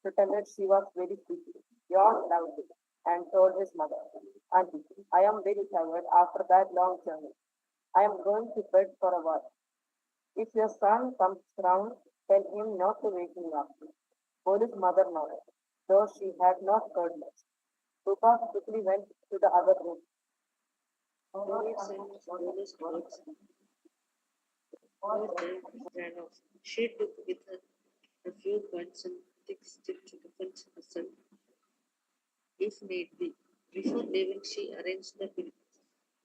pretended she was very sleepy, yawned loudly, and told his mother, Auntie, I am very tired after that long journey. I am going to bed for a while. If your son comes round, tell him not to wake me up. Police mother nodded, though she had not heard much. Rupa quickly went to the other room. Mary sent Bolu's clothes before they ran off. She took with her a few points and thick stick to defend herself if need be. Before leaving, she arranged the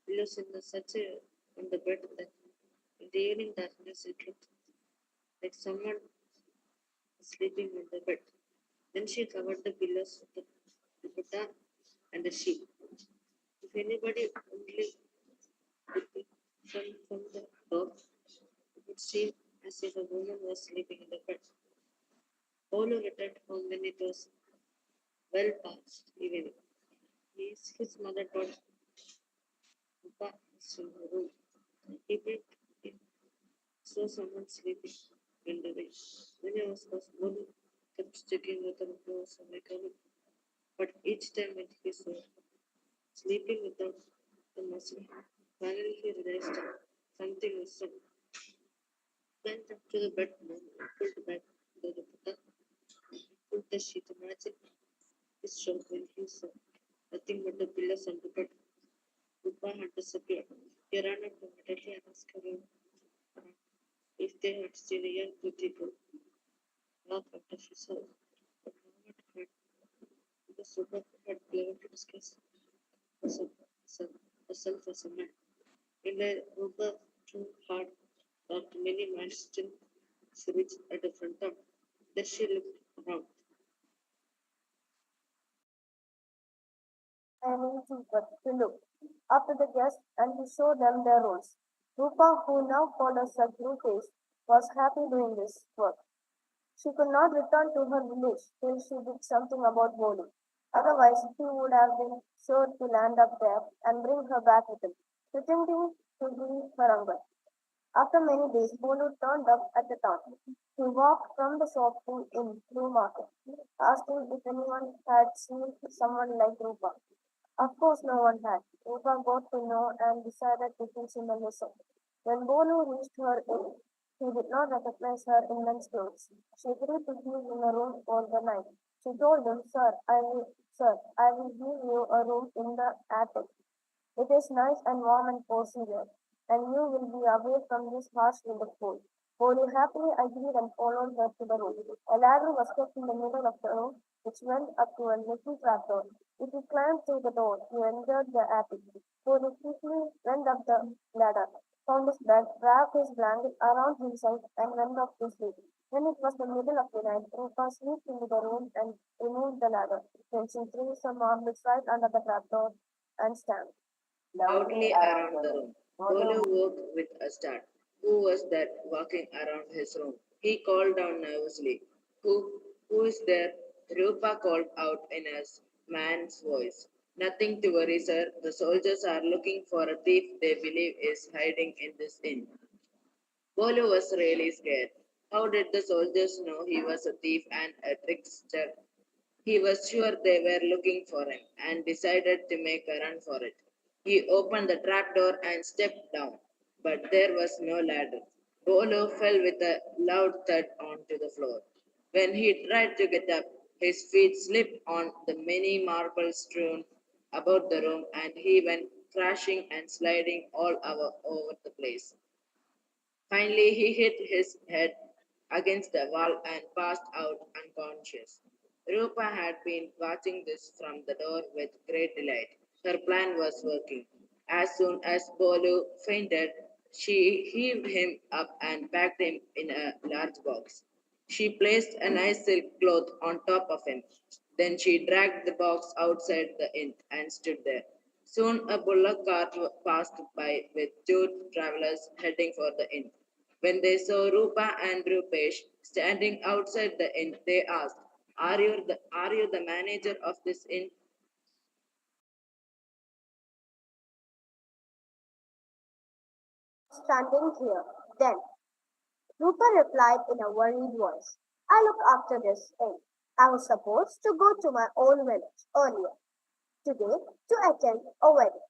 pillows in such a on the bed that in the evening darkness it looked like someone sleeping on the bed. Then she covered the pillows with the dupatta and the sheet. If anybody only could be from the door, it would seem as if a woman was sleeping in the bed. Polo returned home when it was well past evening. His mother told Papa is in her room. He went in, saw someone sleeping in the way. When he was first, Polo kept checking whether it was coming, but each time when he saw sleeping without the muscle, finally he realized something was wrong. Went up to the bed and pulled back the dupatta, pulled the sheet. Imagine his shock when he saw nothing but the pillows on the bed. Rupa had disappeared. He ran up immediately and asked everyone if they had seen a young pretty girl walk after she saw it. But no one had, because Rupa had clever to disguise herself, herself as a man. In the Rupa too hard that many men still she reached at the front door. Then she looked around. And to look after the guests and to show them their roles. Rupa, who now called herself Rupesh, was happy doing this work. She could not return to her village till she did something about Bolu. Otherwise, he would have been sure to land up there and bring her back with him, pretending to be her uncle. After many days, Bolu turned up at the town. He walked from the shop to in through market, asking if anyone had seen someone like Rupa. Of course, no one had. Rupa got to know and decided to teach him a lesson. When Bolu reached her inn, he did not recognize her in men's clothes. She agreed to give him a room for the night. She told him, Sir, I will give you a room in the attic. It is nice and warm and cozy there, and you will be away from this harsh winter cold. Bolu happily agreed and followed her to the room. A ladder was kept in the middle of the room, which went up to a little trapdoor. If you climbed through the door, you entered the attic. Bolu quickly went up the ladder, found his bed, wrapped his blanket around himself, and went off to sleep. When it was the middle of the night, Rupa slipped into the room and removed the ladder. Then she threw some marbles right under the trapdoor and stamped loudly Loudly around around the the room. room. Bolu Bolu woke with a start. Who was that walking around his room? He called down nervously. Who is there? Rupa called out in a man's voice. Nothing to worry, sir. The soldiers are looking for a thief they believe is hiding in this inn. Bolu was really scared. How did the soldiers know he was a thief and a trickster? He was sure they were looking for him and decided to make a run for it. He opened the trapdoor and stepped down, but there was no ladder. Bolo fell with a loud thud onto the floor. When he tried to get up, his feet slipped on the many marbles strewn about the room and he went crashing and sliding over the place. Finally, he hit his head against the wall and passed out unconscious. Rupa had been watching this from the door with great delight. Her plan was working. As soon as Bolu fainted, she heaved him up and packed him in a large box. She placed a nice silk cloth on top of him. Then she dragged the box outside the inn and stood there. Soon a bullock cart passed by with two travelers heading for the inn. When they saw Rupa and Rupesh standing outside the inn, they asked, are you the manager of this inn? standing here. Then Rupa replied in a worried voice, I look after this inn. I was supposed to go to my own village earlier today to attend a wedding,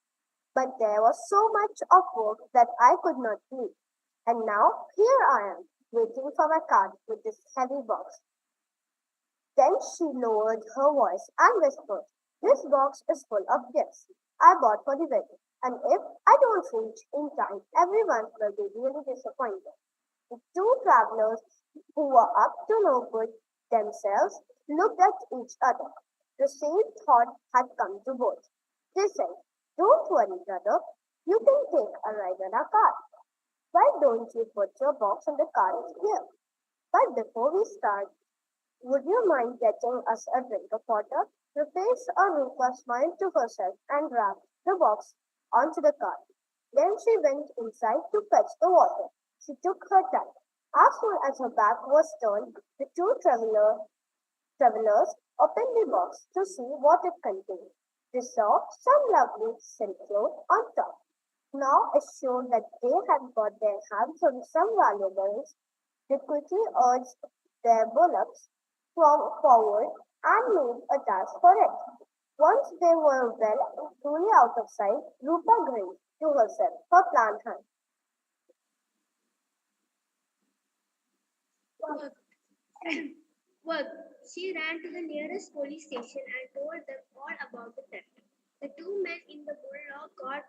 but there was so much of work that I could not leave. And now here I am, waiting for my cart with this heavy box. Then she lowered her voice and whispered, "This box is full of gifts I bought for the wedding, and if I don't reach in time, everyone will be really disappointed." The two travelers, who were up to no good themselves, looked at each other. The same thought had come to both. They said, "Don't worry, brother. You can take a ride in our car. Why don't you put your box in the car here? But before we start, would you mind getting us a drink of water?" Rupesh or Rupa smiled to herself and wrapped the box onto the cart. Then she went inside to fetch the water. She took her time. As soon as her back was turned, the travelers opened the box to see what it contained. They saw some lovely silk cloth on top. Now assured that they had got their hands on some valuables, they quickly urged their bullocks forward and made a dash for it. Once they were well and truly out of sight, Rupa grinned to herself, her plan hand. Work. She ran to the nearest police station and told them all about the theft. The two men in the bullock cart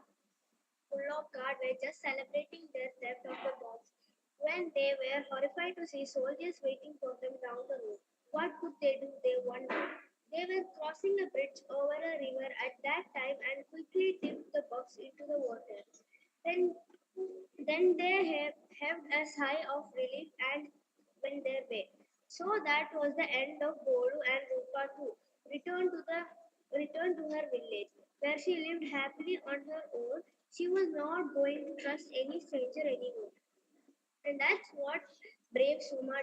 were just celebrating their theft of the box when they were horrified to see soldiers waiting for them down the road. What could they do? They wondered. They were crossing a bridge over a river at that time and quickly dipped the box into the water. Then, then they heaved a sigh of relief and went their way. So that was the end of Bodu and Rupa too. Returned to her village, where she lived happily on her own. She was not going to trust any stranger anymore. And that's what brave Suma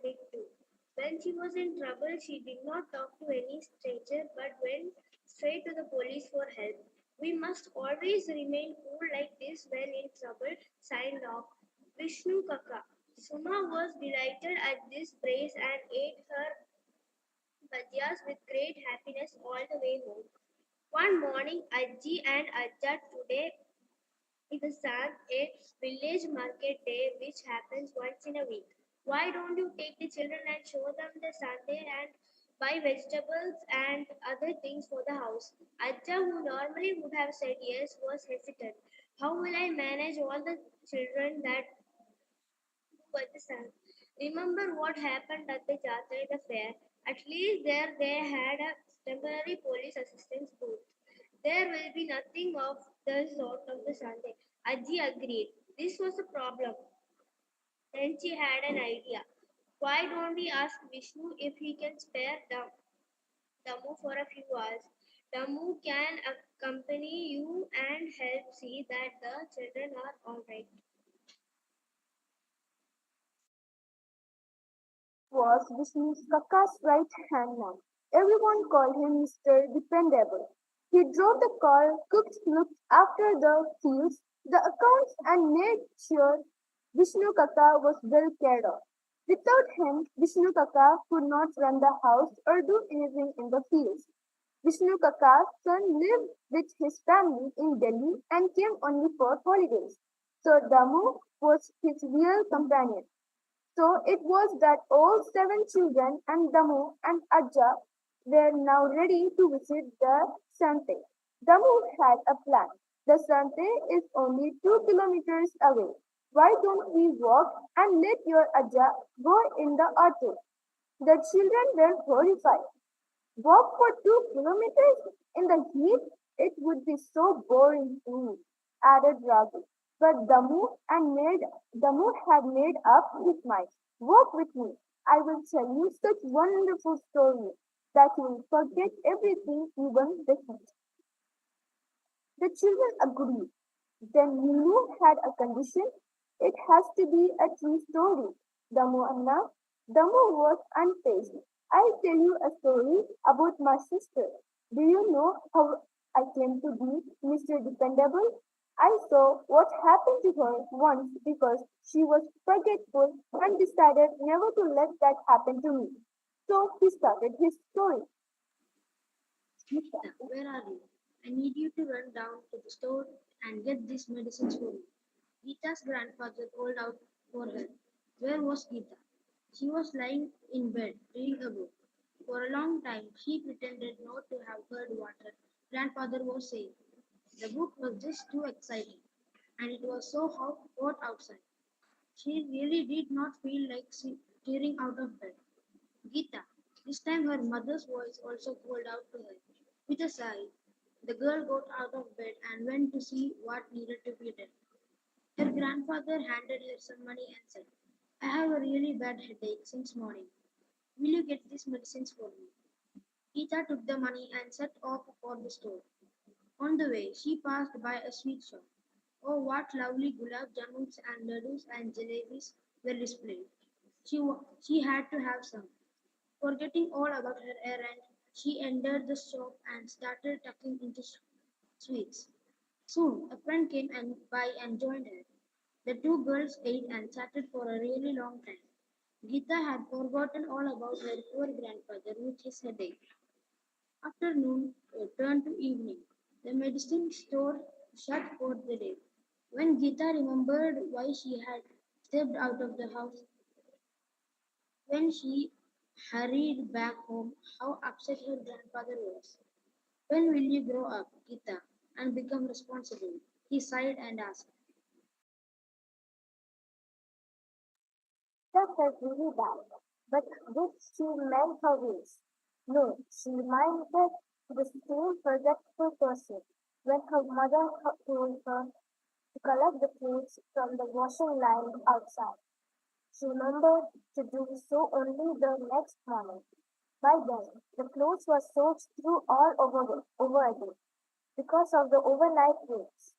did too. When she was in trouble, she did not talk to any stranger but went straight to the police for help. We must always remain cool like this when in trouble. Signed off, Vishnu Kaka. Suma was delighted at this praise and ate her bhajiyas with great happiness all the way home. One morning, Ajji and Ajja today is a San, a village market day which happens once in a week. Why don't you take the children and show them the Sunday and buy vegetables and other things for the house? Ajja, who normally would have said yes, was hesitant. How will I manage all the children that but the sun? Remember what happened at the Jatra, the fair? At least there they had a temporary police assistance booth. There will be nothing of the sort of the Sunday. Ajji agreed. This was a problem. Then she had an idea. Why don't we ask Vishnu if he can spare Damu for a few hours? Damu can accompany you and help see that the children are all right. Was Vishnu's Kaka's right hand man. Everyone called him Mr. Dependable. He drove the car, cooked, looked after the fields, the accounts, and made sure Vishnu Kaka was well cared of. Without him, Vishnu Kaka could not run the house or do anything in the fields. Vishnu Kaka's son lived with his family in Delhi and came only for holidays. So Damu was his real companion. So it was that all seven children and Damu and Ajja were now ready to visit the Sante. Damu had a plan. The Sante is only 2 kilometers away. Why don't we walk and let your Ajja go in the auto? The children were horrified. Walk for 2 kilometers in the heat? It would be so boring too, added Raghu. But Damu had made up his mind. Walk with me. I will tell you such wonderful stories that you will forget everything, even the heat. The children agreed. Then Nunu had a condition. It has to be a true story. Damu Anna, Damu was unfazed. I'll tell you a story about my sister. Do you know how I came to be Mr. Dependable? I saw what happened to her once because she was forgetful and decided never to let that happen to me. So he started his story. Geeta, where are you? I need you to run down to the store and get these medicines for me. Geeta's grandfather called out for her. Where was Geeta? She was lying in bed, reading a book. For a long time, she pretended not to have heard what her grandfather was saying. The book was just too exciting, and it was so hot outside. She really did not feel like tearing out of bed. Geeta. This time her mother's voice also called out to her. With a sigh, the girl got out of bed and went to see what needed to be done. Her grandfather handed her some money and said, I have a really bad headache since morning. Will you get these medicines for me? Geeta took the money and set off for the store. On the way, she passed by a sweet shop. Oh, what lovely gulab jamuns and laddus and jalebis were displayed. She had to have some. Forgetting all about her errand, she entered the shop and started tucking into sweets. Soon, a friend came by and joined her. The two girls ate and chatted for a really long time. Geeta had forgotten all about her poor grandfather with his headache. Afternoon turned to evening. The medicine store shut for the day. When Geeta remembered why she had stepped out of the house, when she hurried back home, how upset her grandfather was. When will you grow up, Geeta, and become responsible? He sighed and asked. That felt really bad. But did she mend her ways? No, she remained the same forgetful person when her mother told her to collect the clothes from the washing line outside. She remembered to do so only the next morning. By then, the clothes were soaked through all over again because of the overnight rains.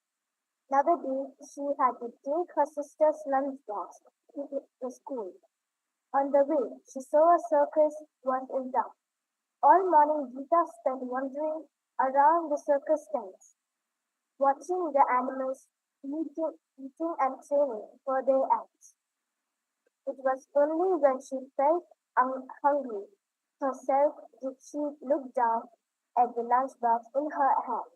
Another day, she had to take her sister's lunchbox to the school. On the way, she saw a circus was in town. All morning, Geeta spent wandering around the circus tents, watching the animals eating and training for their acts. It was only when she felt hungry herself did she look down at the lunchbox in her hand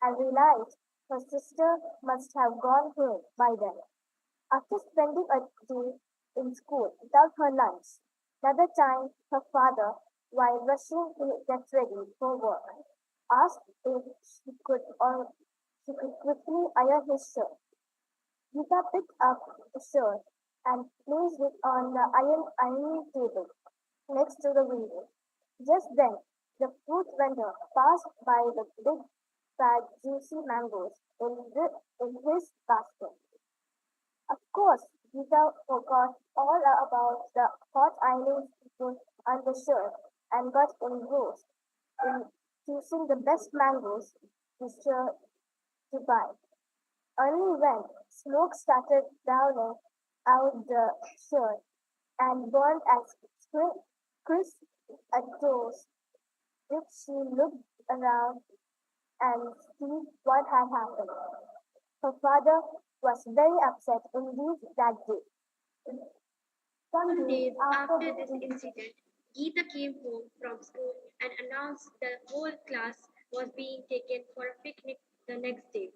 and realized her sister must have gone home by then. After spending a day in school without her lunch, another time her father, while rushing to get ready for work, asked if she could quickly iron his shirt. Geeta picked up the shirt and placed it on the ironing table next to the window. Just then, the fruit vendor passed by the big, fat, juicy mangoes in his basket. Of course, Geeta forgot all about the hot ironing people on the shirt and got engrossed in choosing the best mangoes to, share, to buy. Only when smoke started drowning out the shirt and burned as crisp as toast did she look around and see what had happened. Her father was very upset indeed that day. Some Some days days after after this this incident, incident, Geeta came home from school and announced the whole class was being taken for a picnic the next day.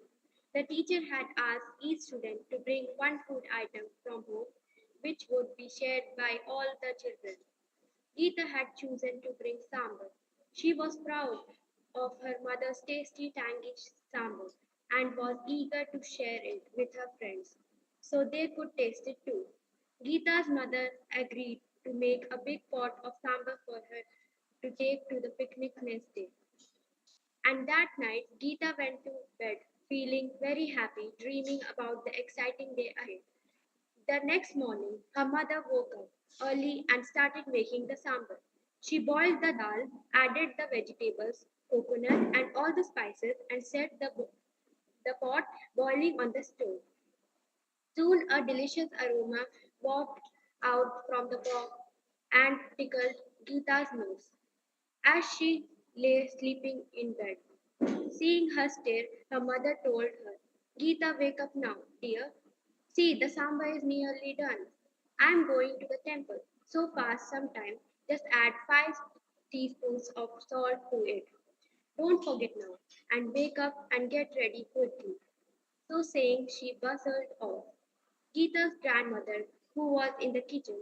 The teacher had asked each student to bring one food item from home, which would be shared by all the children. Geeta had chosen to bring sambar. She was proud of her mother's tasty, tangy sambar and was eager to share it with her friends so they could taste it too. Geeta's mother agreed to make a big pot of sambar for her to take to the picnic next day. And that night, Geeta went to bed feeling very happy, dreaming about the exciting day ahead. The next morning, her mother woke up early and started making the sambar. She boiled the dal, added the vegetables, coconut, and all the spices, and set the pot boiling on the stove. Soon a delicious aroma wafted out from the pot and tickled Geeta's nose as she lay sleeping in bed. Seeing her stare, her mother told her, Geeta, wake up now, dear. See, the sambar is nearly done. I am going to the temple. So pass some time Just add 5 teaspoons of salt to it. Don't forget now, and wake up and get ready quickly. So saying, she bustled off. Geeta's grandmother, who was in the kitchen,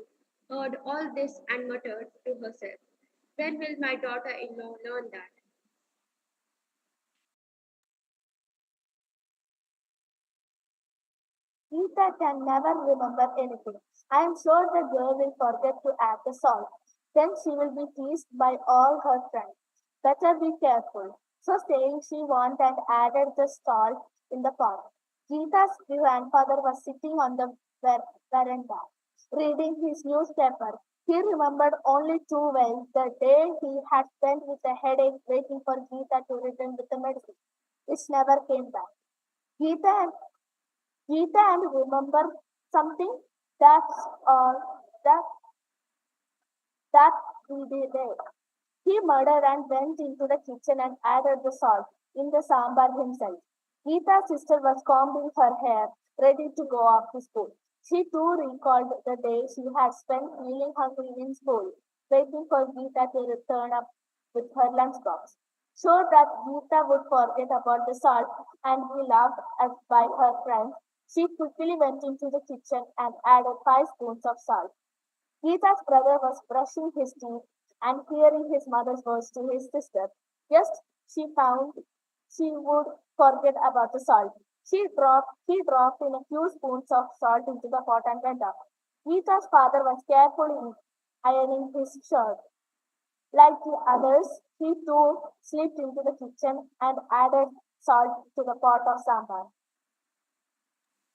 heard all this and muttered to herself, when will my daughter in law learn that? Rita can never remember anything. I am sure the girl will forget to add the salt. Then she will be teased by all her friends. Better be careful. So saying, she went and added the salt in the pot. Geeta's grandfather was sitting on the veranda, reading his newspaper. He remembered only too well the day he had spent with a headache waiting for Geeta to return with the medicine, which never came back. Geeta Geeta and remember something? That's all. That we did it. He murdered and went into the kitchen and added the salt in the sambar himself. Geeta's sister was combing her hair, ready to go off to school. She too recalled the day she had spent feeling hungry in school, waiting for Geeta to return up with her lunchbox. Sure that Geeta would forget about the salt and be laughed at by her friends, she quickly went into the kitchen and added 5 spoons of salt. Geeta's brother was brushing his teeth and hearing his mother's words to his sister. Just she found she would forget about the salt. He dropped in a few spoons of salt into the pot and went up. Geeta's father was carefully ironing his shirt. Like the others, he too slipped into the kitchen and added salt to the pot of sambar.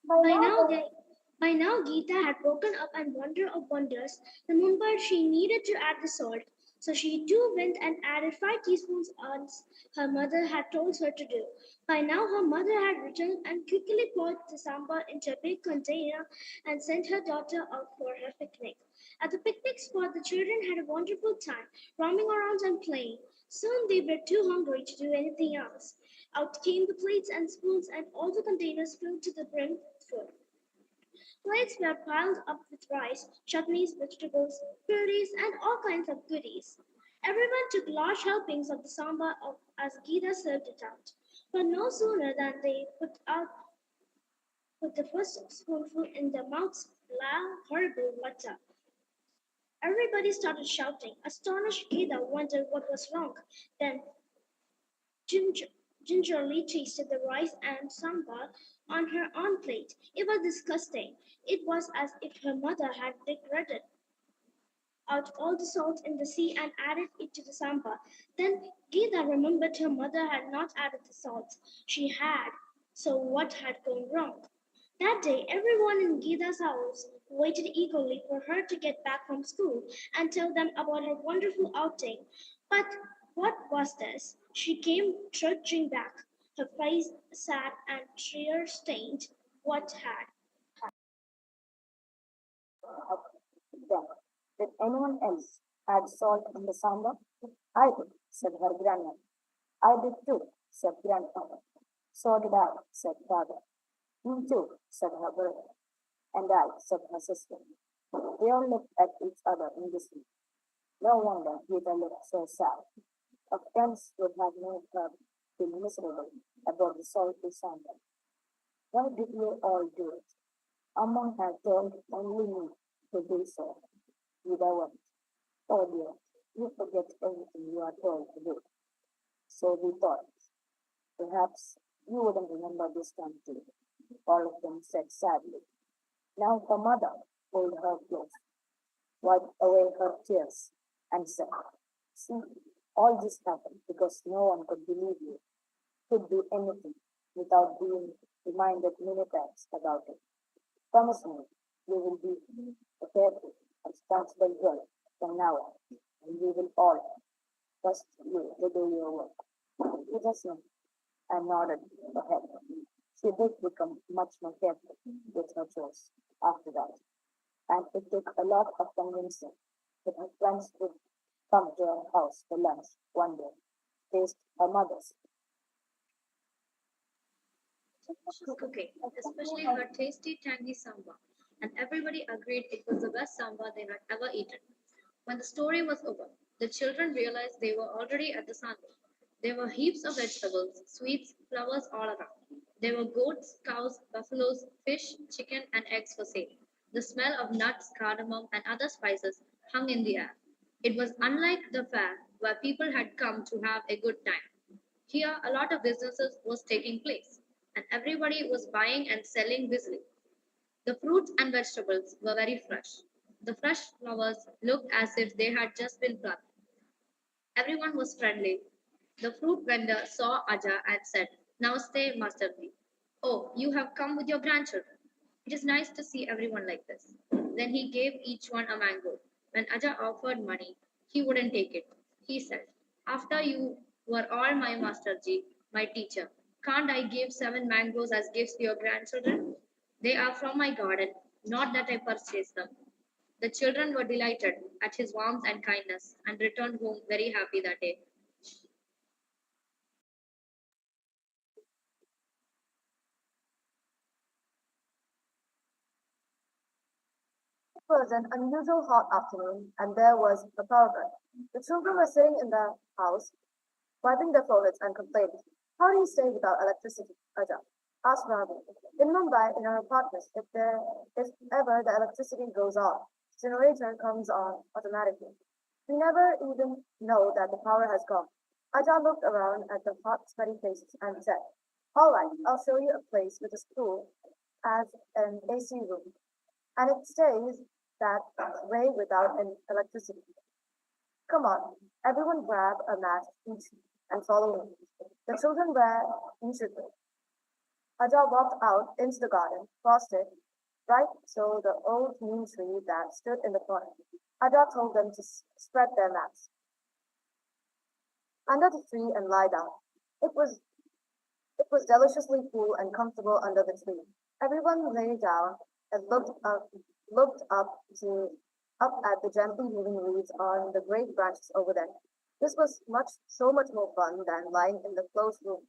By By now, now, Ge- by now, Geeta had woken up and wonder of wonders, remembered she needed to add the salt. So she too went and added 5 teaspoons as her mother had told her to do. By now, her mother had returned and quickly poured the sambar into a big container and sent her daughter out for her picnic. At the picnic spot, the children had a wonderful time, roaming around and playing. Soon they were too hungry to do anything else. Out came the plates and spoons, and all the containers filled to the brim with food. Plates were piled up with rice, chutneys, vegetables, puris, and all kinds of goodies. Everyone took large helpings of the sambar as Geeta served it out. But no sooner than they put the first spoonful in their mouths, loud, horrible mutter. Everybody started shouting. Astonished Geeta wondered what was wrong. Then ginger, gingerly tasted the rice and sambar on her own plate. It was disgusting. It was as if her mother had degraded out all the salt in the sea and added it to the sambar. Then Geeta remembered her mother had not added the salt. She had. So what had gone wrong? That day, everyone in Geeta's house waited eagerly for her to get back from school and tell them about her wonderful outing. But what was this? She came trudging back, her face sad and tear stained. What had? Then, did anyone else add salt in the sambar? I did, said her grandmother. I did too, said grandfather. So did I, said father. Me too, said her brother. And I, said her sister. They all looked at each other in dismay. No wonder Peter looked so sad. Her friends would have made her feel miserable about the salty sambar. Why did you all do it? Amma had told only me to do so. Vida went. Oh dear, you forget everything you are told to do. So we thought, perhaps you wouldn't remember this time too. All of them said sadly. Now her mother pulled her close, wiped away her tears, and said, see, all this happened because no one could believe you could do anything without being reminded many times about it. Promise me you will be a careful, responsible girl from now on, and we will all trust you to do your work. You just know, and nodded her head. She did become much more careful with her chores after that, and it took a lot of convincing that her friends would come to her house for lunch one day, taste her mother's. She's cooking, especially her tasty tangy samba, and everybody agreed it was the best samba they had ever eaten. When the story was over, the children realized they were already at the sandbar. There were heaps of vegetables, sweets, flowers all around. There were goats, cows, buffaloes, fish, chicken, and eggs for sale. The smell of nuts, cardamom, and other spices hung in the air. It was unlike the fair where people had come to have a good time. Here, a lot of businesses was taking place, and everybody was buying and selling busily. The fruits and vegetables were very fresh. The fresh flowers looked as if they had just been plucked. Everyone was friendly. The fruit vendor saw Aja and said, Namaste, Master Ji. Oh, you have come with your grandchildren. It is nice to see everyone like this. Then he gave each one a mango. When Aja offered money, he wouldn't take it. He said, After you were all my Master Ji, my teacher, can't I give 7 mangoes as gifts to your grandchildren? They are from my garden, not that I purchased them. The children were delighted at his warmth and kindness and returned home very happy that day. It was an unusual hot afternoon, and there was a power cut. The children were sitting in the house, wiping their foreheads and complaining. How do you stay without electricity, Aja? Asked Ravi. In Mumbai, in our apartments, if ever the electricity goes off, the generator comes on automatically. We never even know that the power has gone. Aja looked around at the hot, sweaty faces and said, All right, I'll show you a place with as cool as an AC room, and it stays that way without an electricity. Come on, everyone grab a match each and follow me. The children were eagerly. Ajah walked out into the garden, crossed it, right to the old neem tree that stood in the corner. Ajah told them to spread their mats under the tree and lie down. It was it was deliciously cool and comfortable under the tree. Everyone lay down and looked up at the gently moving leaves on the great branches over them. This was so much more fun than lying in the closed room.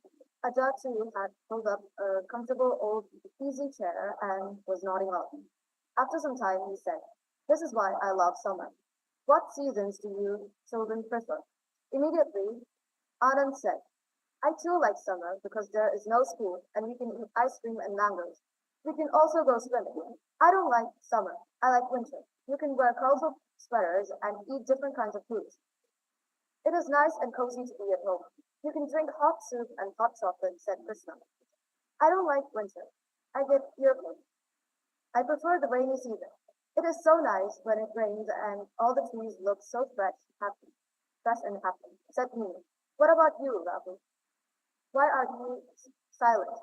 Ajah too had pulled up a comfortable old easy chair and was nodding off. After some time, he said, This is why I love summer. What seasons do you children prefer? Immediately, Anand said, I too like summer because there is no school and we can eat ice cream and mangoes. We can also go swimming. I don't like summer. I like winter. You can wear colorful sweaters and eat different kinds of foods. It is nice and cozy to be at home. You can drink hot soup and hot chocolate, said Krishna. I don't like winter. I get earful. I prefer the rainy season. It is so nice when it rains and all the trees look so fresh and happy, said Mimi. What about you, Ravi? Why are you silent?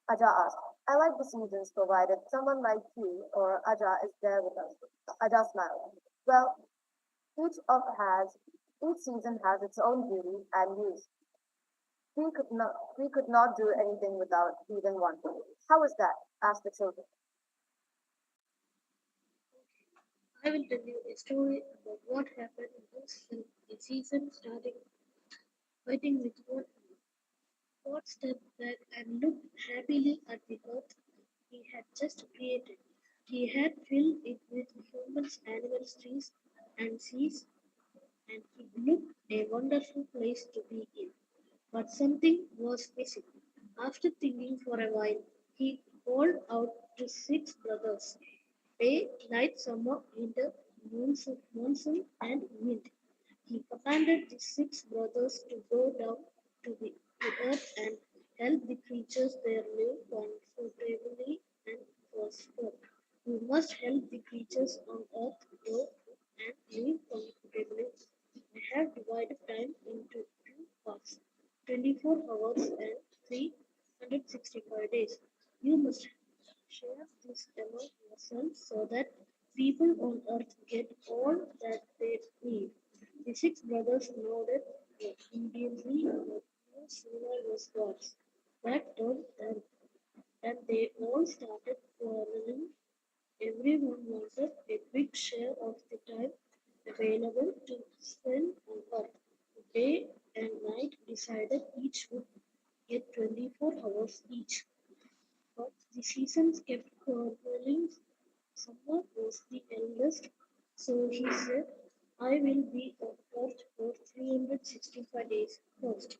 Aja asked. I like the seasons provided someone like you or Aja is there with us. Aja smiled. Well, each season has its own beauty and use. We could not do anything without even one. How is that? Asked the children. I will tell you a story about what happened once when the season started fighting with one another. God stepped back and looked happily at the earth he had just created. He had filled it with humans, animals, trees, and seas, and it looked a wonderful place to be in. But something was missing. After thinking for a while, he called out to 6 brothers: Day, night, summer, winter, monsoon, and wind. He commanded the 6 brothers to go down to earth and help the creatures there live comfortably and prosper. You must help the creatures on earth grow and live comfortably. I have divided time into 2 parts, 24 hours and 365 days. You must share this among yourselves so that people on earth get all that they need. The 6 brothers nodded obediently, but no sooner was God's back turned than they all started quarreling. Everyone wanted a big share of the time available to spend on earth. Day and night decided each would get 24 hours each. But the seasons kept quarreling. Summer was the eldest, so he said, I will be a host for 365 days. Host.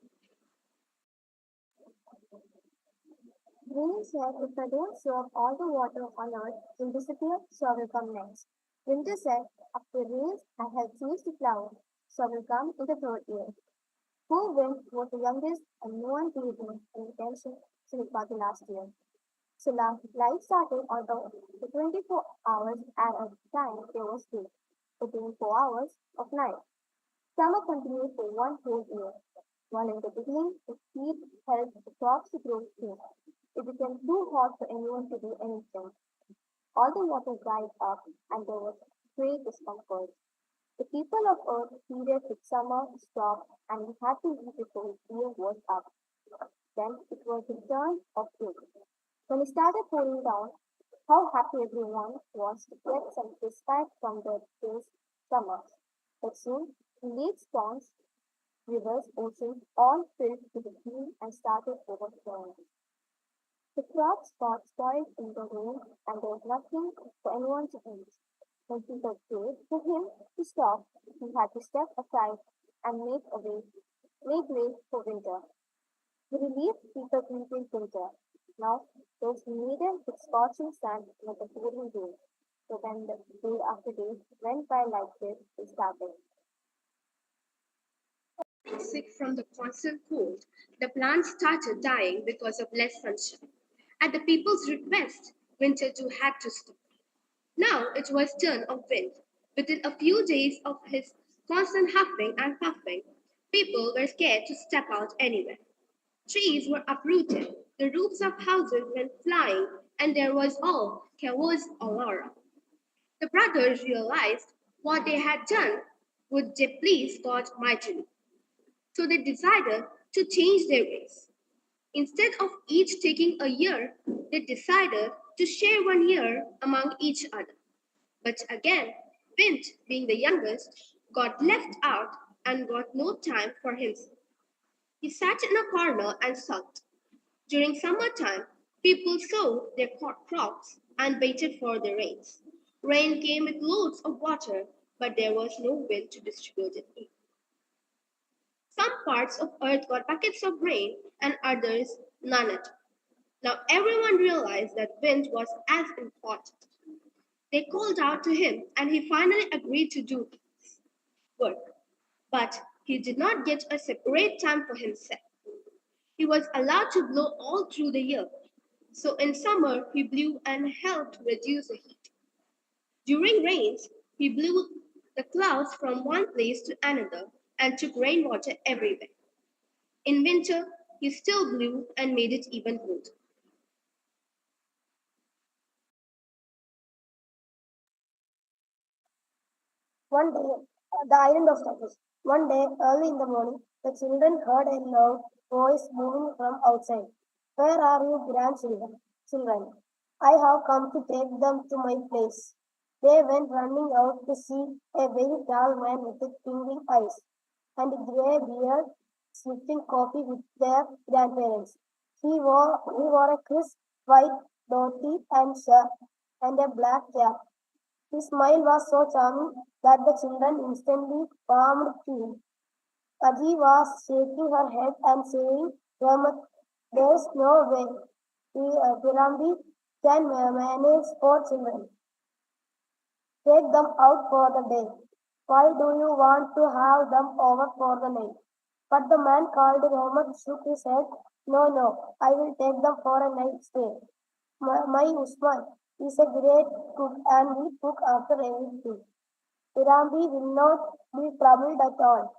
Green said, if I don't show up all the water on earth will disappear, so will come next. Winter said, after rains, I have changed the flower, so will come in the third year. Poor Wind was the youngest, and no one paid him any attention till it got the last year. So life started on the 24 hours at a time there was day, the 24 hours of night. Summer continued for one whole year, while in the beginning the heat helped the crops to grow soon. It became too hot for anyone to do anything. All the water dried up, and there was great discomfort. The people of Earth pleaded with summer to stop, and we had to leave before the year was up. Then it was the turn of June. When it started pouring down, how happy everyone was to get some respite from the day's summer. But soon, lakes, ponds, rivers, oceans all filled to the brim and started overflowing. The crops got spoiled in the rain, and there was nothing for anyone to eat. When Peter prayed for him to stop, he had to step aside and make way for winter. He relieved Peter greeted winter. Now those needed with scorching sun like a pouring rain. So when the day after day went by like this, he started. Sick from the constant cold, the plants started dying because of less sunshine. At the people's request, winter too had to stop. Now it was turn of wind. Within a few days of his constant huffing and puffing, people were scared to step out anywhere. Trees were uprooted, the roofs of houses went flying, and there was all chaos all around. The brothers realized what they had done would displease God mightily, so they decided to change their ways. Instead of each taking a year, they decided to share 1 year among each other. But again, Vint, being the youngest, got left out and got no time for himself. He sat in a corner and sulked. During summertime, people sowed their crops and waited for the rains. Rain came with loads of water, but there was no wind to distribute it in. Some parts of earth got buckets of rain and others none at all. Now everyone realized that wind was as important. They called out to him and he finally agreed to do his work. But he did not get a separate time for himself. He was allowed to blow all through the year. So in summer, he blew and helped reduce the heat. During rains, he blew the clouds from one place to another and took rainwater everywhere. In winter, he still blew and made it even colder. One day, the island of Cyprus. One day, early in the morning, the children heard a loud voice moving from outside. Where are you, grandchildren? Children, I have come to take them to my place. They went running out to see a very tall man with twinkling eyes and a grey beard sipping coffee with their grandparents. He wore a crisp white dhoti and shirt and a black cap. His smile was so charming that the children instantly warmed to him. Aji was shaking her head and saying, Ramat, there's no way Pirambi can manage 4 children. Take them out for the day. Why do you want to have them over for the night? But the man called Ramat shook his head. No, no, I will take them for a night stay. My Usman is a great cook and we cook after everything. Pirambi will not be troubled at all.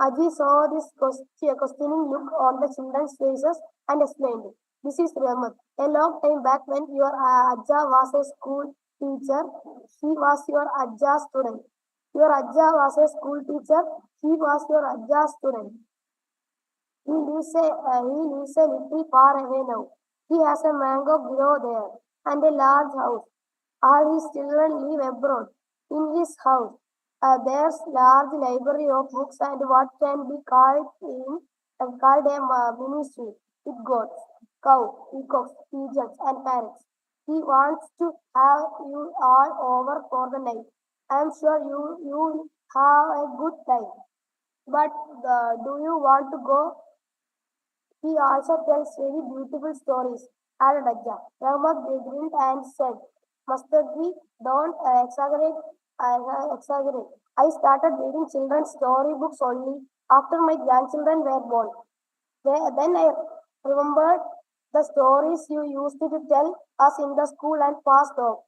Aji saw this questioning look on the children's faces and explained, this is Rahmat. A long time back when your Ajja was a school teacher, she was your Ajja student. Your Ajja was a school teacher, she was your Ajja student. He lives a little far away now. He has a mango grove there and a large house. All his children live abroad. In his house, there's large library of books and what can be called a ministry with goats, cow, peacocks, pigeons, and parrots. He wants to have you all over for the night. I am sure you will have a good time. But do you want to go? He also tells very beautiful stories. Added Ajja. Rahmat grinned and said, Mustardji, don't exaggerate. Exaggerate. I started reading children's storybooks only after my grandchildren were born. Then I remembered the stories you used to tell us in the school and passed off.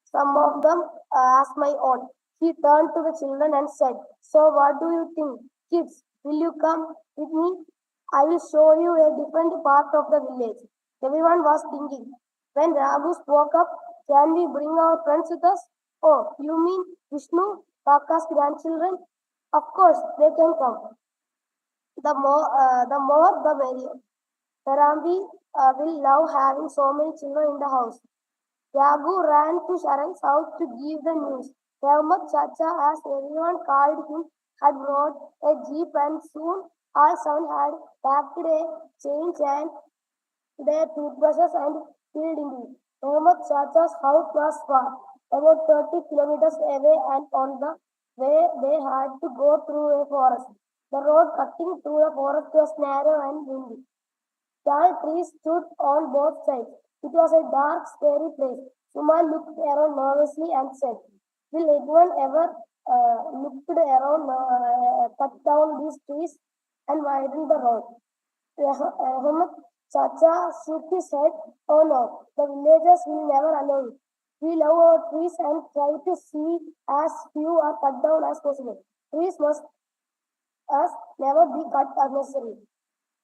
Some of them as my own. He turned to the children and said, So what do you think? Kids, will you come with me? I will show you a different part of the village. Everyone was thinking. When Raghu spoke up, can we bring our friends with us? Oh, you mean Vishnu, Kaka's grandchildren? Of course, they can come. The more, the merrier. Parambi will love having so many children in the house. Raghu ran to Sharan's house to give the news. Rahmat Chacha, as everyone called him, had brought a jeep and soon all seven had packed a change and their toothbrushes and filled into it. Rahmat Chacha's house was far, about 30 kilometers away, and on the way they had to go through a forest. The road cutting through the forest was narrow and windy. Tall trees stood on both sides. It was a dark, scary place. Suma looked around nervously and said, Will anyone ever looked around, cut down these trees and widen the road? Ahmed Chacha shook his head. Oh no, the villagers will never allow it. We love our trees and try to see as few are cut down as possible. Trees must us never be cut unnecessarily.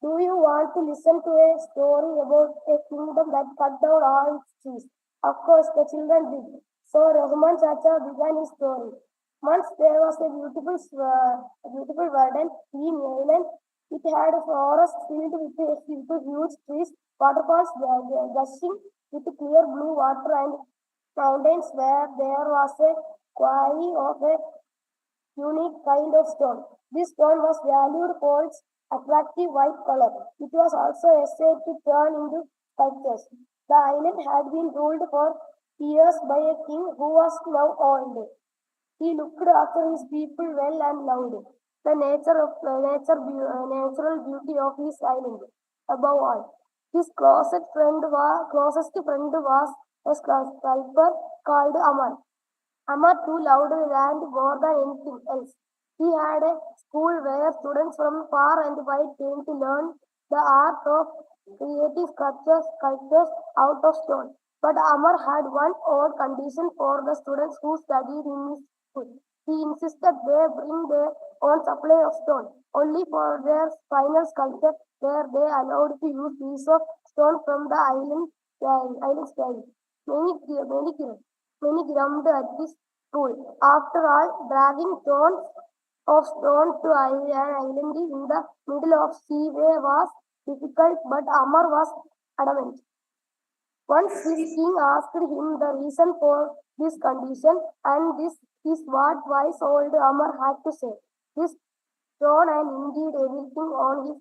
Do you want to listen to a story about a kingdom that cut down all its trees? Of course, the children did. So Rahman Chacha began his story. Once there was a beautiful garden in Ireland. It had a forest filled with huge trees, waterfalls gushing with clear blue water, and mountains where there was a quarry of a unique kind of stone. This stone was valued for its attractive white color. It was also essayed to turn into sculptures. The island had been ruled for years by a king who was now old. He looked after his people well and loved the natural beauty of his island. Above all, his closest friend was a sculptor called Amar. Amar too loved land more than anything else. He had a school where students from far and wide came to learn the art of creative sculptures out of stone. But Amar had one odd condition for the students who studied in his school. He insisted they bring their own supply of stone. Only for their final sculpture were they allowed to use pieces of stone from the island's valley. Many grumbled at this rule. After all, dragging tons of stone to an island in the middle of seaway was difficult, but Amar was adamant. Once his king asked him the reason for this condition, and this is what wise old Amar had to say. This stone and indeed everything on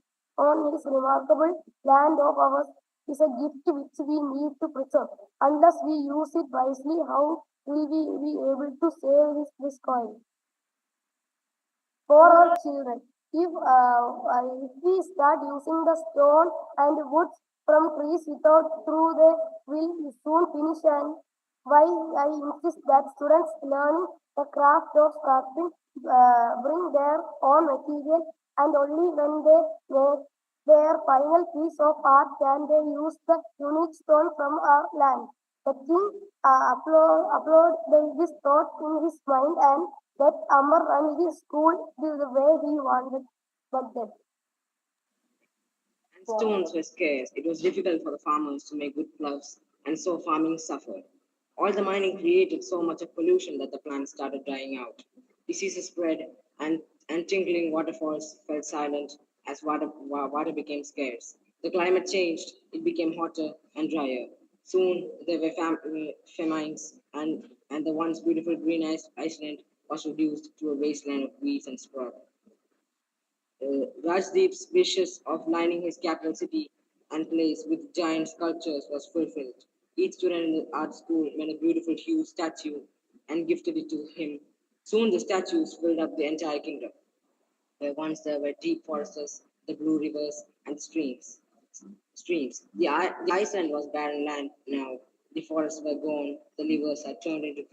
his remarkable land of ours is a gift which we need to preserve. Unless we use it wisely, how will we be able to save this coin? For our children. If we start using the stone and wood from trees without through they will soon finish, and why I insist that students learn the craft of crafting bring their own material, and only when they make their final piece of art can they use the unique stone from our land. The king upload this thought in his mind and let Amar run his school the way he wanted. But then, And stones were scarce. It was difficult for the farmers to make good plows, and so farming suffered. All the mining created so much of pollution that the plants started dying out. Diseases spread, and tinkling waterfalls fell silent as water became scarce. The climate changed, it became hotter and drier. Soon there were famines, and the once beautiful green Iceland was reduced to a wasteland of weeds and scrub. Rajdeep's wishes of lining his capital city and place with giant sculptures was fulfilled. Each student in the art school made a beautiful huge statue and gifted it to him. Soon the statues filled up the entire kingdom, where once there were deep forests, the blue rivers, and streams. The Iceland was barren land now. The forests were gone. The rivers had turned into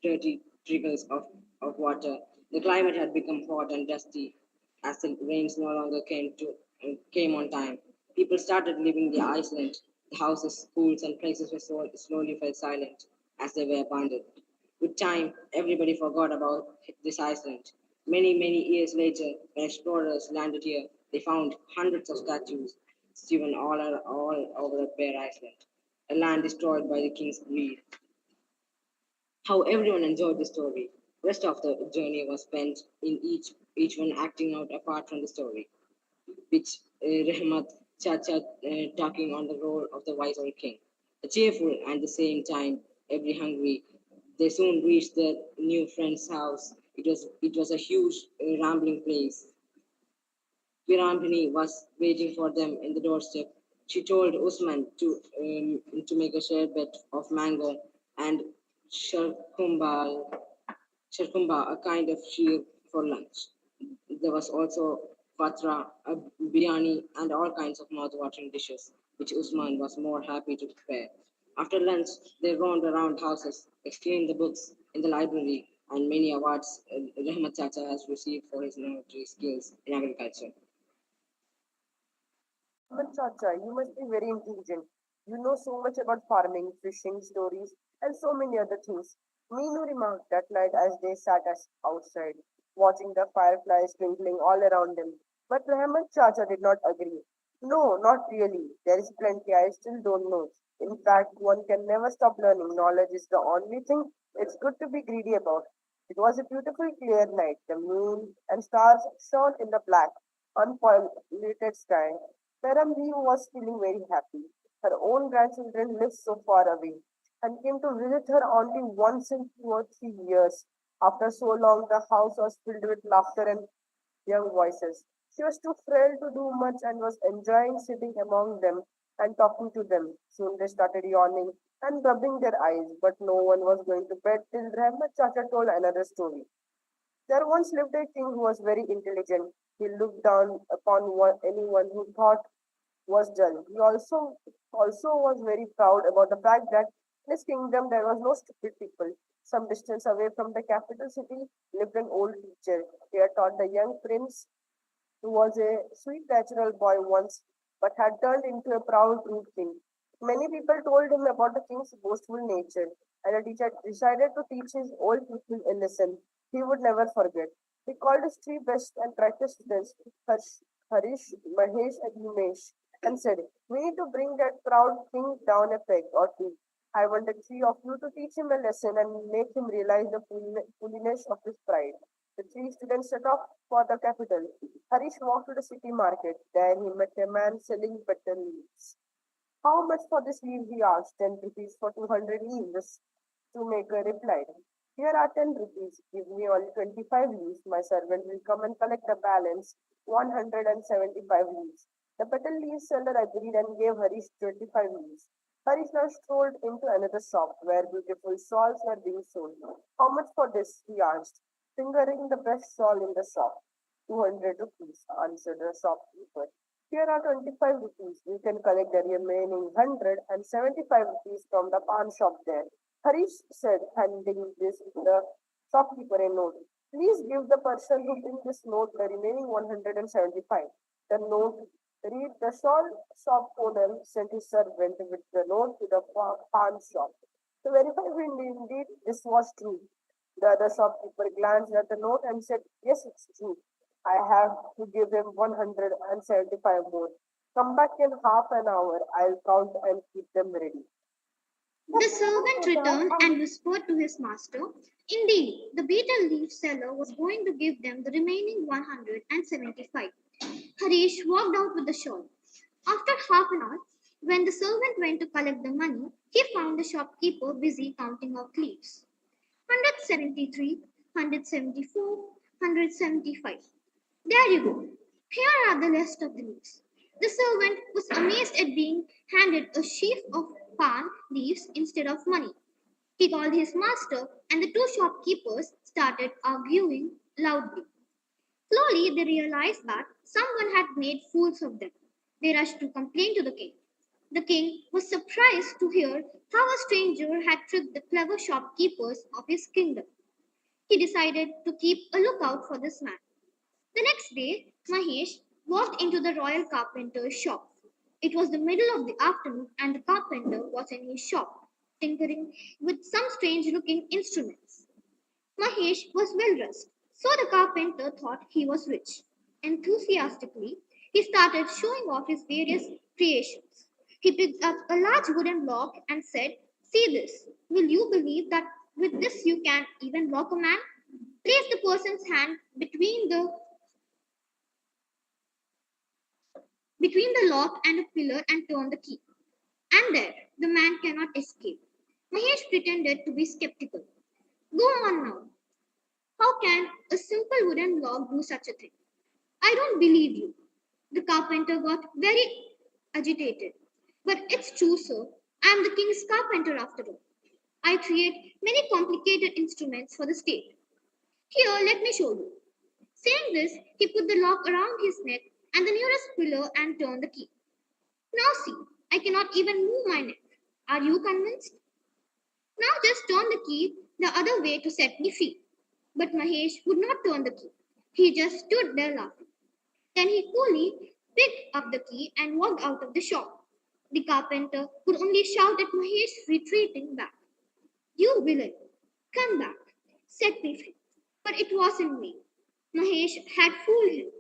dirty trickles of water. The climate had become hot and dusty as the rains no longer came on time. People started leaving the Iceland. The houses, schools, and places were slowly fell silent as they were abandoned. With time, everybody forgot about this Iceland. Many years later, when explorers landed here, they found hundreds of statues strewn all over the bare Iceland, a land destroyed by the king's greed. How everyone enjoyed the story. Rest of the journey was spent in each one acting out apart from the story, which Rehmat Chacha talking on the role of the wise old king. Cheerful and at the same time, every hungry. They soon reached their new friend's house. It was a huge rambling place. Virambini was waiting for them in the doorstep. She told Usman to make a sherbet of mango and sharkumbal Sharkumba, a kind of sheer for lunch. There was also fatra, a biryani, and all kinds of mouth-watering dishes, which Usman was more happy to prepare. After lunch, they roamed around houses, exclaimed the books in the library, and many awards Rahmat Chacha has received for his military skills in agriculture. But Chacha, you must be very intelligent. You know so much about farming, fishing, stories, and so many other things. Meenu remarked that night as they sat outside, watching the fireflies twinkling all around them. But Rahmat Chacha did not agree. No, not really. There is plenty I still don't know. In fact, one can never stop learning. Knowledge is the only thing it's good to be greedy about. It was a beautiful, clear night. The moon and stars shone in the black, unpolluted sky. Paramdeep was feeling very happy. Her own grandchildren lived so far away and came to visit her only once in 2 or 3 years. After so long, the house was filled with laughter and young voices. She was too frail to do much and was enjoying sitting among them and talking to them. Soon they started yawning and rubbing their eyes, but no one was going to bed till Rahmat Chacha told another story. There once lived a king who was very intelligent. He looked down upon anyone who thought was dull. He also was very proud about the fact that in his kingdom there was no stupid people. Some distance away from the capital city lived an old teacher. He had taught the young prince, who was a sweet natural boy once, but had turned into a proud rude king. Many people told him about the king's boastful nature, and the teacher decided to teach his old pupil a lesson he would never forget. He called his three best and brightest students, Harish, Mahesh, and Umesh, and said, "We need to bring that proud king down a peg or two. I want the three of you to teach him a lesson and make him realize the foolishness of his pride." The three students set off for the capital. Harish walked to the city market. There he met a man selling betel leaves. "How much for this leaf?" he asked. "10 rupees for 200 leaves," the shoemaker replied. "Here are 10 rupees. Give me only 25 leaves. My servant will come and collect the balance, 175 leaves." The betel leaf seller agreed and gave Harish 25 leaves. Harish now strolled into another shop where beautiful shawls were being sold. "How much for this?" he asked, fingering the best shawl in the shop. 200 rupees, answered the shopkeeper. "Here are 25 rupees. You can collect the remaining 175 rupees from the pawn shop there." Harish said, handing this to the shopkeeper a note. "Please give the person who brings this note the remaining 175." The note read, the shop owner sent his servant with the note to the pawn shop to verify if indeed this was true. The other shopkeeper glanced at the note and said, "Yes, it's true. I have to give him 175 more. Come back in half an hour. I'll count and keep them ready." The servant returned and whispered to his master. Indeed, the betel leaf seller was going to give them the remaining 175. Harish walked out with the shawl. After half an hour, when the servant went to collect the money, he found the shopkeeper busy counting out leaves. 173, 174, 175. There you go. Here are the rest of the leaves. The servant was amazed at being handed a sheaf of palm leaves instead of money. He called his master, and the two shopkeepers started arguing loudly. Slowly, they realized that someone had made fools of them. They rushed to complain to the king. The king was surprised to hear how a stranger had tricked the clever shopkeepers of his kingdom. He decided to keep a lookout for this man. The next day, Mahesh walked into the royal carpenter's shop. It was the middle of the afternoon, and the carpenter was in his shop, tinkering with some strange looking instruments. Mahesh was well dressed, so the carpenter thought he was rich. Enthusiastically, he started showing off his various creations. He picked up a large wooden block and said, "See this. Will you believe that with this you can even lock a man? Place the person's hand between the lock and a pillar and turn the key. And there, the man cannot escape." Mahesh pretended to be skeptical. "Go on now. How can a simple wooden log do such a thing? I don't believe you." The carpenter got very agitated. "But it's true, sir. I am the king's carpenter after all. I create many complicated instruments for the state. Here, let me show you." Saying this, he put the lock around his neck and the nearest pillar and turned the key. "Now see, I cannot even move my neck. Are you convinced? Now just turn the key the other way to set me free." But Mahesh would not turn the key. He just stood there laughing. Then he coolly picked up the key and walked out of the shop. The carpenter could only shout at Mahesh, retreating back. "You villain! Come back! Set me free." But it was in vain. Mahesh had fooled him.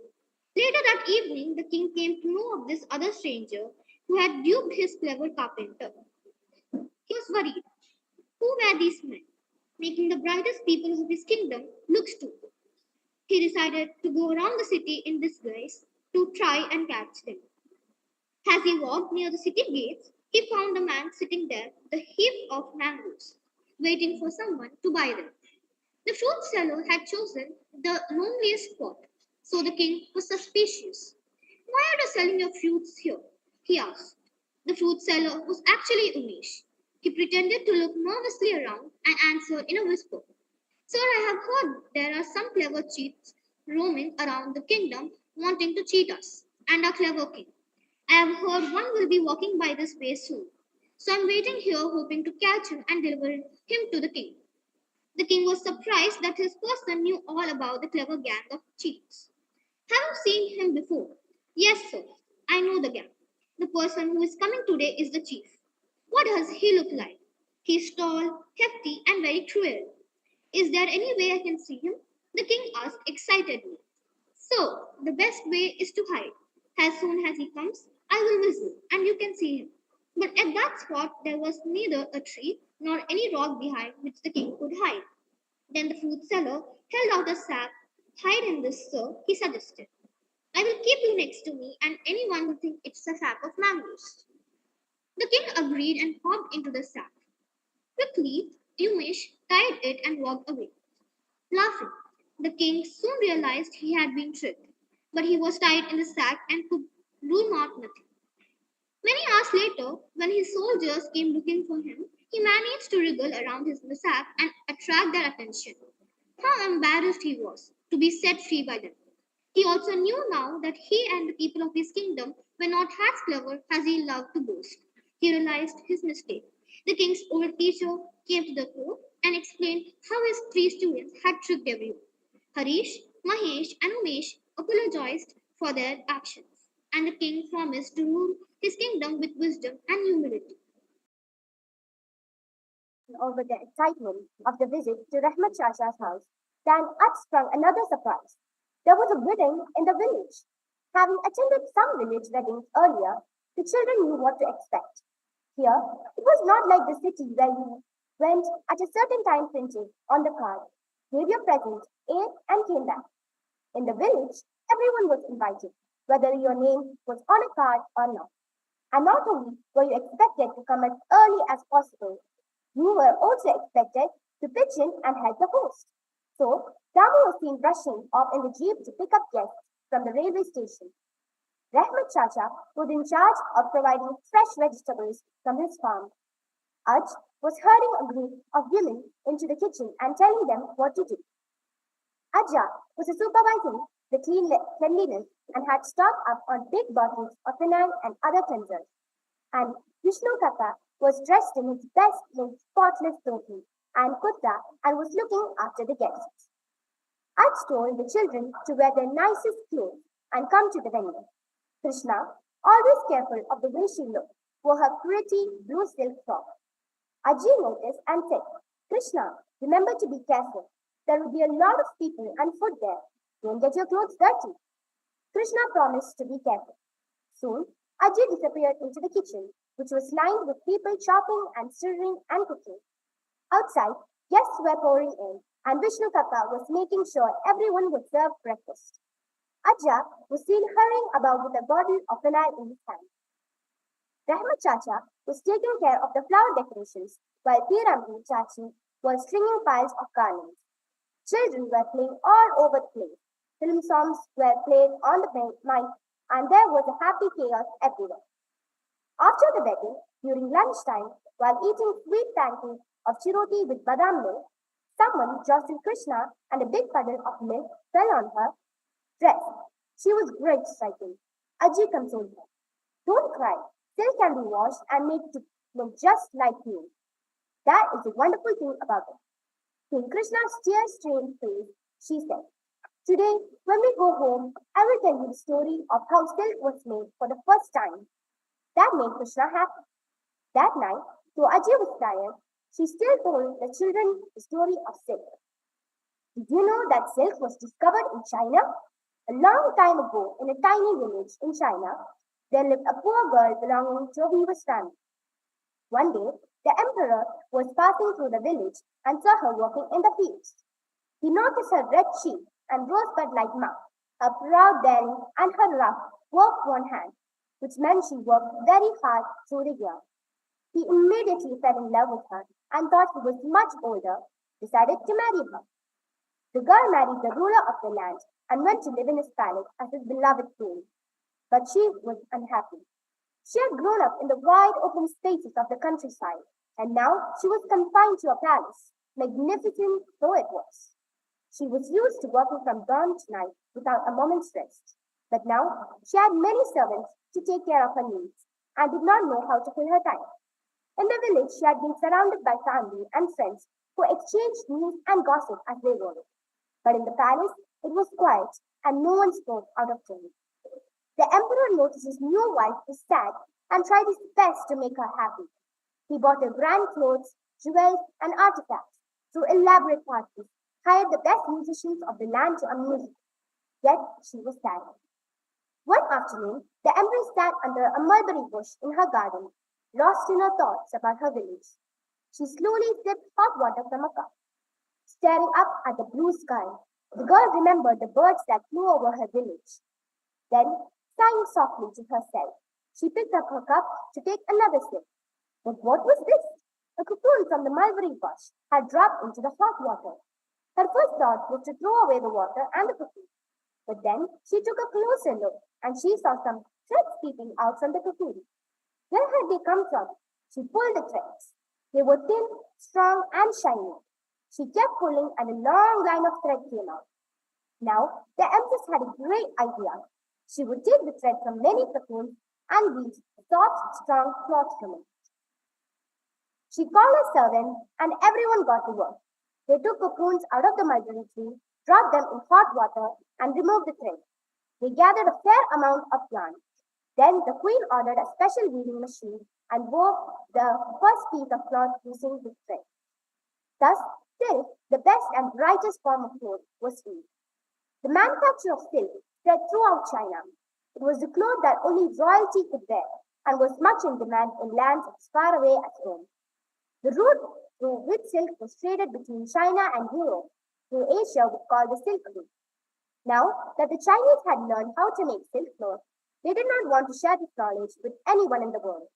Later that evening, the king came to know of this other stranger who had duped his clever carpenter. He was worried. Who were these men, making the brightest people of his kingdom look stupid? He decided to go around the city in disguise to try and catch them. As he walked near the city gates, he found a man sitting there with a heap of mangoes, waiting for someone to buy them. The fruit seller had chosen the loneliest spot, so the king was suspicious. "Why are you selling your fruits here?" he asked. The fruit seller was actually Umesh. He pretended to look nervously around and answered in a whisper, "Sir, I have heard there are some clever cheats roaming around the kingdom wanting to cheat us and our clever king. I have heard one will be walking by this way soon. So I'm waiting here hoping to catch him and deliver him to the king." The king was surprised that his person knew all about the clever gang of cheats. "Have you seen him before?" "Yes, sir. I know the gang. The person who is coming today is the chief." "What does he look like?" "He's tall, hefty, and very cruel." "Is there any way I can see him?" the king asked excitedly. "So, the best way is to hide. As soon as he comes, I will whistle, and you can see him." But at that spot there was neither a tree nor any rock behind which the king could hide. Then the fruit seller held out a sack. "Hide in this, sir," he suggested. "I will keep you next to me and anyone who thinks it's a sack of mangoes." The king agreed and hopped into the sack. Quickly, Umesh tied it and walked away, laughing. The king soon realized he had been tricked, but he was tied in the sack and could do not nothing. Many hours later, when his soldiers came looking for him, he managed to wriggle around his sack and attract their attention. How embarrassed he was to be set free by them. He also knew now that he and the people of his kingdom were not as clever as he loved to boast. He realized his mistake. The king's old teacher came to the court and explained how his three students had tricked everyone. Harish, Mahesh, and Umesh apologized for their actions, and the king promised to rule his kingdom with wisdom and humility. Over the excitement of the visit to Rahmat Chacha's house, then up sprung another surprise. There was a wedding in the village. Having attended some village weddings earlier, the children knew what to expect. Here, it was not like the city where you went at a certain time printed on the card, gave your present, ate, and came back. In the village, everyone was invited, whether your name was on a card or not. And not only were you expected to come as early as possible, you were also expected to pitch in and help the host. So, Damu was seen rushing off in the jeep to pick up guests from the railway station. Rahmat Chacha was in charge of providing fresh vegetables from his farm. Aj was herding a group of women into the kitchen and telling them what to do. Aja was supervising the cleanliness and had stocked up on big bottles of vinegar and other cleansers. And Vishnu Kaka was dressed in his best spotless dhoti and kurta and was looking after the guests. I'd told the children to wear their nicest clothes and come to the venue. Krishna, always careful of the way she looked, wore her pretty blue silk frock. Ajay noticed and said, Krishna, remember to be careful. There will be a lot of people and food there. Don't get your clothes dirty. Krishna promised to be careful. Soon, Ajay disappeared into the kitchen, which was lined with people chopping and stirring and cooking. Outside, guests were pouring in, and Vishnu Kaka was making sure everyone would serve breakfast. Ajja was seen hurrying about with a bottle of vinyl in his hand. Rahma Chacha was taking care of the flower decorations, while Pirambi Chachi was stringing piles of garlands. Children were playing all over the place. Film songs were played on the mic, and there was a happy chaos everywhere. After the wedding, during lunchtime, while eating sweet pancakes of chiroti with badam milk, someone jostled Krishna and a big puddle of milk fell on her dress. She was great striking. Ajay consoled her. Don't cry. Silk can be washed and made to look just like you. That is the wonderful thing about it. Seeing Krishna's tear-stained face, she said, Today, when we go home, I will tell you the story of how silk was made for the first time. That made Krishna happy. That night, though Ajay was tired, she still told the children the story of silk. Did you know that silk was discovered in China? A long time ago, in a tiny village in China, there lived a poor girl belonging to a weaver's family. One day, the emperor was passing through the village and saw her working in the fields. He noticed her red cheek and rosebud-like mouth, her proud bearing, and her rough, work-worn hand, which meant she worked very hard through the year. He immediately fell in love with her and thought he was much older, decided to marry her. The girl married the ruler of the land and went to live in his palace as his beloved queen. But she was unhappy. She had grown up in the wide open spaces of the countryside, and now she was confined to a palace, magnificent though it was. She was used to working from dawn to night without a moment's rest. But now she had many servants to take care of her needs and did not know how to fill her time. In the village, she had been surrounded by family and friends who exchanged news and gossip as they rode. But in the palace, it was quiet and no one spoke out of turn. The emperor noticed his new wife was sad and tried his best to make her happy. He bought her grand clothes, jewels, and artifacts, threw elaborate parties, hired the best musicians of the land to amuse her. Yet she was sad. One afternoon, the empress sat under a mulberry bush in her garden, lost in her thoughts about her village. She slowly sipped hot water from a cup. Staring up at the blue sky, the girl remembered the birds that flew over her village. Then, sighing softly to herself, she picked up her cup to take another sip. But what was this? A cocoon from the mulberry bush had dropped into the hot water. Her first thought was to throw away the water and the cocoon. But then she took a closer look and she saw some threads peeping out from the cocoon. Where had they come from? She pulled the threads. They were thin, strong, and shiny. She kept pulling and a long line of thread came out. Now, the empress had a great idea. She would take the thread from many cocoons and weave soft, strong cloth from it. She called her servant and everyone got to work. They took cocoons out of the mulberry tree, dropped them in hot water, and removed the thread. They gathered a fair amount of yarn. Then the queen ordered a special weaving machine and wove the first piece of cloth using this thread. Thus, silk, the best and brightest form of cloth, was weaved. The manufacture of silk spread throughout China. It was the cloth that only royalty could wear and was much in demand in lands as far away as Rome. The route through which silk was traded between China and Europe through Asia was called the Silk Route. Now that the Chinese had learned how to make silk cloth, they did not want to share this knowledge with anyone in the world.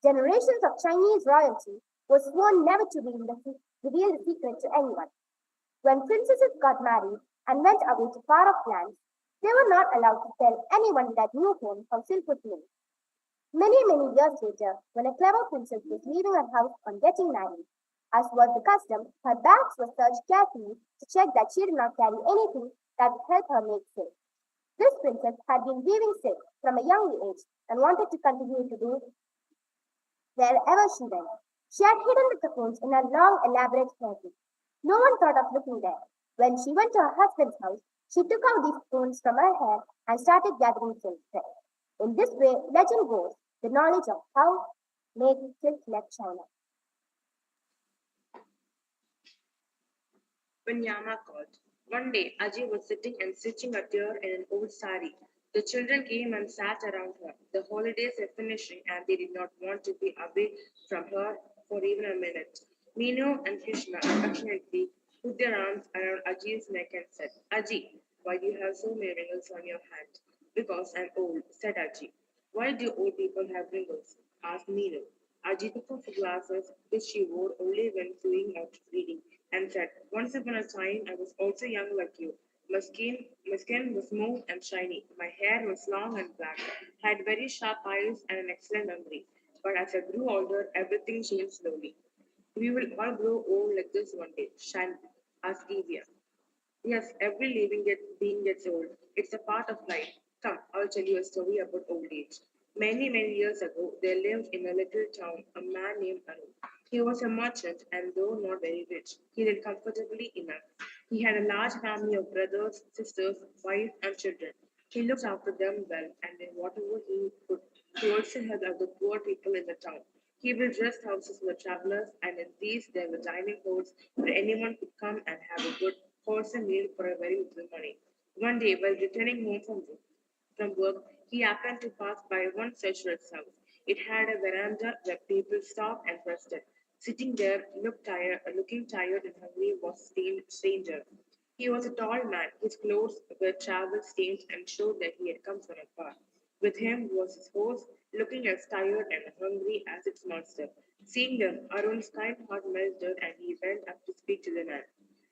Generations of Chinese royalty were sworn never to reveal the secret to anyone. When princesses got married and went away to far-off lands, they were not allowed to tell anyone that knew home how silk was made. Many years later, when a clever princess was leaving her house on getting married, As was the custom, her bags were searched carefully to check that she did not carry anything that would help her make silk. This princess had been weaving silk from a young age and wanted to continue to do wherever she went. She had hidden the cocoons in a long, elaborate hairpin. No one thought of looking there. When she went to her husband's house, she took out these cocoons from her hair and started gathering silk thread. In this way, legend goes, the knowledge of how make silk left China. When Yama called. One day, Ajay was sitting and stitching a tear in an old sari. The children came and sat around her. The holidays were finishing and they did not want to be away from her for even a minute. Minu and Krishna affectionately put their arms around Ajay's neck and said, Ajay, why do you have so many wrinkles on your hand? Because I'm old, said Ajay. Why do old people have wrinkles? Asked Minu. Ajay took off her glasses, which she wore only when going out reading, and said, Once upon a time I was also young like you. My skin was smooth and shiny. My hair was long and black. I had very sharp eyes and an excellent memory. But as I grew older, everything changed slowly. We will all grow old like this one day, Shan asked Evia. Yes, every being gets old. It's a part of life. Come, I'll tell you a story about old age. Many, many years ago, there lived in a little town a man named Arun. He was a merchant, and though not very rich, he lived comfortably enough. He had a large family of brothers, sisters, wife, and children. He looked after them well, and in whatever he could, he also helped other poor people in the town. He built rest houses for the travelers, and in these there were dining halls where anyone could come and have a good, wholesome meal for a very little money. One day, while returning home from work, he happened to pass by one such rest house. It had a veranda where people stopped and rested. Sitting there, looking tired and hungry, was a stranger. He was a tall man. His clothes were travel stained and showed that he had come from afar. With him was his horse, looking as tired and hungry as its master. Seeing them, Arun's kind heart melted and he went up to speak to the man.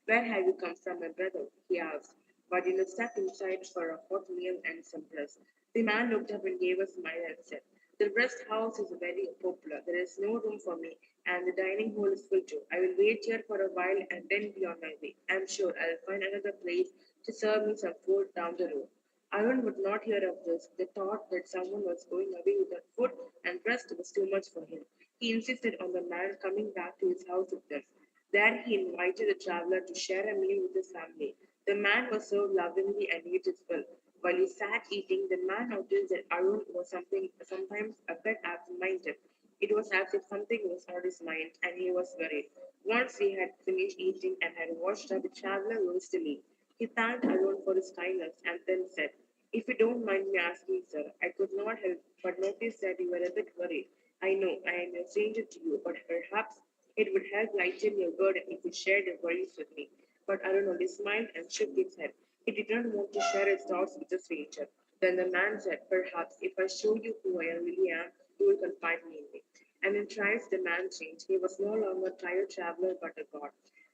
Where have you come from, my brother? He asked. But you must step inside for a hot meal and some rest. The man looked up and gave a smile and said, The rest house is very popular. There is no room for me, and the dining hall is full too. I will wait here for a while and then be on my way. I'm sure I'll find another place to serve me some food down the road. Arun would not hear of this. The thought that someone was going away without food and rest was too much for him. He insisted on the man coming back to his house with them. There he invited the traveler to share a meal with his family. The man was served lovingly and ate his fill. While he sat eating, the man noticed that Arun was sometimes a bit absent-minded. It was as if something was on his mind, and he was worried. Once he had finished eating and had watched the traveler rose to leave, he thanked Arun for his kindness and then said, If you don't mind me asking, sir, I could not help but notice that you were a bit worried. I know I am a stranger to you, but perhaps it would help lighten your burden if you shared your worries with me. But Arun only smiled and shook his head. He did not want to share his thoughts with a stranger. Then the man said, Perhaps if I show you who I really am, you will confide me in me. And in trials the man changed. He was no longer a tired traveler but a god.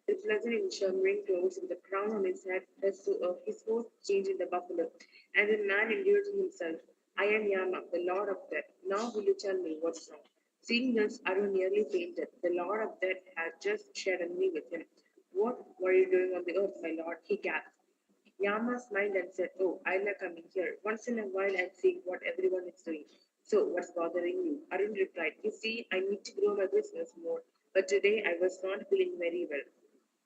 The pleasant in shimmering clothes with the crown on his head, his horse changed in the buffalo. And the man endured to himself, I am Yama, the Lord of Death. Now will you tell me what's wrong? Seeing this, Arun nearly fainted. The Lord of Death had just shared a meal with him. What were you doing on the earth, my lord? He gasped. Yama smiled and said, Oh, I like coming here once in a while and seeing what everyone is doing. So, what's bothering you? Arun replied, You see, I need to grow my business more, but today I was not feeling very well.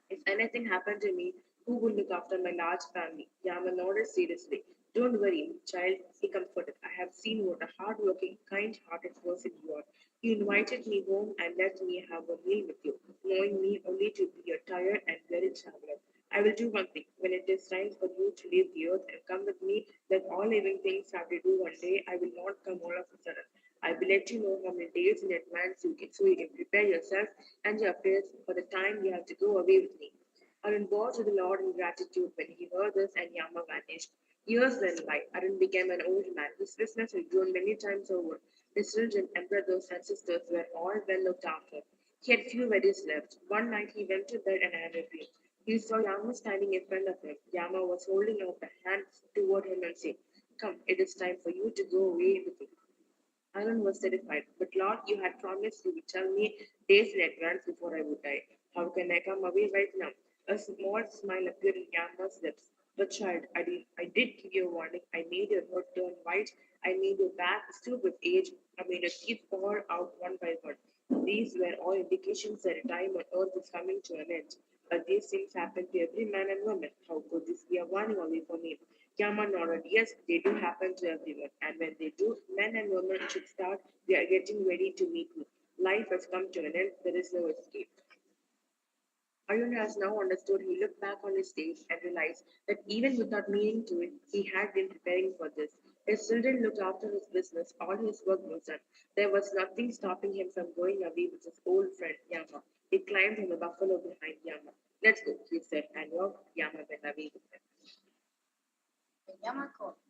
If anything happened to me, who would look after my large family? Yama nodded seriously. Don't worry, child, he comforted. I have seen what a hard-working, kind-hearted person you are. You invited me home and let me have a meal with you, knowing me only to be a tired and weary traveler. I will do one thing. When it is time for you to leave the earth and come with me, like all living things have to do one day, I will not come all of a sudden. I will let you know how many days in advance so you can prepare yourself and your affairs for the time you have to go away with me. Arun bowed to the Lord in gratitude when he heard this, and Yama vanished. Years went by. Arun became an old man. His business had grown many times over. His children and brothers and sisters were all well looked after. He had few worries left. One night he went to bed and had a dream. He saw Yama standing in front of him. Yama was holding out a hand toward him and saying, Come, it is time for you to go away with me. Alan was terrified. But Lord, you had promised you would tell me days in advance before I would die. How can I come away right now? A small smile appeared in Yama's lips. But child, I did give you a warning. I made your head turn white. I made your back stoop with age. I made your teeth pour out one by one. These were all indications that a time on earth is coming to an end. But these things happen to every man and woman. How could this be a warning only for me? Yama nodded. Yes, they do happen to everyone. And when they do, men and women should start. We are getting ready to meet me. Life has come to an end. There is no escape. Arjun has now understood. He looked back on his days and realized that even without meaning to it, he had been preparing for this. His children looked after his business, all his work was done. There was nothing stopping him from going away with his old friend Yama. He climbed on the buffalo behind Yama. Let's go, he said, and Yama went away with him.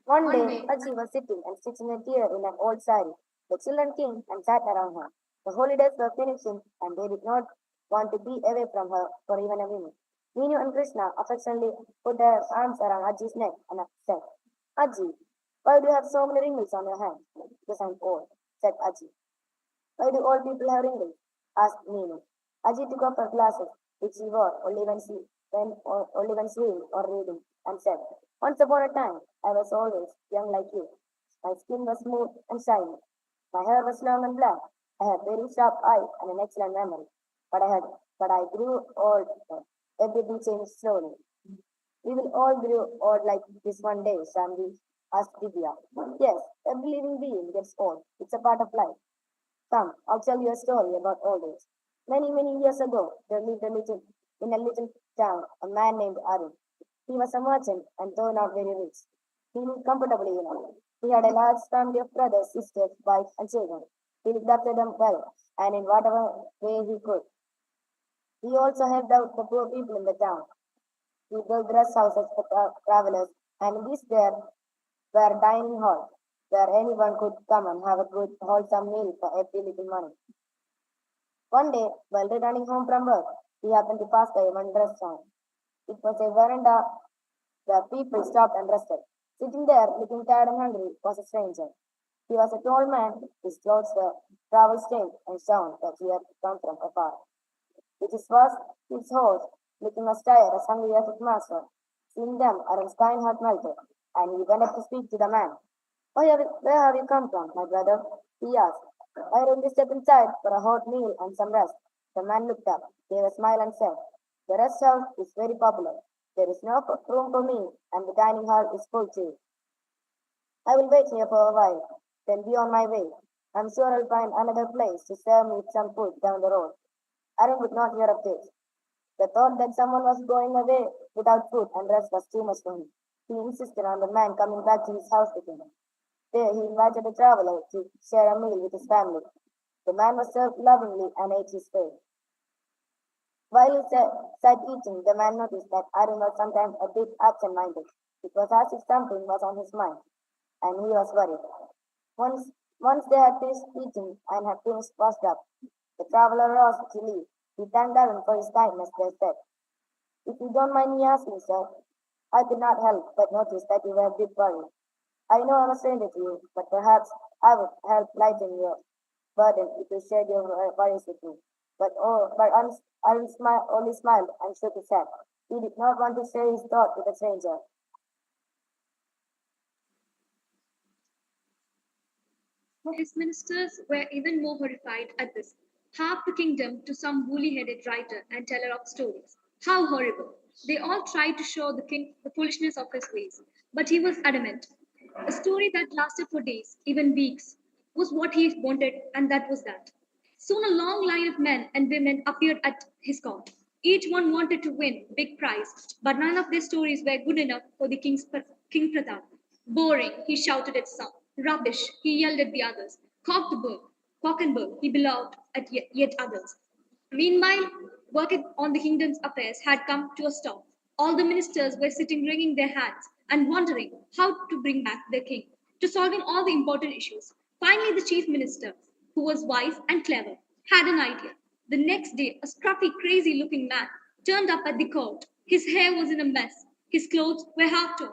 One day, Aji was sitting and stitching a deer in an old sari. The children came and sat around her. The holidays were finishing, and they did not want to be away from her for even a minute. Minu and Krishna affectionately put their arms around Aji's neck and said, Aji, why do you have so many wrinkles on your hands? Because I'm old, said Aji. Why do old people have wrinkles? Asked Minu. Aji took off her glasses, which she wore only when sewing or reading, and said, Once upon a time, I was always young like you. My skin was smooth and shiny. My hair was long and black. I had very sharp eyes and an excellent memory. But I had, but I grew old. Everything changed slowly. We will all grow old like this one day, Shambi asked Divya. Yes, every living being gets old. It's a part of life. Come, I'll tell you a story about old age. Many years ago, there lived in a little town a man named Arun. He was a merchant and though not very rich. He lived comfortably enough. He had a large family of brothers, sisters, wife, and children. He looked after them well and in whatever way he could. He also helped out the poor people in the town. He built rest houses for travelers, and these there were dining halls where anyone could come and have a good, wholesome meal for every little money. One day, while returning home from work, he happened to pass by one restaurant. It was a veranda where people stopped and rested. Sitting there, looking tired and hungry, was a stranger. He was a tall man. His clothes were travel stained and shown that he had come from afar. With his host, looking as tired as hungry as his master. Seeing them, Aaron's kind heart melted, and he went up to speak to the man. Where have you come from, my brother? He asked. I only stepped inside for a hot meal and some rest. The man looked up, gave a smile, and said, The rest house is very popular. There is no room for me, and the dining hall is full too. I will wait here for a while, then be on my way. I'm sure I'll find another place to serve me some food down the road. Aaron would not hear of this. The thought that someone was going away without food and rest was too much for him. He insisted on the man coming back to his house with him. There he invited the traveler to share a meal with his family. The man was served lovingly and ate his fill. While he sat eating, the man noticed that Aaron was sometimes a bit absent-minded. It was as if something was on his mind, and he was worried. Once, once they had finished eating and had finished washed up, the traveler rose to leave. He thanked Aaron for his kindness, they said. If you don't mind me asking, sir, I could not help but notice that you were a bit worried. I know I'm a stranger to you, but perhaps I would help lighten your burden if you shared your worries with me. Aaron only smiled and shook his head. He did not want to share his thought with a stranger. His ministers were even more horrified at this. Half the kingdom to some woolly headed writer and teller of stories. How horrible! They all tried to show the king the foolishness of his ways, but he was adamant. A story that lasted for days, even weeks, was what he wanted, and that was that. Soon a long line of men and women appeared at his court. Each one wanted to win big prize, but none of their stories were good enough for the King Pratap. Boring, he shouted at some. Rubbish, he yelled at the others. Cock and bull, he bellowed at yet others. Meanwhile, work on the kingdom's affairs had come to a stop. All the ministers were sitting wringing their hands and wondering how to bring back their king to solving all the important issues. Finally, the chief minister, who was wise and clever, had an idea. The next day, a scruffy, crazy looking man turned up at the court. His hair was in a mess, his clothes were half torn,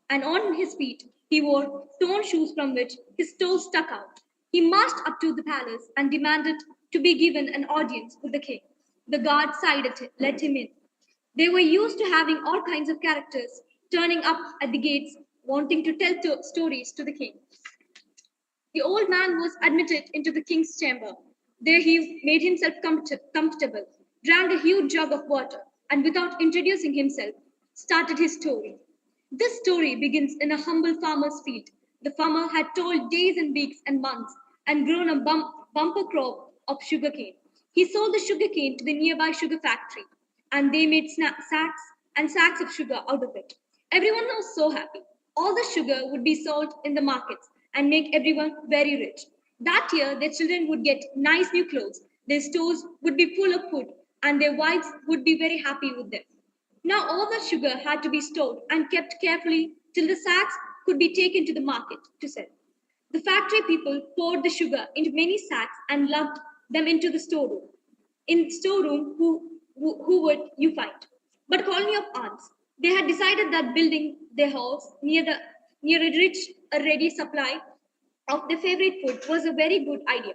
and on his feet he wore torn shoes from which his toes stuck out. He marched up to the palace and demanded to be given an audience with the king. The guard let him in. They were used to having all kinds of characters turning up at the gates wanting to tell stories to the king. The old man was admitted into the king's chamber. There he made himself comfortable, drank a huge jug of water, and without introducing himself, started his story. This story begins in a humble farmer's field. The farmer had toiled days and weeks and months and grown a bumper crop of sugarcane. He sold the sugarcane to the nearby sugar factory, and they made sacks and sacks of sugar out of it. Everyone was so happy. All the sugar would be sold in the markets and make everyone very rich. That year, their children would get nice new clothes, their stores would be full of food, and their wives would be very happy with them. Now, all the sugar had to be stored and kept carefully till the sacks could be taken to the market to sell. The factory people poured the sugar into many sacks and lugged them into the storeroom. In the storeroom, who would you find? But a colony of ants. They had decided that building their house near a ready supply of their favorite food was a very good idea,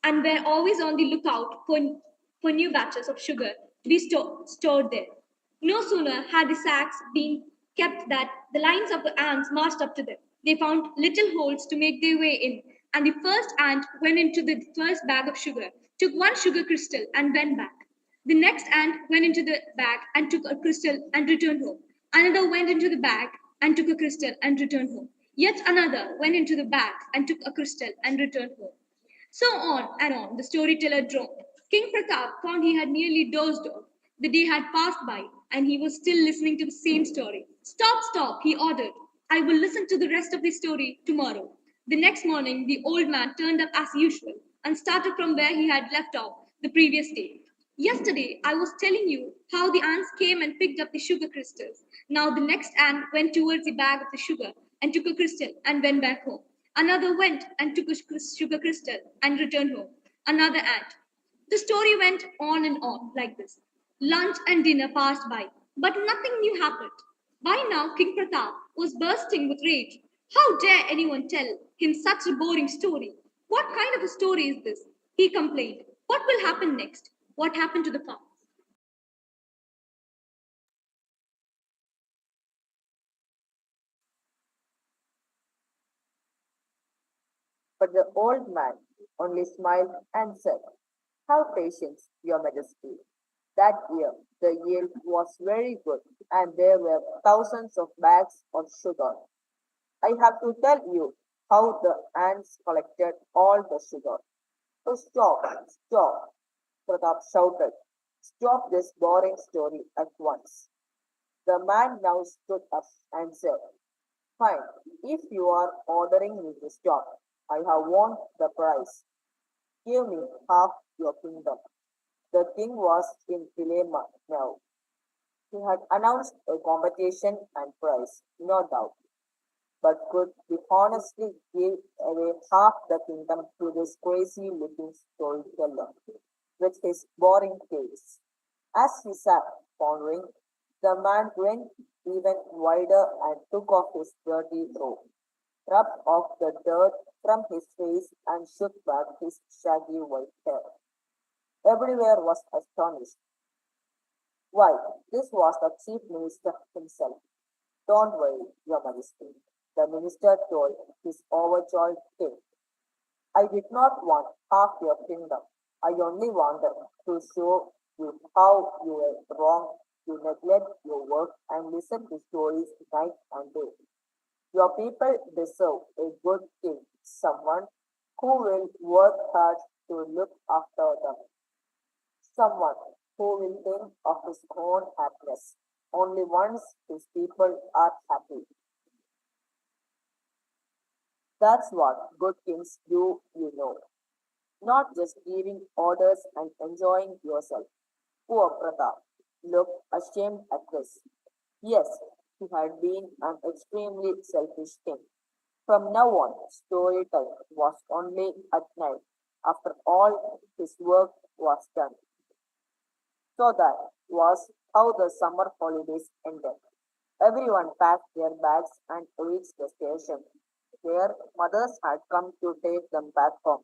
and were always on the lookout for new batches of sugar to be stored there. No sooner had the sacks been kept that the lines of the ants marched up to them. They found little holes to make their way in, and the first ant went into the first bag of sugar, took one sugar crystal, and went back. The next ant went into the bag and took a crystal and returned home. Another went into the bag and took a crystal and returned home. Yet another went into the bag and took a crystal and returned home. So on and on the storyteller droned. King Pratap found he had nearly dozed off. The day had passed by, and he was still listening to the same story. Stop, stop, he ordered. I will listen to the rest of the story tomorrow. The next morning, the old man turned up as usual and started from where he had left off the previous day. Yesterday, I was telling you how the ants came and picked up the sugar crystals. Now, the next ant went towards the bag of the sugar and took a crystal and went back home. Another went and took a sugar crystal and returned home. Another ant. The story went on and on like this. Lunch and dinner passed by, but nothing new happened. By now, King Pratap was bursting with rage. How dare anyone tell him such a boring story? What kind of a story is this? He complained. What will happen next? What happened to the farm? But the old man only smiled and said, have patience, your majesty. That year, the yield was very good, and there were thousands of bags of sugar. I have to tell you how the ants collected all the sugar. So stop, stop, Pratap shouted. Stop this boring story at once. The man now stood up and said, fine, if you are ordering me to stop, I have won the prize. Give me half your kingdom. The king was in dilemma now. He had announced a competition and prize, no doubt, but could he honestly give away half the kingdom to this crazy looking storyteller with his boring tales. As he sat pondering, the man went even wider and took off his dirty robe, rubbed off the dirt from his face, and shook back his shaggy white hair. Everywhere was astonished. Why, this was the chief minister himself. Don't worry, your majesty, the minister told his overjoyed king. I did not want half your kingdom. I only wanted to show you how you were wrong to neglect your work and listen to stories night and day. Your people deserve a good king, someone who will work hard to look after them, someone who will think of his own happiness only once his people are happy. That's what good kings do, you know. Not just giving orders and enjoying yourself. Poor Pratap looked ashamed at this. Yes, he had been an extremely selfish king. From now on, storytelling was only at night after all his work was done. So that was how the summer holidays ended. Everyone packed their bags and reached the station. Their mothers had come to take them back home.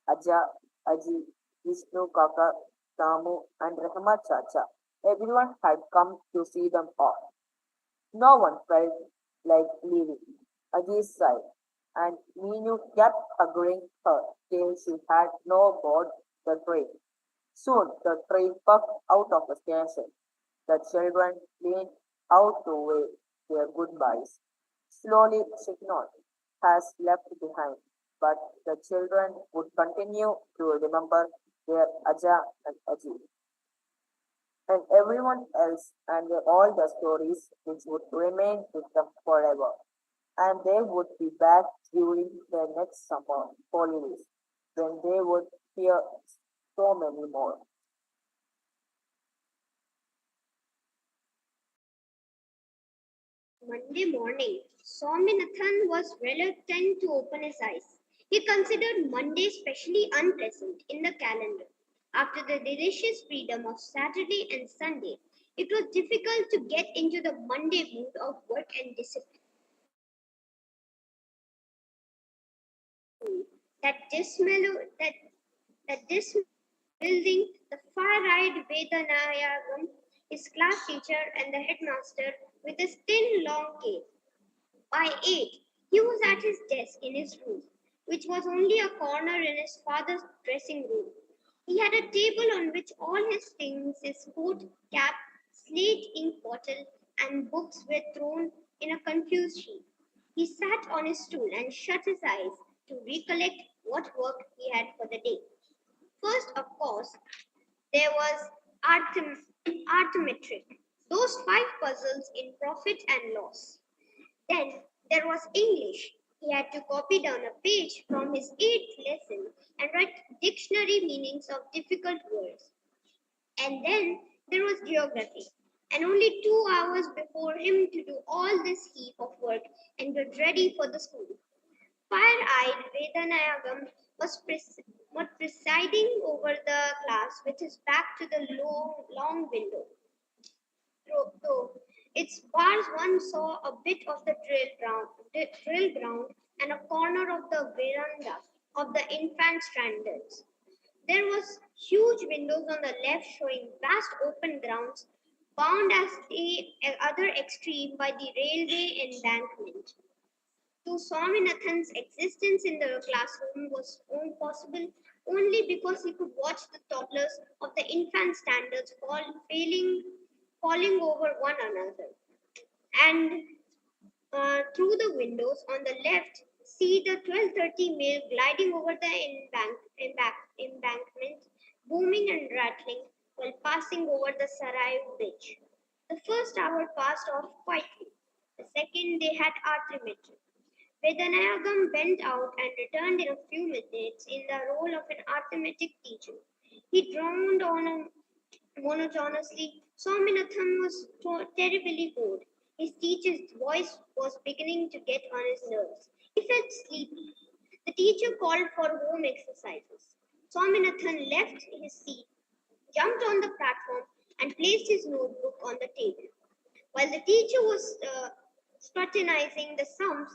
Aja, Aji, Vishnu Kaka, Samu, and Rahma Chacha. Everyone had come to see them all. No one felt like leaving Aji's side, and Minu kept hugging her till she had no board the train. Soon the train puffed out of the station. The children leaned out to wave their goodbyes. Slowly, Shiknon has left behind, but the children would continue to remember their Aja and Aji and everyone else and all the stories which would remain with them forever. And they would be back during their next summer holidays when they would hear so many more. Monday morning, Swaminathan was reluctant to open his eyes. He considered Monday specially unpleasant in the calendar. After the delicious freedom of Saturday and Sunday, it was difficult to get into the Monday mood of work and discipline. That dismal, that, that dismal building, the far-eyed Vedanayagam, his class teacher and the headmaster with his thin long cane. By 8, he was at his desk in his room, which was only a corner in his father's dressing room. He had a table on which all his things, his coat, cap, slate ink bottle, and books were thrown in a confused heap. He sat on his stool and shut his eyes to recollect what work he had for the day. First, of course, there was arithmetic, those five puzzles in profit and loss. Then there was English. He had to copy down a page from his eighth lesson and write dictionary meanings of difficult words. And then there was geography. And only 2 hours before him to do all this heap of work and get ready for the school. Fire-eyed Vedanayagam was presiding over the class with his back to the long window. Though its bars one saw a bit of the drill ground and a corner of the veranda of the infant standards. There was huge windows on the left showing vast open grounds bound as the other extreme by the railway embankment. To Swaminathan's existence in the classroom was possible only because he could watch the toddlers of the infant standards falling over one another. And through the windows on the left, see the 12:30 mail gliding over the embankment, booming and rattling while passing over the Sarai Bridge. The first hour passed off quietly. The second, they had arithmetic. Vedanayagam went out and returned in a few minutes in the role of an arithmetic teacher. He droned on monotonously. Swaminathan was terribly bored. His teacher's voice was beginning to get on his nerves. He felt sleepy. The teacher called for home exercises. Swaminathan left his seat, jumped on the platform, and placed his notebook on the table. While the teacher was scrutinizing the sums,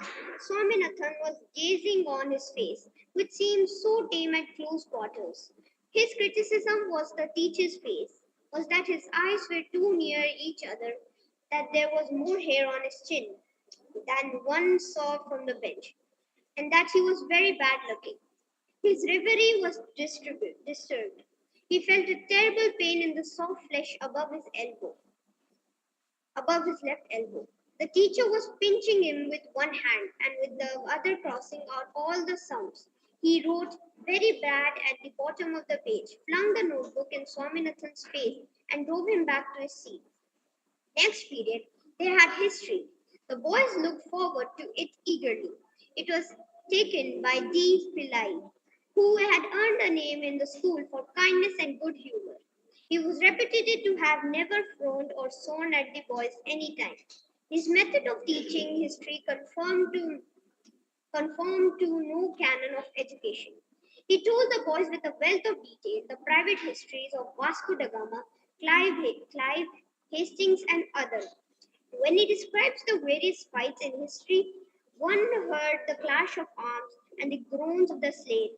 Swaminathan was gazing on his face, which seemed so tame at close quarters. His criticism was the teacher's face, was that his eyes were too near each other, that there was more hair on his chin than one saw from the bench, and that he was very bad looking. His reverie was disturbed. He felt a terrible pain in the soft flesh above his left elbow. The teacher was pinching him with one hand and with the other crossing out all the sums. He wrote very bad at the bottom of the page, flung the notebook in Swaminathan's face, and drove him back to his seat. Next period, they had history. The boys looked forward to it eagerly. It was taken by D. Pillai, who had earned a name in the school for kindness and good humor. He was reputed to have never frowned or sworn at the boys any time. His method of teaching history conformed to no canon of education. He told the boys with a wealth of detail the private histories of Vasco da Gama, Clive Hastings, and others. When he describes the various fights in history, One heard the clash of arms and the groans of the slain.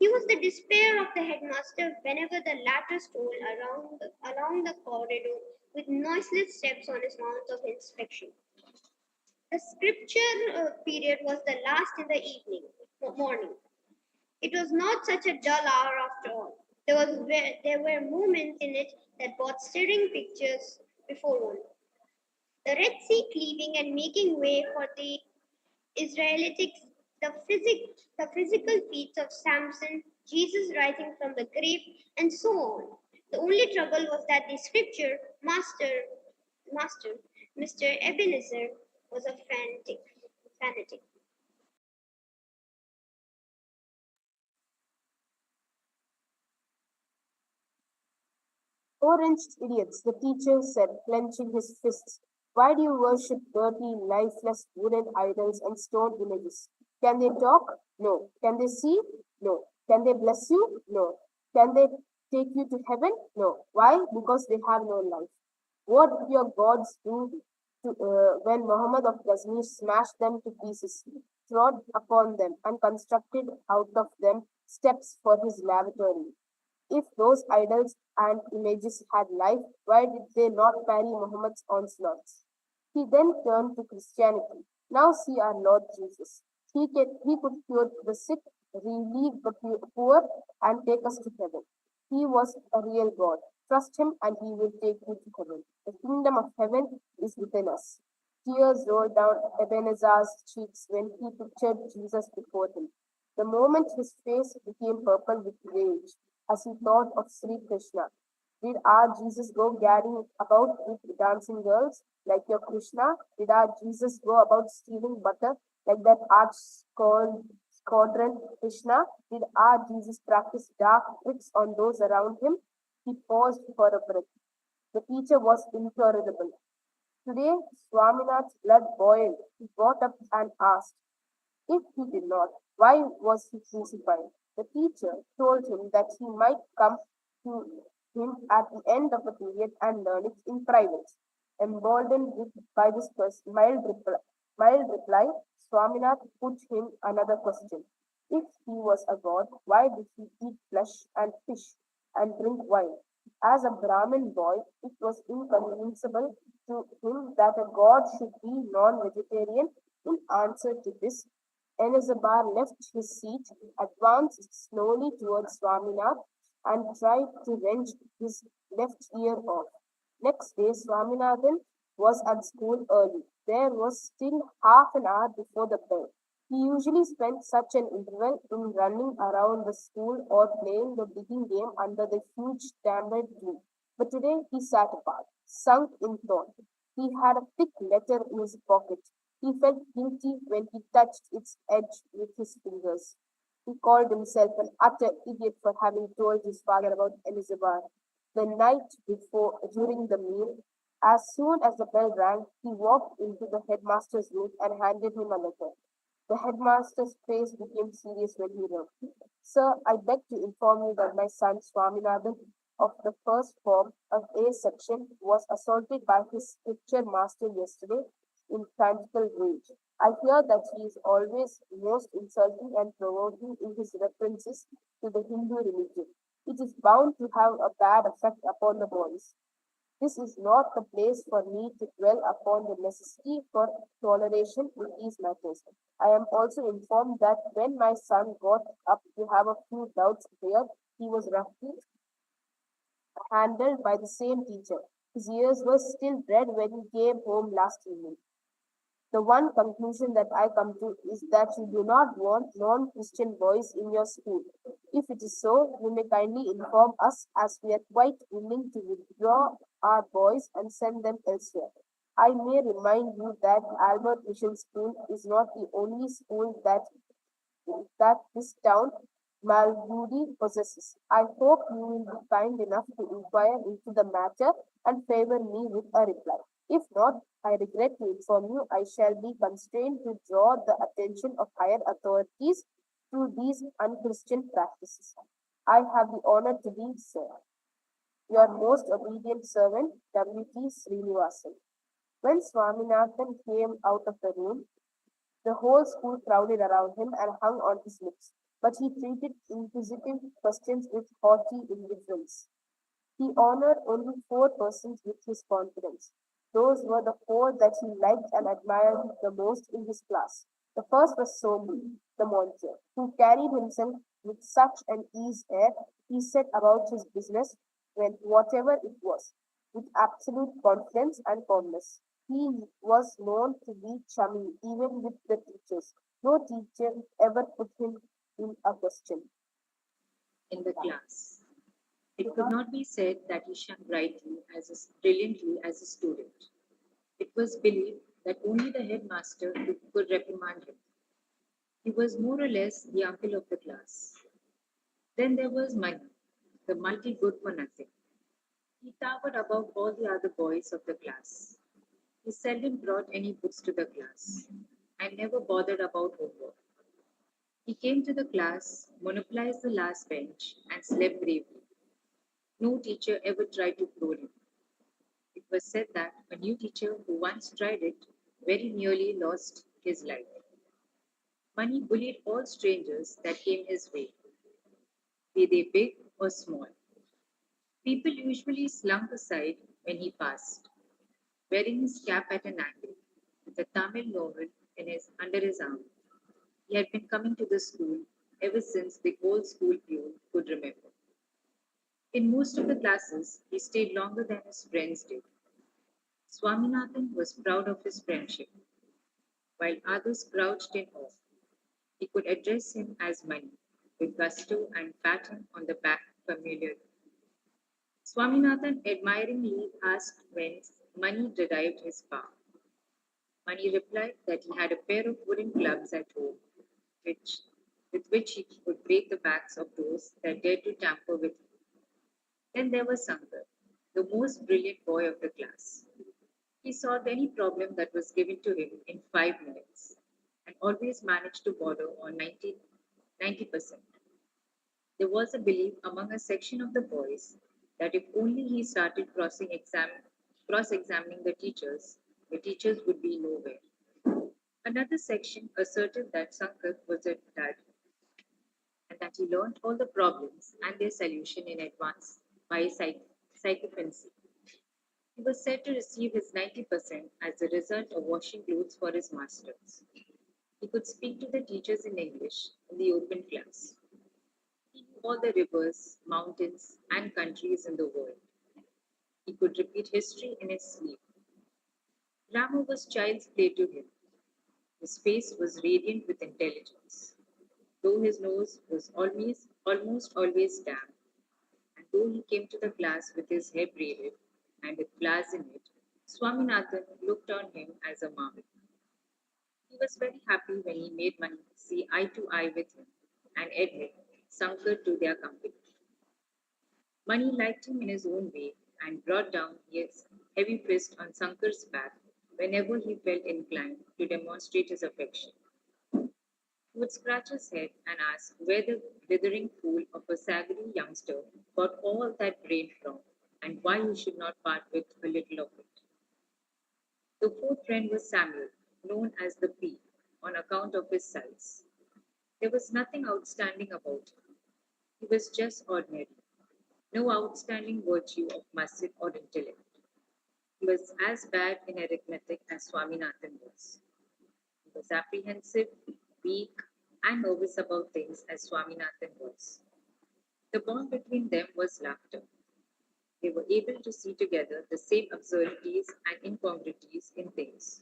He was the despair of the headmaster whenever the latter stole along the corridor with noiseless steps on his rounds of inspection. The scripture period was the last in the morning. It was not such a dull hour after all. There were moments in it that brought stirring pictures before one. The Red Sea cleaving and making way for the Israelitics, the physical feats of Samson, Jesus rising from the grave, and so on. The only trouble was that the scripture master, Mr. Ebenezer, was a fanatic. Orange idiots, the teacher said, clenching his fists. Why do you worship dirty, lifeless wooden idols and stone images? Can they talk? No. Can they see? No. Can they bless you? No. Can they take you to heaven? No. Why? Because they have no life. What did your gods do when Muhammad of Ghazni smashed them to pieces, trod upon them, and constructed out of them steps for his lavatory? If those idols and images had life, why did they not parry Muhammad's onslaughts? He then turned to Christianity. Now see our Lord Jesus. He could cure the sick, relieve the poor, and take us to heaven. He was a real God. Trust him and he will take you to heaven. The kingdom of heaven is within us. Tears rolled down Ebenezer's cheeks when he pictured Jesus before him. The moment his face became purple with rage as he thought of Sri Krishna. Did our Jesus go gadding about with dancing girls like your Krishna? Did our Jesus go about stealing butter like that arch squadron Krishna? Did our Jesus practice dark tricks on those around him? He paused for a breath. The teacher was intolerable. Today, Swaminath's blood boiled. He got up and asked, if he did not, why was he crucified? The teacher told him that he might come to him at the end of the period and learn it in private. By this mild reply, Swaminath put him another question. If he was a god, why did he eat flesh and fish and drink wine? As a Brahmin boy, it was inconceivable to him that a god should be non-vegetarian. In answer to this, Elizabeth left his seat, advanced slowly towards Swaminath, and tried to wrench his left ear off. Next day, Swaminathan was at school early. There was still half an hour before the bell. He usually spent such an interval in running around the school or playing the digging game under the huge tamarind tree. But today he sat apart, sunk in thought. He had a thick letter in his pocket. He felt guilty when he touched its edge with his fingers. He called himself an utter idiot for having told his father about Elizabeth. The night before, during the meal, as soon as the bell rang, he walked into the headmaster's room and handed him a letter. The headmaster's face became serious when he wrote, Sir, I beg to inform you that my son Swaminathan of the first form of A section was assaulted by his scripture master yesterday in frantical rage. I hear that he is always most insulting and provoking in his references to the Hindu religion. It is bound to have a bad effect upon the boys. This is not the place for me to dwell upon the necessity for toleration in these matters. I am also informed that when my son got up to have a few doubts here, he was roughly handled by the same teacher. His ears were still red when he came home last evening. The one conclusion that I come to is that you do not want non Christian boys in your school. If it is so, you may kindly inform us as we are quite willing to withdraw our boys and send them elsewhere. I may remind you that Albert Mission School is not the only school that this town Malgudi possesses. I hope you will be kind enough to inquire into the matter and favor me with a reply. If not, I regret to inform you I shall be constrained to draw the attention of higher authorities to these unchristian practices. I have the honor to be, sir, your most obedient servant, W.T. Srinivasan. When Swaminathan came out of the room, The whole school crowded around him and hung on his lips, but he treated inquisitive questions with haughty indifference. He honored only four persons with his confidence. Those were the four that he liked and admired the most in his class. The first was Somi, the monitor, who carried himself with such an ease air he set about his business, when whatever it was, with absolute confidence and calmness. He was known to be chummy even with the teachers. No teacher ever put him in a question. in the class. It could not be said that he shone brightly brilliantly as a student. It was believed that only the headmaster could reprimand him. He was more or less the uncle of the class. Then there was Mani, the multi good for nothing. He towered above all the other boys of the class. He seldom brought any books to the class and never bothered about homework. He came to the class, monopolized the last bench, and slept bravely. No teacher ever tried to probe him. It was said that a new teacher who once tried it very nearly lost his life. Money bullied all strangers that came his way, be they big or small. People usually slunk aside when he passed, wearing his cap at an angle, with a Tamil novel under his arm. He had been coming to the school ever since the old school pew could remember. In most of the classes, he stayed longer than his friends did. Swaminathan was proud of his friendship, while others crouched in awe. He could address him as Mani with gusto and pat him on the back familiarly. Swaminathan admiringly asked whence Mani derived his power. Mani replied that he had a pair of wooden clubs at home, which, with which he could break the backs of those that dared to tamper with him. Then there was Sankar, the most brilliant boy of the class. He solved any problem that was given to him in 5 minutes and always managed to borrow on 90%. There was a belief among a section of the boys that if only he started cross examining the teachers would be nowhere. Another section asserted that Sankar was a dud and that he learned all the problems and their solution in advance by psychophancy. He was said to receive his 90% as a result of washing clothes for his masters. He could speak to the teachers in English in the open class. He knew all the rivers, mountains, and countries in the world. He could repeat history in his sleep. Grammar was child's play to him. His face was radiant with intelligence, though his nose was almost always damp, and though he came to the class with his hair braided and with flowers in it, Swaminathan looked on him as a marvel. He was very happy when he made Mani see eye to eye with him and admit Sankar to their company. Mani liked him in his own way and brought down his heavy fist on Sankar's back whenever he felt inclined to demonstrate his affection. He would scratch his head and ask where the blithering fool of a saggy youngster got all that brain from and why he should not part with a little of it. The fourth friend was Samuel, known as the P, on account of his size. There was nothing outstanding about him. He was just ordinary, no outstanding virtue of muscle or intellect. He was as bad in arithmetic as Swaminathan was. He was apprehensive, weak, and nervous about things as Swaminathan was. The bond between them was laughter. They were able to see together the same absurdities and incongruities in things.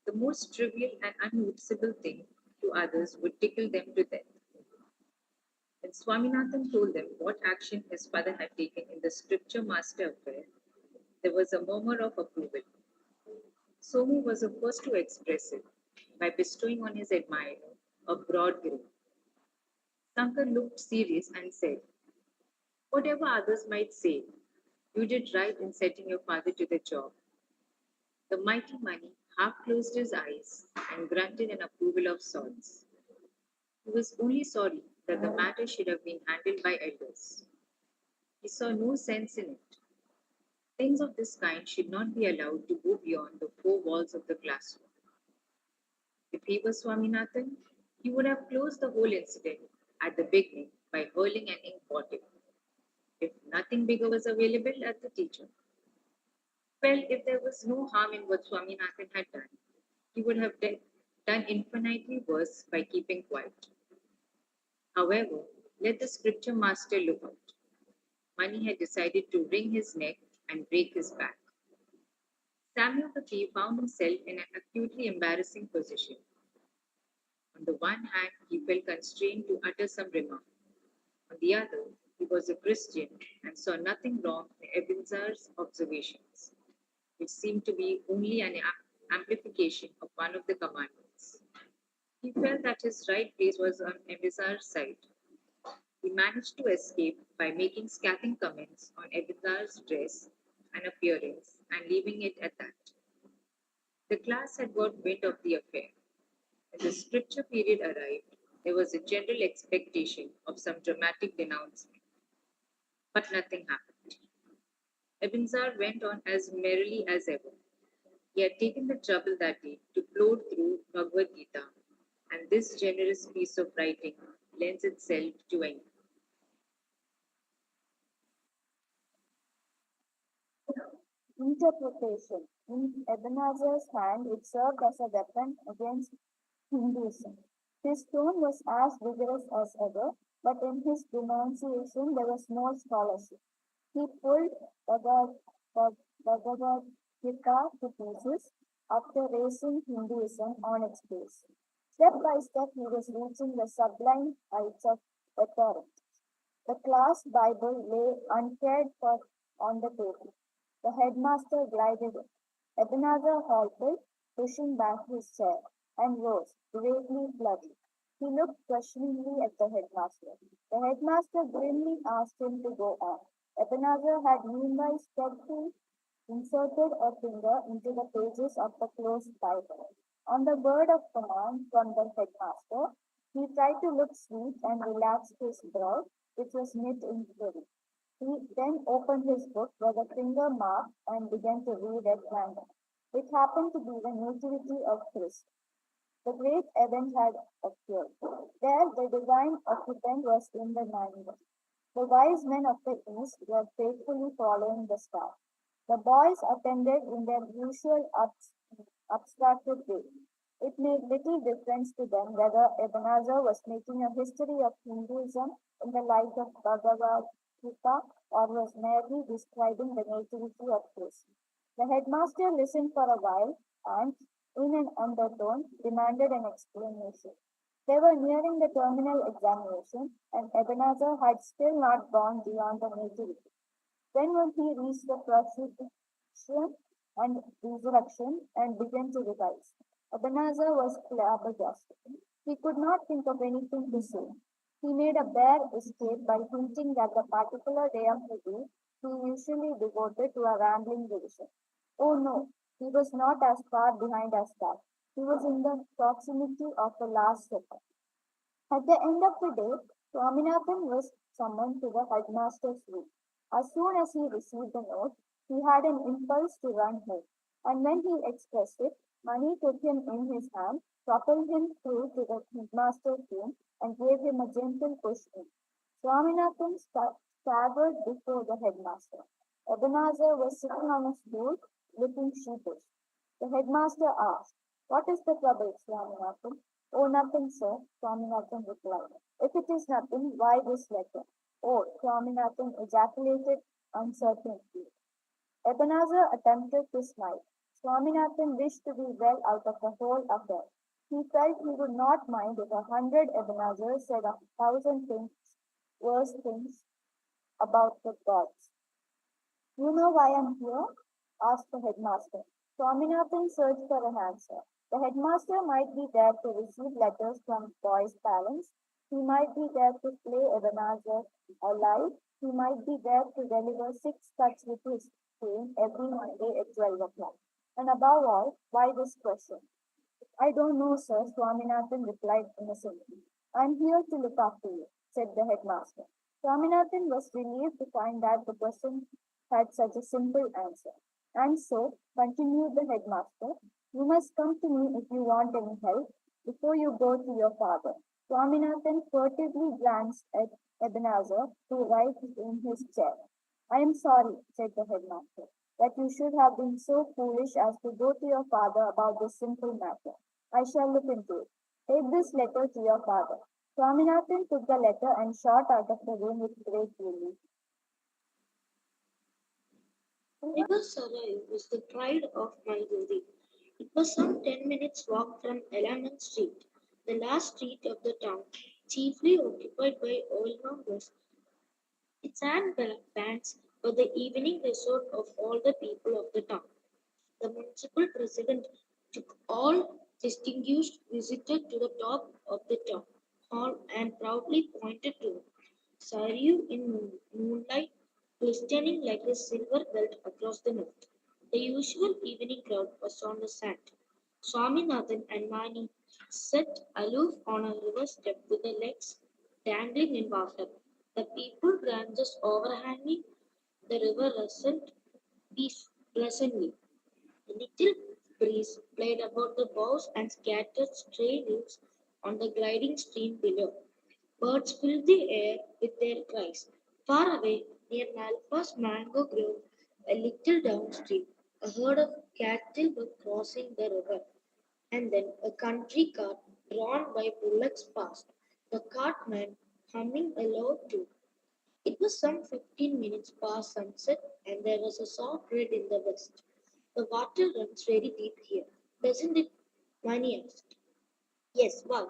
The most trivial and unnoticeable thing to others would tickle them to death. When Swaminathan told them what action his father had taken in the scripture master affair, there was a murmur of approval. Somu was the first to express it by bestowing on his admirer a broad grin. Sankar looked serious and said, whatever others might say, you did right in setting your father to the job. The mighty Mani half closed his eyes and grunted an approval of sorts. He was only sorry that the matter should have been handled by elders. He saw no sense in it. Things of this kind should not be allowed to go beyond the four walls of the classroom. If he was Swaminathan, he would have closed the whole incident at the beginning by hurling an ink bottle if nothing bigger was available at the teacher. Well, if there was no harm in what Swaminathan had done, he would have done infinitely worse by keeping quiet. However, let the scripture master look out. Mani had decided to wring his neck and break his back. Samuel the thief found himself in an acutely embarrassing position. On the one hand, he felt constrained to utter some remark. On the other, he was a Christian and saw nothing wrong in Ebenezer's observations, which seemed to be only an amplification of one of the commandments. He felt that his right place was on Ebenezer's side. He managed to escape by making scathing comments on Ebenezer's dress and appearance and leaving it at that. The class had got wind of the affair. When the scripture period arrived, there was a general expectation of some dramatic denouncement, but nothing happened. Ebenezer went on as merrily as ever. He had taken the trouble that day to plow through Bhagavad Gita, and this generous piece of writing lends itself to any. Interpretation. In Ebenezer's hand, it served as a weapon against Hinduism. His tone was as vigorous as ever, but in his denunciation there was no scholarship. He pulled Bhagavad Gita to pieces after raising Hinduism on its base. Step by step, he was reaching the sublime heights of rhetoric. The class Bible lay uncared for on the table. The headmaster glided in. Ebenezer halted, pushing back his chair, and rose, greatly bloody. He looked questioningly at the headmaster. The headmaster grimly asked him to go on. Ebenezer had meanwhile steadily inserted a finger into the pages of the closed Bible. On the word of command from the headmaster, he tried to look sweet and relaxed his brow, which was knit in fury. He then opened his book with a finger mark and began to read at random. It happened to be the Nativity of Christ. The great event had occurred. There, the divine occupant was in the manger. The wise men of the east were faithfully following the star. The boys attended in their usual abstracted way. It made little difference to them whether Ebenezer was making a history of Hinduism in the light of Bhagavad Gita or was merely describing the nativity of Christ. The headmaster listened for a while and, in an undertone, demanded an explanation. They were nearing the terminal examination, and Ebenezer had still not gone beyond the nativity. Then, when he reached the crucifixion and resurrection and began to revise, Ebenezer was flabbergasted. He could not think of anything to say. He made a bare escape by hinting that the particular day of the week he usually devoted to a rambling revision. Oh no, he was not as far behind as that. He was in the proximity of the last second. At the end of the day, Swaminathan was summoned to the headmaster's room. As soon as he received the note, he had an impulse to run home, and when he expressed it, Mani took him in his hand, propelled him through to the headmaster's room, and gave him a gentle push in. Swaminathan staggered before the headmaster. Ebenezer was sitting on a stool, looking sheepish. The headmaster asked, "What is the trouble, Swaminathan?" "Oh, nothing, sir," Swaminathan replied. "If it is nothing, why this letter?" "Oh," Swaminathan ejaculated uncertainly. Ebenezer attempted to smile. Swaminathan wished to be well out of the whole affair. He felt he would not mind if 100 Ebenezers said 1,000 things, worse things about the gods. "You know why I'm here?" asked the headmaster. Swaminathan searched for an answer. The headmaster might be there to receive letters from boys' parents. He might be there to play Ebenezer alive. He might be there to deliver 6 cuts with his cane every Monday at 12 o'clock. And above all, why this question? "I don't know, sir," Swaminathan replied innocently. "I'm here to look after you," said the headmaster. Swaminathan was relieved to find that the question had such a simple answer. "And so," continued the headmaster, "you must come to me if you want any help. before you go to your father. Swaminathan furtively glanced at Ebenezer, who writhed in his chair. I am sorry, said the headmaster, that you should have been so foolish as to go to your father about this simple matter. I shall look into it. Take this letter to your father. Swaminathan took the letter and shot out of the room with great relief. River Surrey was the pride of Malgudi. It was some 10 minutes' walk from Element Street, the last street of the town, chiefly occupied by oilmongers. Its and banks were the evening resort of all the people of the town. The municipal president took all distinguished visitors to the top of the town hall and proudly pointed to Sariu in moonlight, glistening like a silver belt across the north. The usual evening crowd was on the sand. Swaminathan and Mani sat aloof on a river step with their legs dangling in water. The people branches overhanging the river rustled pleasantly. A little breeze played about the boughs and scattered stray leaves on the gliding stream below. Birds filled the air with their cries. Far away, near Nalpa's mango grove, a little downstream, a herd of cattle were crossing the river, and then a country cart drawn by bullocks passed, the cartman humming a low tune. It was some 15 minutes past sunset, and there was a soft red in the west. The water runs very deep here, doesn't it? Mani asked. Yes, why?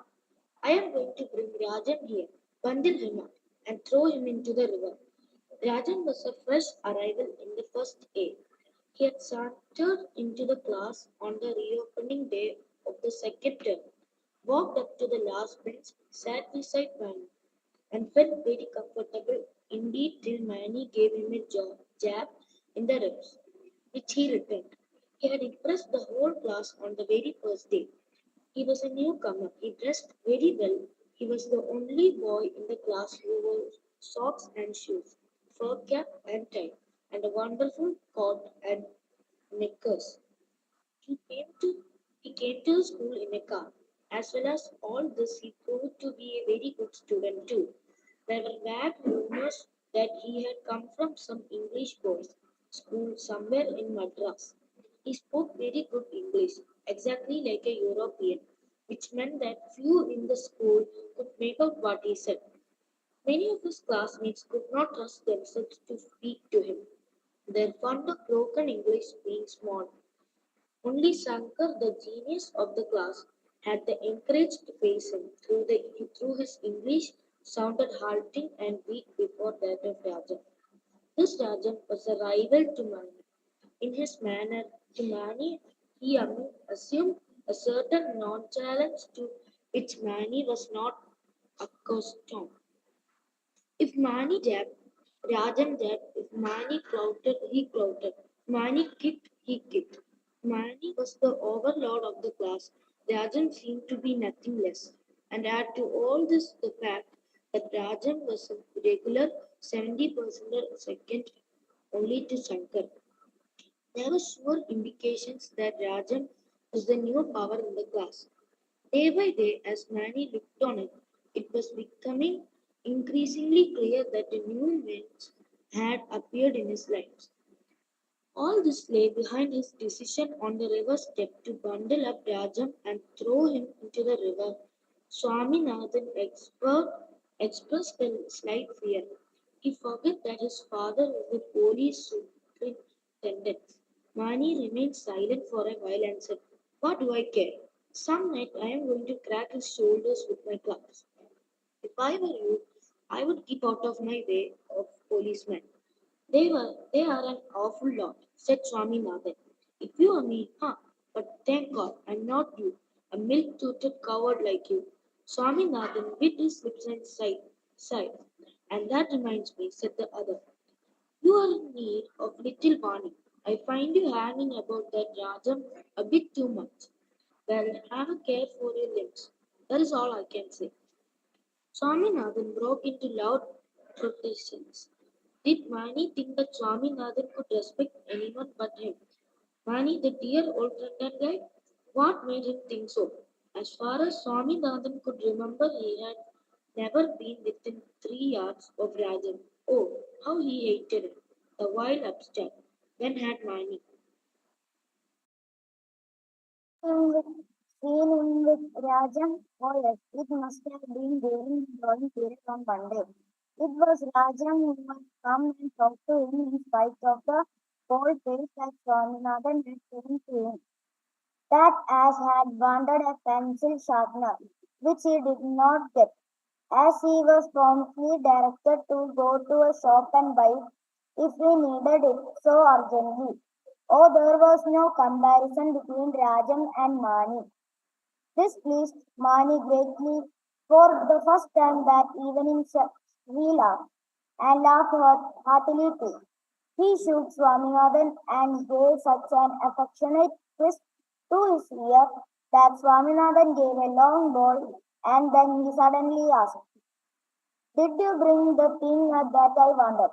I am going to bring Rajan here, bundle him up, and throw him into the river. Rajan was a fresh arrival in the first A. He had sauntered into the class on the reopening day of the second term, walked up to the last bench, sat beside Mani, and felt very comfortable indeed till Manny gave him a jab in the ribs, which he returned. He had impressed the whole class on the very first day. He was a newcomer. He dressed very well. He was the only boy in the class who wore socks and shoes, fur cap and tie, and a wonderful coat and knickers. He came to he came to school in a car. As well as all this, he proved to be a very good student too. There were vague rumors that he had come from some English boys' school somewhere in Madras. He spoke very good English, exactly like a European, which meant that few in the school could make out what he said. Many of his classmates could not trust themselves to speak to him, their fond of broken English being small. Only Shankar, the genius of the class, had the encourage to face him through his English sounded halting and weak before that of Rajan. This Rajan was a rival to Mani. In his manner to Mani, he assumed a certain nonchalance to which Mani was not accustomed. If Mani jabbed, Rajan jabbed. If Mani clouted, he clouted. Mani kicked, he kicked. Mani was the overlord of the class. Rajan seemed to be nothing less. And add to all this the fact that Rajan was a regular 70% second only to Shankar. There were sure indications that Rajan was the new power in the class. Day by day, as Manny looked on it, it was becoming increasingly clear that a new menace had appeared in his life. All this lay behind his decision on the river step to bundle up Rajam and throw him into the river. Swaminathan expressed a slight fear. He forgot that his father was the police superintendent. Mani remained silent for a while and said, what do I care? Some night I am going to crack his shoulders with my clubs. If I were you, I would keep out of my way of policemen. They are an awful lot, said Swaminathan. If you are me, huh? But thank God I'm not you, a milk-toothed coward like you. Swaminathan bit his lips and sighed. And that reminds me, said the other. You are in need of little warning. I find you hanging about that Rajam a bit too much. Well, have a care for your limbs. That is all I can say. Swaminathan broke into loud protestations. Did Mani think that Swaminathan could respect anyone but him? Mani, the dear old friend and guide? What made him think so? As far as Swaminathan could remember, he had never been within 3 yards of Rajan. Oh, how he hated him, the wild upstart, then had Mani. Seen with, seen him with Rajam? Oh yes, it must have been during the drawing period on Monday. It was Rajam who had come and talked to him in spite of the cold face that Swaminathan had given to him. That ass had wanted a pencil sharpener, which he did not get, as he was promptly directed to go to a shop and buy it if he needed it so urgently. Oh, there was no comparison between Rajam and Mani. This pleased Mani greatly. For the first time that evening, he laughed, and laughed heartily too. He shook Swaminathan and gave such an affectionate twist to his ear that Swaminathan gave a long bow, and then he suddenly asked, "Did you bring the thing that I wanted?"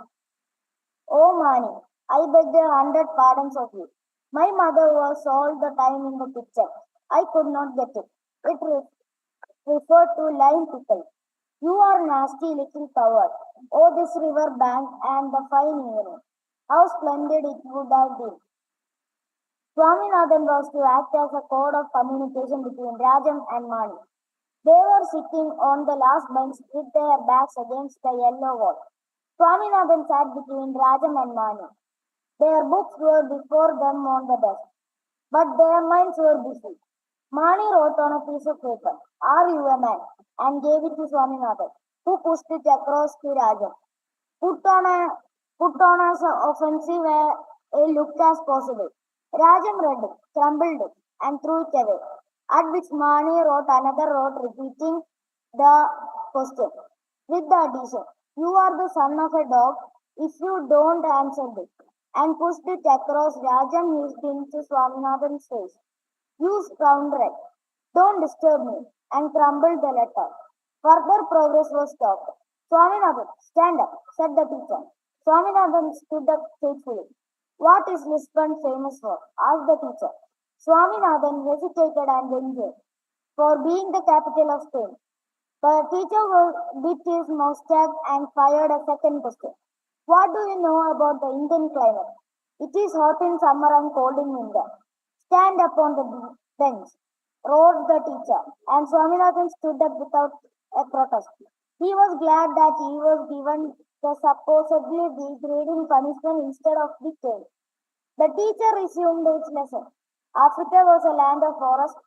"Oh, Mani, I beg 100 pardons of you. My mother was all the time in the kitchen. I could not get it. It referred to lime pickle. You are nasty little coward. Oh, this river bank and the fine evening. How splendid it would have been." Swaminathan was to act as a code of communication between Rajam and Mani. They were sitting on the last bench with their backs against the yellow wall. Swaminathan sat between Rajam and Mani. Their books were before them on the desk, but their minds were busy. Mani wrote on a piece of paper, "Are you a man?" and gave it to Swaminathan, who pushed it across to Rajam. Put on a put on as offensive a look as possible. Rajam read it, crumbled it, and threw it away. At which Mani wrote another note repeating the question, with the addition, "You are the son of a dog if you don't answer this," and pushed it across. Rajam hissed into Swaminathan's face, "You scoundrel! Don't disturb me," and crumbled the letter. Further progress was stopped. "Swaminathan, stand up," said the teacher. Swaminathan stood up faithfully. "What is Lisbon famous for?" asked the teacher. Swaminathan hesitated and then said, "For being the capital of Spain." The teacher bit his moustache and fired a second question. "What do you know about the Indian climate?" "It is hot in summer and cold in winter." "Stand up on the bench," roared the teacher, and Swaminathan stood up without a protest. He was glad that he was given the supposedly degrading punishment instead of the cane. The teacher resumed its lesson. Africa was a land of forest.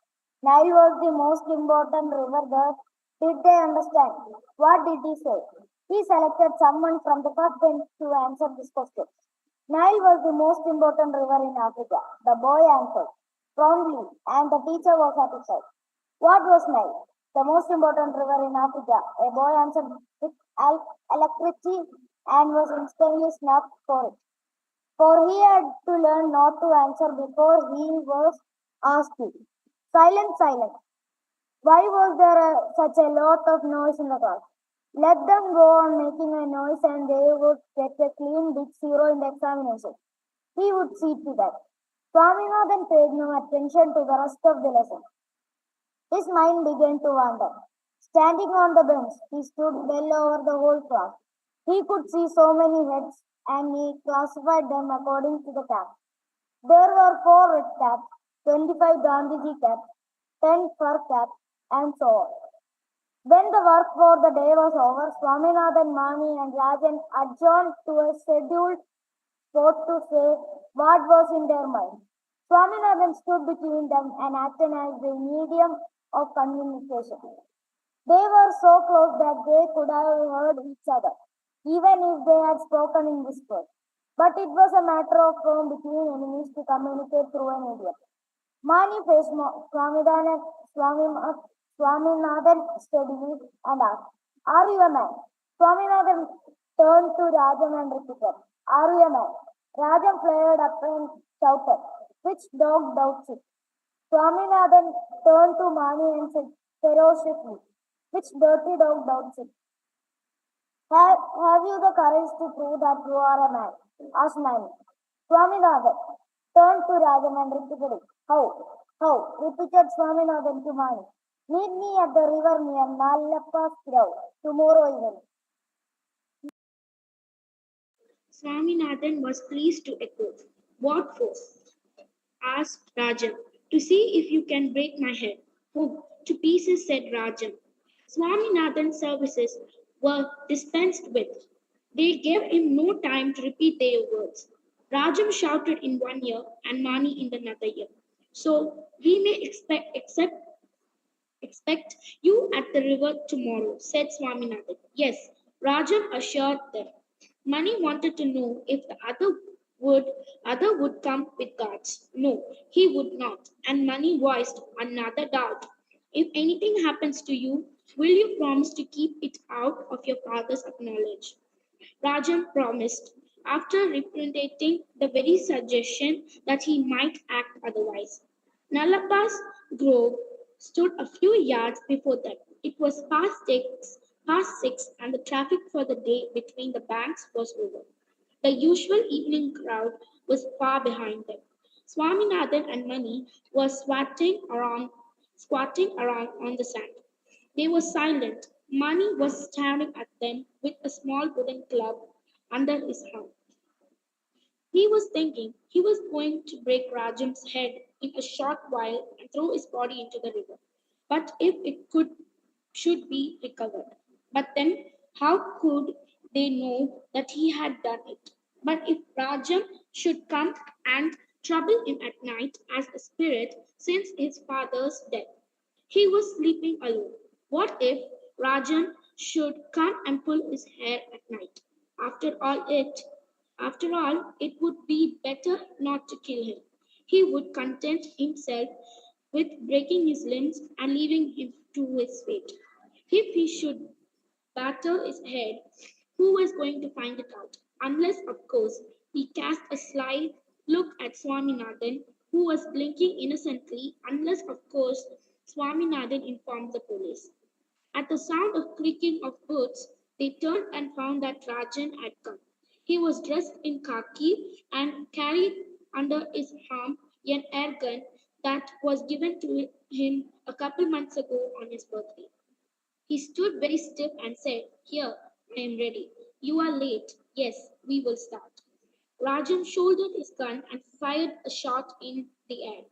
Nile was the most important river there. Did they understand? What did he say? He selected someone from the first bench to answer this question. Nile was the most important river in Africa, the boy answered promptly, and the teacher was satisfied. What was Nile? The most important river in Africa, a boy answered with alacrity and was instantly snubbed for it. For he had to learn not to answer before he was asked to. Silence, silence. Why was there such a lot of noise in the class? Let them go on making a noise and they would get a clean big zero in the examination. He would see to that. Swaminathan paid no attention to the rest of the lesson. His mind began to wander. Standing on the bench, he stood well over the whole class. He could see so many heads, and he classified them according to the cap. There were 4 red caps, 25 Gandhiji caps, 10 fur caps, and so on. When the work for the day was over, Swaminathan, Mani, and Rajan adjourned to a scheduled spot to say what was in their mind. Swaminathan stood between them and acted as the medium of communication. They were so close that they could have heard each other, even if they had spoken in whispers. But it was a matter of tone between enemies to communicate through a medium. Mani faced Swaminathan steadily and asked, "Are you a man?" Swaminathan turned to Rajam and repeated, "Are you a man?" Rajam flared up and shouted, "Which dog doubts it?" Swaminathan turned to Mani and said ferociously, "Which dirty dog doubts it?" Have you the courage to prove that you are a man?" asked Mani. Swaminathan turned to Rajam and repeated it. "How? How?" repeated Swaminathan to Mani. Meet me at the river near Nalappa's grove tomorrow evening. Swaminathan was pleased to echo. What for? Asked Rajan. To see if you can break my head. Oh, to pieces, said Rajan. Swaminathan's services were dispensed with. They gave him no time to repeat their words. Rajam shouted in one ear and Mani in another ear. So we may expect you at the river tomorrow, said Swaminathan. Yes, Rajan assured them. Mani wanted to know if the would other would come with guards. No, he would not. And Mani voiced another doubt. If anything happens to you, will you promise to keep it out of your father's knowledge? Rajan promised, after repudiating the very suggestion that he might act otherwise. Nalappa's grove stood a few yards before them. It was past six, and the traffic for the day between the banks was over. The usual evening crowd was far behind them. Swaminathan and Mani were squatting around on the sand. They were silent. Mani was staring at them with a small wooden club under his arm. He was thinking he was going to break Rajam's head in a short while and throw his body into the river. But if it should be recovered. But then how could they know that he had done it? But if Rajam should come and trouble him at night as a spirit since his father's death? He was sleeping alone. What if Rajan should come and pull his hair at night? After all it After all, it would be better not to kill him. He would content himself with breaking his limbs and leaving him to his fate. If he should batter his head, who was going to find it out? Unless, of course, he cast a sly look at Swaminathan, who was blinking innocently, unless, of course, Swaminathan informed the police. At the sound of creaking of boots, they turned and found that Rajan had come. He was dressed in khaki and carried under his arm an air gun that was given to him a couple months ago on his birthday. He stood very stiff and said, Here, I am ready. You are late. Yes, we will start. Rajan shouldered his gun and fired a shot in the air.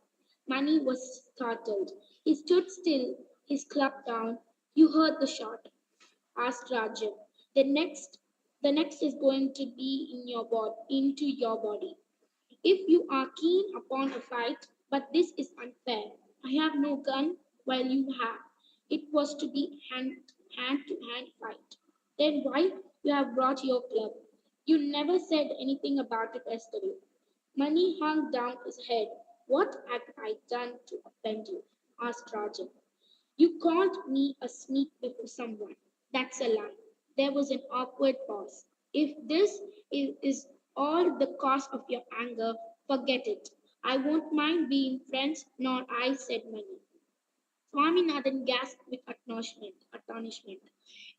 Mani was startled. He stood still, his club down. You heard the shot, asked Rajan. The next the next is going to be into your body. If you are keen upon a fight, but this is unfair. I have no gun while you have. It was to be hand to hand fight. Then why you have brought your club? You never said anything about it yesterday. Mani hung down his head. What have I done to offend you? Asked Rajan. You called me a sneak before someone. That's a lie. There was an awkward pause. If this is all the cause of your anger, forget it. I won't mind being friends, nor I, said Mani. Swaminathan gasped with astonishment.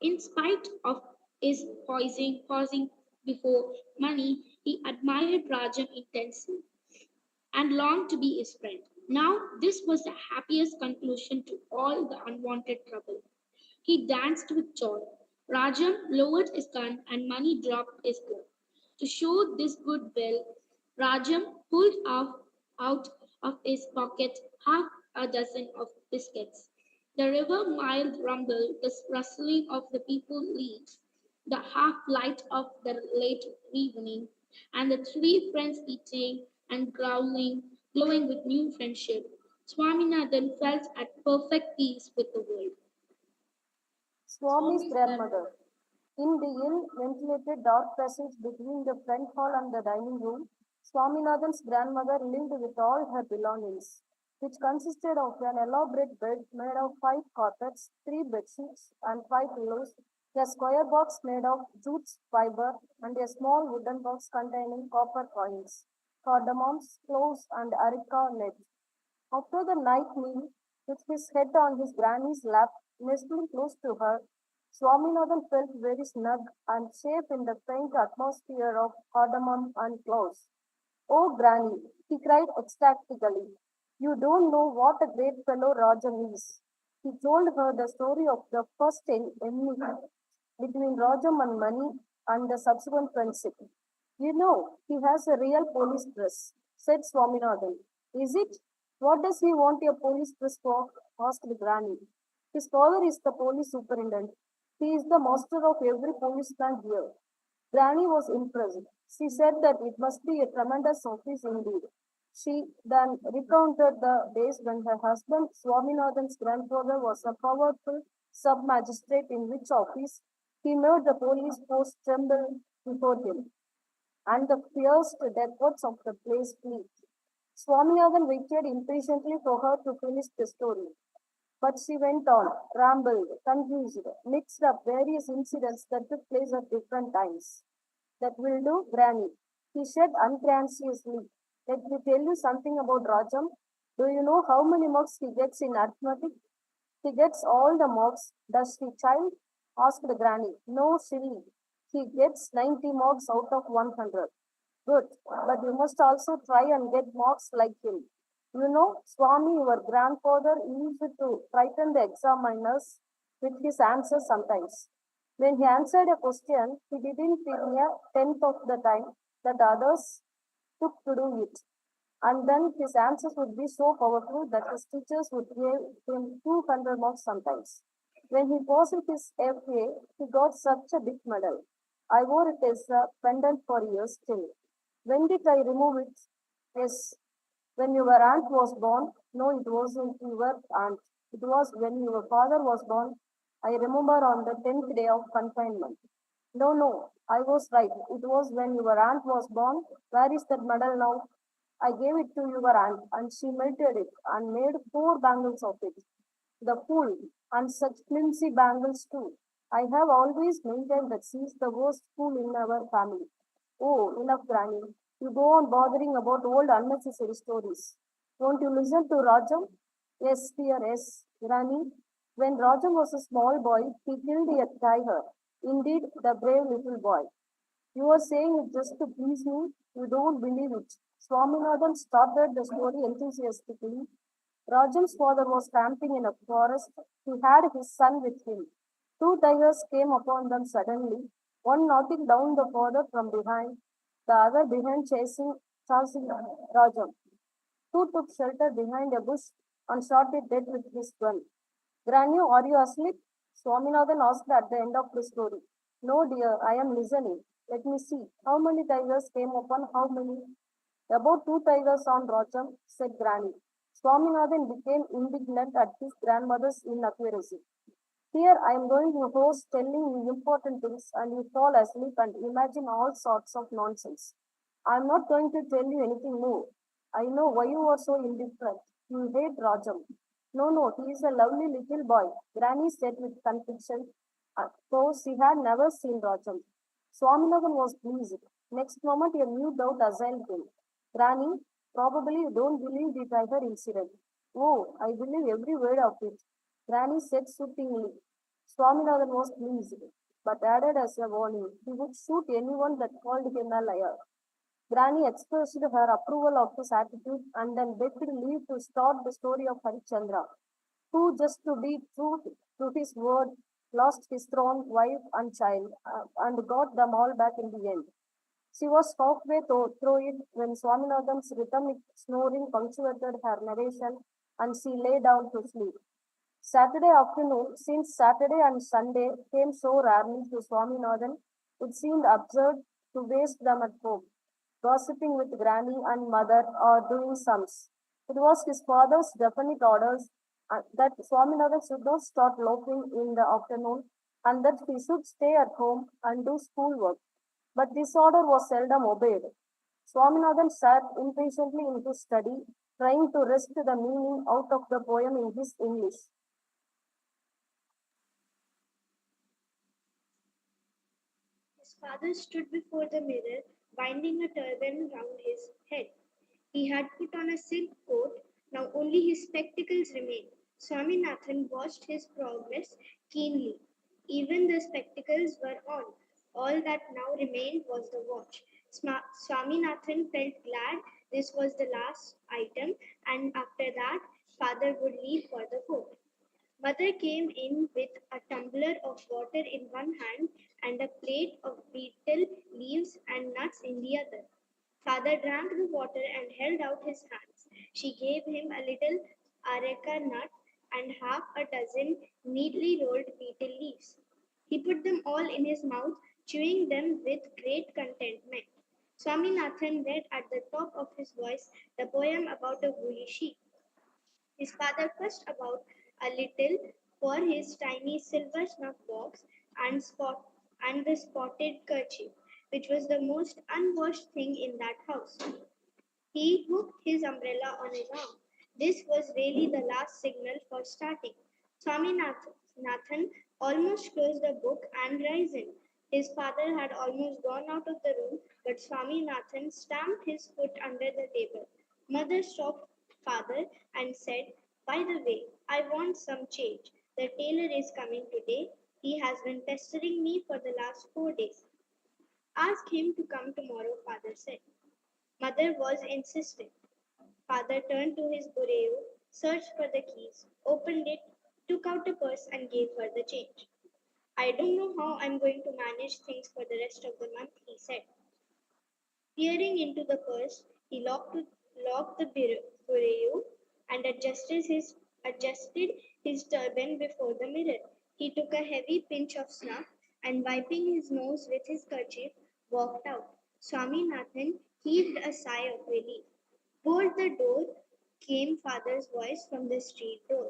In spite of his pausing before Mani, he admired Rajan intensely and longed to be his friend. Now, this was the happiest conclusion to all the unwanted trouble. He danced with joy. Rajan lowered his gun and Mani dropped his gun. To show this goodwill, Rajan pulled out of his pocket half a dozen of biscuits. The river mild rumble, the rustling of the people leaves, the half light of the late evening, and the three friends eating and glowing with new friendship. Swaminathan felt at perfect peace with the world. Swami's grandmother. In the ill-ventilated dark passage between the front hall and the dining room, Swaminathan's grandmother lived with all her belongings, which consisted of an elaborate bed made of five carpets, three bedsheets, and five pillows, a square box made of jute fiber, and a small wooden box containing copper coins, cardamoms, cloves, and areca nuts. After the night meal, with his head on his granny's lap, nestling close to her, Swaminathan felt very snug and safe in the faint atmosphere of cardamom and cloves. Oh, Granny, he cried ecstatically, you don't know what a great fellow Rajan is. He told her the story of the first enmity between Rajam and Mani and the subsequent friendship. You know, he has a real police dress, said Swaminathan. Is it? What does he want a police dress for? Asked Granny. His father is the police superintendent. He is the master of every policeman here. Granny was impressed. She said that it must be a tremendous office indeed. She then recounted the days when her husband, Swaminathan's grandfather, was a powerful sub magistrate in which office he made the police force tremble before him, and the fierce decots of the place flee. Swaminathan waited impatiently for her to finish the story. But she went on, rambled, confused, mixed up various incidents that took place at different times. That will do, Granny. He said unconsciously. Let me tell you something about Rajam. Do you know how many marks he gets in arithmetic? He gets all the marks. Does he, child? Asked Granny. No, silly. He gets 90 marks out of 100. Good, but you must also try and get marks like him. You know, Swami, your grandfather used to frighten the examiners with his answers sometimes. When he answered a question, he didn't in a tenth of the time that others took to do it. And then his answers would be so powerful that his teachers would give him 200 marks sometimes. When he passed his FA, he got such a big medal. I wore it as a pendant for years still. When did I remove it? Yes, when your aunt was born. No, it wasn't your aunt. It was when your father was born. I remember on the 10th day of confinement. No, no, I was right. It was when your aunt was born. Where is that medal now? I gave it to your aunt, and she melted it and made four bangles of it. The fool, and such flimsy bangles too. I have always maintained that she is the worst fool in our family. Oh, enough, Granny. You go on bothering about old unnecessary stories. Won't you listen to Rajam? Yes, dear, yes, Granny. When Rajam was a small boy, he killed a tiger. Indeed, the brave little boy. You are saying it just to please me. You don't believe it. Swaminathan started the story enthusiastically. Rajam's father was camping in a forest. He had his son with him. Two tigers came upon them suddenly, one knocking down the father from behind, the other behind chasing Rajam, who took shelter behind a bush and shot it dead with his gun. Granny, are you asleep? Swaminathan asked at the end of the story. No, dear, I am listening. Let me see. How many tigers came upon how many? About two tigers on Rocham, said Granny. Swaminathan became indignant at his grandmother's inaccuracy. Here I am going to host telling you important things and you fall asleep and imagine all sorts of nonsense. I am not going to tell you anything more. I know why you are so indifferent. You hate Rajam. No, no, he is a lovely little boy, Granny said with conviction, though she had never seen Rajam. Swaminathan was pleased. Next moment a new doubt assailed him. Granny, probably you don't believe the tiger incident. Oh, I believe every word of it. Granny said soothingly. Swaminathan was pleased, but added as a warning, he would shoot anyone that called him a liar. Granny expressed her approval of his attitude and then begged leave to start the story of Harichandra, who, just to be true to his word, lost his throne, wife, and child, and got them all back in the end. She was halfway through it when Swaminathan's rhythmic snoring punctuated her narration, and she lay down to sleep. Saturday afternoon, since Saturday and Sunday came so rarely to Swaminathan, it seemed absurd to waste them at home, gossiping with Granny and Mother or doing sums. It was his father's definite orders that Swaminathan should not start loafing in the afternoon and that he should stay at home and do schoolwork. But this order was seldom obeyed. Swaminathan sat impatiently in his study, trying to wrest the meaning out of the poem in his English. His father stood before the mirror, winding a turban round his head. He had put on a silk coat, now only his spectacles remained. Swaminathan watched his progress keenly. Even the spectacles were on. All that now remained was the watch. Swaminathan felt glad this was the last item, and after that, father would leave for the court. Mother came in with a tumbler of water in one hand and a plate of betel leaves and nuts in the other. Father drank the water and held out his hands. She gave him a little areca nut and half a dozen neatly rolled betel leaves. He put them all in his mouth, chewing them with great contentment. Swaminathan read at the top of his voice the poem about a woolly sheep. His father fussed about a little for his tiny silver snuff box and the spotted kerchief, which was the most unwashed thing in that house. He hooked his umbrella on his arm. This was really the last signal for starting. Swaminathan almost closed the book and risen. His father had almost gone out of the room, but Swaminathan stamped his foot under the table. Mother stopped father and said, "By the way, I want some change. The tailor is coming today. He has been pestering me for the last 4 days." "Ask him to come tomorrow," father said. Mother was insistent. Father turned to his bureau, searched for the keys, opened it, took out a purse, and gave her the change. "I don't know how I'm going to manage things for the rest of the month," he said. Peering into the purse, he locked the bureau and adjusted his turban before the mirror. He took a heavy pinch of snuff and, wiping his nose with his kerchief, walked out. Swaminathan heaved a sigh of relief. "Bolt the door," came father's voice from the street door.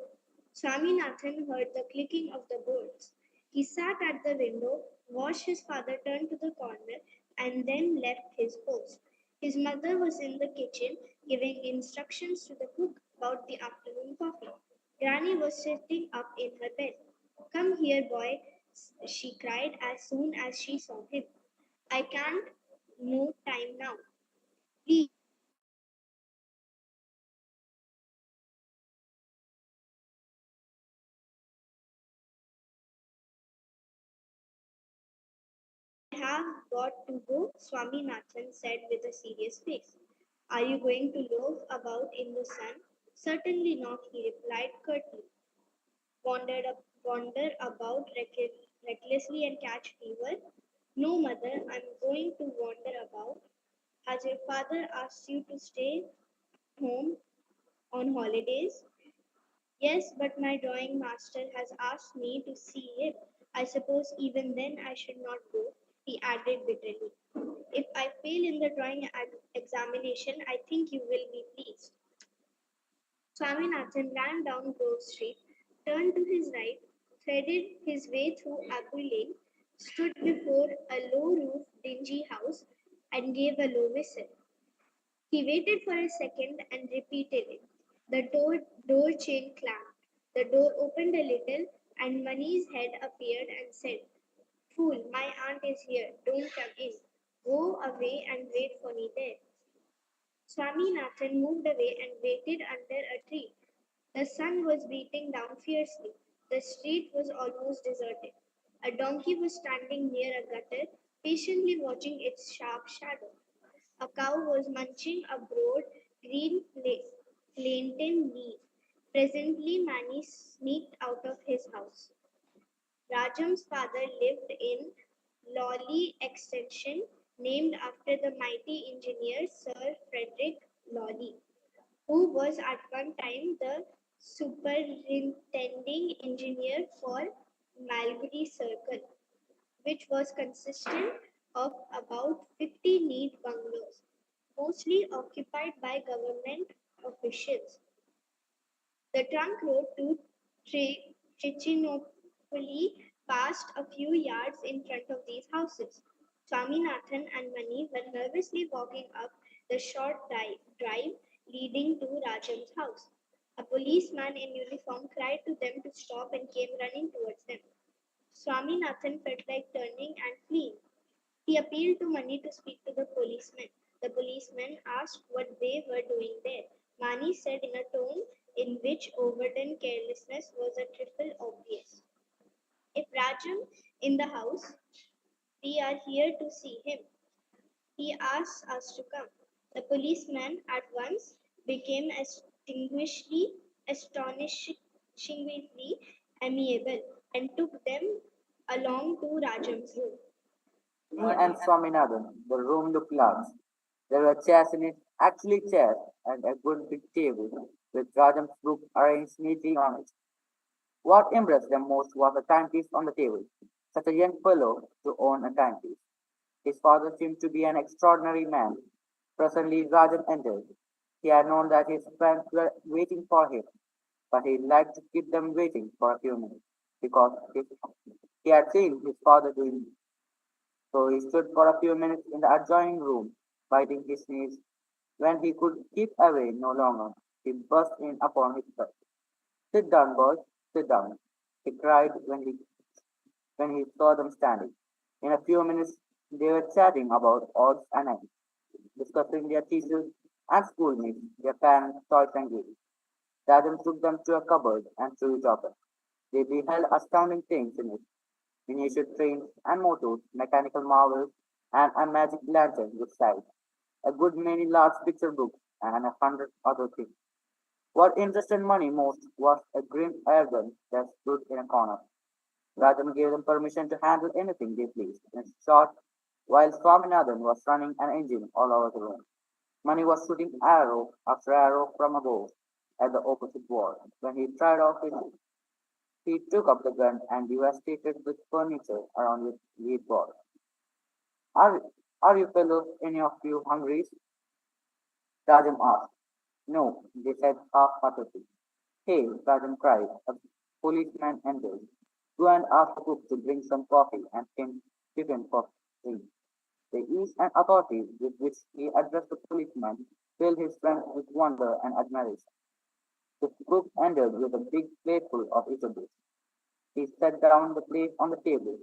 Swaminathan heard the clicking of the bolts. He sat at the window, watched his father turn to the corner, and then left his post. His mother was in the kitchen giving instructions to the cook about the afternoon coffee. Granny was sitting up in her bed. "Come here, boy," she cried as soon as she saw him. "I can't, no time now. Please, I have got to go," Swaminathan said with a serious face. "Are you going to loaf about in the sun?" "Certainly not," he replied curtly. Wander about recklessly and catch fever?" "No, mother, I'm going to wander about." "Has your father asked you to stay home on holidays?" "Yes, but my drawing master has asked me to see him. I suppose even then I should not go," he added bitterly. "If I fail in the drawing examination, I think you will be pleased." Swaminathan ran down Grove Street, turned to his right, threaded his way through Abu Lane, stood before a low-roofed, dingy house, and gave a low whistle. He waited for a second and repeated it. The door chain clamped. The door opened a little, and Mani's head appeared and said, "Fool, my aunt is here. Don't come in. Go away and wait for me there." Swaminathan moved away and waited under a tree. The sun was beating down fiercely. The street was almost deserted. A donkey was standing near a gutter, patiently watching its sharp shadow. A cow was munching a broad green plantain leaf. Presently, Mani sneaked out of his house. Rajam's father lived in Lawley Extension, named after the mighty engineer Sir Frederick Lawley, who was at one time the superintending engineer for Malgary Circle, which was consistent of about 50 neat bungalows, mostly occupied by government officials. The trunk road to Trichinopoli passed a few yards in front of these houses. Swaminathan and Mani were nervously walking up the short drive leading to Rajam's house. A policeman in uniform cried to them to stop and came running towards them. Swaminathan felt like turning and fleeing. He appealed to Mani to speak to the policeman. The policeman asked what they were doing there. Mani said in a tone in which overdone carelessness was a trifle obvious, "If Rajam in the house, we are here to see him. He asks us to come." The policeman at once became astonishingly amiable and took them along to Rajam's room. Me and Swaminathan, the room looked large. There were chairs in it, actually chairs, and a good big table with Rajam's book arranged neatly on it. What impressed them most was the timepiece on the table. Such a young fellow to own a timepiece. His father seemed to be an extraordinary man. Presently Rajam entered. He had known that his friends were waiting for him, but he liked to keep them waiting for a few minutes because he had seen his father doing it. So he stood for a few minutes in the adjoining room, biting his nails. When he could keep away no longer, he burst in upon his friend. Sit down, boys, sit down, he cried when he saw them standing. In a few minutes, they were chatting about odds and ends, discussing their teachers and schoolmates, their parents' toys and games. Rajan took them to a cupboard and threw it open. They beheld astounding things in it, miniature trains and motors, mechanical marvels, and a magic lantern with sight, a good many large picture books, and 100 other things. What interested Money most was a grim airgun that stood in a corner. Rajan gave them permission to handle anything they pleased. In short, while Swaminathan was running an engine all over the room, Money was shooting arrow after arrow from a bow at the opposite wall. When he tried off his he took up the gun and devastated the furniture around its lead board. Are, are you fellows, any of you hungry? Rajan asked. No, they said half-heartedly. Hey, Rajan cried. A policeman entered. Go and ask the cook to bring some coffee and tiffin for free. The ease and authority with which he addressed the policeman filled his friends with wonder and admiration. The cook ended with a big plateful of eatables. He set down the plate on the table.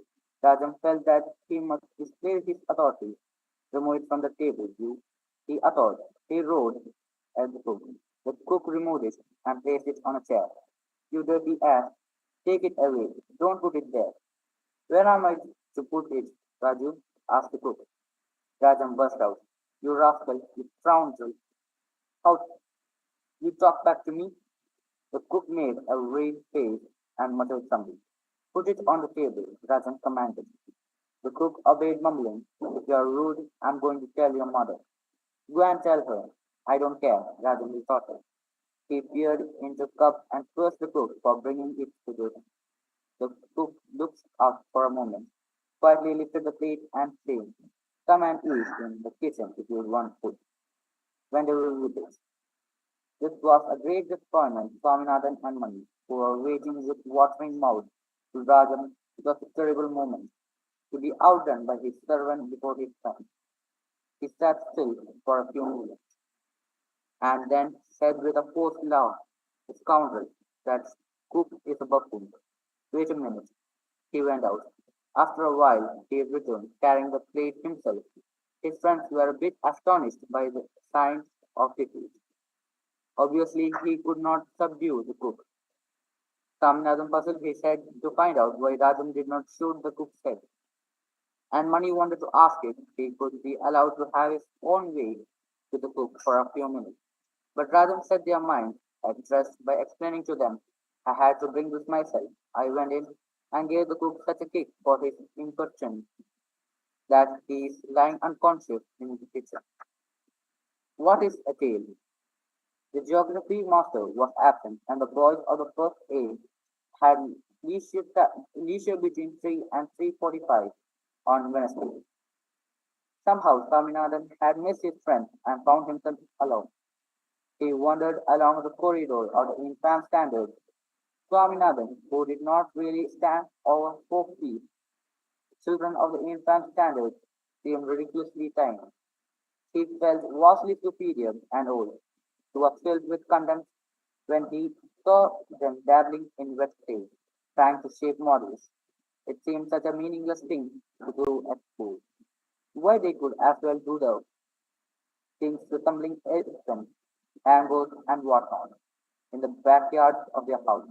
Rajam felt that he must display his authority. Remove it from the table, you. He uttered. He roared at the cook. The cook removed it and placed it on a chair. You dirty ass, take it away. Don't put it there. Where am I to put it, Raju? Asked the cook. Rajam burst out. You rascal, you scoundrel. How you talk back to me? The cook made a wry face and muttered something. Put it on the table, Rajan commanded. The cook obeyed, mumbling, if you are rude, I'm going to tell your mother. Go and tell her. I don't care, Rajan retorted. He peered into the cup and cursed the cook for bringing it to the cook looked up for a moment, quietly lifted the plate and said, come and eat in the kitchen if you want food. When they were with it. This was a great disappointment to Swaminathan and Mani, who were waiting with watering mouths. To Rajan, it was a terrible moment to be outdone by his servant before his son. He sat still for a few minutes, and then said with a forced laugh, scoundrel, that cook is a buffoon. Wait a minute. He went out. After a while, he returned, carrying the plate himself. His friends were a bit astonished by the signs of defeat. Obviously, he could not subdue the cook. Swaminathan puzzled his head to find out why Rajan did not shoot the cook's head, and Mani wanted to ask if he could be allowed to have his own way with the cook for a few minutes. But Rajan set their minds at rest by explaining to them, I had to bring this myself. I went in and gave the cook such a kick for his impertinence that he is lying unconscious in the kitchen. What is a tale? The geography master was absent, and the boys of the first A had leisure between 3 and 3:45 on Wednesday. Somehow Swaminathan had missed his friend and found himself alone. He wandered along the corridor of the infant standard. Swaminathan, who did not really stand over 4 feet, children of the infant standard seemed ridiculously tiny. He felt vastly superior and old. He was filled with contempt when he saw them dabbling in wet clay, trying to shape models. It seemed such a meaningless thing to do at school. Why they could as well do the things resembling elephants, angles, and whatnot in the backyards of their house.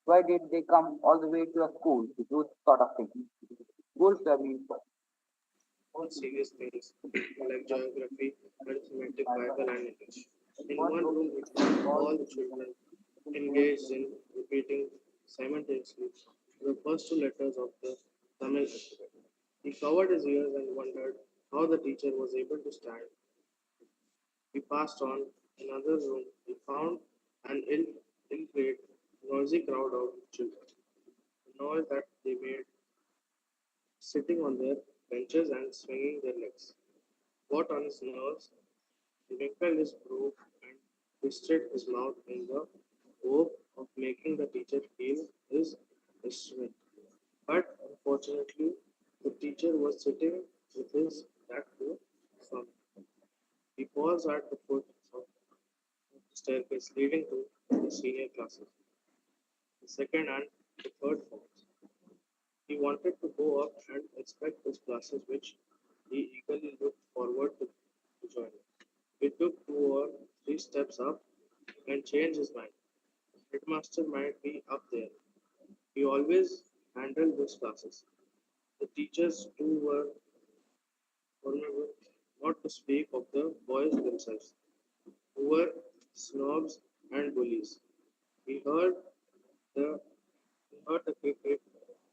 Why did they come all the way to a school to do this sort of thing? Schools were meant for. All serious things like geography, arithmetic, Bible, and English. In one room, we found all the children engaged in repeating simultaneously to the first two letters of the Tamil alphabet. He covered his ears and wondered how the teacher was able to stand. He passed on another room. He found an ill-bred, noisy crowd of children. The noise that they made sitting on their benches and swinging their legs got on his nerves. He wrinkled his brow and twisted his mouth in the hope of making the teacher feel his instrument. But unfortunately, the teacher was sitting with his back to some. He paused at the foot of the staircase leading to the senior classes, the second and the third forms. He wanted to go up and inspect those classes which he eagerly looked forward to joining. He took two or three steps up and changed his mind. The headmaster might be up there. He always handled those classes. The teachers too were formidable, not to speak of the boys themselves, who were snobs and bullies. He heard the he heard the click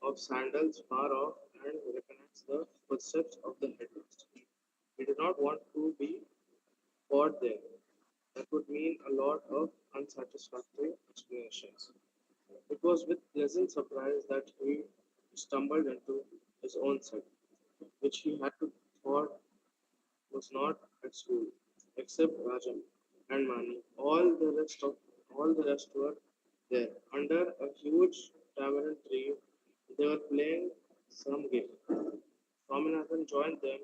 of sandals far off and recognized the footsteps of the headmaster. He did not want to be caught there. That would mean a lot of unsatisfactory explanations. It was with pleasant surprise that he stumbled into his own set, which he had to thought was not at school, except Rajam and Mani. All the rest were there. Under a huge tamarind tree, they were playing some game. Swaminathan joined them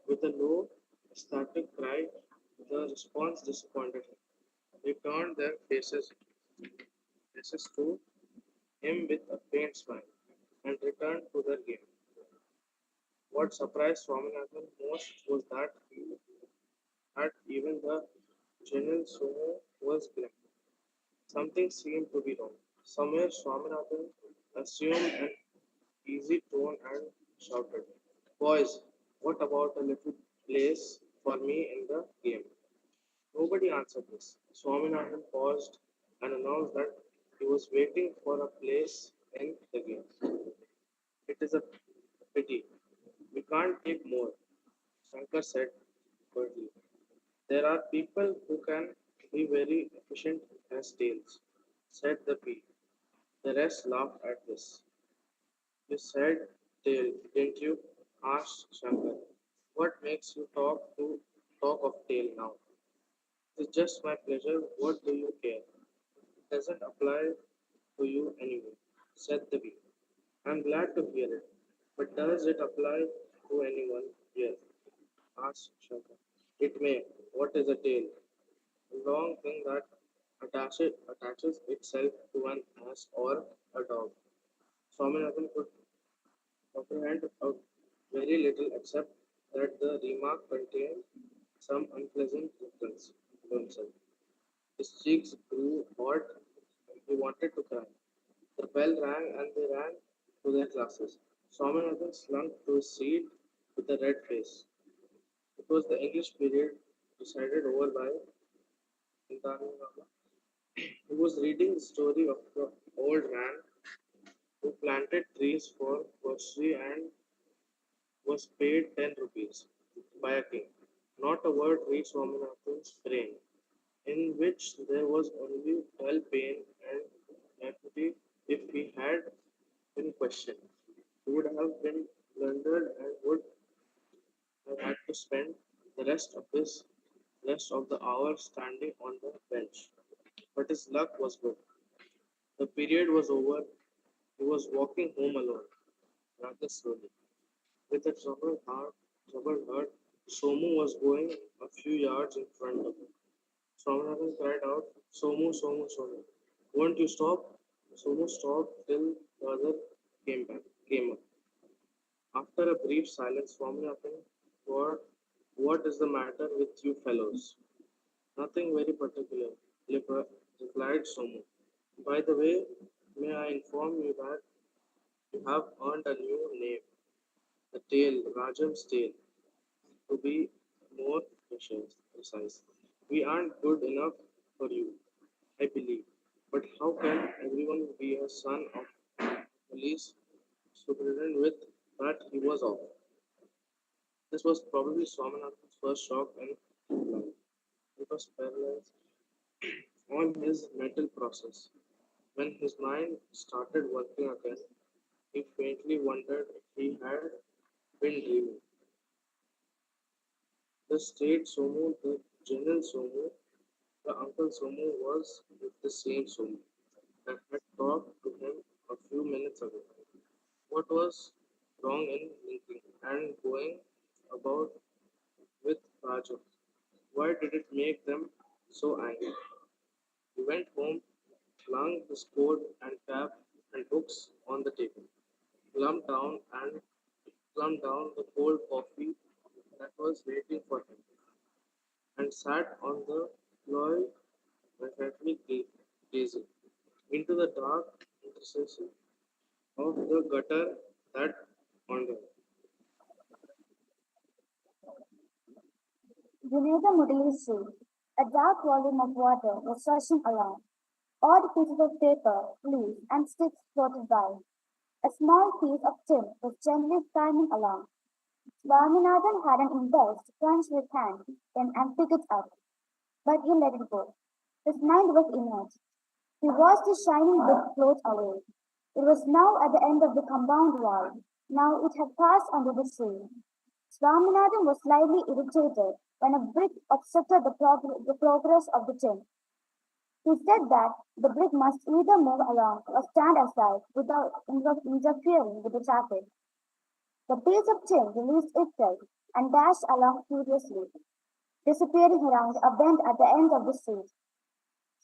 with a low, ecstatic cry. The response disappointed him. They turned their faces to him with a faint smile and returned to their game. What surprised Swaminathan most was that even the general sumo was grim. Something seemed to be wrong. Somewhere Swaminathan assumed an easy tone and shouted, "Boys, what about a little place for me in the game?" Nobody answered this. Swaminathan paused and announced that he was waiting for a place in the game. "It is a pity. We can't take more," Shankar said curtly. "There are people who can be very efficient as tails," said the P. The rest laughed at this. "You said tail, didn't you?" asked Shankar. "What makes you talk of tail now?" "It's just my pleasure. What do you care? It doesn't apply to you anyway," said the bee. "I'm glad to hear it. But does it apply to anyone here?" asked Shankar. "It may. What is a tail?" "A long thing that attaches itself to an ass or a dog." Swaminathan could comprehend a very little except that the remark contained some unpleasant reference to himself. His cheeks grew hot and he wanted to cry. The bell rang and they ran to their classes. Swaminathan slunk to his seat with a red face. It was the English period presided over by Indanurama, who was reading the story of the old man who planted trees for grocery and was paid 10 rupees by a king. Not a word reached Swaminathan's brain, in which there was only dull pain and apathy. If he had been questioned, he would have been plundered and would have had to spend the rest of the hour standing on the bench. But his luck was good. The period was over. He was walking home alone, rather slowly. With a troubled heart, Somu was going a few yards in front of him. Swaminathan cried out, "Somu, Somu, Somu, won't you stop?" Somu stopped till the other came up. After a brief silence, Swaminathan, what is the matter with you fellows?" "Nothing very particular," replied Somu. "By the way, may I inform you that you have earned a new name, the tail, Rajam's tail, to be more precise. We aren't good enough for you, I believe." But how can everyone be a son of police superintendent with that he was off? This was probably Swaminathan's first shock in life. It was paralyzed on his mental process. When his mind started working again, he faintly wondered if he had been dreaming. The state Somu, the general Somu, the uncle Somu was with the same Somu that had talked to him a few minutes ago. What was wrong in thinking and going about with Raju? Why did it make them so angry? He went home, flung his coat and cap and books on the table, plumped down and plumped down the cold coffee that was waiting for him, and sat on the floor vacantly gazing into the dark intersection of the gutter that pondered. Beneath the middle street, a dark volume of water was rushing along. Odd pieces of paper, leaves, and sticks floated by. A small piece of tin was gently climbing along. Swaminathan had an impulse to plunge his hand in and pick it up, but he let it go. His mind was inert. He watched the shining bit float away. It was now at the end of the compound wall. Now it had passed under the tree. Swaminathan was slightly irritated when a brick obstructed the progress of the tin. He said that the brick must either move along or stand aside without interfering with the traffic. The piece of tin released itself and dashed along furiously, disappearing around a bend at the end of the street.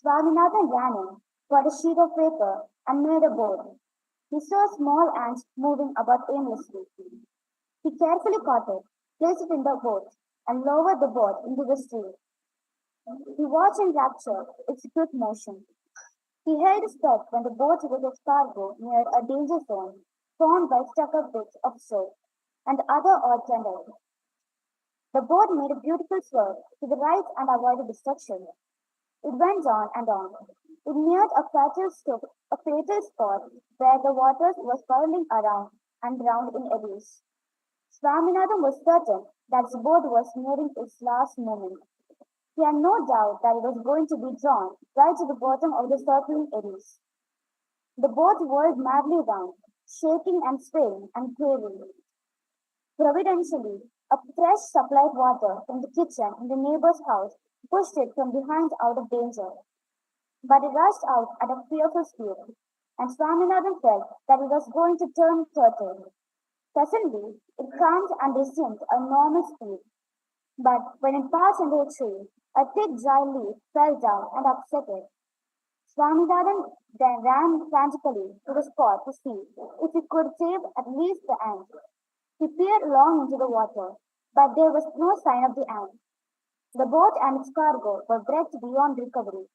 Swaminathan ran in, got a sheet of paper, and made a board. He saw small ants moving about aimlessly. He carefully caught it, placed it in the boat, and lowered the boat into the stream. He watched in rapture its quick motion. He held his breath when the boat with its cargo neared a danger zone formed by stuck-up bits of soap and other odd tendrils. The boat made a beautiful swerve to the right and avoided destruction. It went on and on. It neared a fatal spot where the waters were swirling around and round in eddies. Swaminathan was certain that his boat was nearing its last moment. He had no doubt that it was going to be drawn right to the bottom of the circling eddies. The boat whirled madly round, shaking and swaying and quivering. Providentially, a fresh supply of water from the kitchen in the neighbor's house pushed it from behind out of danger. But it rushed out at a fearful speed, and Swaminathan felt that it was going to turn turtle. Suddenly, it calmed and resumed a normal speed. But when it passed under a tree, a thick dry leaf fell down and upset it. Swaminathan then ran frantically to the spot to see if he could save at least the ant. He peered long into the water, but there was no sign of the ant. The boat and its cargo were wrecked beyond recovery.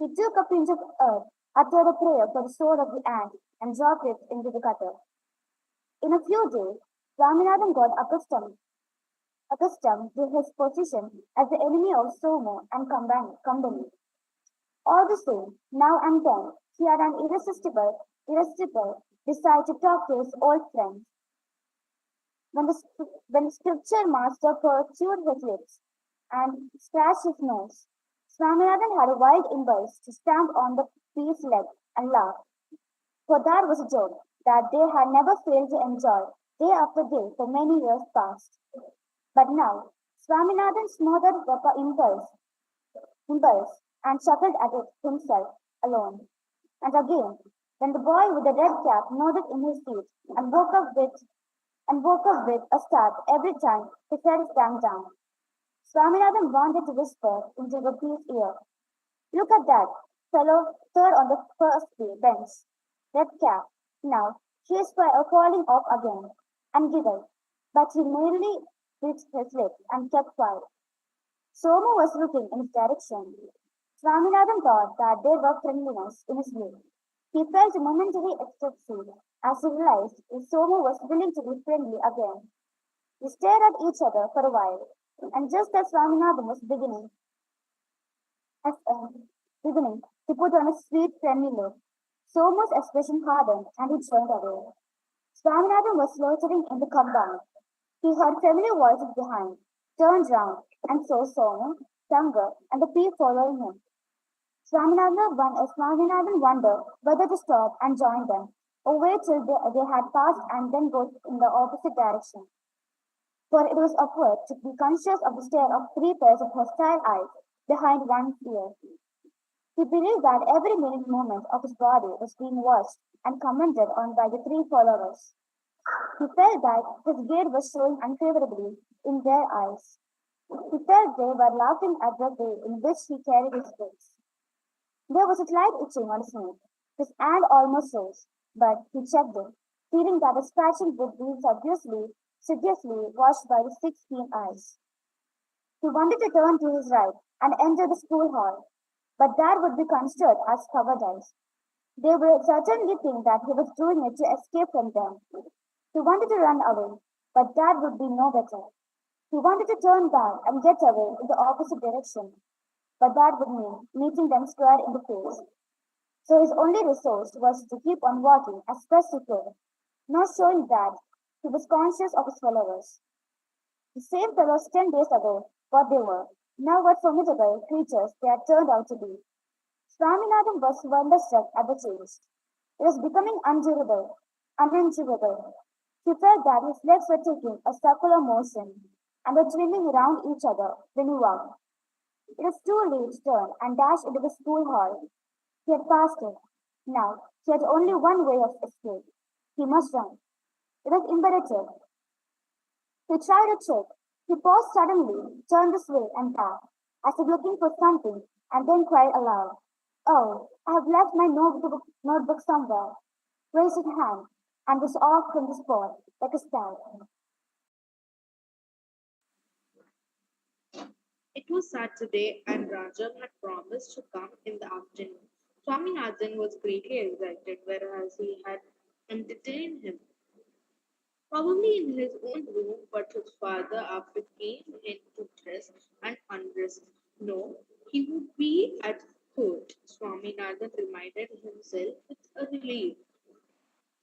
He took a pinch of earth, uttered a prayer for the soul of the ant, and dropped it into the gutter. In a few days, Swaminathan got accustomed to his position as the enemy of Somo and company. All the same, now and then, he had an irresistible desire to talk to his old friends. When the scripture master pursued his lips and scratched his nose, Swaminathan had a wild impulse to stamp on the priest's leg and laugh, for that was a joke that they had never failed to enjoy day after day for many years past. But now, Swaminathan smothered the impulse and chuckled at it himself alone. And again, when the boy with the red cap nodded in his seat and woke up with a start every time he set his gun down, Swaminathan wanted to whisper into the priest's ear, "Look at that fellow third on the first bench, red cap. Now he is falling off again," and giggled. But he merely bit his lip and kept quiet. Soma was looking in his direction. Swaminathan thought that there was friendliness in his look. He felt a momentary ecstasy as he realized that Soma was willing to be friendly again. They stared at each other for a while, and just as Swaminathan was beginning, He put on a sweet, friendly look. Soma's expression hardened, and he turned away. Swaminathan was loitering in the compound. He heard familiar voices behind, turned round, and saw Sonu, Sangha, and the P following him. Swaminathan wondered whether to stop and join them, or wait till they had passed and then go in the opposite direction. For it was awkward to be conscious of the stare of three pairs of hostile eyes behind one's ear. He believed that every minute movement of his body was being watched and commented on by the three followers. He felt that his gait was showing unfavorably in their eyes. He felt they were laughing at the way in which he carried his face. There was a slight itching on his knee. His hand almost rose, but he checked it, feeling that the scratching would be sedulously watched by the six keen eyes. He wanted to turn to his right and enter the school hall, but that would be considered as cowardice. They would certainly think that he was doing it to escape from them. He wanted to run away, but that would be no better. He wanted to turn back and get away in the opposite direction, but that would mean meeting them square in the face. So his only resource was to keep on walking as best he could, not showing that he was conscious of his followers. The same fellows 10 days ago, what they were, now what formidable creatures they had turned out to be. Swaminathan was wonderstruck at the change. It was becoming unendurable. He felt that his legs were taking a circular motion and were twirling around each other when he walked. It was too late to turn and dash into the school hall. He had passed it. Now he had only one way of escape. He must run. It was imperative. He tried to check. He paused suddenly, turned this way and back, as if looking for something, and then cried aloud. Oh, I have left my notebook somewhere. Raised his hand, and was off from the spot like a stag. It was Saturday, and Rajan had promised to come in the afternoon. Swaminathan was greatly excited, whereas he had entertained him, probably in his own room, but his father, after came in to dress and undress, no, he would be at court. Swaminathan reminded himself with a relief.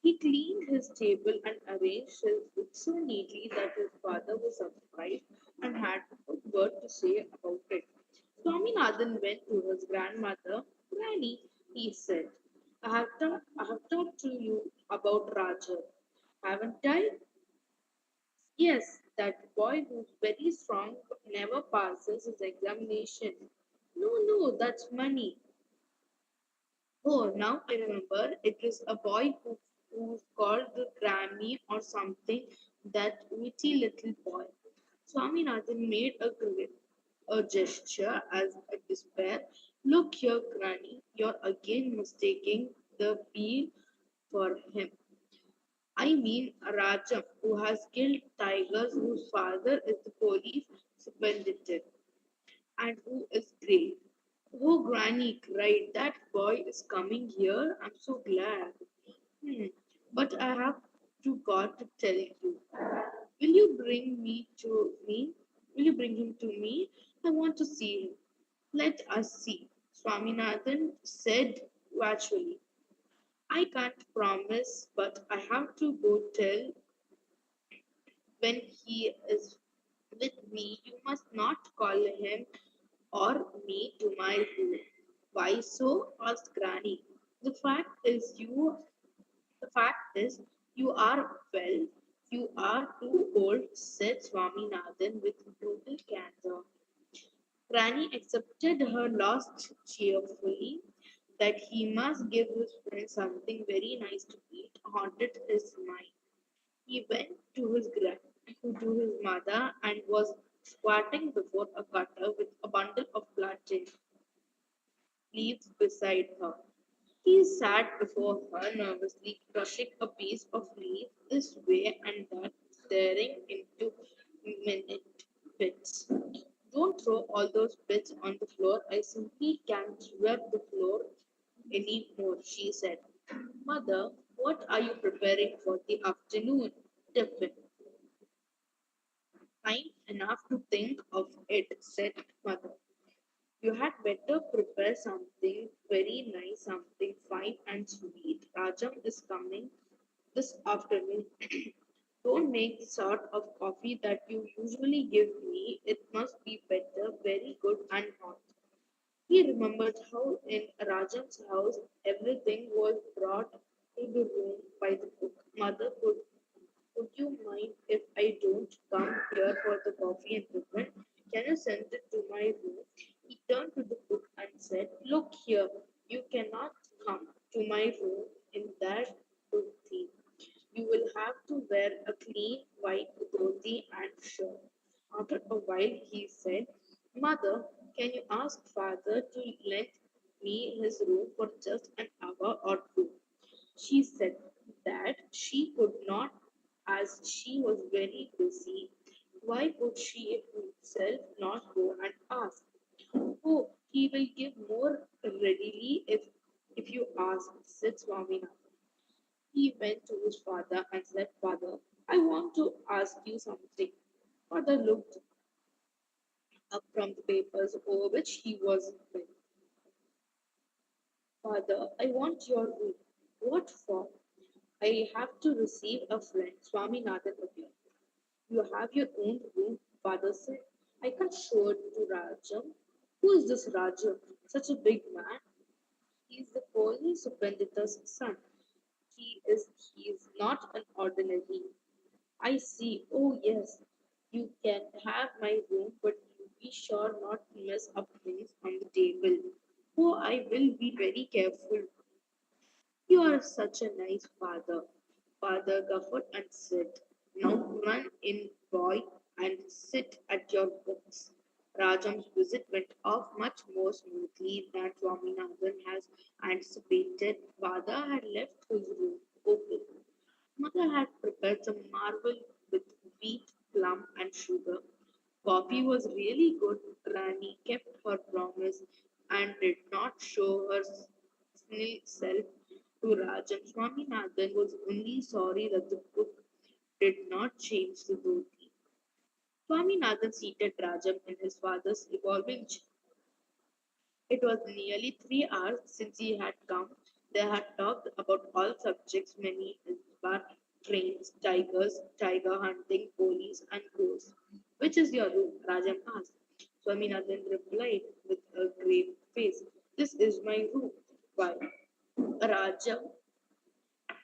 He cleaned his table and arranged his books so neatly that his father was surprised and had a word to say about it. Swaminathan went to his grandmother. Granny, he said, I have talked to you about Raja, haven't I? Yes, that boy who's very strong but never passes his examination. No, no, that's money. Oh, now I remember. It is a boy who's called the Grammy or something, that witty little boy. Swaminathan made a gesture as a despair. Look here, Granny, you're again mistaking the bee for him. I mean Rajam, who has killed tigers, whose father is the police superintendent, and who is great. Oh, Granny cried, that boy is coming here. I'm so glad. Hmm. But I have to God to tell you. Will you bring me to me? Will you bring him to me? I want to see him. Let us see. Swaminathan said virtually. I can't promise, but I have to go tell when he is with me. You must not call him or me to my room. Why so? Asked Granny. The fact is you the fact is you are well, you are too old, said Swaminathan with brutal candor. Granny accepted her loss cheerfully. That he must give his friend something very nice to eat haunted his mind. He went to his mother and was squatting before a cutter with a bundle of plantain leaves beside her. He sat before her nervously, crushing a piece of leaf this way and that, staring into minute bits. Don't throw all those bits on the floor. I simply can't sweep the floor anymore, she said. Mother, what are you preparing for the afternoon? Tiffin. Time enough to think of it, said mother. You had better prepare something very nice, something fine and sweet. Rajam is coming this afternoon. Don't make the sort of coffee that you usually give me. It must be better, very good and hot. He remembered how in Rajam's house everything was brought to the room by the cook. Mother, would you mind if I don't come here for the coffee and movement? Can you send it to my room? He turned to the cook and said, look here, you cannot come to my room in that dhoti. You will have to wear a clean white dhoti and shirt. After a while, he said, Mother, can you ask father to lend me his room for just an hour or two? She said that she could not as she was very busy. Why could she herself not go and ask? Oh, he will give more readily if you ask, said Swaminathan. He went to his father and said, Father, I want to ask you something. Father looked up from the papers over which he was bent. Father, I want your room. What for? I have to receive a friend, Swaminathan again. You have your own room, father said. I can show it to Rajam. Who is this Rajam? Such a big man. He is the police Supendita's son. He is not an ordinary. I see. Oh yes. You can have my room, but you be sure not to mess up things on the table. Oh, I will be very careful. You are such a nice father. Father guffawed and said, now run in, boy, and sit at your books. Rajam's visit went off much more smoothly than Swaminathan has anticipated. Father had left his room open. Mother had prepared some marvel with wheat, plum, and sugar. Coffee was really good. Granny kept her promise and did not show her snail self to Raj, and Swaminathan was only sorry that the cook did not change the dhoti. Swaminathan seated Rajam in his father's evolving chair. It was nearly 3 hours since he had come. They had talked about all subjects, many about trains, tigers, tiger hunting, police, and ghosts. Which is your room? Rajam asked. Swaminathan replied with a grave face. This is my room. Why? Rajam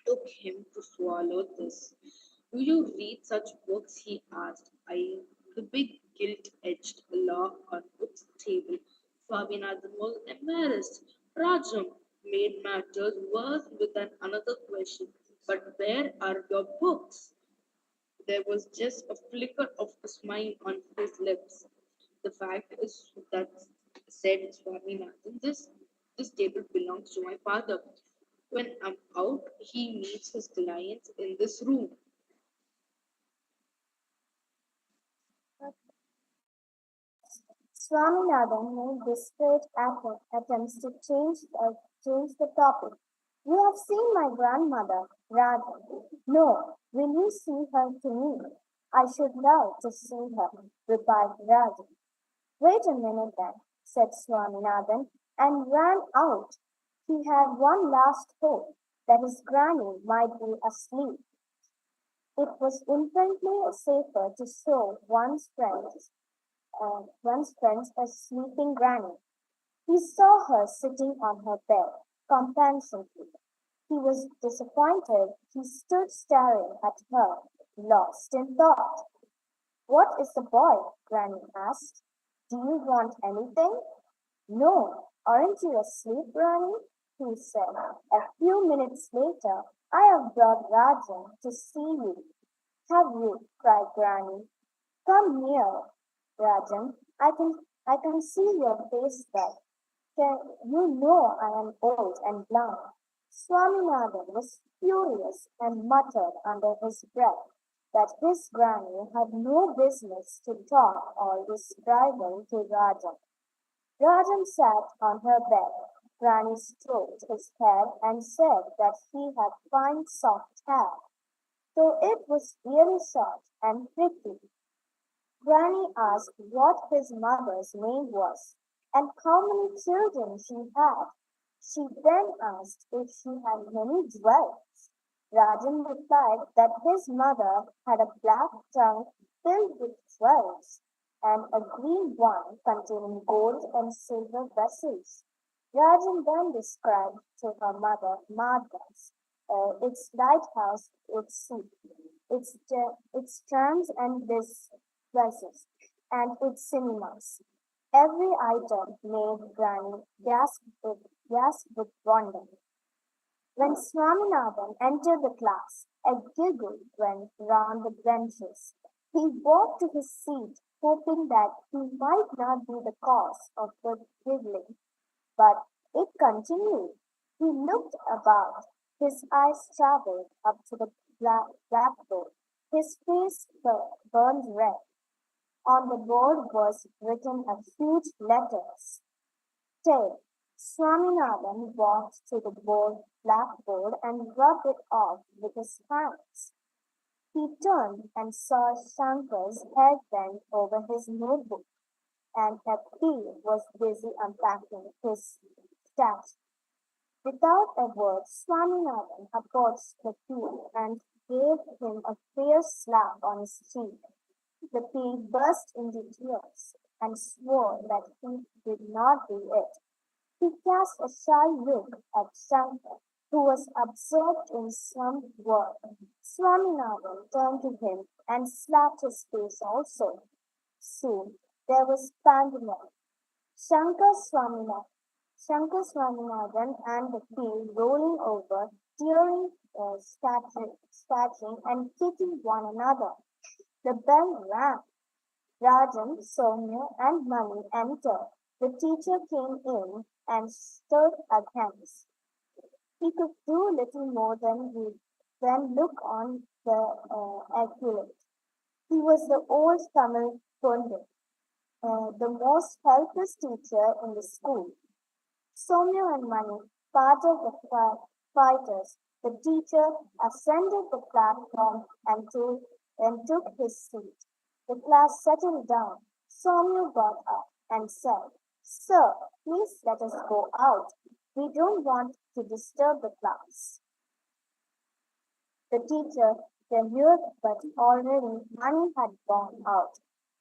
took him to swallow this. Do you read such books? He asked, eyeing the big gilt edged law on its table. Swaminathan was embarrassed. Rajam made matters worse with another question. But where are your books? There was just a flicker of a smile on his lips. The fact is that, said Swaminathan, this table belongs to my father. When I'm out, he meets his clients in this room. Swaminathan made desperate attempts to change the topic. You have seen my grandmother, Radha. No, will you see her to me? I should love to see her, replied Radha. Wait a minute then, said Swaminathan, and ran out. He had one last hope that his granny might be asleep. It was infinitely safer to show one's friends a sleeping granny. He saw her sitting on her bed, compassionately. He was disappointed. He stood staring at her, lost in thought. What is the boy? Granny asked. Do you want anything? No, aren't you asleep, Granny? He said. A few minutes later, I have brought Rajan to see you. Have you? Cried Granny. Come near, Rajan. I can see your face there. You know I am old and blind. Swaminathan was furious and muttered under his breath that his granny had no business to talk all this driving to Rajan. Rajan sat on her bed. Granny stroked his hair and said that he had fine soft hair, though it was really short and prickly. Granny asked what his mother's name was, and how many children she had. She then asked if she had many jewels. Rajan replied that his mother had a black trunk filled with jewels and a green one containing gold and silver vessels. Rajan then described to her mother Madras, its lighthouse, its sea, its trams and vessels, and its cinemas. Every item made Granny gasp with wonder. When Swaminathan entered the class, a giggle went round the benches. He walked to his seat, hoping that he might not be the cause of the giggling, but it continued. He looked about. His eyes traveled up to the blackboard. His face burned red. On the board was written a huge letters. Tail. Swaminathan walked to the blackboard and rubbed it off with his hands. He turned and saw Shankar's head bent over his notebook, and a pea was busy unpacking his stash. Without a word, Swaminathan approached the pea and gave him a fierce slap on his cheek. The pea burst into tears and swore that he did not do it. He cast a shy look at Shankar, who was absorbed in some work. Swaminathan turned to him and slapped his face also. Soon there was pandemonium. Shankar Swaminathan, Shankar Swaminathan and the pea rolling over, tearing, scattering, and kicking one another. The bell rang. Rajan, Soumya, and Mani entered. The teacher came in and stood aghast. He could do little more than look on the accurate. He was the old Tamil Pandit, the most helpless teacher in the school. Soumya and Mani, part of the fighters, the teacher ascended the platform and took his seat. The class settled down. Soumya got up and said, "Sir, please let us go out. We don't want to disturb the class." The teacher demurred, but already Mani had gone out,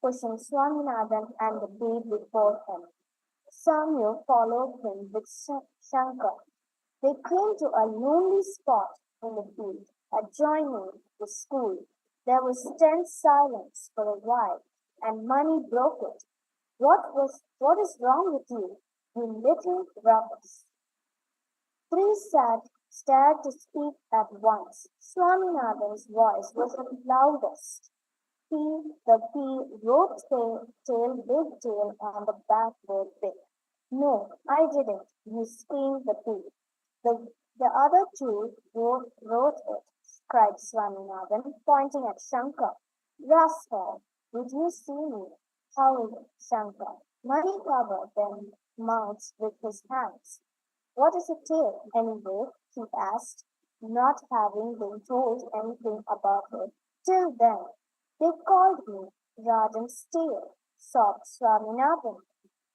pushing Swaminathan and the babe before him. Samuel followed him with Shankar. They came to a lonely spot in the field adjoining the school. There was tense silence for a while, and Mani broke it. What is wrong with you, you little rubbers? Three stared to speak at once. Swaminathan's voice was the loudest. The P wrote big tail on the backboard big. "No, I didn't," you screamed the P. The other two wrote it, cried Swaminathan, pointing at Shankar. "Rascal, did you see me?" howled Shankar. Mani covered their mouths with his hands. "What is a tail, anyway?" he asked, not having been told anything about it till then. "They called me Rajan's tail," sobbed Swaminathan.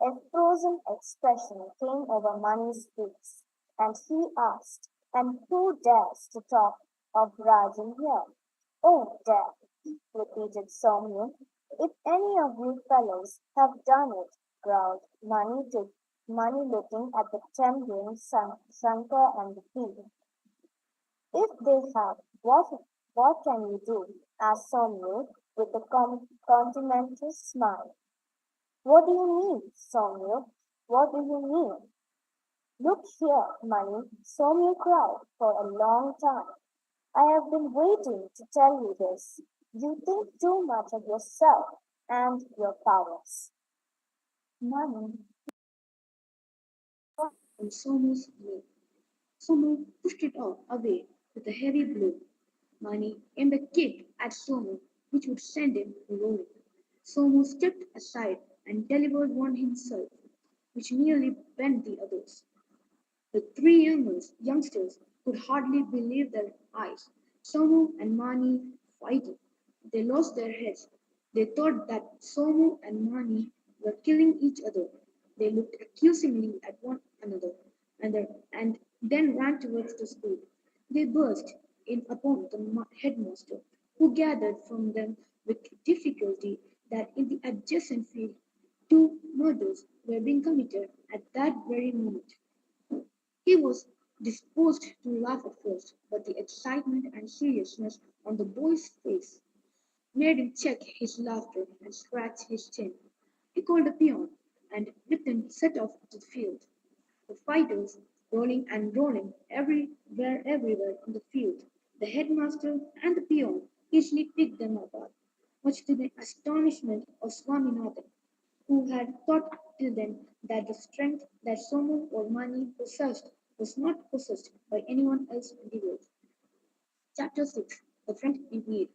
A frozen expression came over Mani's face, and he asked, "And who dares to talk of Rajan here?" "Oh, dare," repeated Soumya. "If any of you fellows have done it," growled Mani looking at the trembling Shankar and the pea. "If they have, what can you do?" asked Soumya with a complimentary smile. "What do you mean, Soumya? What do you mean?" "Look here, Mani," Soumya cried, "for a long time. I have been waiting to tell you this. You think too much of yourself and your powers." Mani, on Somu's knee. Somu pushed it off away with a heavy blow. Mani aimed a kick at Somu, which would send him rolling. Somu stepped aside and delivered one himself, which nearly bent the others. The three youngsters could hardly believe their eyes. Somu and Mani fighting. They lost their heads. They thought that Somu and Mani were killing each other. They looked accusingly at one another and then ran towards the school. They burst in upon the headmaster, who gathered from them with difficulty that in the adjacent field two murders were being committed at that very moment. He was disposed to laugh at first, but the excitement and seriousness on the boy's face made him check his laughter and scratch his chin. He called a peon, and with him set off to the field. The fighters, rolling and rolling everywhere on the field. The headmaster and the peon easily picked them apart, much to the astonishment of Swaminathan, who had thought till then that the strength that Somu or Mani possessed was not possessed by anyone else in the world. Chapter 6. The Friend in Need.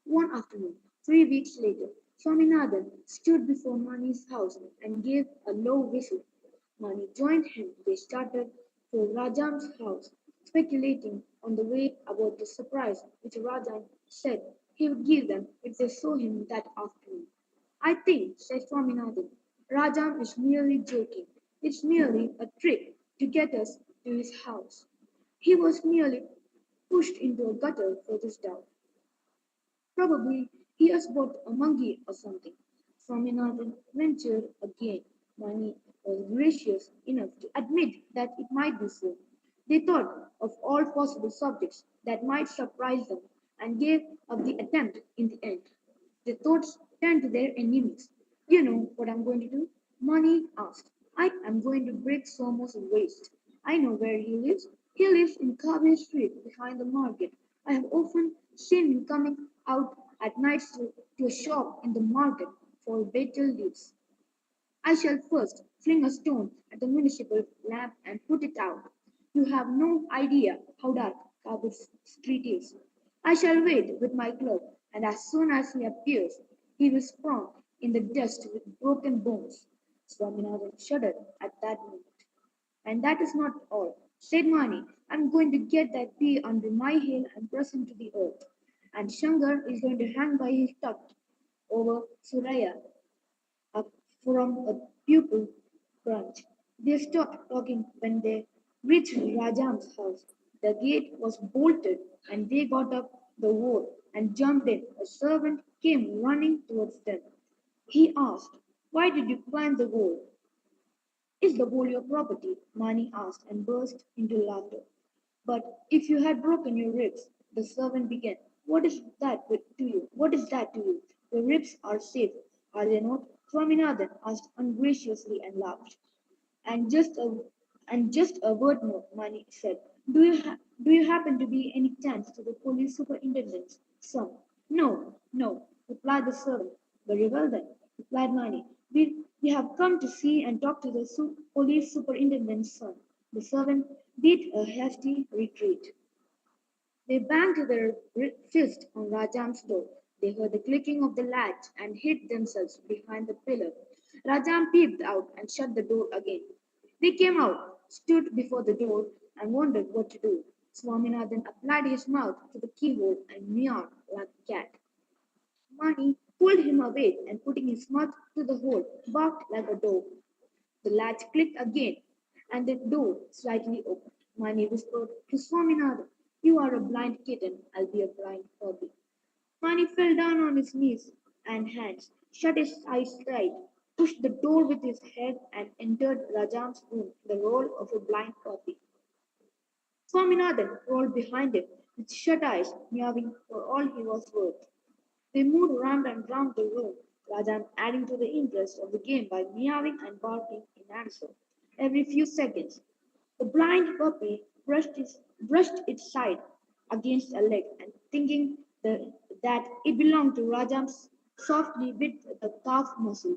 One afternoon, 3 weeks later, Swaminathan stood before Mani's house and gave a low whistle. Mani joined him. They started for Rajam's house, speculating on the way about the surprise which Rajam said he would give them if they saw him that afternoon. I think, said Swaminathan, Rajam is merely joking. It's merely a trick to get us to his house. He was merely pushed into a gutter for this down. Probably he has bought a monkey or something. Swaminathan ventured again. Mani was gracious enough to admit that it might be so. They thought of all possible subjects that might surprise them and gave up the attempt in the end. Their thoughts turned to their enemies. You know what I'm going to do? Mani asked. I am going to break Somo's waist. I know where he lives. He lives in Kavya Street behind the market. I have often seen him coming out at nights to a shop in the market for betel leaves. I shall first fling a stone at the municipal lamp and put it out. You have no idea how dark Kabul street is. I shall wait with my club, and as soon as he appears, he will sprawl in the dust with broken bones. Swaminathan shuddered at that moment. And that is not all, said Mani. I'm going to get that pea under my heel and press him to the earth. And Shankar is going to hang by his tuft over Suraya up from a pupil branch. They stopped talking when they reached Rajam's house. The gate was bolted and they got up the wall and jumped in. A servant came running towards them. He asked, why did you climb the wall? Is the whole your property? Mani asked and burst into laughter. But if you had broken your ribs, the servant began. What is that to you? What is that to you? Your ribs are safe, are they not? Swaminathan asked ungraciously and laughed. And just a and just a word more, Mani said. Do you happen to be any chance to the police superintendent's son? No, no, replied the servant. Very well then, replied Mani. We have come to see and talk to the police superintendent's son. The servant beat a hasty retreat. They banged their fist on Rajam's door. They heard the clicking of the latch and hid themselves behind the pillar. Rajam peeped out and shut the door again. They came out, stood before the door, and wondered what to do. Swaminathan applied his mouth to the keyhole and meowed like a cat. Mani pulled him away and putting his mouth to the hole, barked like a dog. The latch clicked again, and the door slightly opened. Mani whispered to Swaminathan, you are a blind kitten, I'll be a blind puppy. Mani fell down on his knees and hands, shut his eyes tight, pushed the door with his head, and entered Rajam's room in the role of a blind puppy. Swaminathan rolled behind him with shut eyes, meowing for all he was worth. They moved round and round the room, Rajan adding to the interest of the game by meowing and barking in answer. Every few seconds, the blind puppy brushed its side against a leg and thinking that it belonged to Rajam softly bit the calf muscle.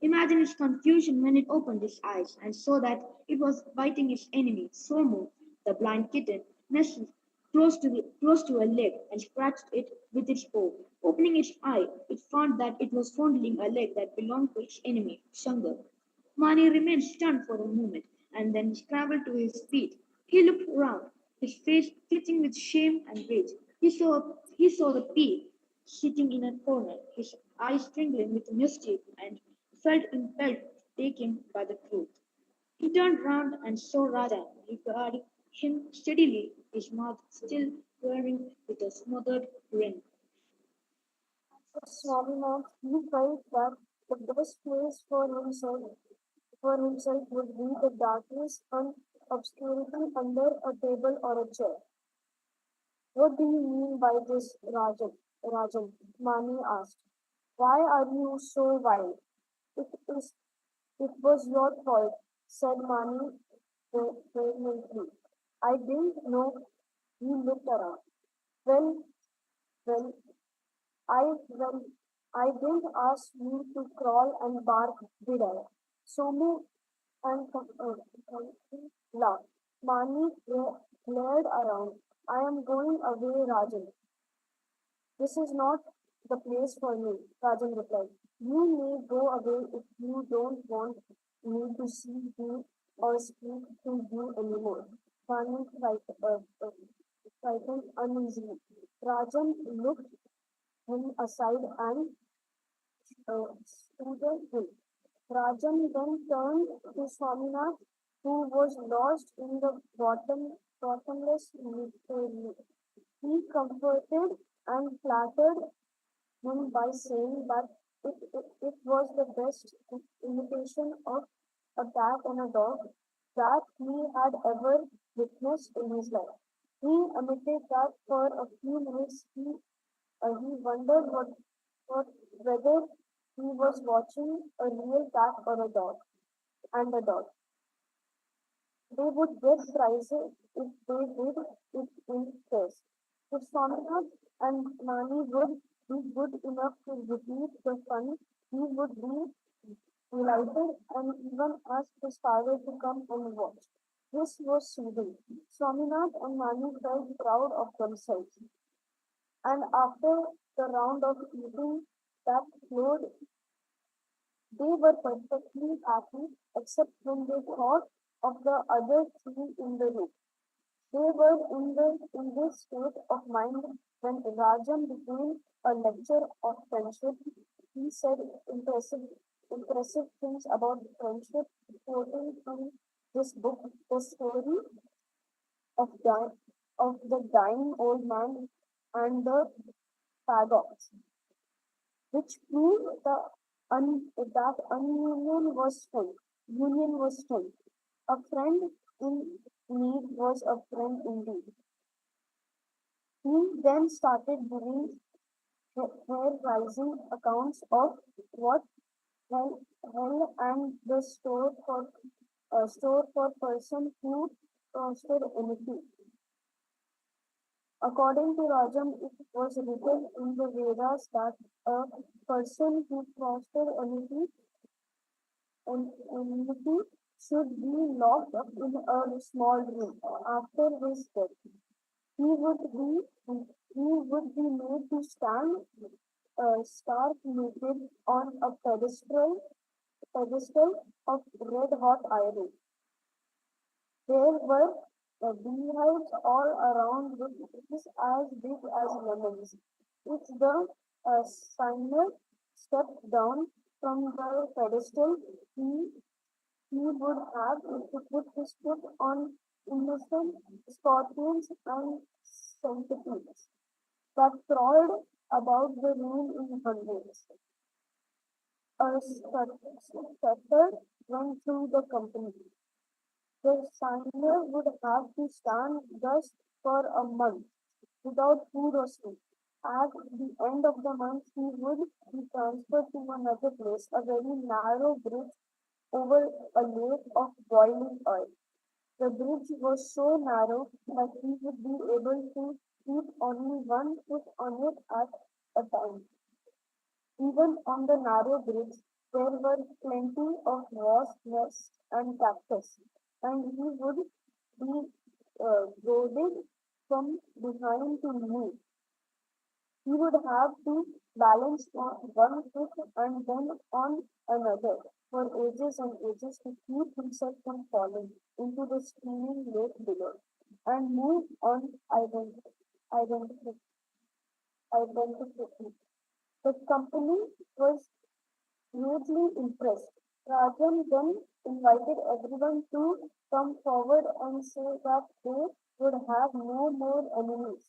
Imagine its confusion when it opened its eyes and saw that it was biting its enemy, Somu, the blind kitten, nestled close to a leg and scratched it with its paw. Opening its eye, it found that it was fondling a leg that belonged to its enemy, Shankar. Mani remained stunned for a moment and then scrambled to his feet. He looked around, his face twitching with shame and rage. He saw the pea sitting in a corner, his eyes twinkling with mischief, and felt impelled taken by the truth. He turned round and saw Raja regarding him steadily, his mouth still quivering with a smothered grin. Swaminathan, he felt that the best place for himself would be the darkness and obscurity under a table or a chair. What do you mean by this, Rajan? Mani asked. Why are you so wild? It is it was your fault, said Mani vehemently. I didn't know. He looked around. Well, well, well, I didn't ask you to crawl and bark, did I? Somu and laughed. Mani glared around. I am going away, Rajan. This is not the place for me, Rajan replied. You may go away if you don't want me to see you or speak to you anymore. Mani frightened uneasily. Rajan looked him aside and stood him. Rajan then turned to Swaminath, who was lost in the bottomless mystery. He comforted and flattered him by saying that it was the best imitation of a cat and a dog that he had ever witnessed in his life. He admitted that for a few minutes he wondered what, whether he was watching a real cat or a dog and a dog. They would get prizes if they did it in pairs. If Swaminath and Nani would be good enough to repeat the fun, he would be delighted and even ask his father to come and watch. This was soothing. Swaminath and Nani felt proud of themselves. And after the round of eating that flowed, they were perfectly happy except when they thought of the other three in the room. They were in this state of mind when Rajan began a lecture of friendship. He said impressive things about friendship, quoting from this book, The Story of, the Dying Old Man and the Fagots, which proved that union was strength. A friend in need was a friend indeed. He then started giving hair-raising accounts of what hell and the store for person who fostered anything. According to Rajam, it was written in the Vedas that a person who fostered enmity should be locked up in a small room after his death. He would be he would be made to stand stark naked on a pedestal of red hot iron. There were beehives all around with bees as big as lemons. If the signer stepped down from the pedestal, he would have to put his foot on innocent scorpions and centipedes that crawled about the room in hundreds. A stutter went through the company. The signer would have to stand thus for a month without food or sleep. At the end of the month, he would be transferred to another place, a very narrow bridge over a lake of boiling oil. The bridge was so narrow that he would be able to keep only one foot on it at a time. Even on the narrow bridge, there were plenty of wasp nests and cactus, and he would be goaded from behind to move. He would have to balance on one foot and then on another for ages and ages to keep himself from falling into the steaming lake below and move on identically. identically. The company was hugely impressed. Rajan then invited everyone to come forward and say that they would have no more enemies.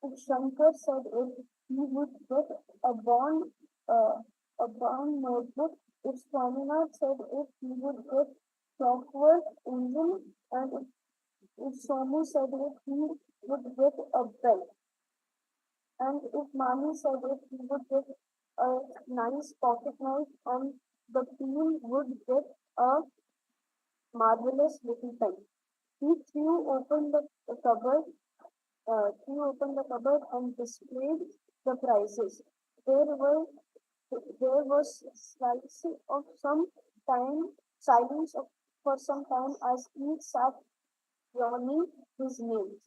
If Shankar said it, he would get a bond, uh, a bond notebook. If Swaminath said it, he would get clockwork engine, and if Somu said it, he would get a belt. And if Mani said it, he would get a nice pocket knife, and the team would get a marvelous little pen. He threw open the cupboard and displayed the prices. There were there was silence for some time as each sat yawning his nails.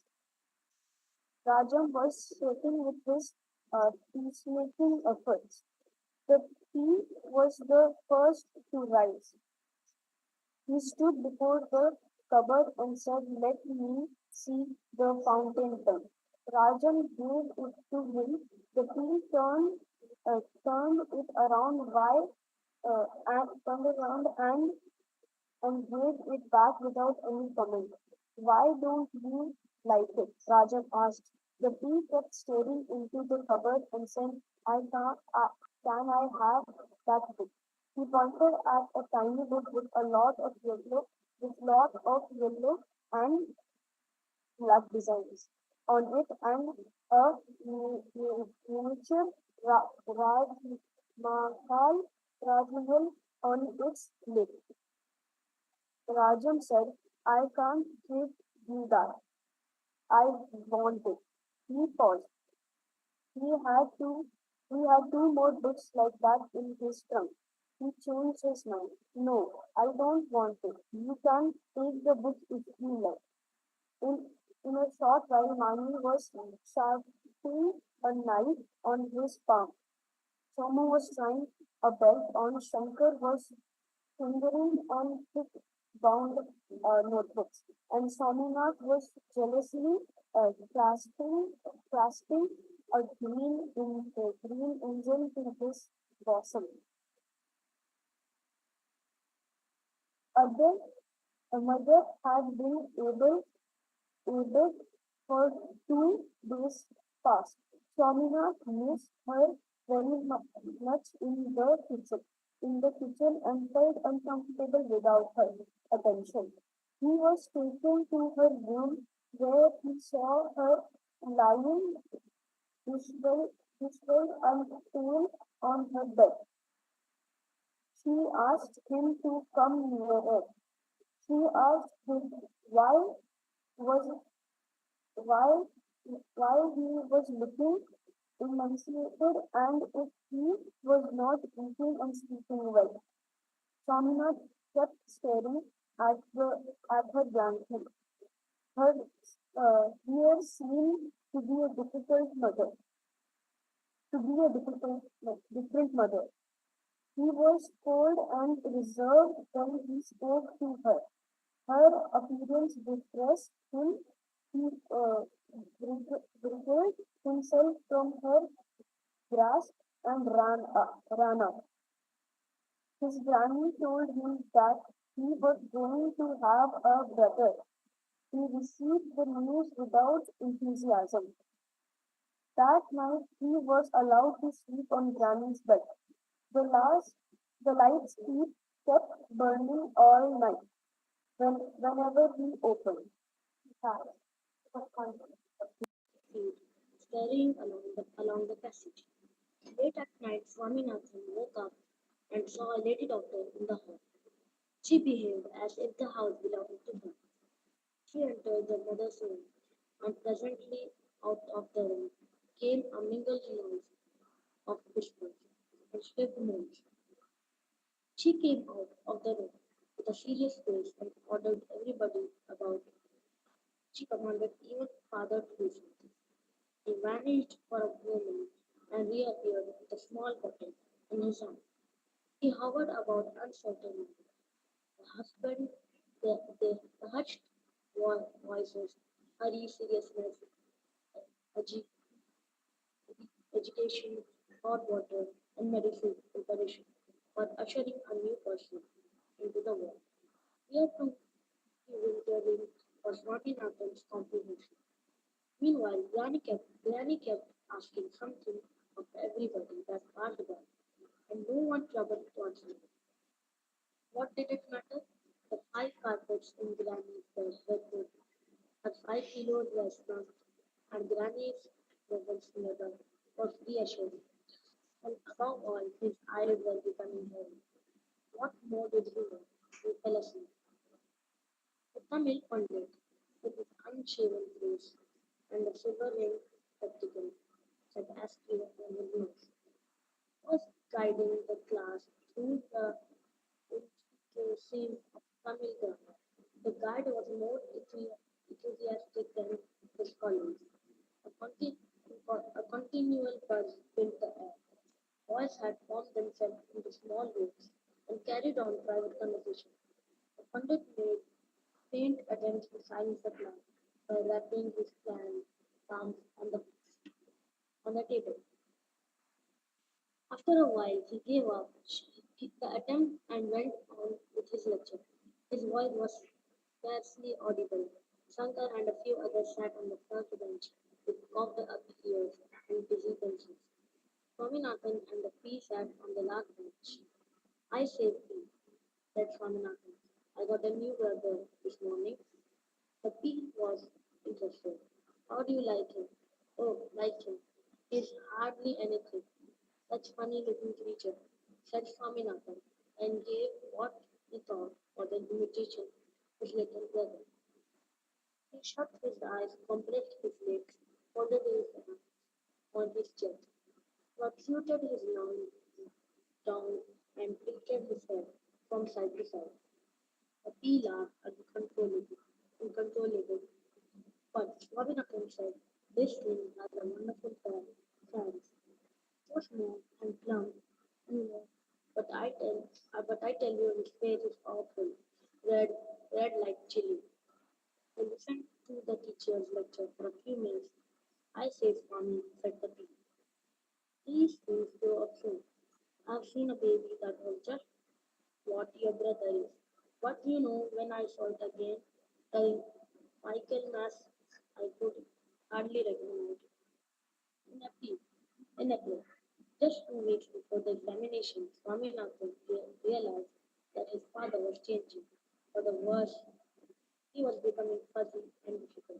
Rajam was shaking with his peacemaking efforts. The tea was the first to rise. He stood before the cupboard and said, "Let me see the fountain pen." Rajan gave it to him. The king turned it around and gave it back without any comment. "Why don't you like it?" Rajan asked. The tea kept staring into the cupboard and said, Can I have that book?" He pointed at a tiny book with lot of yellow and black designs on it and a miniature Rajmahal on its lid. Rajam said, "I can't give you that. I want it." He paused. He had two he had two more books like that in his trunk. He changed his mind. "No, I don't want it. You can take the book if you like." In, in a short while, Mani was sharpening a knife on his palm. Somu was trying a belt on. Shankar was fingering on thick bound notebooks, and Swaminath was jealously clasping a green angel to his bosom. Other Mother had been able for 2 days past. Swaminath missed her very much in the kitchen and felt uncomfortable without her attention. He was taken to her room where he saw her lying disheveled and pale on her bed. She asked him to come nearer. She asked him was why why he was looking emaciated and if he was not eating and sleeping well. Swaminath kept staring at her grandson. Her here seemed to be a different mother. He was cold and reserved when he spoke to her. Her appearance depressed him. He wriggled himself from her grasp and ran up. His granny told him that he was going to have a brother. He received the news without enthusiasm. That night he was allowed to sleep on Granny's bed. The last the lights kept burning all night whenever he opened. Feet, scurrying along the passage. Late at night, Swaminathan woke up and saw a lady doctor in the hall. She behaved as if the house belonged to her. She entered the mother's room, and presently out of the room came a mingled noise of whispers and swift moans. She came out of the room with a serious face and ordered everybody about. She commanded even father to do something. He vanished for a moment and reappeared with a small bottle in his hand. He hovered about uncertainly. The husband, the hushed voices, hurry, seriousness, edu- education, hot water, and medicine preparation. or ushering a new person into the world. Here to intervene was Swaminathan's comprehension. Meanwhile, Granny kept asking something of everybody that passed by, and no one troubled to answer it. What did it matter? The five carpets in Granny's bed were good. Her 5 kilo dress was, and Granny's presence never was reassuring. And above all, his eyes were becoming heavy. What more did he want? He fell asleep. The Tamil Pandit, with his unshaven face and a silver ring spectacle, sat as clear as his nose, was guiding the class through the intricacies of Tamil grammar. The guide was more enthusiastic than his colleagues. A, conti- a continual buzz filled the air. Boys had formed themselves into small groups and carried on private conversation. The pundit made faint attempts to silence the crowd by rapping his palms on the table. After a while, he gave up the attempt and went on with his lecture. His voice was scarcely audible. Shankar and a few others sat on the first bench with cocked up ears and busy pencils. Swaminathan and the P sat on the last bench. I say P, said Swaminathan. I got a new brother this morning. The P was interested. How do you like him? Oh, like him. He's hardly anything. Such funny looking creature, said Swaminathan, and gave what he thought was an imitation his little brother. He shut his eyes, compressed his lips, folded his hands on his chest, protruded his long tongue, and tilted his head from side to side. The P laughed uncontrollably, but Swaminathan said, this thing has a wonderful fans. So smooth and plump, you know. But I tell you, his face is awful, red, red like chili. I listened to the teacher's lecture for a few minutes. I say, Swami, said the tea. These things grow up soon. I've seen a baby that was just what your brother is. What do you know when I saw it again? The Michael Mass, I could hardly recognize it. In a plea, in a play. Just 2 weeks before the examination, Swaminathan realized that his father was changing. For the worse, he was becoming fuzzy and difficult.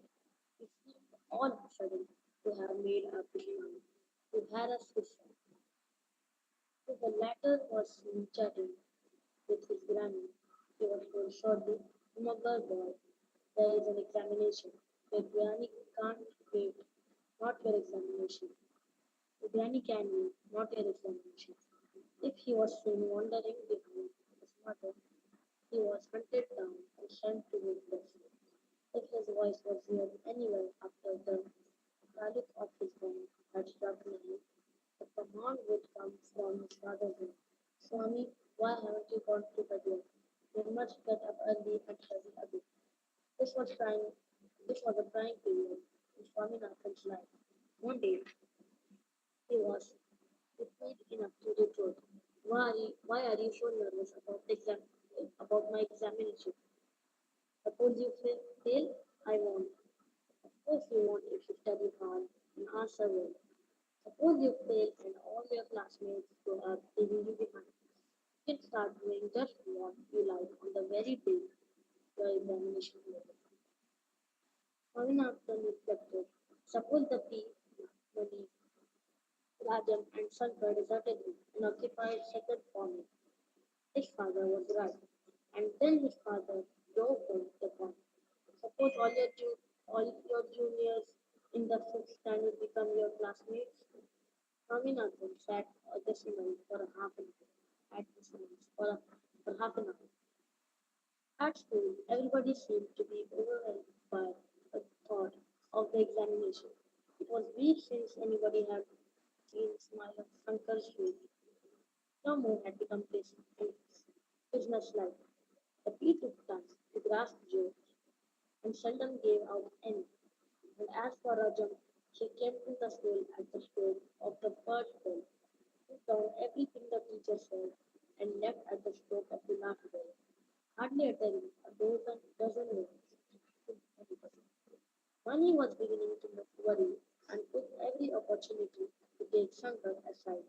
He seemed all of a sudden to have made up his mind to harass his son. If the latter was seen chatting with his granny, he was told shortly, "Remember, boy, there is an examination. Your granny can't wait, not your examination. Your granny can wait, not your examination." If he was seen wandering behind his mother, he was hunted down and sent to his death. If his voice was heard anywhere after the Khalif of his gun had struck nine, the command would come from his father's room. Swami, why haven't you gone to bed yet? You must get up early and study a bit. This was trying this was a trying period in Swaminathan's life. One day he was repeated enough to the truth. Why are you so nervous about my examination? Suppose you fail, I won't. Of course you won't if you study hard and answer well. Suppose you fail and all your classmates grow up leaving you behind. You can start doing just what you like on the very day your examination is over. Swaminathan reflected. Suppose the P, Mani, Rajan, and Shankar deserted him and occupied second farming. His father was right. And then his father drove home the point. Suppose all your juniors in the fifth standard become your classmates. Swaminathan sat at the cement for a half an hour. At the cement for half an hour. At school, everybody seemed to be overwhelmed by the thought of the examination. It was weeks since anybody had seen the smile of Shankar's face. No more had become pleasant and businesslike. The P took time to grasp jokes and seldom gave out any. And as for Rajam, she came to the school at the stroke of the first bell, took down everything the teacher said, and ran away. and left at the stroke of the last bell. Hardly uttering a dozen words. Money was beginning to worry and took every opportunity to take Shankar aside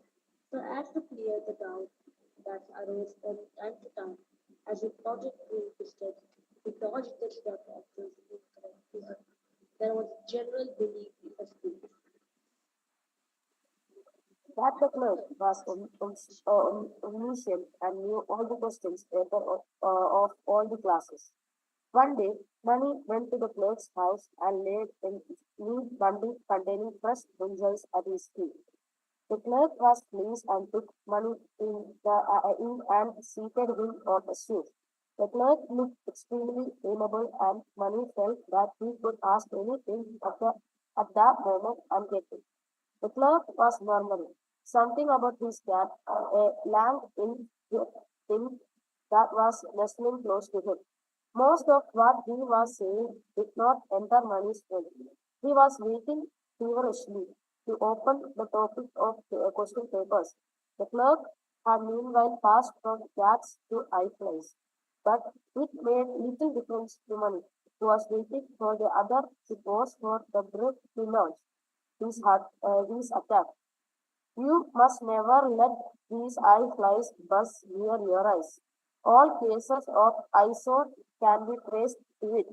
so as to clear the doubt that arose from time to time as he trotted through the steps to dodge the step of those incorrect people. There was general belief in the school. That the clerk was omniscient and knew all the questions paper of all the classes. One day, Mani went to the clerk's house and laid a neat bundle containing fresh brinjals at his feet. The clerk was pleased and took money in and seated him on a seat. The clerk looked extremely amiable and Mani felt that he could ask anything at that moment and get it. The clerk was murmuring something about his cat, a lamb in that was nestling close to him. Most of what he was saying did not enter Mani's head. He was waiting feverishly to open the topic of the question papers. The clerk had meanwhile passed from cats to eyeflies, but it made little difference to Mani, who was waiting for the other to pause for the breath to launch his attack. You must never let these eye flies buzz near your eyes. All cases of eyesore can be traced to it.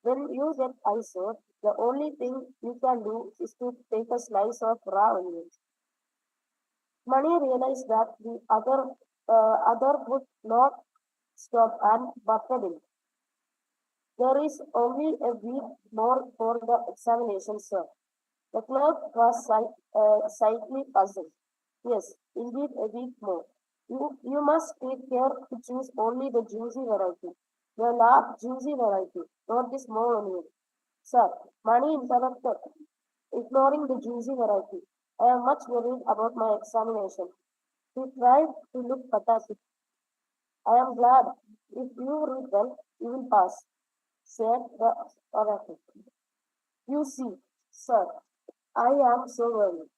When you get eyesore, the only thing you can do is to take a slice of raw onion. Mani realized that the other would not stop and buffeted him. There is only a week more for the examination, sir. The clerk was slightly puzzled. Yes, indeed a week more. You must take care to choose only the juicy variety. The large juicy variety, not the small onion. Sir, Mani interrupted, ignoring the juicy variety. I am much worried about my examination. He tried to look pathetic. I am glad. If you read well, you will pass, said the oracle. You see, sir, I am so worried.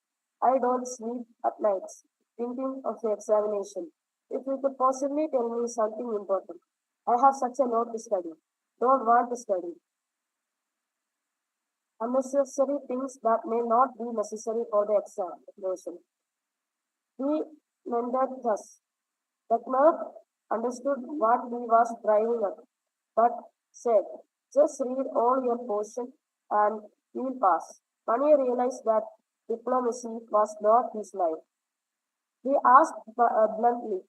I don't sleep at nights, thinking of the examination. If you could possibly tell me something important. I have such a lot to study. Don't want to study. Unnecessary things that may not be necessary for the examination. He mended thus. The clerk understood what he was driving at, but said, just read all your portion and you'll pass. Mani realized that diplomacy was not his life. He asked bluntly,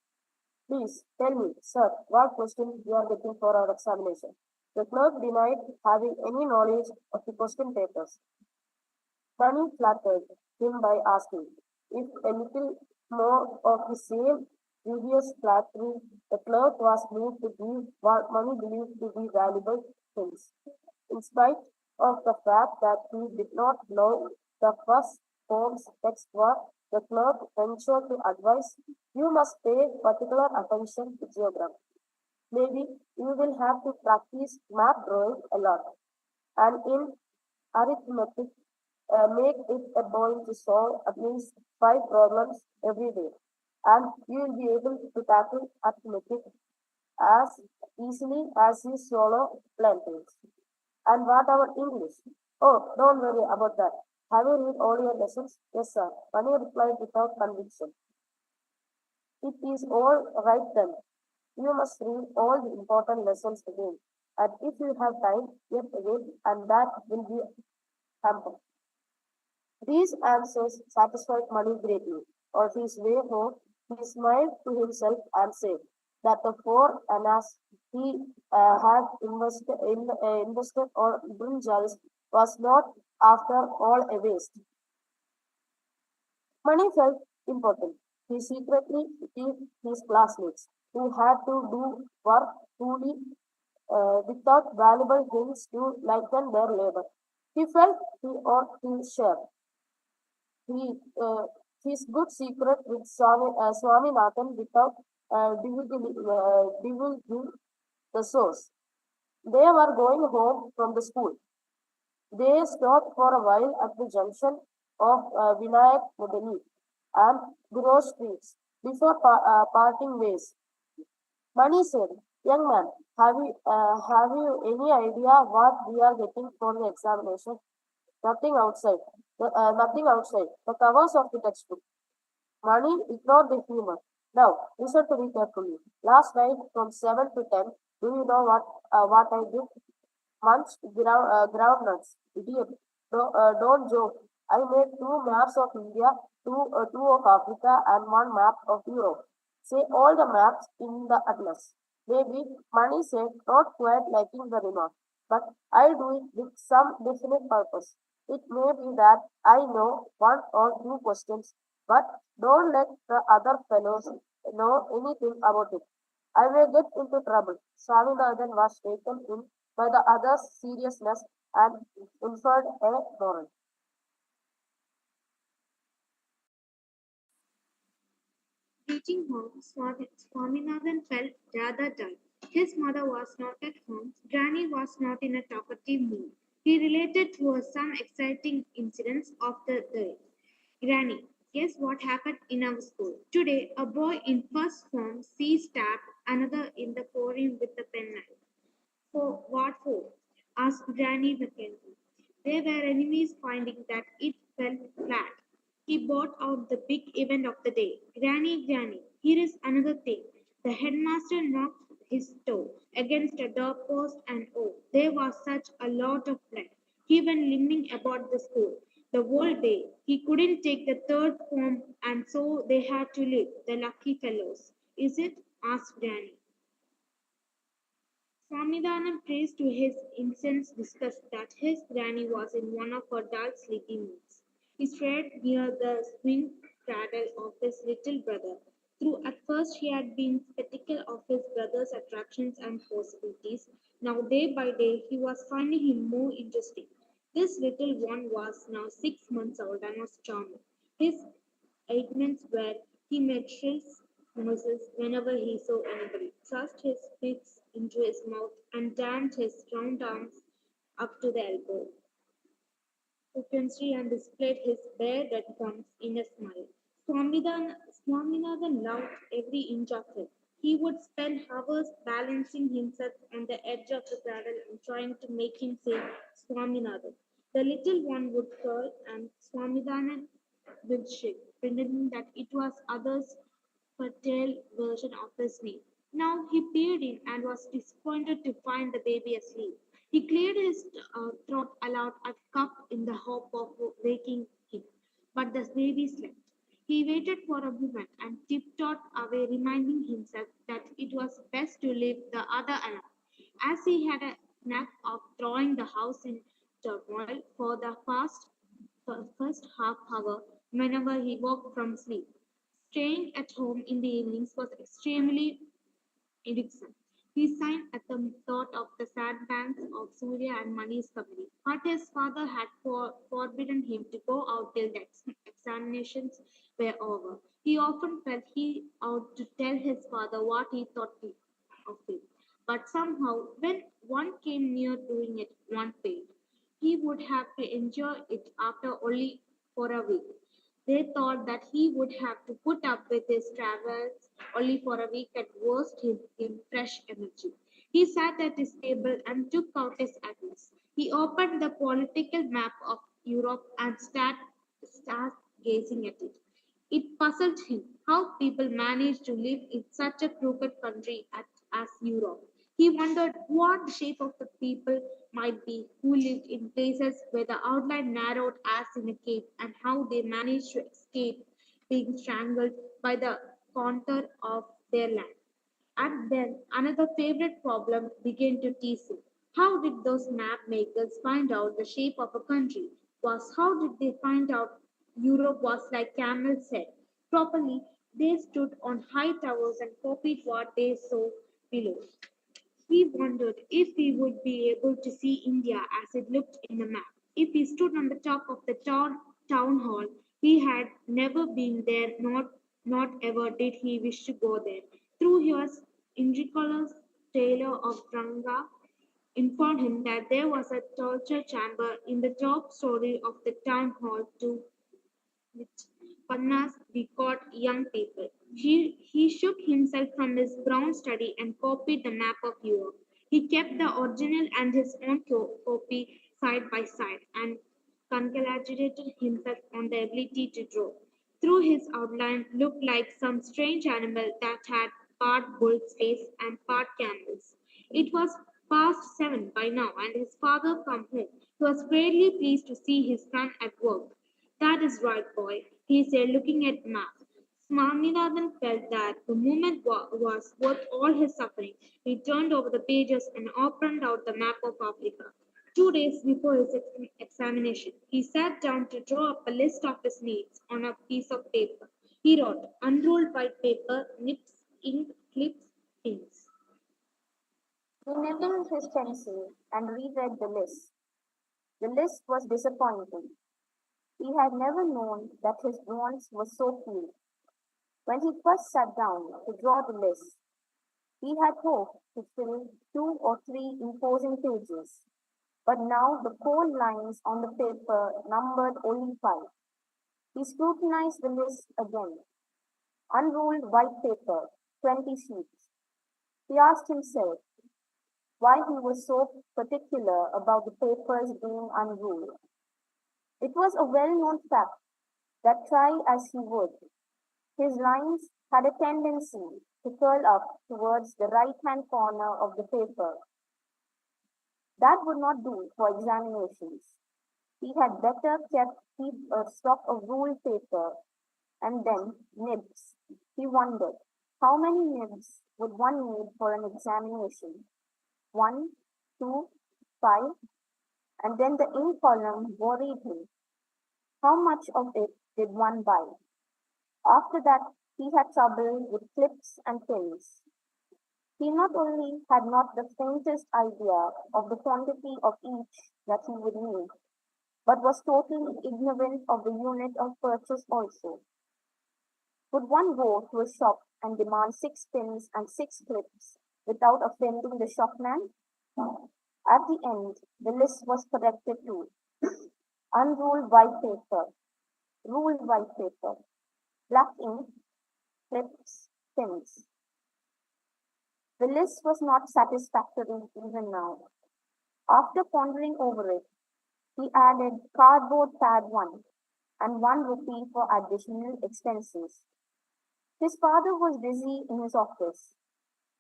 please tell me, sir, what question you are getting for our examination. The clerk denied having any knowledge of the question papers. Mani flattered him by asking if a little more of the same dubious flattery. The clerk was moved to give what Mani believed to be valuable things. In spite of the fact that he did not know the first form's text work, the clerk ventured to advise you must pay particular attention to geography. Maybe you will have to practice map drawing a lot. And in arithmetic, make it a point to solve at least five problems every day. And you will be able to tackle arithmetic as easily as you swallow plantains. And what about English? Oh, don't worry about that. Have you read all your lessons? Yes, sir. Mani replied without conviction. It is all right then. You must read all the important lessons again. And if you have time, yet again, and that will be ample. These answers satisfied Mani greatly. On his way home, he smiled to himself and said that the 4 annas he invested on brinjals was not after all a waste. Money felt important. He secretly pitied his classmates who had to do work truly without valuable things to lighten their labor. He felt he ought to share. He, his good secret with Swaminathan without divulging the source. They were going home from the school. They stopped for a while at the junction of Vinayak Mudali and Guru streets. Before parting ways, Mani said, "Young man, have you any idea what we are getting for the examination? Nothing outside. Nothing outside. The covers of the textbook." Mani ignored the humor. "Now, listen to me carefully. Last night from 7 to 10, do you know what I did? Munched groundnuts. Idiot. Don't joke. I made two maps of India, two of Africa, and one map of Europe. Say all the maps in the atlas." Maybe Mani said, not quite liking the remark, but I do it with some definite purpose. It may be that I know one or two questions, but don't let the other fellows know anything about it. I may get into trouble. Swaminathan was taken in by the other's seriousness and inferred a moral. Reaching home, Swaminathan felt rather dull. His mother was not at home. Granny was not in a talkative mood. He related to her some exciting incidents of the day. Granny, guess what happened in our school? Today, a boy in first form seized stabbed another in the forehead with a penknife. "For what for?" asked Granny Mackenzie. They were enemies finding that it fell flat. He brought out the big event of the day. "Granny, Granny, here is another thing." The headmaster knocked his toe against a doorpost and oh, there was such a lot of blood. He went limping about the school the whole day. He couldn't take the third form and so they had to leave. The lucky fellows. Is it? Asked Granny. Swaminathan praised to his intense disgust that his granny was in one of her dull, sleepy moods. He stared near the swing cradle of his little brother. Through at first he had been skeptical of his brother's attractions and possibilities. Now day by day he was finding him more interesting. This little one was now 6 months old and was charming. His Ailments were he made shrills noises whenever he saw anybody, thrust his fists into his mouth, and danced his round arms up to the elbow frequency and displayed his bare red gums in a smile. Swaminathan loved every inch of it. He would spend hours balancing himself on the edge of the cradle and trying to make him say Swaminathan. The little one would curl and Swaminathan would shake, pretending that it was others' fertile version of his name. Now he peered in and was disappointed to find the baby asleep. He cleared his throat aloud and coughed in the hope of waking him. But the baby slept. He waited for a moment and tiptoed away, reminding himself that it was best to leave the other alone, as he had a knack of throwing the house in turmoil for the first half hour whenever he woke from sleep. Staying at home in the evenings was extremely irksome. He sighed at the thought of the sad banks of Surya and Mani's family, but his father had forbidden him to go out till the examinations were over. He often felt he ought to tell his father what he thought of him, but somehow, when one came near doing it, one failed. He would have to endure it after only for a week. They thought that he would have to put up with his travels only for a week at worst give him fresh energy. He sat at his table and took out his atlas. He opened the political map of Europe and started gazing at it. It puzzled him how people managed to live in such a crooked country as Europe. He wondered what the shape of the people might be who lived in places where the outline narrowed as in a cave and how they managed to escape being strangled by the contour of their land. And then another favorite problem began to tease him. How did those map makers find out the shape of a country? Was how did they find out Europe was like Camel said? Properly, they stood on high towers and copied what they saw below. He wondered if he would be able to see India as it looked in the map. If he stood on the top of the town hall, he had never been there, not ever did he wish to go there. Through his Indricolas Taylor of Ranga informed him that there was a torture chamber in the top story of the town hall to which Pannas we caught young people. He shook himself from his brown study and copied the map of Europe. He kept the original and his own copy side by side and congratulated himself on the ability to draw. Through his outline looked like some strange animal that had part bull's face and part camel's. It was past 7 by now, and his father come home. He was greatly pleased to see his son at work. That is right, boy, he said, looking at map. Swaminathan felt that the moment was worth all his suffering. He turned over the pages and opened out the map of Africa. 2 days before his examination, he sat down to draw up a list of his needs on a piece of paper. He wrote, unrolled white paper, nips, ink, clips, pins. He nibbled his pencil and reread the list. The list was disappointing. He had never known that his wants were so few. When he first sat down to draw the list, he had hoped to fill 2 or 3 imposing pages, but now the cold lines on the paper numbered only 5. He scrutinized the list again. Unrolled white paper, 20 sheets. He asked himself why he was so particular about the papers being unruled. It was a well known fact that, try as he would, his lines had a tendency to curl up towards the right hand corner of the paper. That would not do for examinations. He had better keep a stock of ruled paper and then nibs. He wondered how many nibs would one need for an examination? 1, 2, 5, and then the ink column worried him. How much of it did one buy? After that, he had trouble with clips and pins. He not only had not the faintest idea of the quantity of each that he would need, but was totally ignorant of the unit of purchase also. Would one go to a shop and demand 6 pins and 6 clips without offending the shopman? At the end, the list was corrected too. Unruled white paper, ruled white paper, black ink, clips, pins. The list was not satisfactory even now. After pondering over it, he added cardboard pad 1 and 1 rupee for additional expenses. His father was busy in his office.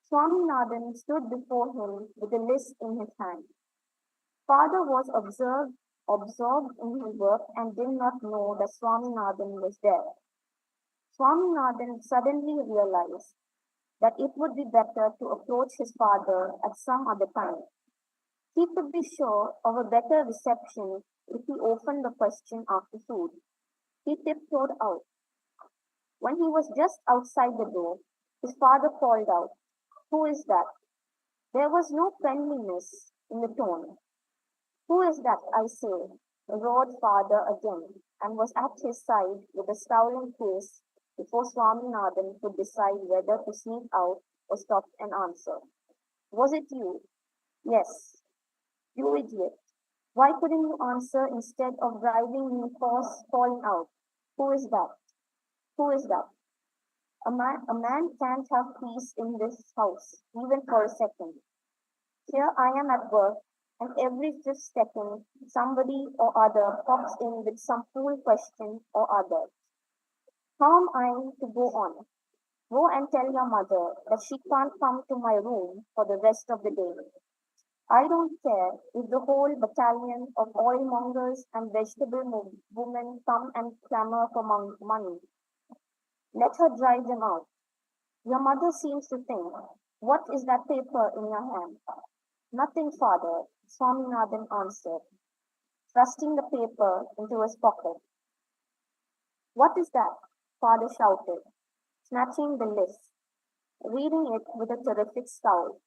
Swaminathan stood before him with the list in his hand. Father was absorbed in his work and did not know that Swaminathan was there. Swaminathan suddenly realized that it would be better to approach his father at some other time. He could be sure of a better reception if he opened the question after food. He tiptoed out. When he was just outside the door, his father called out, who is that? There was no friendliness in the tone. Who is that, I say? Roared father again, and was at his side with a scowling face before Swaminathan could decide whether to sneak out or stop and answer. Was it you? Yes. You idiot. Why couldn't you answer instead of driving me hoarse, calling out? Who is that? Who is that? A man can't have peace in this house, even for a second. Here I am at work, and every 5th second somebody or other pops in with some fool question or other. How am I to go on? Go and tell your mother that she can't come to my room for the rest of the day. I don't care if the whole battalion of oilmongers and women come and clamor for money. Let her drive them out. Your mother seems to think, what is that paper in your hand? Nothing, father, Swaminathan answered, thrusting the paper into his pocket. What is that? Father shouted, snatching the list, reading it with a terrific scowl.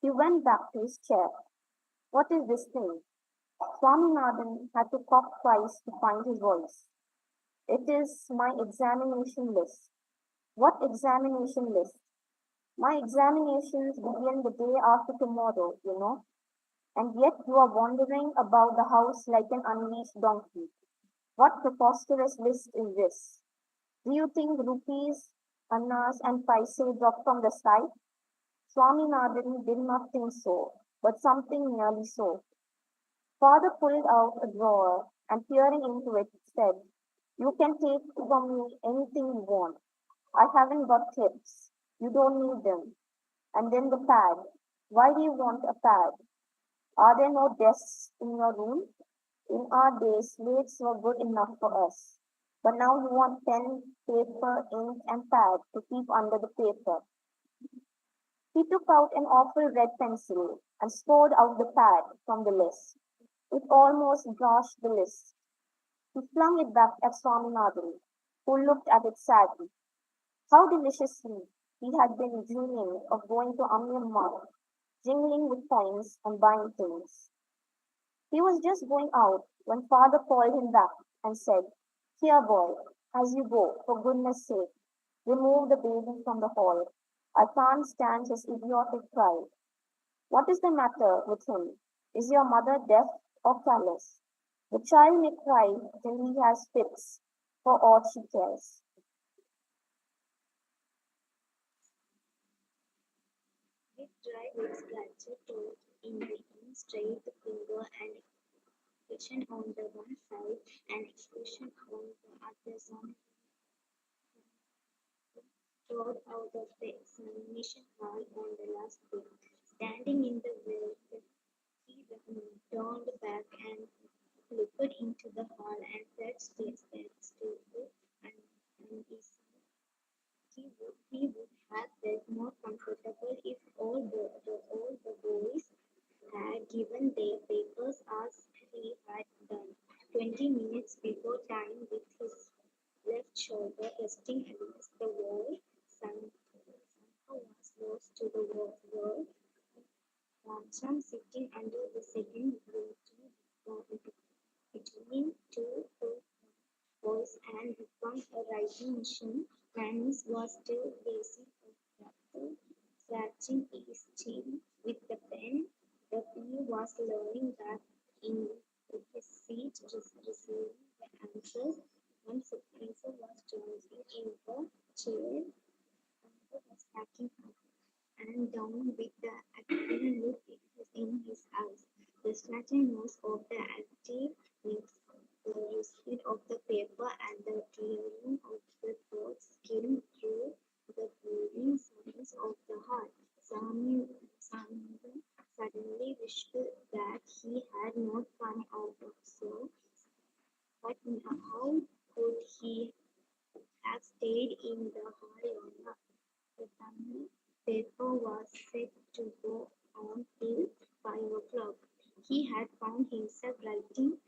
He went back to his chair. What is this thing? Swaminathan had to cough twice to find his voice. It is my examination list. What examination list? My examinations begin the day after tomorrow, you know. And yet you are wandering about the house like an unleashed donkey. What preposterous list is this? Do you think rupees Annas and Paise dropped from the sky? Swaminathan did not think so, but something nearly so. Father pulled out a drawer and peering into it said, "You can take from me anything you want. I haven't got tips. You don't need them." And then the pad. "Why do you want a pad? Are there no desks in your room? In our days, slates were good enough for us. But now you want pen, paper, ink, and pad to keep under the paper." He took out an awful red pencil and scored out the pad from the list. It almost brushed the list. He flung it back at Swaminathan, who looked at it sadly. How deliciously he had been dreaming of going to Amyamma, jingling with coins and buying things. He was just going out when father called him back and said, "Here, boy, as you go, for goodness sake, remove the baby from the hall. I can't stand his idiotic cry. What is the matter with him? Is your mother deaf or callous? The child may cry till he has fits, for aught she cares." It dried its gadget toed in between straight finger and expression on the one side and expression on the other side, strode out of the examination hall on the last day. Standing in the way, he turned back and looked into the hall and said stiffly and uneasily, he would have felt more comfortable if all the boys had given their papers as he had done 20 minutes before time with his left shoulder resting against the wall. Somehow was lost to the world. Ransom sitting under the second window between two voice and become a writing machine. Manis was still gazing at the scratching his chin with the pen. The bee was leaning back in his seat, receiving the answers. One supervisor was jonesing in the chair. Another was packing up and down with the active look in his eyes. The scratching was of the active mix, the usage of the paper and the clearing of the thoughts came through the breathing sounds of the heart. Samuel suddenly wished that he had not come out of so, but how could he have stayed in the hall longer? The family paper was set to go on till 5 o'clock. He had found himself writing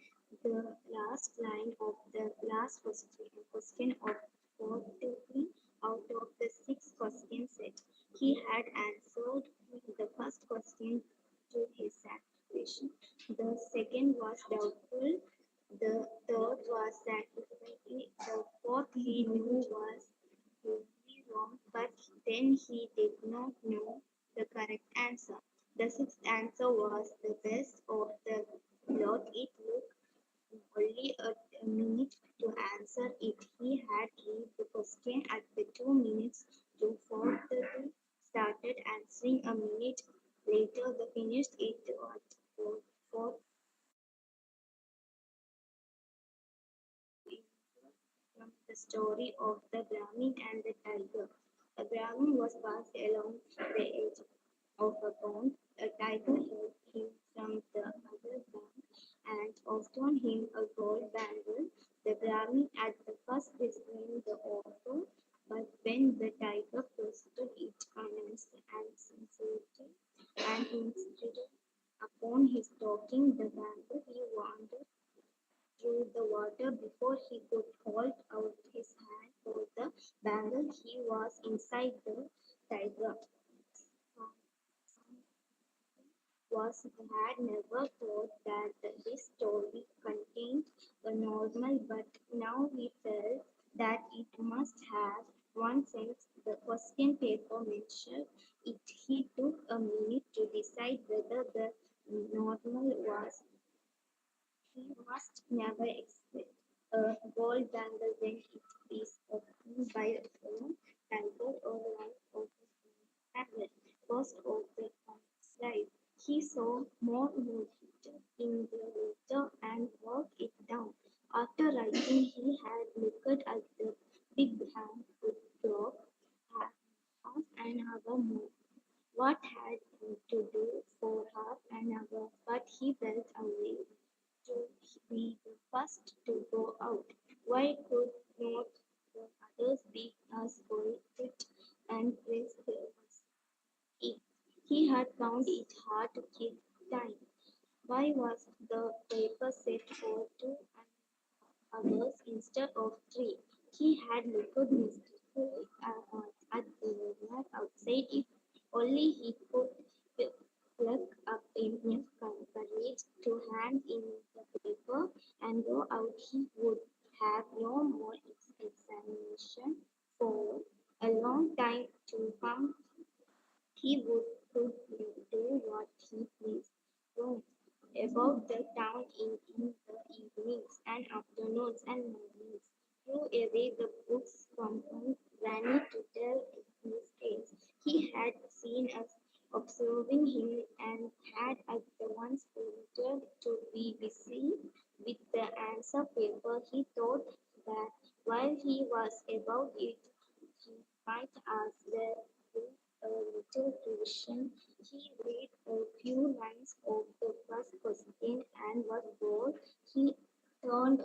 the last line of the last question of 43 out of the 6 question set. He had answered the first question to his satisfaction. The second was doubtful. The third was satisfactory. The fourth he knew was totally wrong, but then he did not know the correct answer. The sixth answer was the best of the lot. It took only a minute to answer it. He had read the question at the 2 minutes to 4:30, started answering a minute later. The finished it at 4 from the story of the Brahmin and the tiger. A Brahmin was passed along the edge of a pond. A tiger helped him from the other bank and offered him a gold bangle. The Brahmin at the first disclaimed the offer, but when the tiger pursued it unsincerely and insisted upon his taking the bangle, he wandered through the water before he could hold out his hand for the bangle. He was inside the tiger. Was had never thought that this story contained a normal, but now he felt that it must have one sense. The question paper mentioned it. He took a minute to decide whether the normal was he must never expect a gold bangle when it is opened by a phone. anchored a line of the first of the slide. He saw more movement in the letter and wrote it down. After writing, he had looked at the big hand clock half an hour more. What had he to do for half an hour? But he felt a way to be the first to go out. Why could not the others be as quiet and graceful as he? He had found it hard to keep time. Why was the paper set for 2 hours instead of 3? He had looked wistfully at the world outside. If only he could pluck up enough courage to hand in the paper and go out, he would have no more examination for a long time to come. He could do what he pleased. Roam about the town in the evenings and afternoons and mornings. Threw away the books from Granny to tell his tales. He had seen us observing him and had at the once wanted to be busy with the answer paper. He thought that while he was about it, he might as well do a little revision. He read a few lines of the first question and was bored. He turned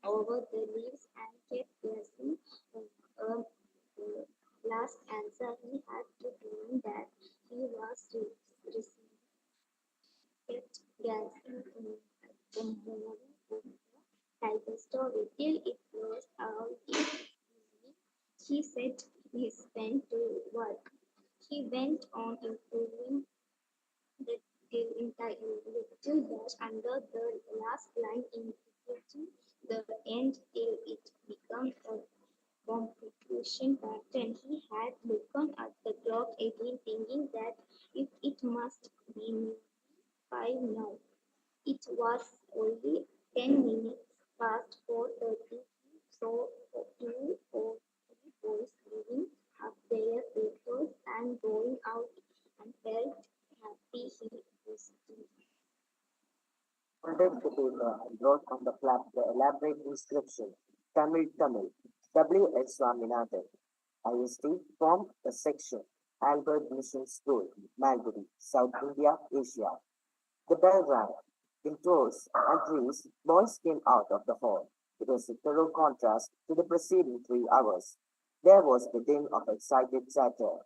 over the leaves and kept guessing the last answer. He had to learn that he was receiving kept guessing at the moral of the title story till it was all evening. He set his pen to work. He went on improving the entire little dash under the last line, indicating the end till it became a complication pattern. He had looked at the clock again, thinking that if it must be nearly 5 now, it was only 10 minutes past 4:30. He saw two or three boys giving up their papers and going out and felt happy he was doing. Folded the paper and wrote on the flap the elaborate inscription, Tamil Tamil, W.H. Swaminathan, IST, formed a section, Albert Mission School, Malgudi, South India, Asia. The bell rang. In twos and threes, boys came out of the hall. It was a thorough contrast to the preceding 3 hours. There was the din of excited chatter.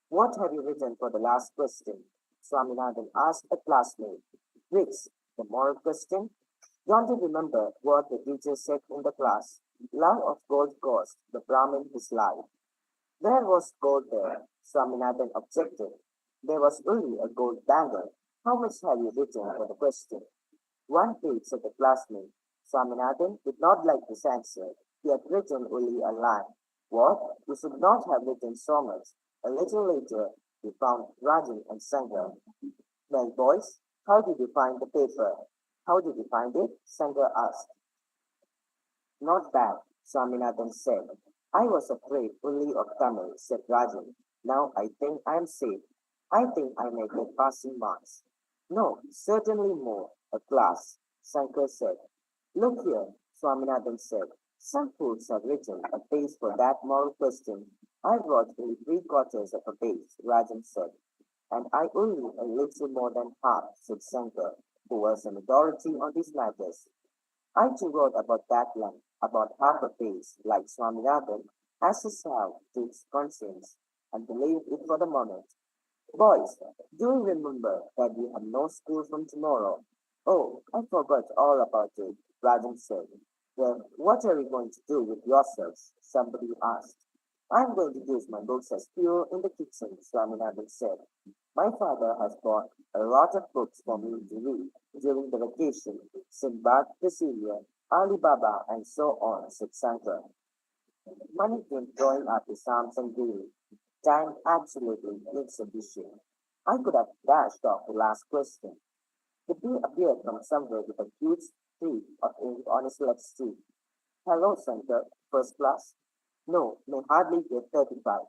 What have you written for the last question? Swaminathan asked a classmate. Which? The moral question? Don't you remember what the teacher said in the class? Love of gold cost the Brahmin his life. There was gold there, Swaminathan objected. There was only a gold bangle. How much have you written for the question? 1 page, said the classmate. Swaminathan did not like this answer. He had written only a line. What? You should not have written so much. A little later, he found Rajan and Sankar. Well, boys, how did you find the paper? How did you find it? Sankar asked. Not bad, Swaminathan said. I was afraid only of Tamil, said Rajan. Now I think I am safe. I think I may get passing marks. No, certainly more. A class, Shankar said. Look here, Swaminathan said. Some fools have written a page for that moral question. I wrote only 3/4 of a page, Rajan said. And I only a little more than half, said Shankar, who was an authority on these matters. I too wrote about that line, about half a page, like Swaminathan, as his how to his conscience, and believed it for the moment. Boys, do you remember that we have no school from tomorrow? Oh, I forgot all about it, Rajan said. Well, what are you going to do with yourselves? Somebody asked. I'm going to use my books as fuel in the kitchen, Swaminathan said. My father has bought a lot of books for me to read during the vacation, Sinbad, Cecilia, Ali Baba, and so on, said Shankar. Money came flowing up his arms and daily. Time absolutely insufficient. I could have dashed off the last question. The bee appeared from somewhere with a huge streak of ink on his left cheek. Hello, Shankar. First class? No, may hardly get 35.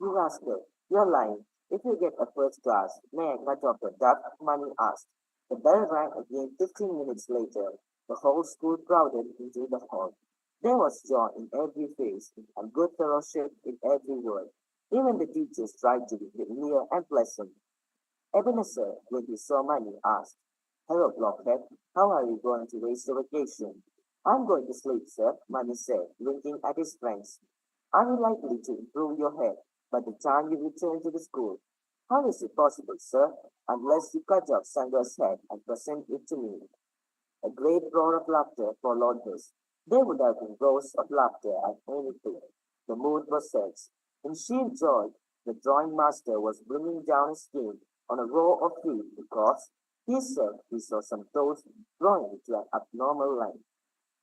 You rascal, you're lying. If you get a first class, may I cut off your duck? Money asked. The bell rang again 15 minutes later. The whole school crowded into the hall. There was joy in every face and good fellowship in every word. Even the teachers tried to be familiar and pleasant. Ebenezer, when he saw Money, asked, "Hello, Blockhead. How are you going to waste your vacation?" "I'm going to sleep, sir," Money said, winking at his friends. "Are you likely to improve your head by the time you return to the school?" "How is it possible, sir, unless you cut off Sandra's head and present it to me?" A great roar of laughter followed this. There would have been roars of laughter at anything. The mood was set. In sheer joy, the drawing master was bringing down his cane on a row of feet because he said he saw some toes drawing to an abnormal line.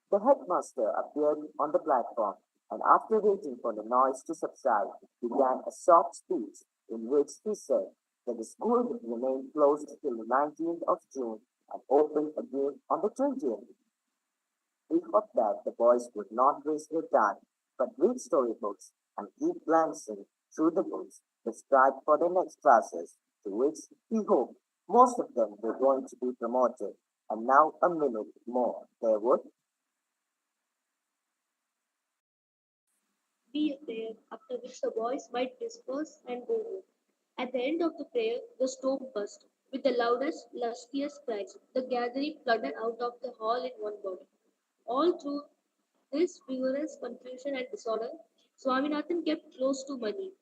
The headmaster appeared on the platform, and after waiting for the noise to subside, began a short speech in which he said that the school would remain closed till the 19th of June and open again on the 20th. We hoped that the boys would not waste their time, but read storybooks and keep glancing through the books prescribed for their next classes, to which we hoped most of them were going to be promoted. And now a minute more, there would. Be a prayer, after which the boys might disperse and go home. At the end of the prayer, the storm burst. With the loudest, lustiest cries, the gathering flooded out of the hall in one body. All through this vigorous confusion and disorder, Swaminathan kept close to Mani,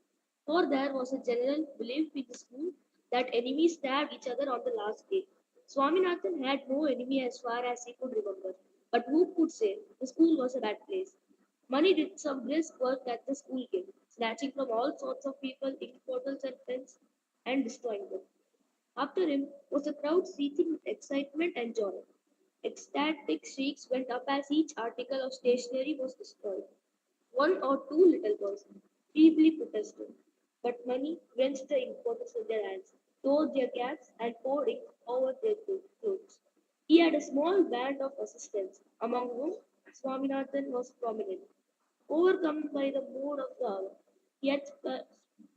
for there was a general belief in the school that enemies stabbed each other on the last day. Swaminathan had no enemy as far as he could remember, but who could say the school was a bad place? Mani did some brisk work at the school gate, snatching from all sorts of people ink bottles and pens and destroying them. After him was a crowd seething with excitement and joy. Ecstatic shrieks went up as each article of stationery was destroyed. One or two little boys feebly protested, but many wrenched the ink bottles in their hands, tore their caps, and poured ink over their clothes. He had a small band of assistants, among whom Swaminathan was prominent. Overcome by the mood of the hour, he had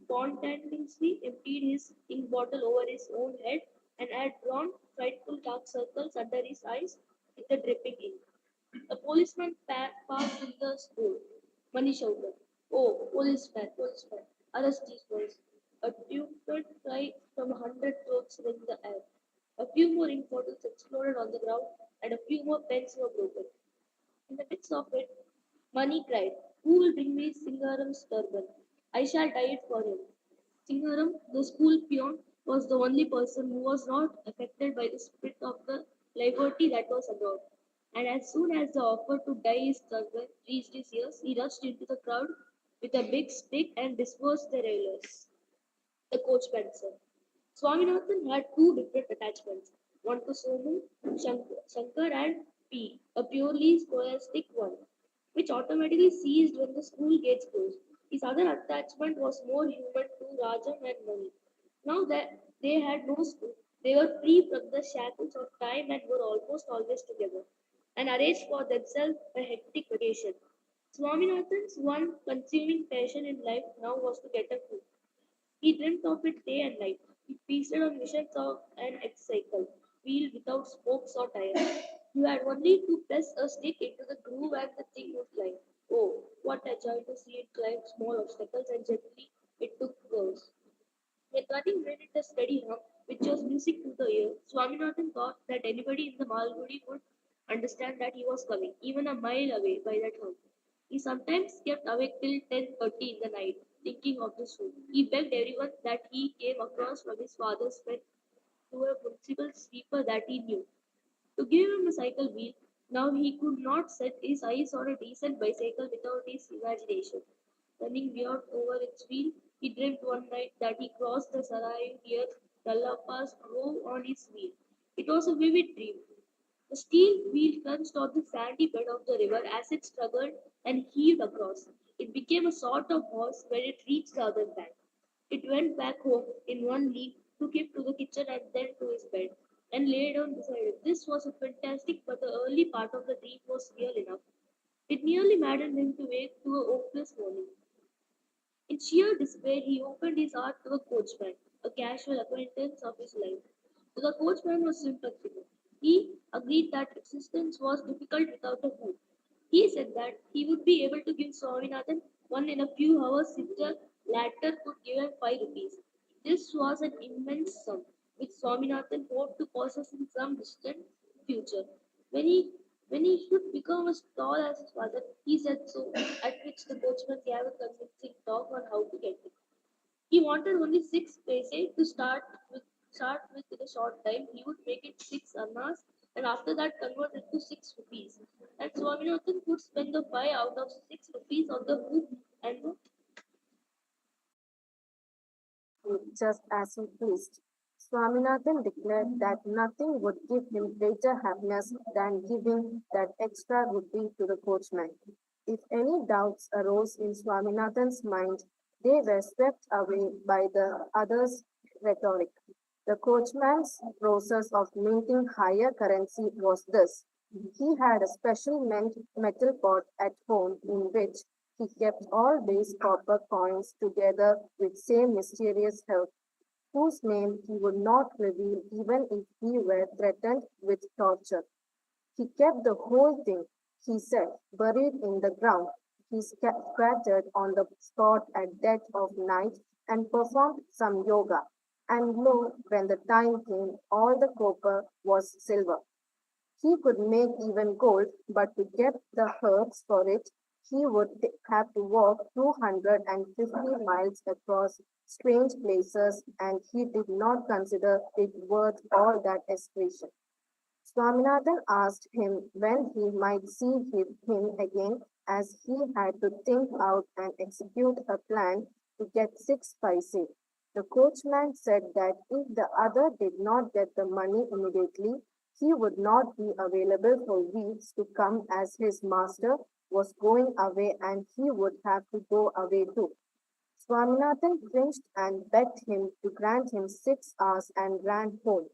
spontaneously emptied his ink bottle over his own head and had drawn frightful dark circles under his eyes with the dripping ink. A policeman passed in the school. Mani shouted, "Oh, policeman, arrest these boys." A stupid cry from 100 throats rent the air. A few more ink bottles exploded on the ground, and a few more pens were broken. In the midst of it, Mani cried, "Who will bring me Singaram's turban? I shall tie it for him." Singaram, the school peon, was the only person who was not affected by the spirit of the liberty that was abroad. And as soon as the offer to dye his turban reached his ears, he rushed into the crowd with a big stick and dispersed the railers. The coachman said. Swaminathan had two different attachments, one to Somu, Shankar and P, a purely scholastic one, which automatically ceased when the school gates closed. His other attachment was more human to Rajam and Mani. Now that they had no school, they were free from the shackles of time and were almost always together, and arranged for themselves a hectic vacation. Swaminathan's one consuming passion in life now was to get a clue. He dreamt of it day and night. He feasted on visions of an X-cycle, wheel without spokes or tires. You had only to press a stick into the groove and the thing would climb. Oh, what a joy to see it climb small obstacles and gently it took curves. When nothing made it a steady hum, which was music to the ear, Swaminathan thought that anybody in the Malgudi would understand that he was coming, even a mile away by that hum. He sometimes kept awake till 10:30 in the night, thinking of this route. He begged everyone that he came across from his father's friend to a municipal sweeper that he knew to give him a cycle wheel. Now he could not set his eyes on a decent bicycle without his imagination running weird over its wheel. He dreamed one night that he crossed the Sarai near Dallapa's drove on his wheel. It was a vivid dream. The steel wheel crunched on the sandy bed of the river as it struggled and heaved across. It became a sort of horse when it reached the other bank. It went back home in one leap, took him to the kitchen and then to his bed, and lay down beside it. This was a fantastic, but the early part of the dream was real enough. It nearly maddened him to wake to a hopeless morning. In sheer despair, he opened his heart to a coachman, a casual acquaintance of his life. The coachman was sympathetic. He agreed that existence was difficult without a food. He said that he would be able to give Swaminathan one in a few hours if the latter could give him 5 rupees. This was an immense sum, which Swaminathan hoped to possess in some distant future. When he when he should become as tall as his father, he said so, at which the coachman gave a convincing talk on how to get it. He wanted only 6 paise to start with in a short time. He would make it 6 annas and after that convert it to 6 rupees. And Swaminathan could spend the 5 out of 6 rupees on the food and the just as he pleased. Swaminathan declared that nothing would give him greater happiness than giving that extra rupee to the coachman. If any doubts arose in Swaminathan's mind, they were swept away by the other's rhetoric. The coachman's process of minting higher currency was this. He had a special metal pot at home in which he kept all base copper coins together with same mysterious help, whose name he would not reveal even if he were threatened with torture. He kept the whole thing, he said, buried in the ground. He squatted on the spot at dead of night and performed some yoga. And lo, when the time came, all the copper was silver. He could make even gold, but to get the herbs for it, he would have to walk 250 miles across strange places, and he did not consider it worth all that expression. Swaminathan asked him when he might see him again, as he had to think out and execute a plan to get 6 paise. The coachman said that if the other did not get the money immediately, he would not be available for weeks to come as his master was going away and he would have to go away too. Swaminathan cringed and begged him to grant him 6 hours and ran home.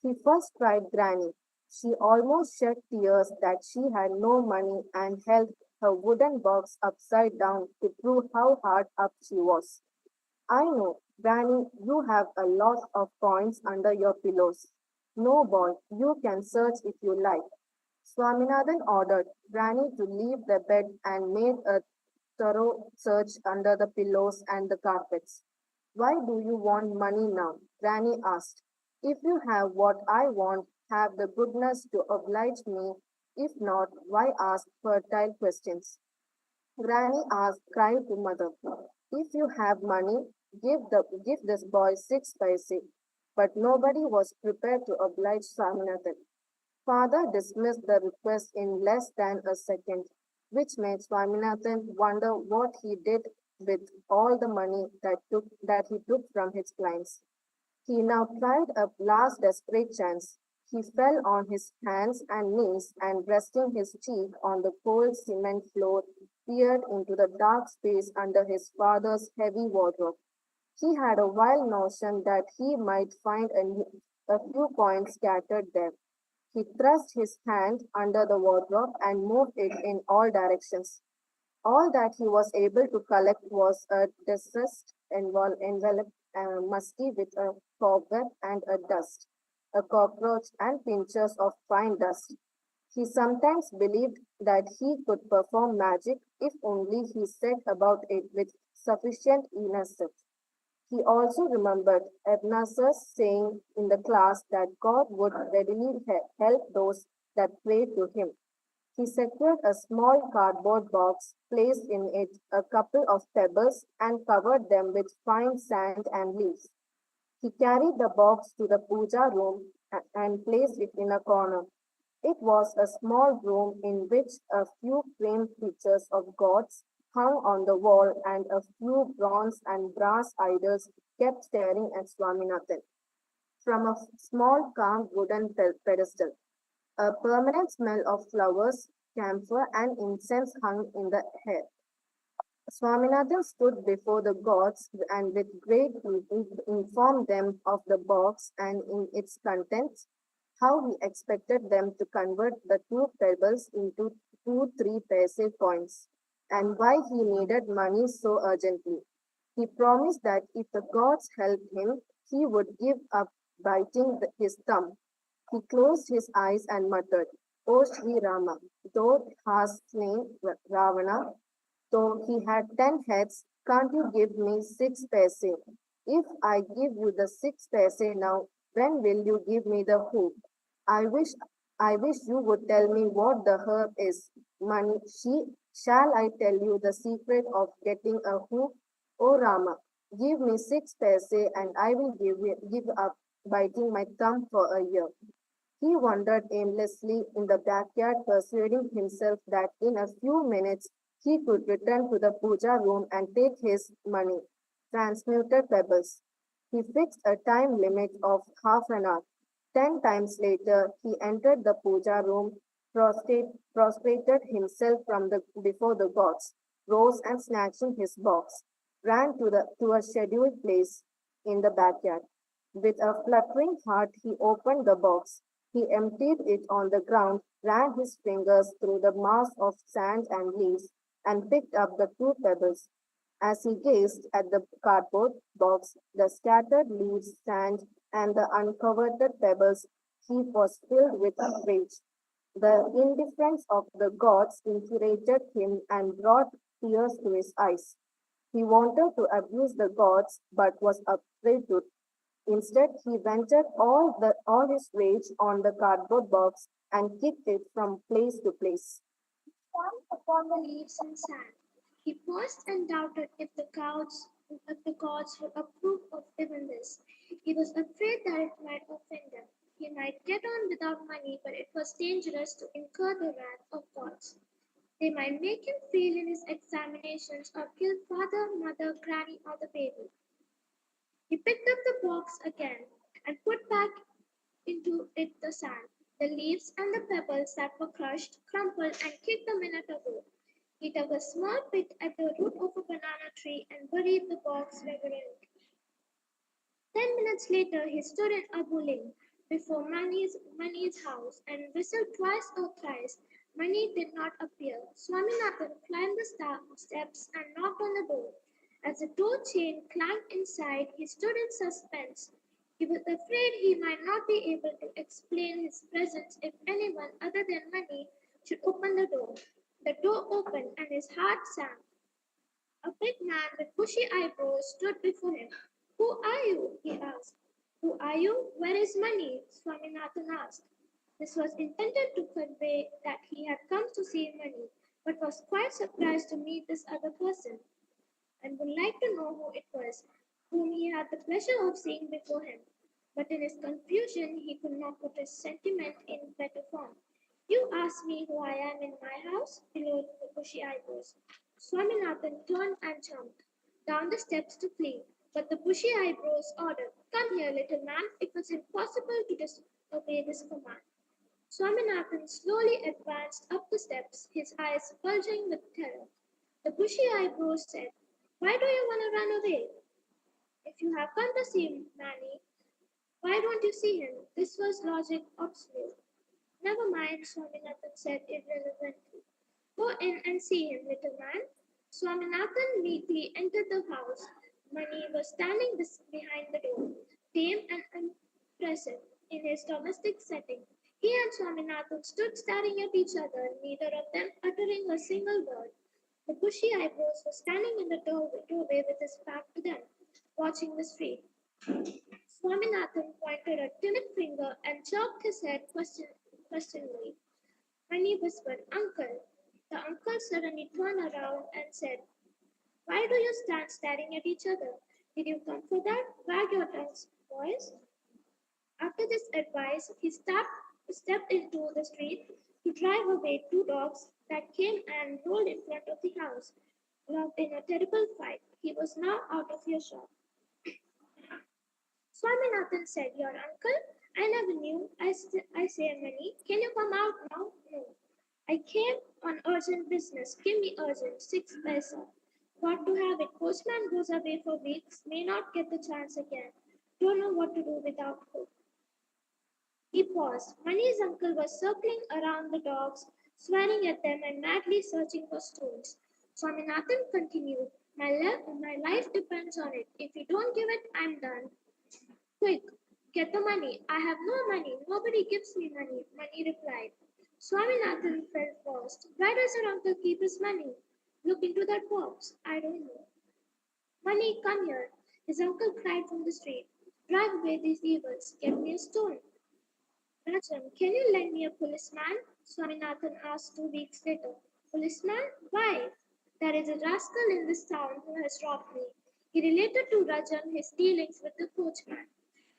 He first tried Granny. She almost shed tears that she had no money and held her wooden box upside down to prove how hard up she was. I know, Granny, you have a lot of coins under your pillows. No, boy, you can search if you like. Swaminathan ordered Granny to leave the bed and made a thorough search under the pillows and the carpets. Why do you want money now? Granny asked. If you have what I want, have the goodness to oblige me. If not, why ask fertile questions? Granny asked, cried to mother, if you have money, give this boy 6 paise. But nobody was prepared to oblige Swaminathan. Father dismissed the request in less than a second, which made Swaminathan wonder what he did with all the money that he took from his clients. He now tried a last desperate chance. He fell on his hands and knees and resting his cheek on the cold cement floor, peered into the dark space under his father's heavy wardrobe. He had a wild notion that he might find a few coins scattered there. He thrust his hand under the wardrobe and moved it in all directions. All that he was able to collect was a distressed envelope, musty with a cobweb and a dust, a cockroach and pinches of fine dust. He sometimes believed that he could perform magic if only he set about it with sufficient innocence. He also remembered Ebenezer saying in the class that God would readily help those that prayed to him. He secured a small cardboard box, placed in it a couple of pebbles, and covered them with fine sand and leaves. He carried the box to the puja room and placed it in a corner. It was a small room in which a few framed pictures of gods hung on the wall and a few bronze and brass idols kept staring at Swaminathan from a small carved wooden pedestal. A permanent smell of flowers, camphor, and incense hung in the air. Swaminathan stood before the gods and with great beauty informed them of the box and in its contents, how he expected them to convert the 2 pebbles into 2 3 paise coins, and why he needed money so urgently. He promised that if the gods helped him, he would give up biting his thumb. He closed his eyes and muttered, O Sri Rama, thou hast slain Ravana, though he had 10 heads, can't you give me 6 paise? If I give you the 6 paise now, when will you give me the hoof? I wish I wish you would tell me what the herb is. Mani, shall I tell you the secret of getting a hoof? O Rama, give me 6 paise and I will give up biting my thumb for a year. He wandered aimlessly in the backyard, persuading himself that in a few minutes he could return to the puja room and take his money, transmuted pebbles. He fixed a time limit of half an hour. 10 times later, he entered the puja room, prostrated himself before the gods, rose and snatching his box, ran to a scheduled place in the backyard. With a fluttering heart, he opened the box. He emptied it on the ground, ran his fingers through the mass of sand and leaves, and picked up the 2 pebbles. As he gazed at the cardboard box, the scattered leaves, sand, and the uncovered pebbles, he was filled with rage. The indifference of the gods infuriated him and brought tears to his eyes. He wanted to abuse the gods, but was afraid to. Instead, he vented all his rage on the cardboard box and kicked it from place to place. Stamped upon the leaves and sand. He paused and doubted if the gods would approve of even this. He was afraid that it might offend them. He might get on without money, but it was dangerous to incur the wrath of gods. They might make him fail in his examinations or kill father, mother, granny, or the baby. He picked up the box again and put back into it the sand, the leaves, and the pebbles that were crushed, crumpled, and kicked a minute ago. He dug a small pit at the root of a banana tree and buried the box reverently. 10 minutes later, he stood in Abu Lane before Mani's house and whistled twice or thrice. Mani did not appear. Swaminathan climbed the steps and knocked on the door. As the door chain clanged inside, he stood in suspense. He was afraid he might not be able to explain his presence if anyone other than Mani should open the door. The door opened and his heart sank. A big man with bushy eyebrows stood before him. Who are you? He asked. Who are you? Where is money? Swaminathan asked. This was intended to convey that he had come to see Mani, but was quite surprised to meet this other person, and would like to know who it was whom he had the pleasure of seeing before him. But in his confusion, he could not put his sentiment in better form. You ask me who I am in my house? Bellowed the bushy eyebrows. Swaminathan turned and jumped down the steps to flee, but the bushy eyebrows ordered, Come here, little man. It was impossible to disobey this command. Swaminathan slowly advanced up the steps, his eyes bulging with terror. The bushy eyebrows said, Why do you want to run away? If you have come to see Manny, why don't you see him? This was logic obsolete. Never mind, Swaminathan said irrelevantly. Go in and see him, little man. Swaminathan meekly entered the house. Mani was standing behind the door, tame and unimpressive in his domestic setting. He and Swaminathan stood staring at each other, neither of them uttering a single word. The bushy eyebrows was standing in the doorway with his back to them, watching the street. Swaminathan pointed a timid finger and jerked his head questioningly. Mani whispered, Uncle. The uncle suddenly turned around and said, Why do you stand staring at each other? Did you come for that? Wag your tongues, boys. After this advice, he stepped into the street to drive away 2 dogs that came and rolled in front of the house. Locked in a terrible fight, he was now out of earshot. Swaminathan said, Your uncle? I never knew. I say, Mani, can you come out now? No. I came on urgent business. Give me urgent. 6 paisa. Got to have it. Postman goes away for weeks. May not get the chance again. Don't know what to do without hope. He paused. Mani's uncle was circling around the dogs, swearing at them and madly searching for stones. Swaminathan continued. My life depends on it. If you don't give it, I'm done. Quick, get the money. I have no money. Nobody gives me money. Money replied. Swaminathan felt lost. Why does your uncle keep his money? Look into that box. I don't know. Money, come here. His uncle cried from the street. Drive away these evils. Get me a stone. Rajan, can you lend me a policeman? Swaminathan asked 2 weeks later. Policeman? Why? There is a rascal in this town who has robbed me. He related to Rajan his dealings with the coachman.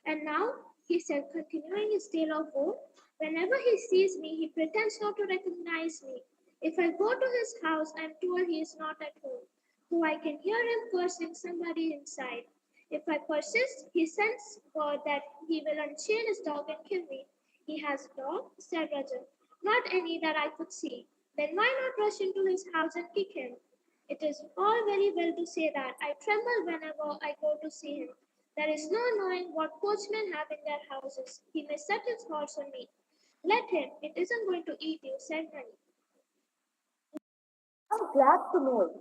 And now, he said, continuing his tale of woe, whenever he sees me, he pretends not to recognize me. If I go to his house, I am told he is not at home, though I can hear him cursing somebody inside. If I persist, he sends word that he will unchain his dog and kill me. He has a dog, said Rajan. Not any that I could see. Then why not rush into his house and kick him? It is all very well to say that. I tremble whenever I go to see him. There is no knowing what coachmen have in their houses. He may set his hearts on me. Let him. It isn't going to eat you, said Mani. I'm glad to know it.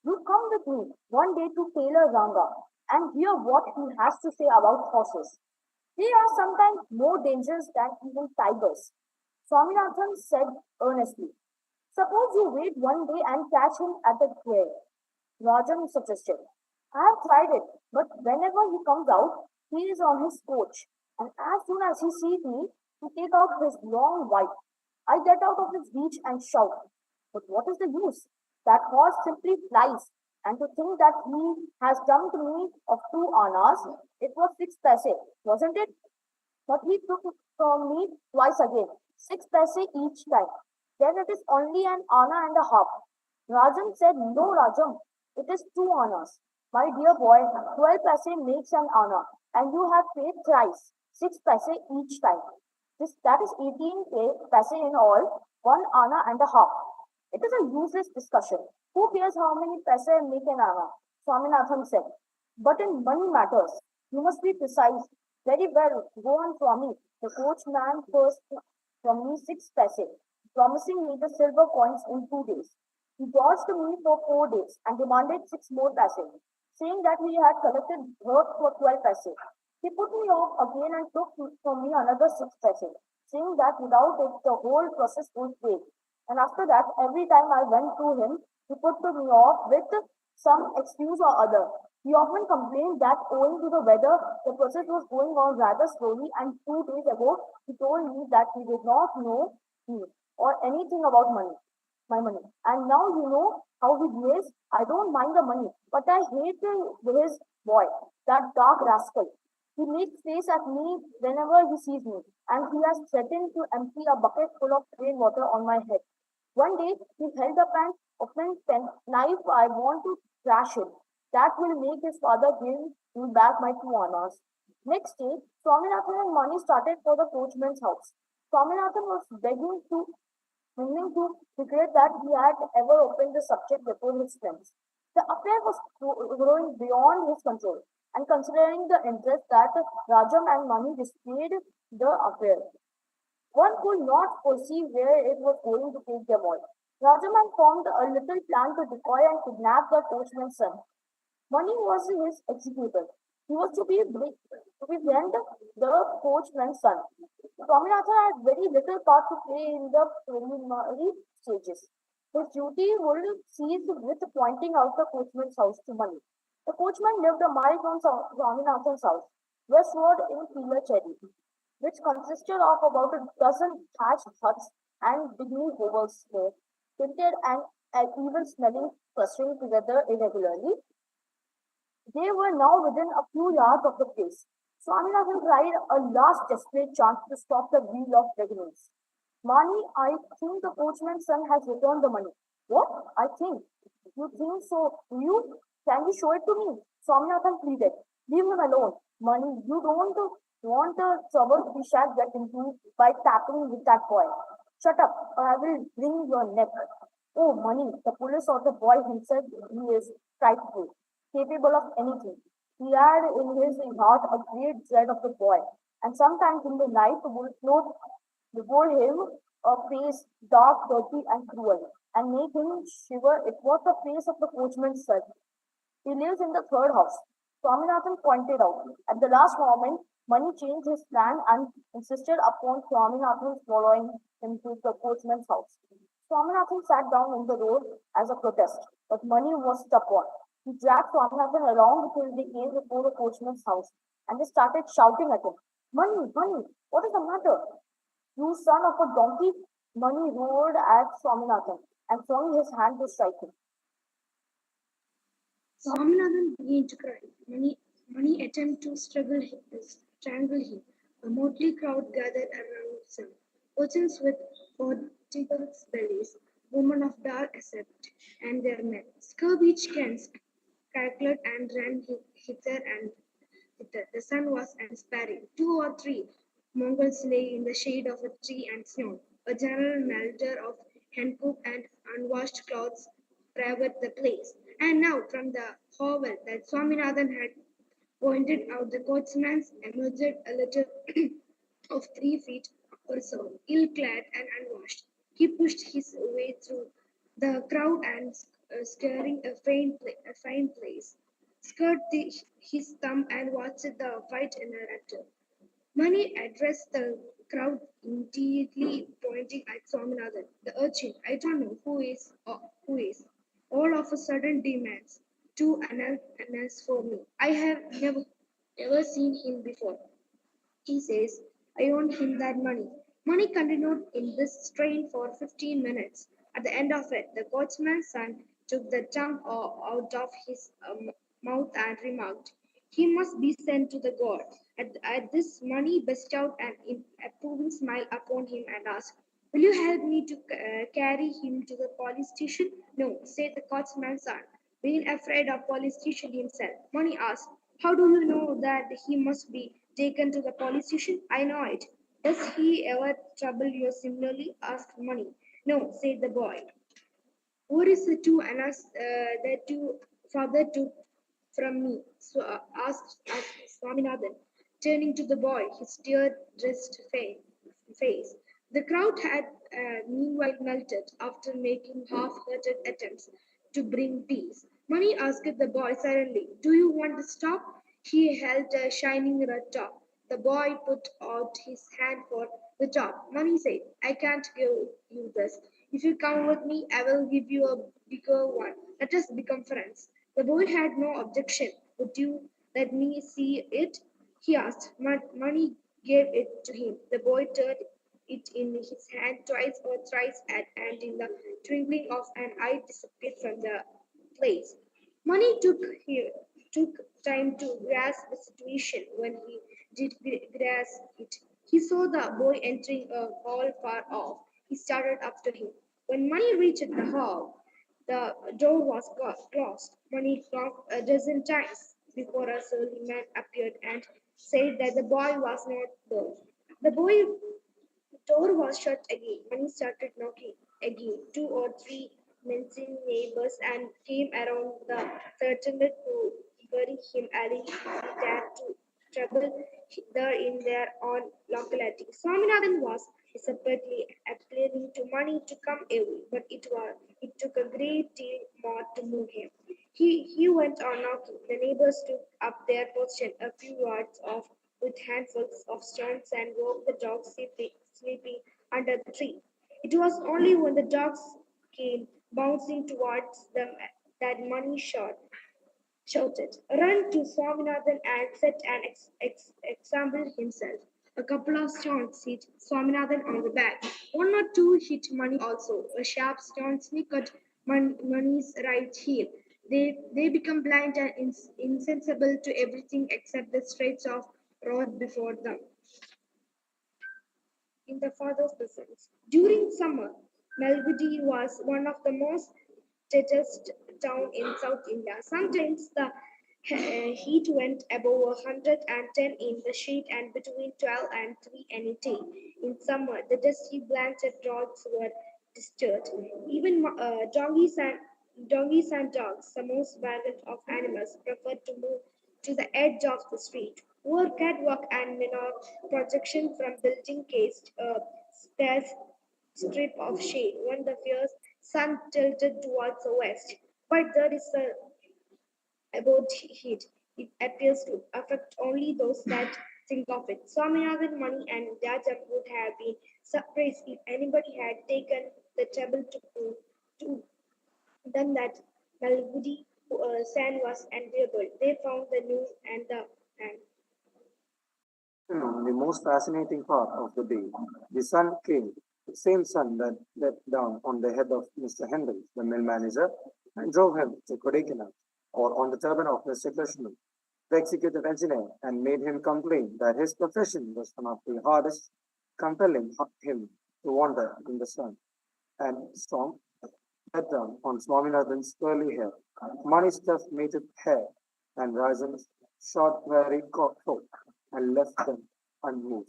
You come with me one day to Taylor Ranga and hear what he has to say about horses. They are sometimes more dangerous than even tigers. Swaminathan said earnestly. Suppose you wait one day and catch him at the trail. Rajan suggested. I have tried it, but whenever he comes out, he is on his coach. And as soon as he sees me, he takes out his long whip. I get out of his reach and shout. But what is the use? That horse simply flies. And to think that he has dumped me of 2 annas, it was 6 paise, wasn't it? But he took it from me twice again, 6 paise each time. Then it is only an anna and a half. Rajan said, no, Rajam, it is 2 annas. My dear boy, 12 paise makes an anna, and you have paid thrice, 6 paise each time. That is 18 paise in all, 1 anna and a half. It is a useless discussion. Who cares how many paise make an anna? Swaminathan said. But in money matters, you must be precise. Very well, go on, Swami. The coachman first from me 6 paise, promising me the silver coins in 2 days. He dodged me for 4 days and demanded 6 more paise, saying that he had collected work for 12 paise. He put me off again and took from me another 6 paise, saying that without it the whole process would fail. And after that, every time I went to him, he put me off with some excuse or other. He often complained that owing to the weather, the process was going on rather slowly, and 2 days ago, he told me that he did not know me or anything about my money. And now you know how he behaves. I don't mind the money, but I hate his boy, that dark rascal. He makes face at me whenever he sees me, and he has threatened to empty a bucket full of plain water on my head. One day he held up an open knife. I want to crash him. That will make his father give me back my 2 annas. Next day, Swaminathan and Mani started for the coachman's house. Swaminathan was beginning to regret that he had ever opened the subject before his friends. The affair was growing beyond his control, and considering the interest that Rajam and Mani displayed the affair, one could not foresee where it was going to take them all. Rajaman formed a little plan to decoy and kidnap the coachman's son. Money was his executor. He was to be blend the coachman's son. Swaminathan had very little part to play in the preliminary stages. His duty would cease with pointing out the coachman's house to Money. The coachman lived a mile from Swaminathan's house, westward in Pila Cherry, which consisted of about a dozen thatched huts and dingy hovels there, tinted and even smelling, clustering together irregularly. They were now within a few yards of the place. Swaminathan tried a last desperate chance to stop the wheel of beginnings. Mani, I think the coachman's son has returned the money. What? I think. You think so? Do you? Can you show it to me? Swaminathan pleaded. Leave him alone. Mani, you don't want a trouble we shall get into by tapping with that boy. Shut up, or I will wring your neck. Oh, Mani, the police or the boy himself, he is frightful, capable of anything. He had in his heart a great dread of the boy, and sometimes in the night would float before him a face dark, dirty, and cruel, and make him shiver. It was the face of the coachman's son. He lives in the third house. Swaminathan pointed out. At the last moment, Mani changed his plan and insisted upon Swaminathan following him to the coachman's house. Swaminathan sat down in the road as a protest, but Mani was stubborn. He dragged Swaminathan along till they came before the coachman's house, and they started shouting at him. Mani, Mani, what is the matter? You son of a donkey! Mani roared at Swaminathan and swung his hand to strike him. Swaminathan began to cry. Many attempted to strangle him. A motley crowd gathered around some. Urchins with vertical bellies, women of dark aspect, and their men. Scurvy chickens cackled and ran hither and thither. The sun was unsparing. Two or three Mongols lay in the shade of a tree and snore. A general malodor of hencoop and unwashed clothes pervaded the place. And now, from the hovel that Swaminathan had pointed out, the coachman emerged a little of 3 feet or so, ill-clad and unwashed. He pushed his way through the crowd and, scaring a fine place, his thumb and watched the fight in a rapture. Mani addressed the crowd immediately, pointing at Swaminathan. The urchin, I don't know who is, all of a sudden demands to announce for me. I have never seen him before. He says, I owe him that money. Money continued in this strain for 15 minutes. At the end of it, the coachman's son took the tongue out of his mouth and remarked, he must be sent to the god. At this, Money bestowed an approving smile upon him and asked, will you help me to carry him to the police station? No, said the coachman's son, being afraid of police station himself. Money asked, how do you know that he must be taken to the police station? I know it. Does he ever trouble you similarly? Asked Money. No, said the boy. What is the two annas that your father took from me? So asked Swaminathan, turning to the boy, his tear-dressed face. The crowd had meanwhile melted after making half-hearted attempts to bring peace. Money asked the boy suddenly, do you want to stop? He held a shining red top. The boy put out his hand for the top. Money said, I can't give you this. If you come with me, I will give you a bigger one. Let us become friends. The boy had no objection. Would you let me see it? He asked. Money gave it to him. The boy turned it in his hand twice or thrice, and in the twinkling of an eye disappeared from the place. Money took time to grasp the situation. When he did grasp it, he saw the boy entering a hall far off. He started after him. When Money reached the hall, the door was closed. Money knocked a dozen times before a surly man appeared and said that the boy was not there. The door was shut again. Money started knocking again. Two or three menacing neighbors and came around the threatened to bury him alley if he dared to trouble there in their own locality. Swaminathan was desperately appealing to Money to come away, but it took a great deal more to move him. He went on knocking. The neighbors took up their position a few yards off with handfuls of stones and woke the dogs sleeping under the tree. It was only when the dogs came bouncing towards them that Money shouted, run to Swaminathan and set an example himself. A couple of stones hit Swaminathan on the back. One or two hit Money also. A sharp stone snicked Money's right heel. They become blind and insensible to everything except the stretch of road before them in the father's presence. During summer, Malgudi was one of the most hottest town in South India. Sometimes the heat went above 110 in the shade and between 12 and 3 any day. In summer, the dusty blanched roads were disturbed. Even donkeys and dogs, the most violent of animals, preferred to move to the edge of the street. Poor catwalk and minor projection from building cased a sparse strip of shade when the fierce sun tilted towards the west. But there is a about heat. It appears to affect only those that think of it. Swaminathan, Mani, and Jajam would have been surprised if anybody had taken the trouble to done that. Malgudi sand was enviable. They found the news and The most fascinating part of the day, the sun came, the same sun that let down on the head of Mr. Hendel, the mill manager, and drove him to Kodaikanal, or on the turban of Mr. Krishnan, the executive engineer, and made him complain that his profession was one of the hardest, compelling him to wander in the sun and storm let down on Swaminathan's curly hair, money stuffed native hair, and Rajan's short, very coat, and left them unmoved.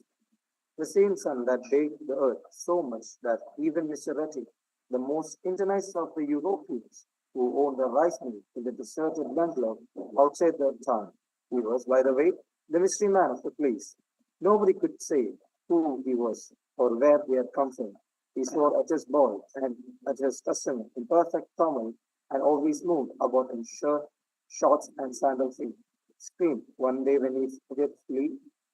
The same sun that baked the earth so much that even Mr. Retty, the most internized of the Europeans, who owned a rice mill in the deserted bungalow outside the town, he was, by the way, the mystery man of the place. Nobody could say who he was or where he had come from. He swore at his boy and at his cousin in perfect Tamil and always moved about in shirt, shorts, and sandal feet. Screamed one day when he forgetfully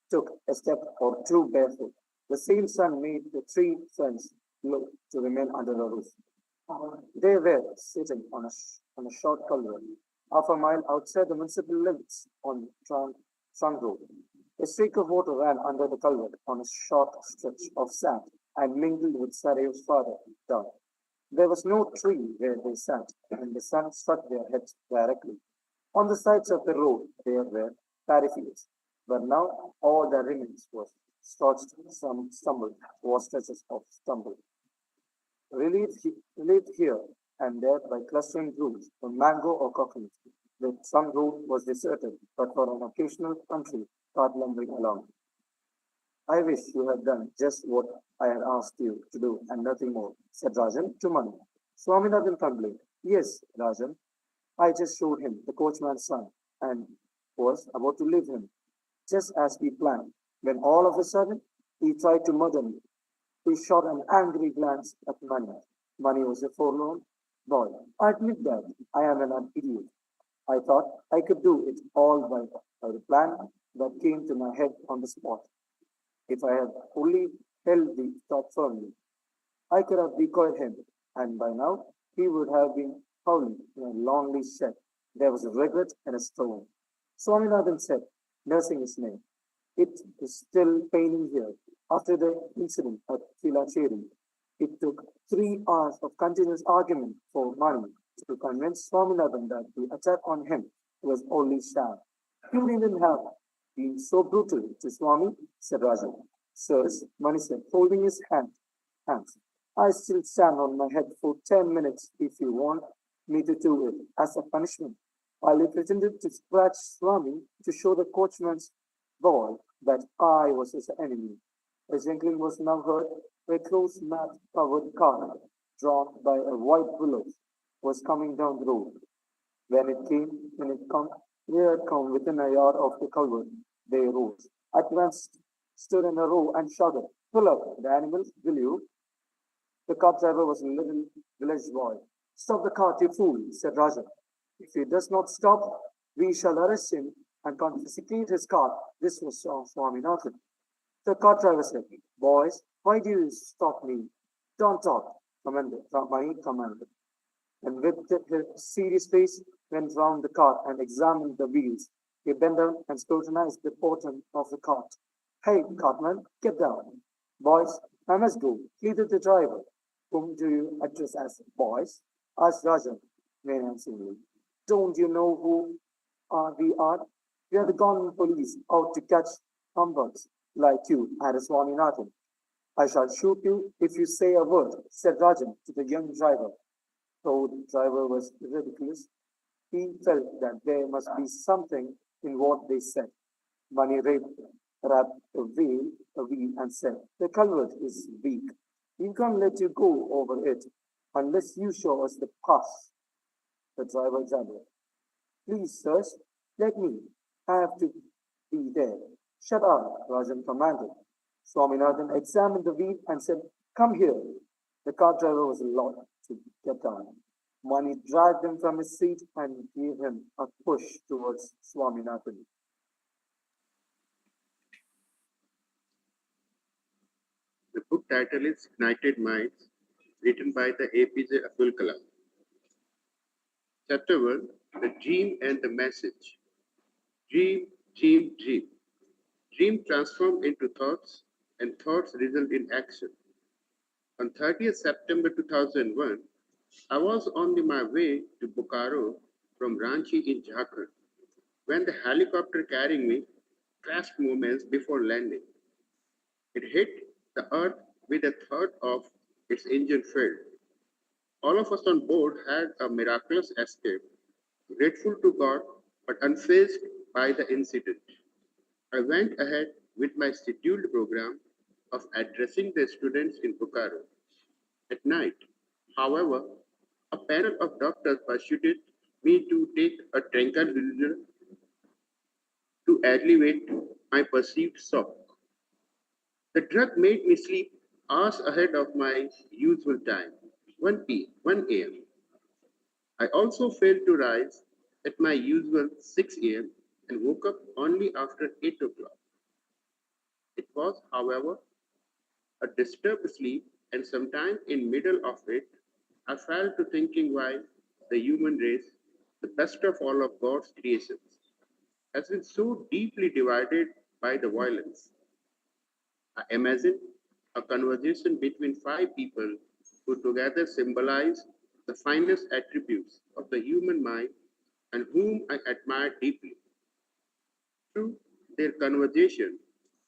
took a step or two barefoot. The same sun made the three friends look to remain under the roof. They were sitting on a short culvert, half a mile outside the municipal limits on Trunk Road. A streak of water ran under the culvert on a short stretch of sand and mingled with Sarajevo's farther down. There was no tree where they sat, and the sun struck their heads directly. On the sides of the road there were paddy fields, but now all that remains was scorched some stumble, was stretches of stumble, relieved here and there by clustering groves of mango or coconut. The some road was deserted, but for an occasional country cart lumbering along. I wish you had done just what I had asked you to do and nothing more, said Rajan to Manu. Swaminathan complained. Yes, Rajan, I just showed him the coachman's son and was about to leave him, just as we planned, when all of a sudden he tried to murder me. He shot an angry glance at Mani. Mani was a forlorn boy. I admit that I am an idiot. I thought I could do it all by the plan that came to my head on the spot. If I had only held the top firmly, I could have decoyed him, and by now he would have been howling in a lonely shed. There was a regret and a stone. Swaminathan said, nursing his name. It is still paining here. After the incident at Filacheri, it took 3 hours of continuous argument for money to convince Swaminathan that the attack on him was only sham. You needn't have been so brutal to Swami, said Rajan. Sirs, Mani said, holding his hands. I still stand on my head for 10 minutes if you want me to do it as a punishment. While he pretended to scratch Swami to show the coachman's boy that I was his enemy. A jingling was now heard. A close mat-covered car, drawn by a white bullock, was coming down the road. When it come, near it come within a yard of the culvert, they rose. At once stood in a row and shouted, pull up the animals, will you? The cab driver was a little village boy. Stop the cart, you fool, said Raja. If he does not stop, we shall arrest him and confiscate his cart. This was Swaminathan. The cart driver said, boys, why do you stop me? Don't talk, commanded, Mani commanded. And with his serious face, went round the cart and examined the wheels. He bent down and scrutinized the bottom of the cart. Hey, cartman, get down. Boys, I must go, pleaded the driver. Whom do you address as boys? Asked Rajan, menacingly. Don't you know who we are? We are the government police out to catch humbugs like you and Swaminathan. I shall shoot you if you say a word, said Rajan to the young driver. Though the driver was ridiculous, he felt that there must be something in what they said. Mani wrapped a wheel and said, the culvert is weak. We can't let you go over it unless you show us the pass. The driver jabbered. Please, sirs, let me. I have to be there. Shut up, Rajan commanded. Swaminathan examined the wheel and said, come here. The car driver was allowed to get down. Mani dragged him from his seat and gave him a push towards Swaminathan. The book title is United Minds, written by the APJ Abdul Kalam. Chapter 1, The Dream and the Message. Dream, dream, dream. Dream transform into thoughts, and thoughts result in action. On 30th September 2001, I was on my way to Bokaro from Ranchi in Jharkhand when the helicopter carrying me crashed moments before landing. It hit the earth with a third of its engine failed. All of us on board had a miraculous escape, grateful to God but unfazed by the incident. I went ahead with my scheduled program of addressing the students in Bokaro. At night, however, a panel of doctors persuaded me to take a tranquilizer to alleviate my perceived shock. The drug made me sleep hours ahead of my usual time, 1 a.m. I also failed to rise at my usual 6 a.m. and woke up only after 8 o'clock. It was, however, a disturbed sleep, and sometime in middle of it, I fell to thinking why the human race, the best of all of God's creations, has been so deeply divided by the violence. I imagine a conversation between five people who together symbolize the finest attributes of the human mind and whom I admire deeply. Through their conversation,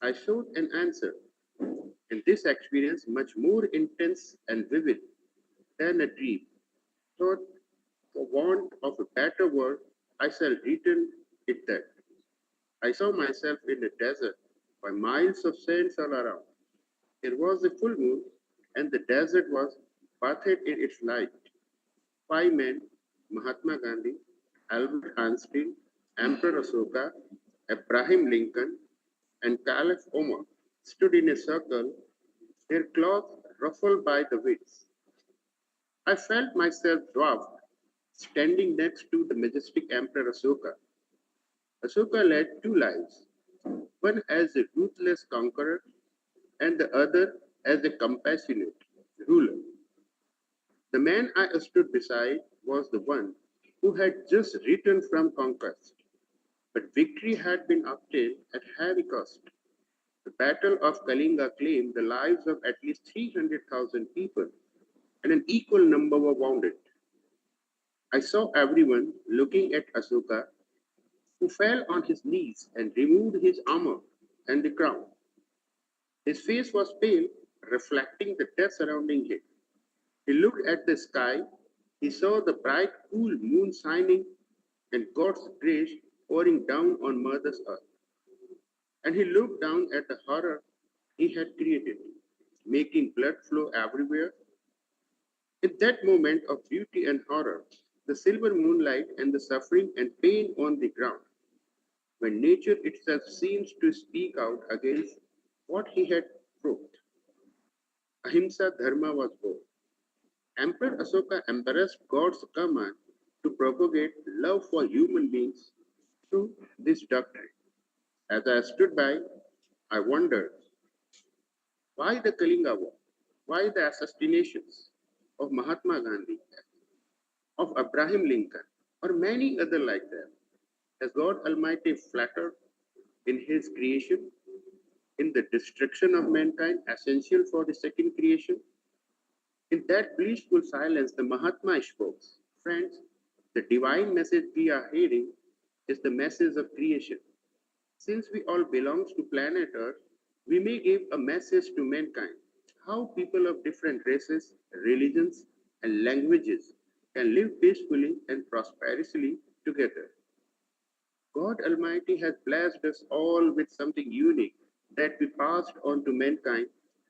I sought an answer, and this experience much more intense and vivid than a dream. Thought, for want of a better word, I shall return it that. I saw myself in a desert by miles of sands all around. It was a full moon, and the desert was bathed in its light. Five men, Mahatma Gandhi, Albert Einstein, Emperor Ashoka, Abraham Lincoln, and Caliph Omar, stood in a circle, their clothes ruffled by the winds. I felt myself dwarfed, standing next to the majestic Emperor Ashoka. Ashoka led two lives, one as a ruthless conqueror and the other as a compassionate ruler. The man I stood beside was the one who had just returned from conquest, but victory had been obtained at heavy cost. The Battle of Kalinga claimed the lives of at least 300,000 people, and an equal number were wounded. I saw everyone looking at Ashoka, who fell on his knees and removed his armor and the crown. His face was pale, reflecting the death surrounding him. He looked at the sky. He saw the bright, cool moon shining and God's grace pouring down on Mother's earth. And he looked down at the horror he had created, making blood flow everywhere. In that moment of beauty and horror, the silver moonlight and the suffering and pain on the ground, when nature itself seems to speak out against what he had proved, Ahimsa Dharma was born. Emperor Asoka embraced God's command to propagate love for human beings through this doctrine. As I stood by, I wondered why the Kalinga War, why the assassinations of Mahatma Gandhi, of Abraham Lincoln, or many other like them. Has God Almighty flattered in His creation, in the destruction of mankind, essential for the second creation? In that blissful silence, the Mahatma spoke. Friends, the divine message we are hearing is the message of creation. Since we all belong to planet Earth, we may give a message to mankind how people of different races, religions, and languages can live peacefully and prosperously together. God Almighty has blessed us all with something unique that we passed on to mankind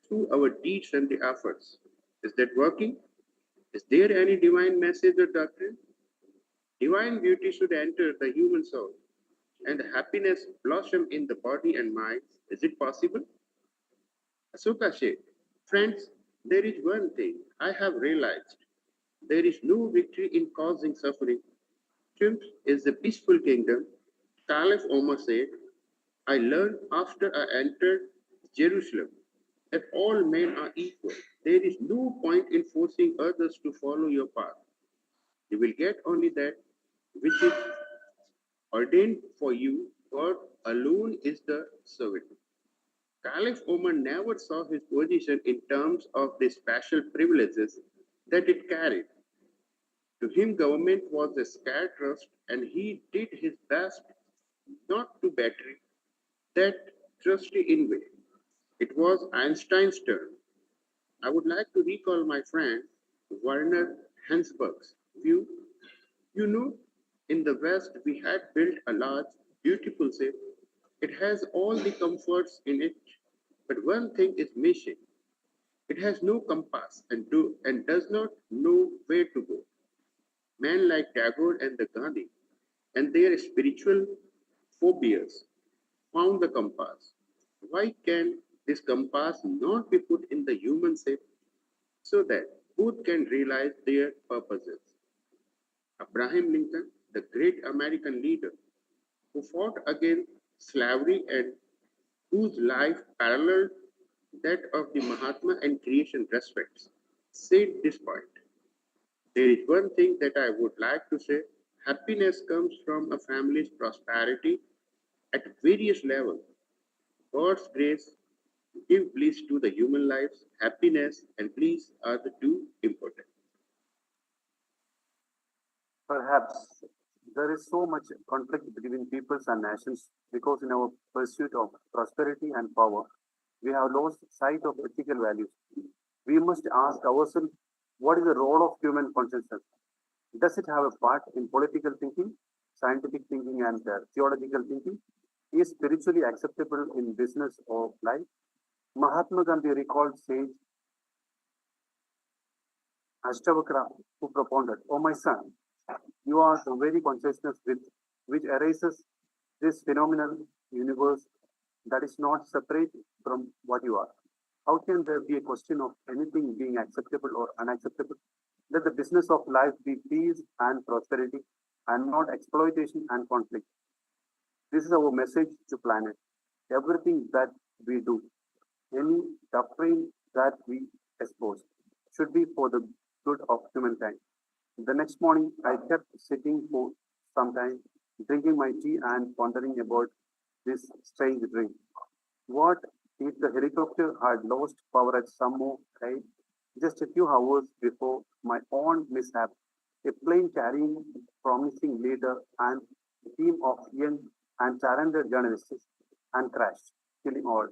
through our deeds and the efforts. Is that working? Is there any divine message or doctrine? Divine beauty should enter the human soul and happiness blossom in the body and mind. Is it possible? Asuka said, friends, there is one thing I have realized. There is no victory in causing suffering. Triumph is the peaceful kingdom. Caliph Omar said, I learned after I entered Jerusalem that all men are equal. There is no point in forcing others to follow your path. You will get only that which is ordained for you. God alone is the servant. Caliph Omar never saw his position in terms of the special privileges that it carried. To him, government was a scared trust, and he did his best not to betray that trust in way. It was Einstein's turn. I would like to recall my friend Werner Heisenberg's view. You know, in the West, we had built a large, beautiful ship. It has all the comforts in it, but one thing is missing. It has no compass and does not know where to go. Men like Tagore and the Gandhi and their spiritual phobias found the compass. Why can this compass not be put in the human shape so that both can realize their purposes? Abraham Lincoln, the great American leader who fought against slavery and whose life paralleled that of the Mahatma and creation respects, said this point. There is one thing that I would like to say. Happiness comes from a family's prosperity at various levels. God's grace give bliss to the human lives. Happiness and bliss are the two important. Perhaps there is so much conflict between peoples and nations because in our pursuit of prosperity and power, we have lost sight of ethical values. We must ask ourselves what is the role of human consciousness? Does it have a part in political thinking, scientific thinking, and theological thinking? Is spiritually acceptable in business or life? Mahatma Gandhi recalled sage Ashtavakra who propounded, "O my son, you are the very consciousness which arises this phenomenal universe that is not separate from what you are. How can there be a question of anything being acceptable or unacceptable? Let the business of life be peace and prosperity and not exploitation and conflict. This is our message to planet. Everything that we do, any suffering that we expose, should be for the good of humankind." The next morning, I kept sitting for some time, drinking my tea and pondering about this strange dream. What if the helicopter had lost power at some more height just a few hours before my own mishap? A plane carrying promising leader and a team of young and talented journalists and crashed, killing all.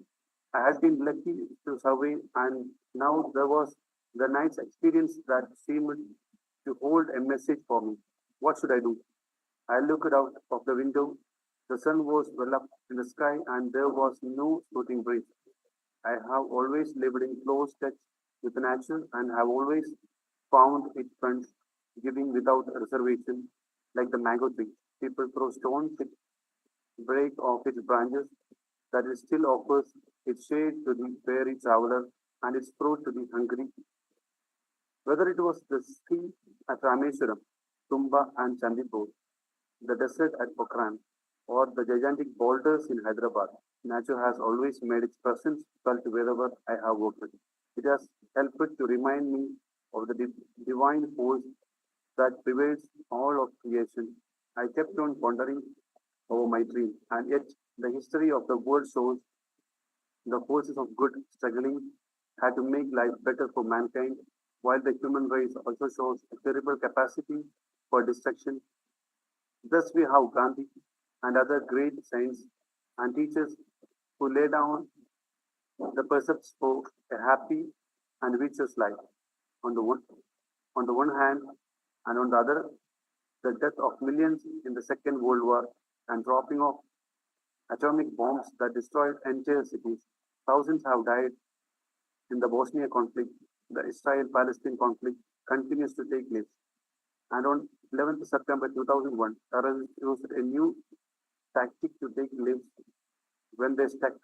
I had been lucky to survive, and now there was the night's experience that seemed to hold a message for me. What should I do? I looked out of the window. The sun was well up in the sky, and there was no shooting breeze. I have always lived in close touch with nature and have always found its friends giving without reservation, like the mango tree. People throw stones, it break off its branches, that it still offers its shade to the weary traveler and its fruit to the hungry. Whether it was the sea at Rameswaram, Tumba and Chandipur, the desert at Pokhran, or the gigantic boulders in Hyderabad, nature has always made its presence felt wherever I have walked. It has helped to remind me of the divine force that prevails all of creation. I kept on pondering over my dream, and yet the history of the world shows the forces of good struggling had to make life better for mankind, while the human race also shows a terrible capacity for destruction. Thus, we have Gandhi and other great saints and teachers who lay down the precepts for a happy and virtuous life. On the one, on the one hand, and on the other, the death of millions in the Second World War and dropping of atomic bombs that destroyed entire cities. Thousands have died in the Bosnia conflict. The Israel-Palestine conflict continues to take place. And on 11th September 2001, terrorists used a new tactic to take lives when they struck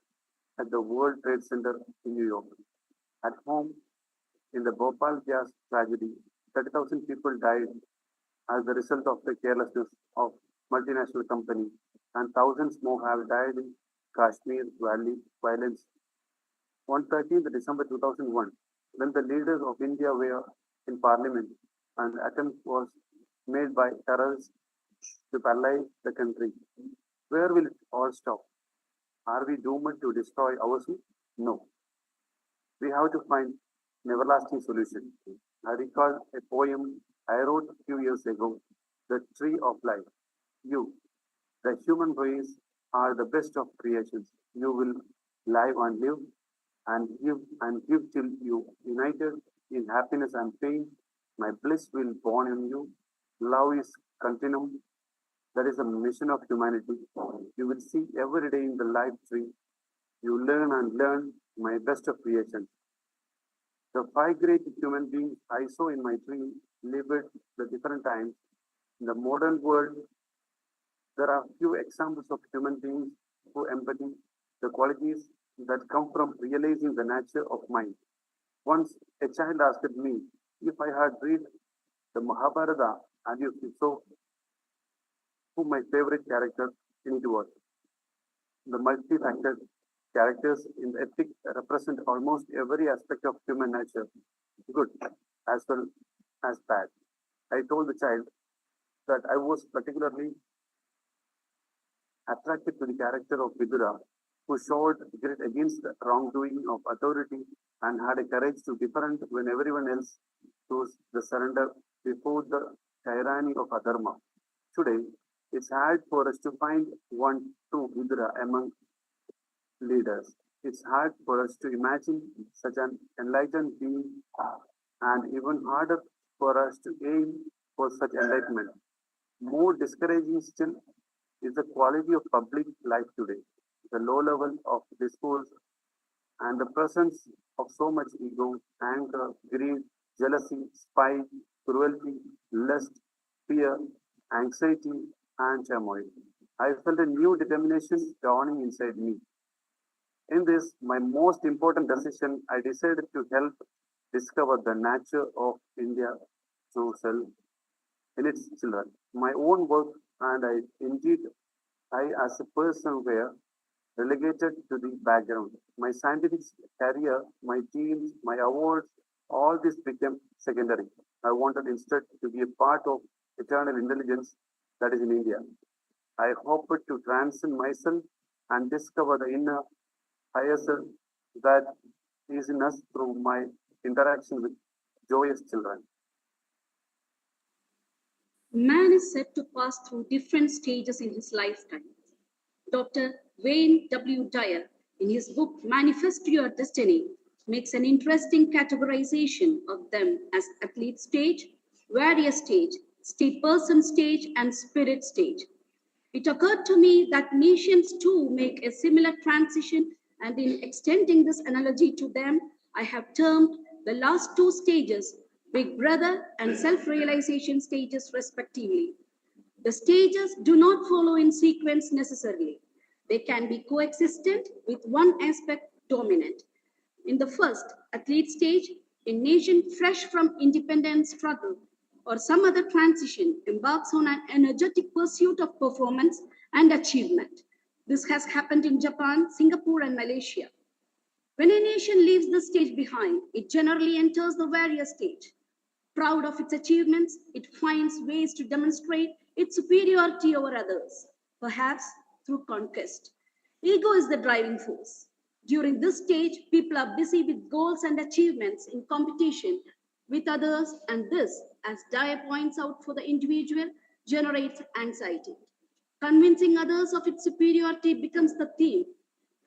at the World Trade Center in New York. At home, in the Bhopal gas tragedy, 30,000 people died as the result of the carelessness of multinational companies, and thousands more have died in Kashmir Valley violence. On 13th December 2001, when the leaders of India were in parliament, an attempt was made by terrorists to paralyze the country. Where will it all stop? Are we doomed to destroy ourselves? No. We have to find an everlasting solution. I recall a poem I wrote a few years ago, The Tree of Life. You, the human race, are the best of creations. You will live and live and give till you united in happiness and pain. My bliss will born in you. Love is continuum. That is the mission of humanity. You will see every day in the life tree. You learn and learn my best of creation. The five great human beings I saw in my tree lived the different times. In the modern world, there are few examples of human beings who embody the qualities that come from realizing the nature of mind. Once a child asked me if I had read the Mahabharata and if so, who my favorite character in it was. The multifaceted characters in the epic represent almost every aspect of human nature, good as well as bad. I told the child that I was particularly attracted to the character of Vidura, who showed grit against the wrongdoing of authority and had a courage to different when everyone else chose the surrender before the tyranny of Adharma. Today, it's hard for us to find one true Vidura among leaders. It's hard for us to imagine such an enlightened being, and even harder for us to aim for such enlightenment. More discouraging still is the quality of public life today, the low level of discourse, and the presence of so much ego, anger, greed, jealousy, spite, cruelty, lust, fear, anxiety, and turmoil. I felt a new determination dawning inside me. In this, my most important decision, I decided to help discover the nature of India through self in its children. My own work, and indeed I as a person were relegated to the background. My scientific career, my teams, my awards, all this became secondary. I wanted instead to be a part of eternal intelligence that is in India. I hoped to transcend myself and discover the inner higher self that is in us through my interaction with joyous children. Man is said to pass through different stages in his lifetime. Dr. Wayne W. Dyer, in his book Manifest Your Destiny, makes an interesting categorization of them as athlete stage, warrior stage, state person stage, and spirit stage. It occurred to me that nations too make a similar transition, and in extending this analogy to them, I have termed the last two stages Big Brother and self realization stages, respectively. The stages do not follow in sequence necessarily. They can be coexistent with one aspect dominant. In the first, athlete stage, a nation fresh from independence struggle or some other transition embarks on an energetic pursuit of performance and achievement. This has happened in Japan, Singapore, and Malaysia. When a nation leaves this stage behind, it generally enters the warrior stage. Proud of its achievements, it finds ways to demonstrate its superiority over others, perhaps through conquest. Ego is the driving force. During this stage, people are busy with goals and achievements in competition with others, and this, as Dyer points out for the individual, generates anxiety. Convincing others of its superiority becomes the theme.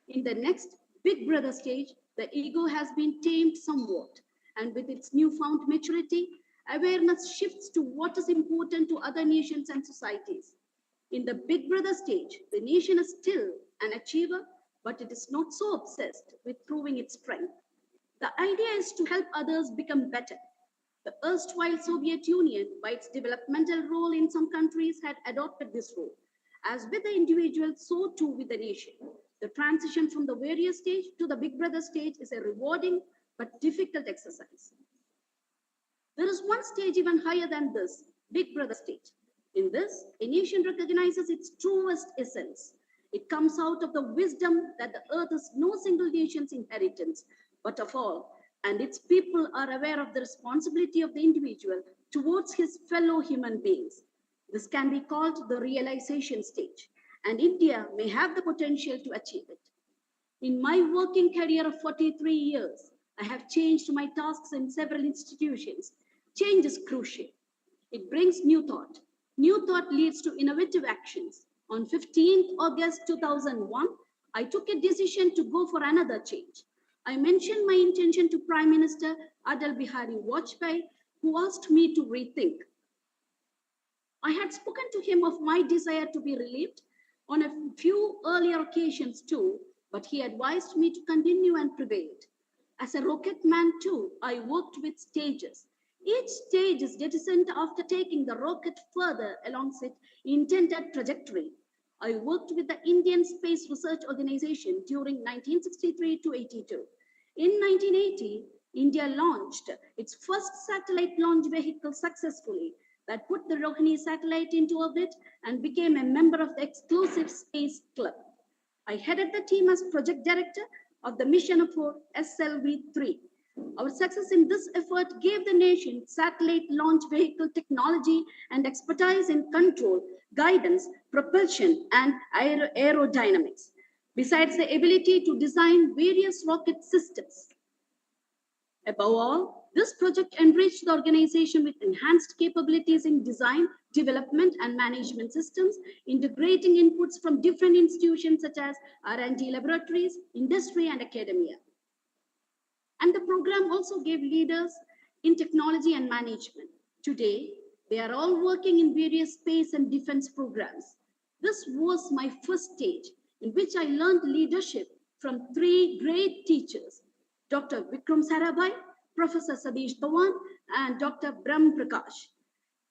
In the next Big Brother stage, the ego has been tamed somewhat, and with its newfound maturity, awareness shifts to what is important to other nations and societies. In the Big Brother stage, the nation is still an achiever, but it is not so obsessed with proving its strength. The idea is to help others become better. The erstwhile Soviet Union, by its developmental role in some countries, had adopted this role. As with the individual, so too with the nation. The transition from the warrior stage to the Big Brother stage is a rewarding but difficult exercise. There is one stage even higher than this, Big Brother stage. In this, a nation recognizes its truest essence. It comes out of the wisdom that the earth is no single nation's inheritance, but of all, and its people are aware of the responsibility of the individual towards his fellow human beings. This can be called the realization stage, and India may have the potential to achieve it. In my working career of 43 years, I have changed my tasks in several institutions. Change is crucial. It brings new thought. New thought leads to innovative actions. On 15th August 2001, I took a decision to go for another change. I mentioned my intention to Prime Minister Adal Bihari Vajpayee, who asked me to rethink. I had spoken to him of my desire to be relieved on a few earlier occasions too, but he advised me to continue and prevail. As a rocket man too, I worked with stages. Each stage is jettisoned after taking the rocket further along its intended trajectory. I worked with the Indian Space Research Organization during 1963 to 82. In 1980, India launched its first satellite launch vehicle successfully that put the Rohini satellite into orbit and became a member of the exclusive space club. I headed the team as project director of the mission for SLV-3. Our success in this effort gave the nation satellite launch vehicle technology and expertise in control, guidance, propulsion, and aerodynamics, besides the ability to design various rocket systems. Above all, this project enriched the organization with enhanced capabilities in design, development, and management systems, integrating inputs from different institutions such as R&D laboratories, industry, and academia. And the program also gave leaders in technology and management. Today, they are all working in various space and defense programs. This was my first stage in which I learned leadership from three great teachers, Dr. Vikram Sarabhai, Professor Sadish Dhawan, and Dr. Brahm Prakash.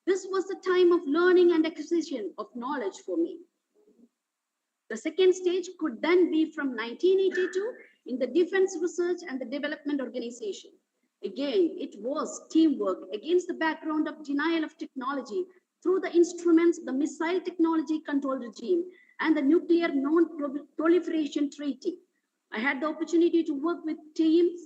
This was the time of learning and acquisition of knowledge for me. The second stage could then be from 1982 in the Defense Research and the Development Organization. Again, it was teamwork against the background of denial of technology through the instruments of the Missile Technology Control Regime and the Nuclear Non-Proliferation Treaty. I had the opportunity to work with teams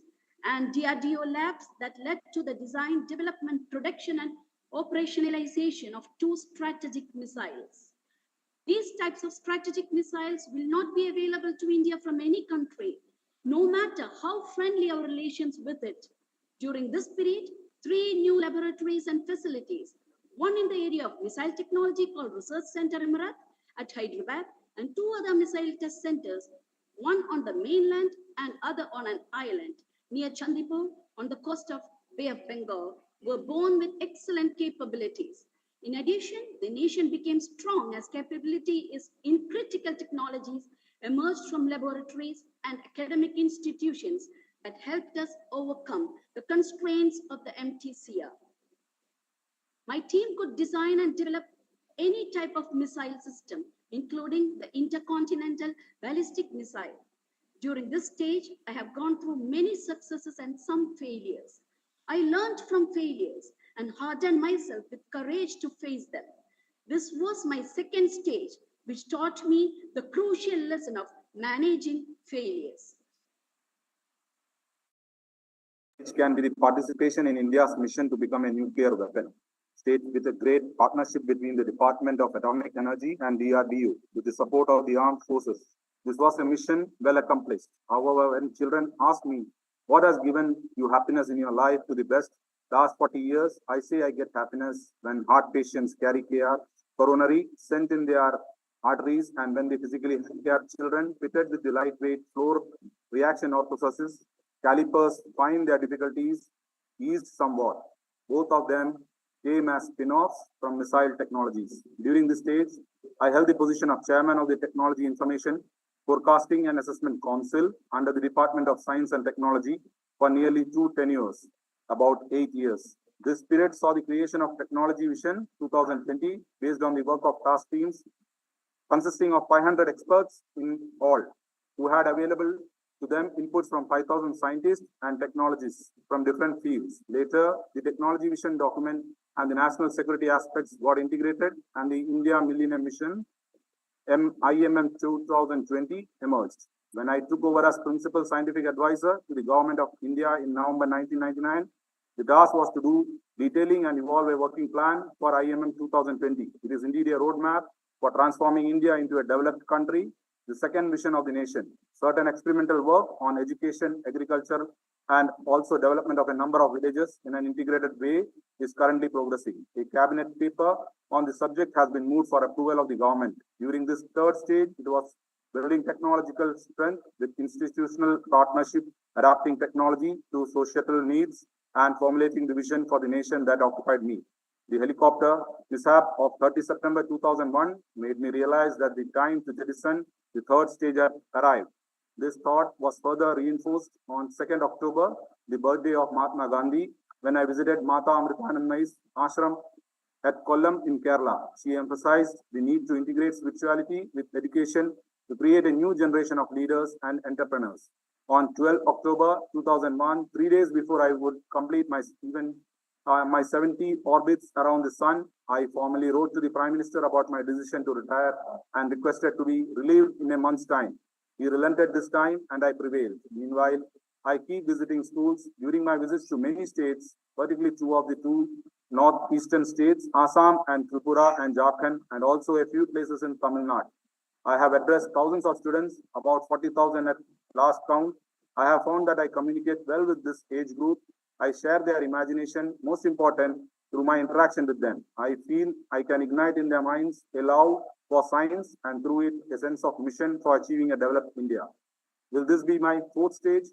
and DRDO labs that led to the design, development, production, and operationalization of two strategic missiles. These types of strategic missiles will not be available to India from any country, no matter how friendly our relations with it. During this period, three new laboratories and facilities, one in the area of missile technology called Research Center Emirat at Hyderabad, and two other missile test centers, one on the mainland and other on an island near Chandipur on the coast of Bay of Bengal, were born with excellent capabilities. In addition, the nation became strong as capability is in critical technologies emerged from laboratories and academic institutions that helped us overcome the constraints of the MTCR. My team could design and develop any type of missile system, including the intercontinental ballistic missile. During this stage, I have gone through many successes and some failures. I learned from failures and hardened myself with courage to face them. This was my second stage, which taught me the crucial lesson of managing failures. Which can be the participation in India's mission to become a nuclear weapon state with a great partnership between the Department of Atomic Energy and DRDO with the support of the armed forces. This was a mission well accomplished. However, when children ask me, what has given you happiness in your life to the best? Last 40 years, I say I get happiness when heart patients carry care, coronary sent in their arteries, and when the physically handicapped children fitted with the lightweight floor reaction orthosis calipers find their difficulties eased somewhat. Both of them came as spin-offs from missile technologies. During this stage, I held the position of chairman of the Technology Information Forecasting and Assessment Council under the Department of Science and Technology for nearly 2 tenures, about 8 years. This period saw the creation of Technology Vision 2020 based on the work of task teams consisting of 500 experts in all who had available To them, inputs from 5,000 scientists and technologists from different fields. Later, the technology vision document and the national security aspects got integrated, and the India Millennium Mission IMM 2020 emerged. When I took over as principal scientific advisor to the government of India in November 1999, the task was to do detailing and evolve a working plan for IMM 2020. It is indeed a roadmap for transforming India into a developed country, the second vision of the nation. Certain experimental work on education, agriculture, and also development of a number of villages in an integrated way is currently progressing. A cabinet paper on the subject has been moved for approval of the government. During this third stage, it was building technological strength with institutional partnership, adapting technology to societal needs, and formulating the vision for the nation that occupied me. The helicopter mishap of 30 September 2001 made me realize that the time to jettison the third stage had arrived. This thought was further reinforced on 2nd October, the birthday of Mahatma Gandhi, when I visited Mata Amritanandmayi's ashram at Kollam in Kerala. She emphasized the need to integrate spirituality with education to create a new generation of leaders and entrepreneurs. On 12 October 2001, 3 days before I would complete my 70 orbits around the sun, I formally wrote to the Prime Minister about my decision to retire and requested to be relieved in a month's time. He relented this time and I prevailed. Meanwhile, I keep visiting schools. During my visits to many states, particularly two of the two northeastern states, Assam and Tripura and Jharkhand, and also a few places in Tamil Nadu. I have addressed thousands of students, about 40,000 at last count. I have found that I communicate well with this age group. I share their imagination, most important, through my interaction with them. I feel I can ignite in their minds a love for science and through it a sense of mission for achieving a developed India. Will this be my fourth stage?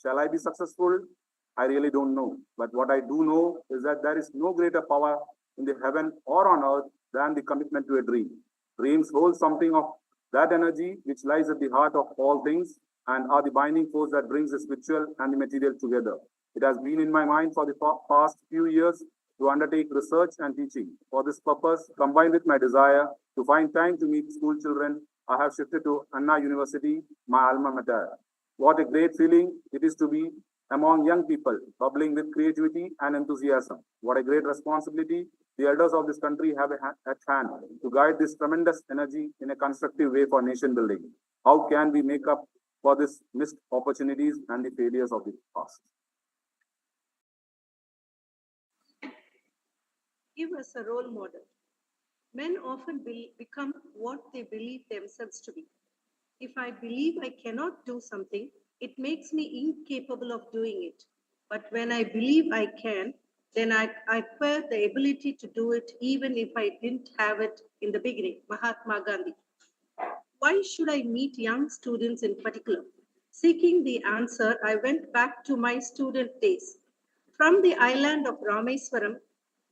Shall I be successful? I really don't know. But what I do know is that there is no greater power in the heaven or on earth than the commitment to a dream. Dreams hold something of that energy which lies at the heart of all things and are the binding force that brings the spiritual and the material together. It has been in my mind for the past few years to undertake research and teaching. For this purpose, combined with my desire to find time to meet school children, I have shifted to Anna University, my alma mater. What a great feeling it is to be among young people, bubbling with creativity and enthusiasm. What a great responsibility the elders of this country have at hand to guide this tremendous energy in a constructive way for nation building. How can we make up for these missed opportunities and the failures of the past? Give us a role model. Men often become what they believe themselves to be. If I believe I cannot do something, it makes me incapable of doing it. But when I believe I can, then I acquire the ability to do it even if I didn't have it in the beginning. Mahatma Gandhi. Why should I meet young students in particular? Seeking the answer, I went back to my student days. From the island of Rameswaram,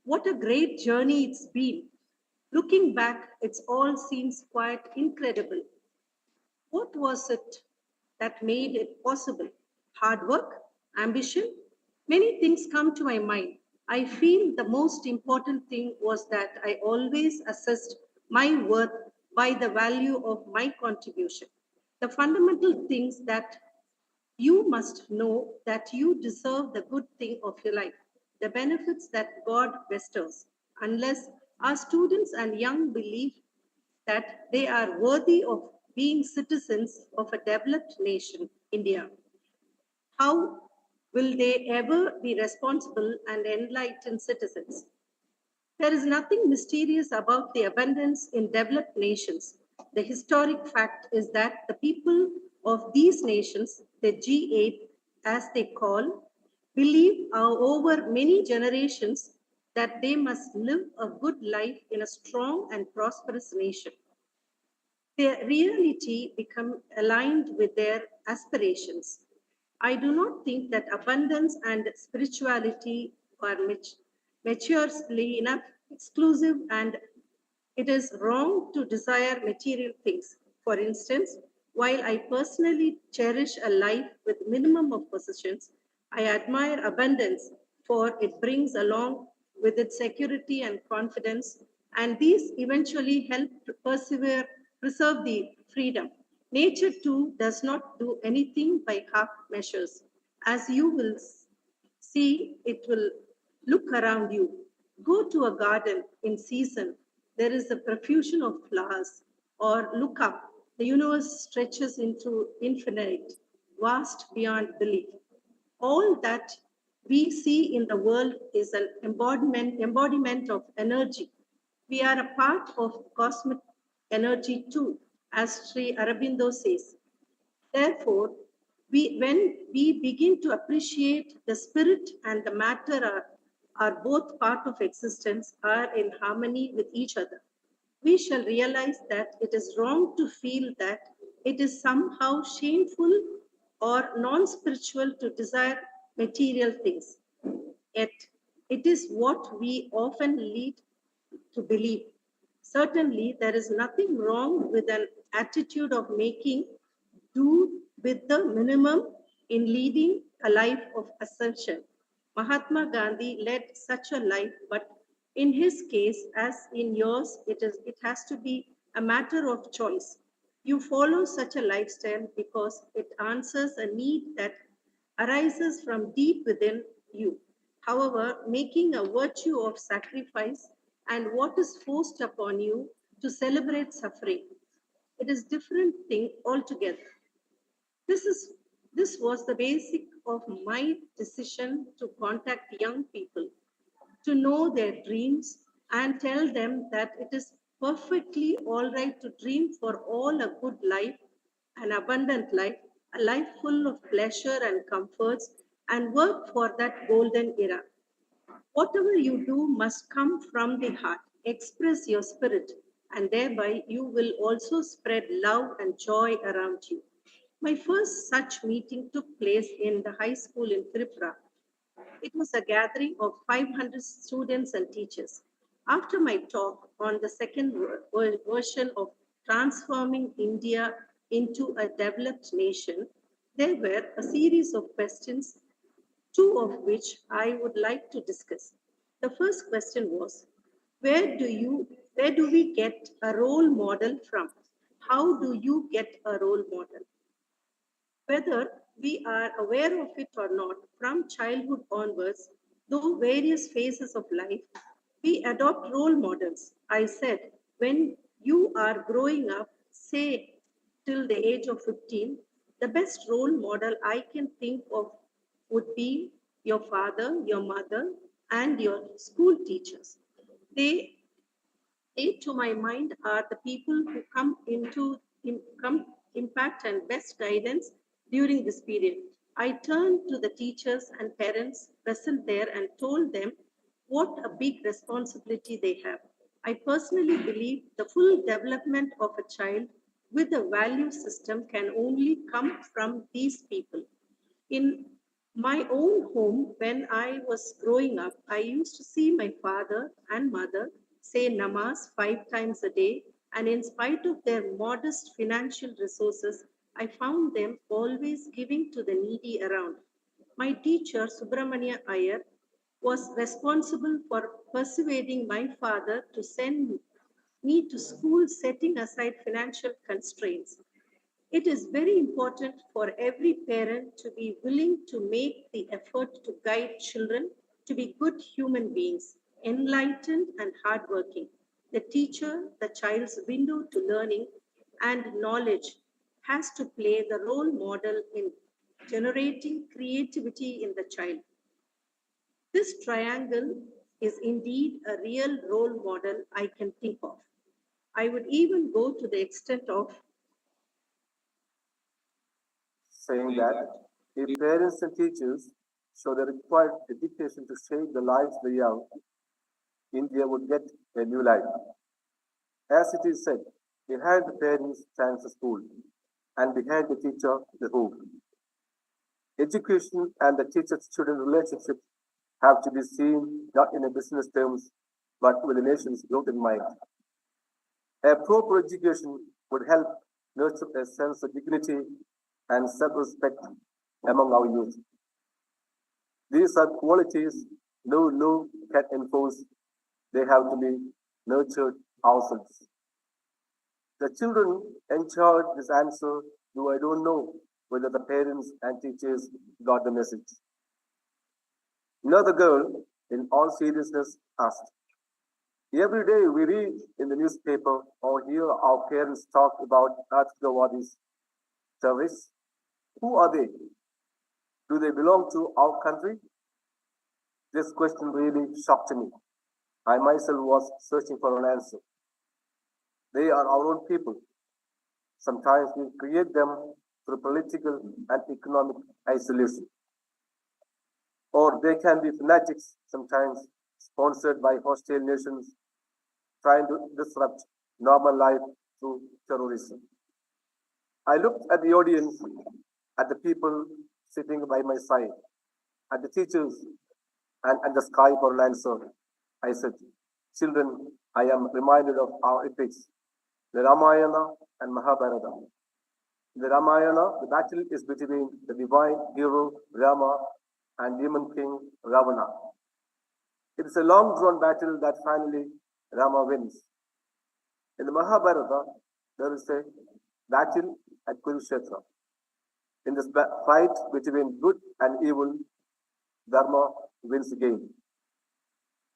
what a great journey it's been. Looking back, it all seems quite incredible. What was it that made it possible? Hard work? Ambition? Many things come to my mind. I feel the most important thing was that I always assessed my worth by the value of my contribution. The fundamental things that you must know that you deserve the good thing of your life, the benefits that God bestows. Unless our students and young believe that they are worthy of being citizens of a developed nation, India, how will they ever be responsible and enlightened citizens? There is nothing mysterious about the abundance in developed nations. The historic fact is that the people of these nations, the G8 as they call, believe over many generations that they must live a good life in a strong and prosperous nation. Their reality become aligned with their aspirations. I do not think that abundance and spirituality are maturely enough exclusive, and it is wrong to desire material things. For instance, while I personally cherish a life with minimum of possessions, I admire abundance for it brings along with it security and confidence, and these eventually help to preserve the freedom. Nature too does not do anything by half measures. As you will see, it will look around you. Go to a garden in season, there is a profusion of flowers. Or look up, the universe stretches into infinite, vast beyond belief. All that we see in the world is an embodiment of energy. We are a part of cosmic energy too, as Sri Aurobindo says. Therefore, when we begin to appreciate the spirit and the matter are both part of existence, are in harmony with each other, we shall realize that it is wrong to feel that it is somehow shameful or non spiritual to desire material things. Yet, it is what we often lead to believe. Certainly, there is nothing wrong with an attitude of making do with the minimum in leading a life of ascension. Mahatma Gandhi led such a life, but in his case, as in yours, it has to be a matter of choice. You follow such a lifestyle because it answers a need that arises from deep within you. However, making a virtue of sacrifice and what is forced upon you to celebrate suffering, it is different thing altogether. This is this was the basic of my decision to contact young people, to know their dreams and tell them that it is perfectly all right to dream for all a good life, an abundant life, a life full of pleasure and comforts, and work for that golden era. Whatever you do must come from the heart. Express your spirit, and thereby you will also spread love and joy around you. My first such meeting took place in the high school in Tripura. It was a gathering of 500 students and teachers. After my talk on the second version of transforming India into a developed nation, there were a series of questions, two of which I would like to discuss. The first question was, where do we get a role model from? How do you get a role model? Whether we are aware of it or not, from childhood onwards, through various phases of life, we adopt role models. I said, when you are growing up, say till the age of 15, the best role model I can think of would be your father, your mother, and your school teachers. They to my mind are the people who come impact and best guidance during this period. I turned to the teachers and parents present there and told them what a big responsibility they have. I personally believe the full development of a child with a value system can only come from these people. In my own home, when I was growing up, I used to see my father and mother say namaz 5 times a day, and in spite of their modest financial resources, I found them always giving to the needy around. My teacher, Subramania Iyer, was responsible for persuading my father to send me to school, setting aside financial constraints. It is very important for every parent to be willing to make the effort to guide children to be good human beings, enlightened and hardworking. The teacher, the child's window to learning and knowledge, has to play the role model in generating creativity in the child. This triangle is indeed a real role model I can think of. I would even go to the extent of saying that if parents and teachers show the required education to shape the lives of the young, India would get a new life. As it is said, behind the parents stands the school, and behind the teacher, the home. Education and the teacher-student relationship have to be seen not in a business terms, but with the nation's growth in mind. A proper education would help nurture a sense of dignity and self-respect among our youth. These are qualities no law can enforce. They have to be nurtured ourselves. The children enjoyed this answer, though I don't know whether the parents and teachers got the message. Another girl, in all seriousness, asked, every day we read in the newspaper or hear our parents talk about Atgawadi's terrorists. Who are they? Do they belong to our country? This question really shocked me. I myself was searching for an answer. They are our own people. Sometimes we create them through political and economic isolation. Or they can be fanatics, sometimes sponsored by hostile nations trying to disrupt normal life through terrorism. I looked at the audience, at the people sitting by my side, at the teachers, and at the sky for an answer. I said, children, I am reminded of our epics, the Ramayana and Mahabharata. In the Ramayana, the battle is between the divine hero Rama and demon king Ravana. It is a long drawn battle that finally Rama wins. In the Mahabharata, there is a battle at Kurukshetra. In this fight between good and evil, Dharma wins again.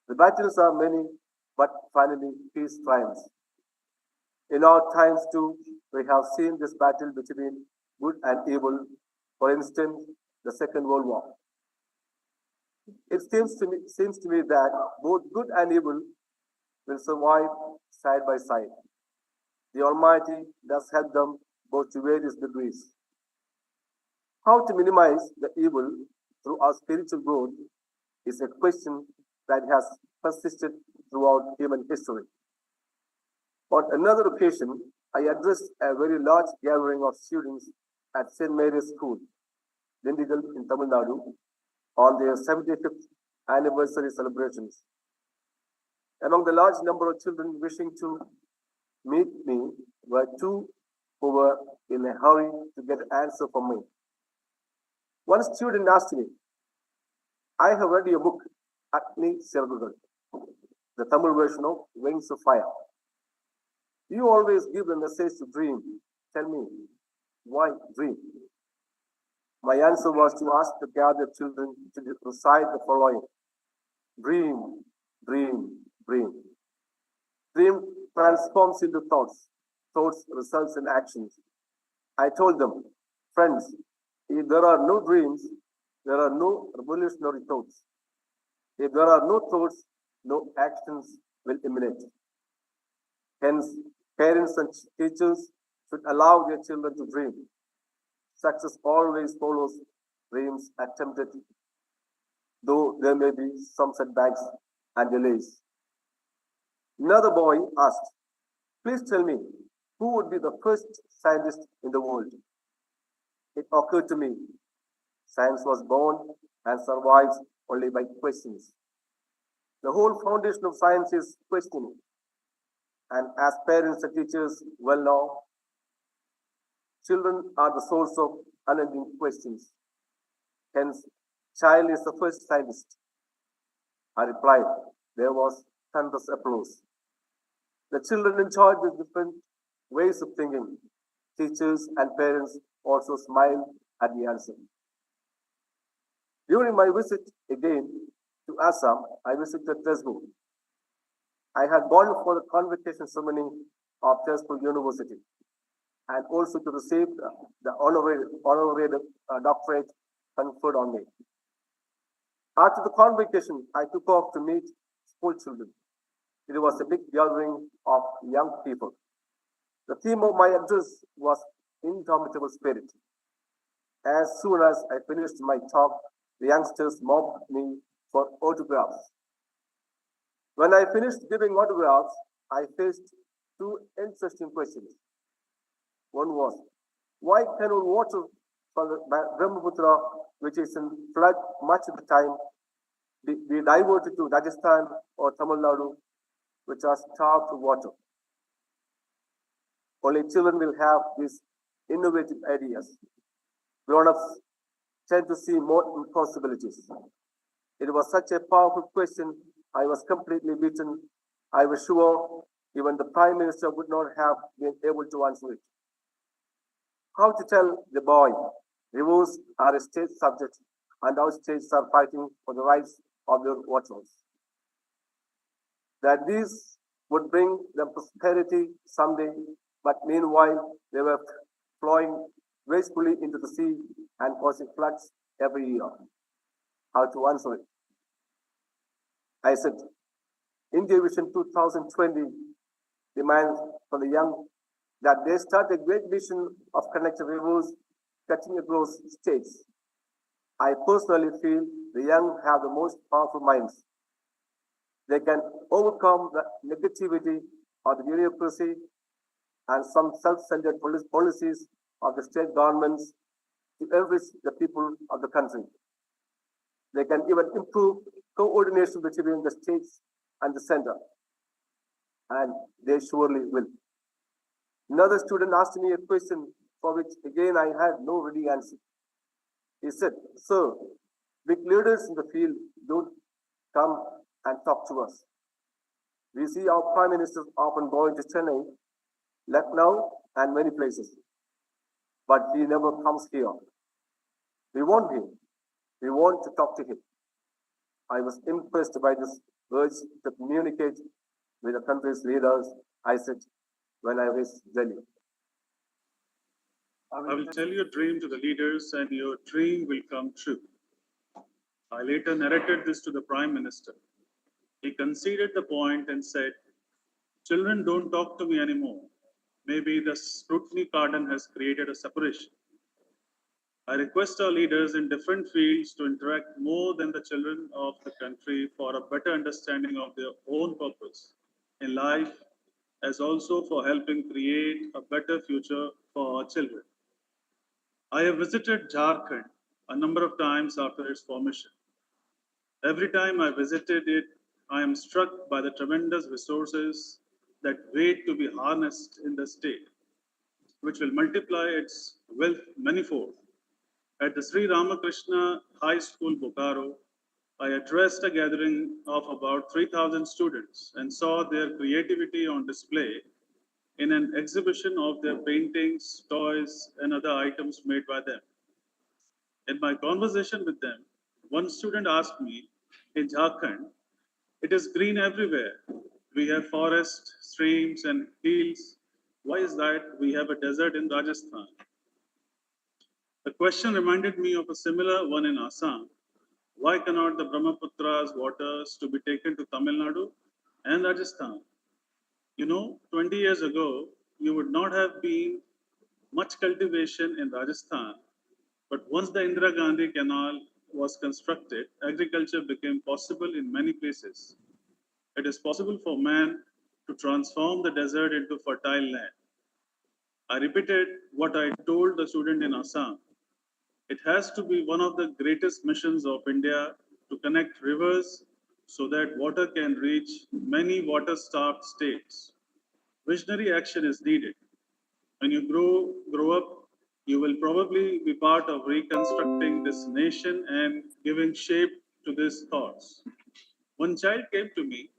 The battles are many, but finally peace triumphs. In our times too, we have seen this battle between good and evil, for instance, the Second World War. It seems to me that both good and evil will survive side by side. The Almighty does help them both to various degrees. How to minimize the evil through our spiritual growth is a question that has persisted throughout human history. On another occasion, I addressed a very large gathering of students at St. Mary's School, Dindigal in Tamil Nadu, on their 75th anniversary celebrations. Among the large number of children wishing to meet me were two who were in a hurry to get an answer from me. One student asked me, I have read your book, Agni Seragugal, the Tamil version of Wings of Fire. You always give the message to dream. Tell me, why dream? My answer was to ask the gathered children to recite the following. Dream, dream, dream. Dream transforms into thoughts. Thoughts results in actions. I told them, friends, if there are no dreams, there are no revolutionary thoughts. If there are no thoughts, no actions will emanate. Hence, parents and teachers should allow their children to dream. Success always follows dreams attempted, though there may be some setbacks and delays. Another boy asked, please tell me, who would be the first scientist in the world? It occurred to me, science was born and survives only by questions. The whole foundation of science is questioning. And as parents and teachers well know, children are the source of unending questions. Hence, child is the first scientist. I replied. There was thunderous applause. The children enjoyed the different ways of thinking. Teachers and parents also smiled at the answer. During my visit again to Assam, I visited Tesbu. I had gone for the convocation ceremony of Tesbu University and also to receive the honorary doctorate conferred on me. After the convocation, I took off to meet school children. It was a big gathering of young people. The theme of my address was indomitable spirit. As soon as I finished my talk, the youngsters mobbed me for autographs. When I finished giving autographs, I faced two interesting questions. One was, why cannot water from the Brahmaputra, which is in flood much of the time, be diverted to Rajasthan or Tamil Nadu, which are starved for water? Only children will have these innovative ideas. Grown-ups tend to see more impossibilities. It was such a powerful question, I was completely beaten. I was sure Even the Prime Minister would not have been able to answer it. How to tell the boy rivers are a state subject and our states are fighting for the rights of their waters? That these would bring them prosperity someday, but meanwhile they were flowing wastefully into the sea and causing floods every year. How to answer it? I said, India Vision 2020 demands from the young that they start a great vision of connected rivers cutting across states. I personally feel the young have the most powerful minds. They can overcome the negativity of the bureaucracy and some self-centered policies of the state governments to enrich the people of the country. They can even improve coordination between the states and the center, and they surely will. Another student asked me a question for which again I had no ready answer. He said, Sir, big leaders in the field don't come and talk to us. We see our prime ministers often going to Chennai, Lucknow, and many places, but he never comes here. We want him. We want to talk to him. I was impressed by this urge to communicate with the country's leaders, I said, when I reached Delhi. I will tell your dream to the leaders, and your dream will come true. I later narrated this to the Prime Minister. He conceded the point and said, Children don't talk to me anymore. Maybe the scrutiny pardon has created a separation. I request our leaders in different fields to interact more than the children of the country for a better understanding of their own purpose in life, as also for helping create a better future for our children. I have visited Jharkhand a number of times after its formation. Every time I visited it, I am struck by the tremendous resources that wait to be harnessed in the state, which will multiply its wealth manifold. At the Sri Ramakrishna High School, Bokaro, I addressed a gathering of about 3,000 students and saw their creativity on display in an exhibition of their paintings, toys, and other items made by them. In my conversation with them, one student asked me, in Jharkhand, it is green everywhere. We have forests, streams, and hills. Why is that we have a desert in Rajasthan? The question reminded me of a similar one in Assam. Why cannot the Brahmaputra's waters to be taken to Tamil Nadu and Rajasthan? 20 years ago, you would not have been much cultivation in Rajasthan, but once the Indira Gandhi Canal was constructed, agriculture became possible in many places. It is possible for man to transform the desert into fertile land. I repeated what I told the student in Assam. It has to be one of the greatest missions of India to connect rivers so that water can reach many water-starved states. Visionary action is needed. When you grow up, you will probably be part of reconstructing this nation and giving shape to these thoughts. One child came to me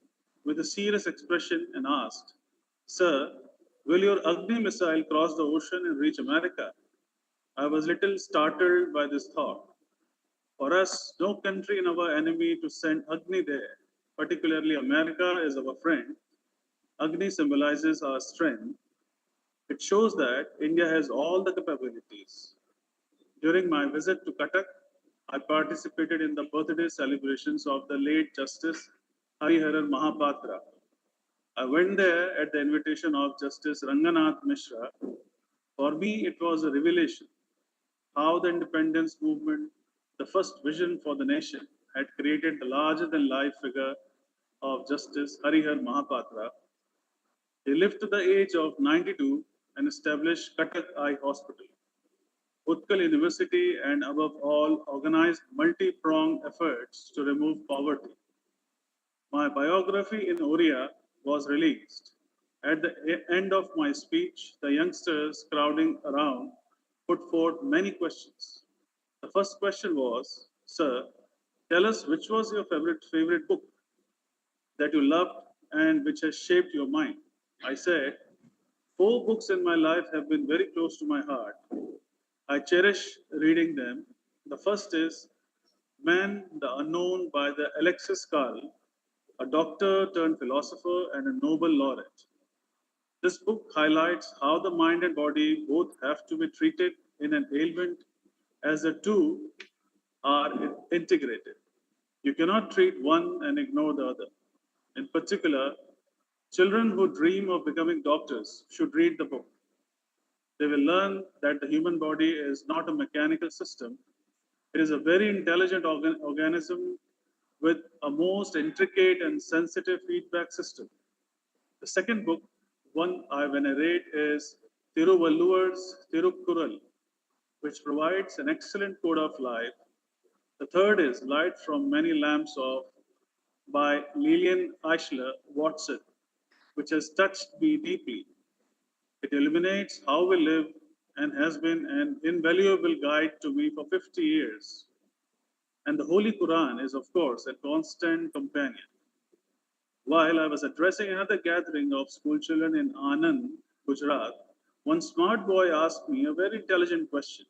with a serious expression and asked, Sir, will your Agni missile cross the ocean and reach America? I was little startled by this thought. For us, no country in our enemy to send Agni there, particularly America is our friend. Agni symbolizes our strength. It shows that India has all the capabilities. During my visit to Cuttack, I participated in the birthday celebrations of the late Justice Hariharan Mahapatra. I went there at the invitation of Justice Ranganath Mishra. For me, it was a revelation how the independence movement, the first vision for the nation, had created the larger than life figure of Justice Harihar Mahapatra. He lived to the age of 92 and established Cuttack Eye Hospital. Utkal University, and above all, organized multi-pronged efforts to remove poverty. My biography in Oriya was released. At the end of my speech, the youngsters crowding around put forth many questions. The first question was, Sir, tell us which was your favorite book that you loved and which has shaped your mind. I said, four books in my life have been very close to my heart. I cherish reading them. The first is Man the Unknown by the Alexis Carrel, a doctor turned philosopher and a Nobel laureate. This book highlights how the mind and body both have to be treated in an ailment as the two are integrated. You cannot treat one and ignore the other. In particular, children who dream of becoming doctors should read the book. They will learn that the human body is not a mechanical system. It is a very intelligent organism with a most intricate and sensitive feedback system. The second book, one I venerate, is Thiruvalluvar's Thirukkural, which provides an excellent code of life. The third is Light from Many Lamps of by Lillian Eichler Watson, which has touched me deeply. It illuminates how we live and has been an invaluable guide to me for 50 years. And the Holy Quran is, of course, a constant companion. While I was addressing another gathering of school children in Anand, Gujarat, one smart boy asked me a very intelligent question.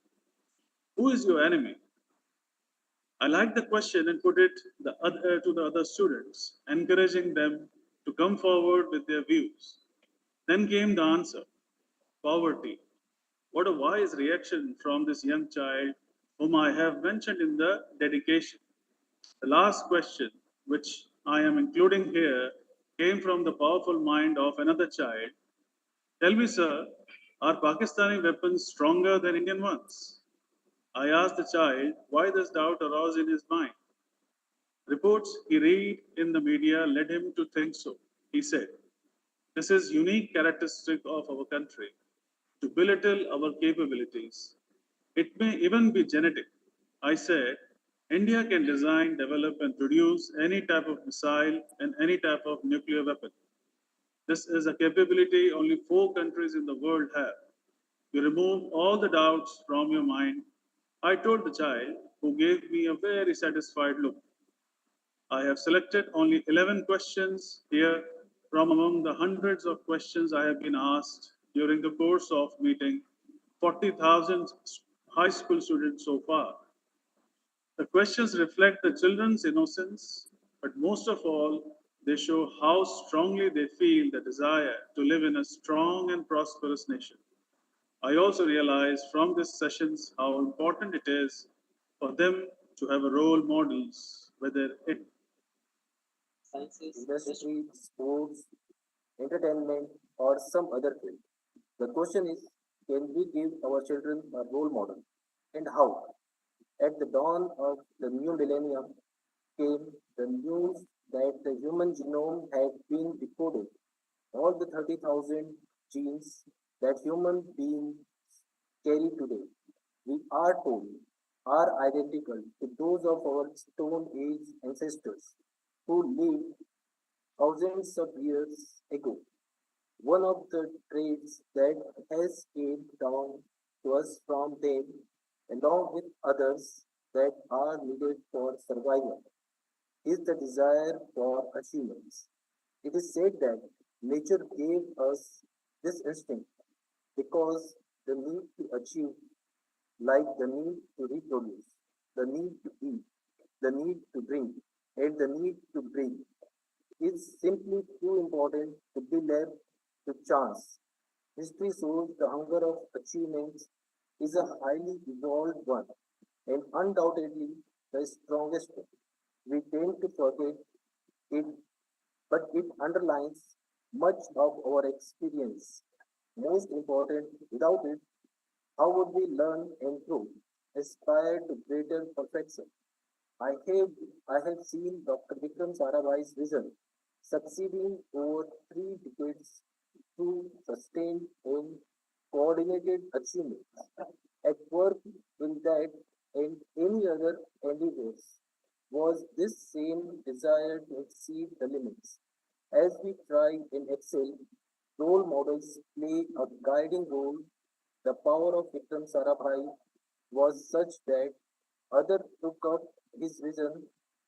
Who is your enemy? I liked the question and put it to the other students, encouraging them to come forward with their views. Then came the answer poverty. What a wise reaction from this young child, whom I have mentioned in the dedication. The last question, which I am including here, came from the powerful mind of another child. Tell me, sir, are Pakistani weapons stronger than Indian ones? I asked the child why this doubt arose in his mind. Reports he read in the media led him to think so. He said, this is unique characteristic of our country, to belittle our capabilities. It may even be genetic. I said, India can design, develop, and produce any type of missile and any type of nuclear weapon. This is a capability only four countries in the world have. You remove all the doubts from your mind. I told the child, who gave me a very satisfied look. I have selected only 11 questions here from among the hundreds of questions I have been asked during the course of meeting 40,000 high school students so far. The questions reflect the children's innocence, but most of all, they show how strongly they feel the desire to live in a strong and prosperous nation. I also realized from these sessions how important it is for them to have a role models, whether it industry, sports, entertainment, or some other field. The question is, can we give our children a role model? And how? At the dawn of the new millennium came the news that the human genome had been decoded. All the 30,000 genes that human beings carry today, we are told, are identical to those of our Stone Age ancestors who lived thousands of years ago. One of the traits that has came down to us from them, along with others that are needed for survival, is the desire for achievements. It is said that nature gave us this instinct because the need to achieve, like the need to reproduce, the need to eat, the need to drink, and the need to breathe, is simply too important to be left to chance. History shows the hunger of achievements is a highly evolved one and undoubtedly the strongest one. We tend to forget it, but it underlines much of our experience. Most important, without it, how would we learn and grow, aspire to greater perfection? I have, I have seen Dr. Vikram Sarabhai's vision succeeding over 3 decades through sustained and coordinated achievements. At work in that and any other endeavors was this same desire to exceed the limits. As we try and excel, role models play a guiding role. The power of Vikram Sarabhai was such that others took up his vision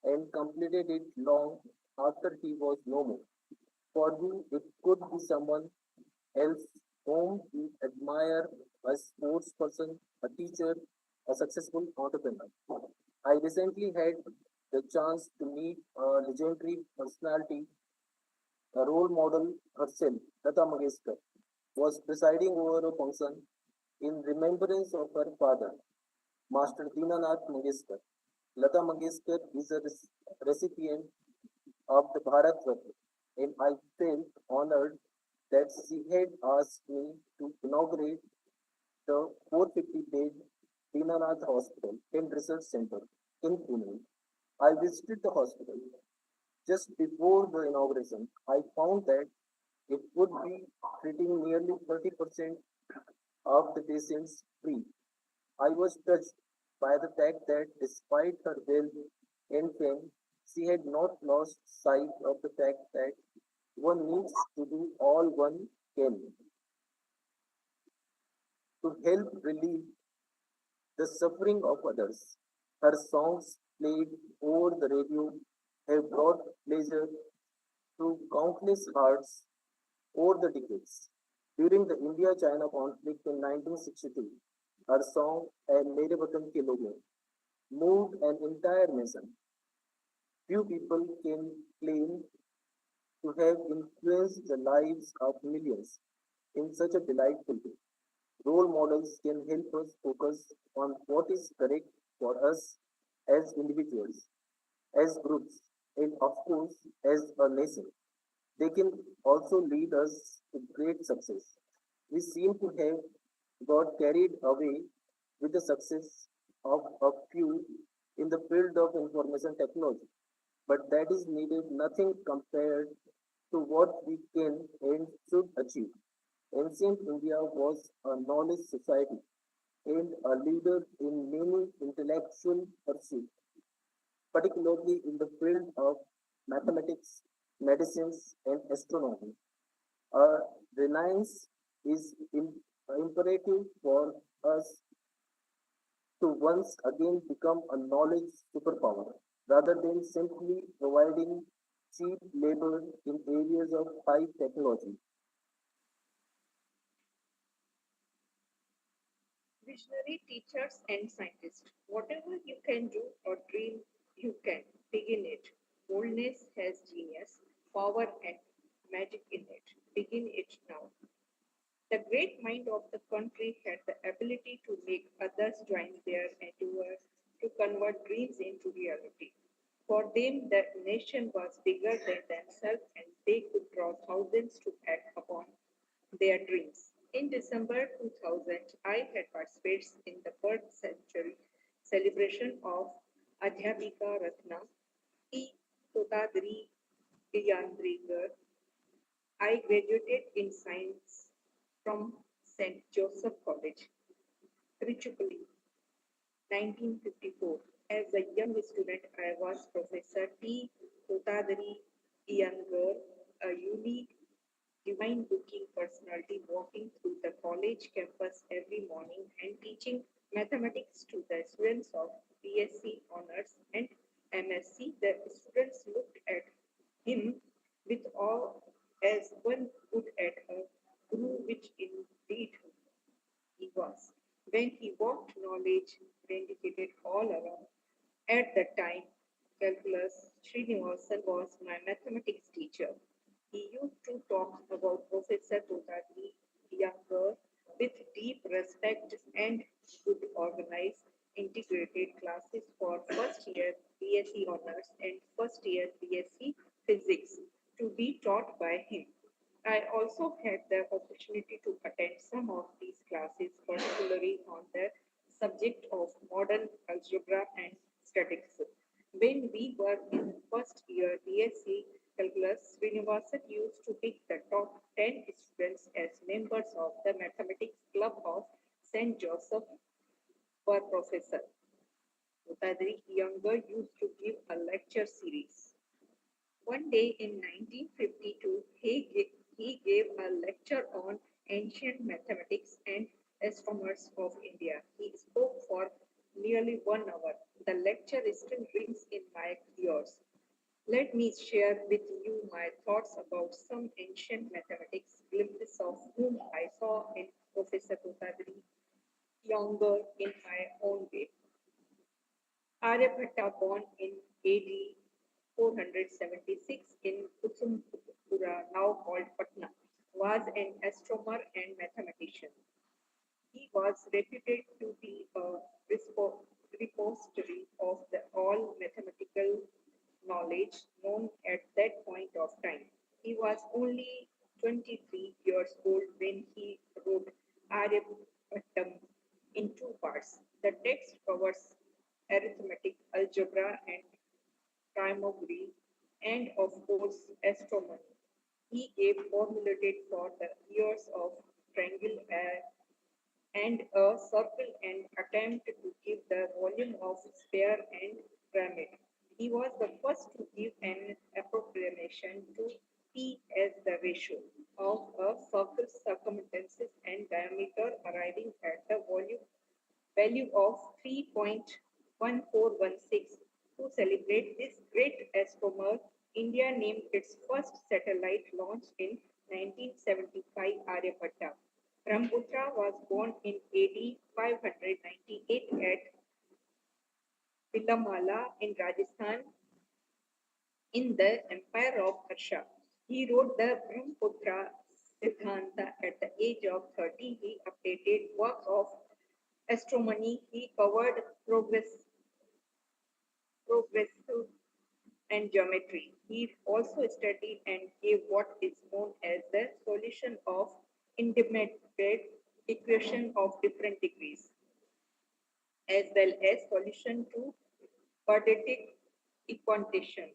and completed it long after he was no more. For you, it could be someone else whom you admire, a sports person, a teacher, a successful entrepreneur. I recently had the chance to meet a legendary personality, a role model herself, Lata Mangeshkar, was presiding over a function in remembrance of her father, Master Dinanath Mangeshkar. Lata Mangeshkar is a recipient of the Bharat Ratna, and I felt honored that she had asked me to inaugurate the 450-bed Dinanath Hospital and Research Center in Pune. I visited the hospital just before the inauguration. I found that it would be treating nearly 30% of the patients free. I was touched by the fact that despite her wealth and fame, she had not lost sight of the fact that one needs to do all one can to help relieve the suffering of others. Her songs played over the radio have brought pleasure to countless hearts over the decades. During the India-China conflict in 1962, her song "And Mere Watan Ke Logo" moved an entire nation. Few people can claim to have influenced the lives of millions in such a delightful way. Role models can help us focus on what is correct for us as individuals, as groups, and of course, as a nation. They can also lead us to great success. We seem to have got carried away with the success of a few in the field of information technology, but that is needed nothing compared to what we can and should achieve. Ancient India was a knowledge society and a leader in many intellectual pursuits, particularly in the field of mathematics, medicines, and astronomy. A reliance is imperative for us to once again become a knowledge superpower rather than simply providing cheap labor in areas of high technology. Visionary teachers and scientists. Whatever you can do or dream, you can begin it. Boldness has genius, power, and magic in it. Begin it now. The great mind of the country had the ability to make others join their endeavor to convert dreams into reality. For them, the nation was bigger than themselves and they could draw thousands to act upon their dreams. In December 2000, I had participated in the birth century celebration of Adhyapika Ratna E. Totadri Yandrigar. I graduated in science from St. Joseph College, Trichupalli, 1954. As a young student, I was Professor T. Totadari Iyengar, a unique divine looking personality walking through the college campus every morning and teaching mathematics to the students of BSc honors and MSc. The students looked at him with awe as one would at a guru, which indeed he was. When he walked, knowledge radiated all around. At that time, calculus, Srinivasan was my mathematics teacher. He used to talk about Professor Totali Younger with deep respect and would organize integrated classes for first year BSc Honors and first year BSc Physics to be taught by him. I also had the opportunity to attend some of these classes, particularly on the subject of modern algebra and statistics. When we were in first year BSc Calculus, Srinivasan used to pick the top 10 students as members of the Mathematics Club of St. Joseph per professor. Utadri Younger used to give a lecture series. One day in 1952, he gave a lecture on ancient mathematics and astronomers of India. He spoke for nearly 1 hour. The lecture still rings in my ears. Let me share with you my thoughts about some ancient mathematics, glimpses of whom I saw in Professor Kotadri, younger in my own way. Aryabhatta, born in AD 476 in Kusumpura, now called Patna, was an astronomer and mathematician. He was reputed to be a repository of the all mathematical knowledge known at that point of time. He was only 23 years old when he wrote Aryabhattam in two parts. The text covers arithmetic, algebra, and trigonometry, and of course astronomy. He gave formulated for the years of triangle and a circle and attempt to give the volume of sphere and pyramid. He was the first to give an approximation to P as the ratio of a circle's circumference and diameter, arriving at the volume value of 3.1416. To celebrate this great astronomer, India named its first satellite launch in 1975 Aryabhatta. Brahmaputra was born in AD 598 at Vilamala in Rajasthan in the Empire of Harsha. He wrote the Brahmaputra Siddhanta at the age of 30. He updated work of astronomy. He covered progressive and geometry. He also studied and gave what is known as the solution of intermediate equation of different degrees, as well as solution to quadratic equation.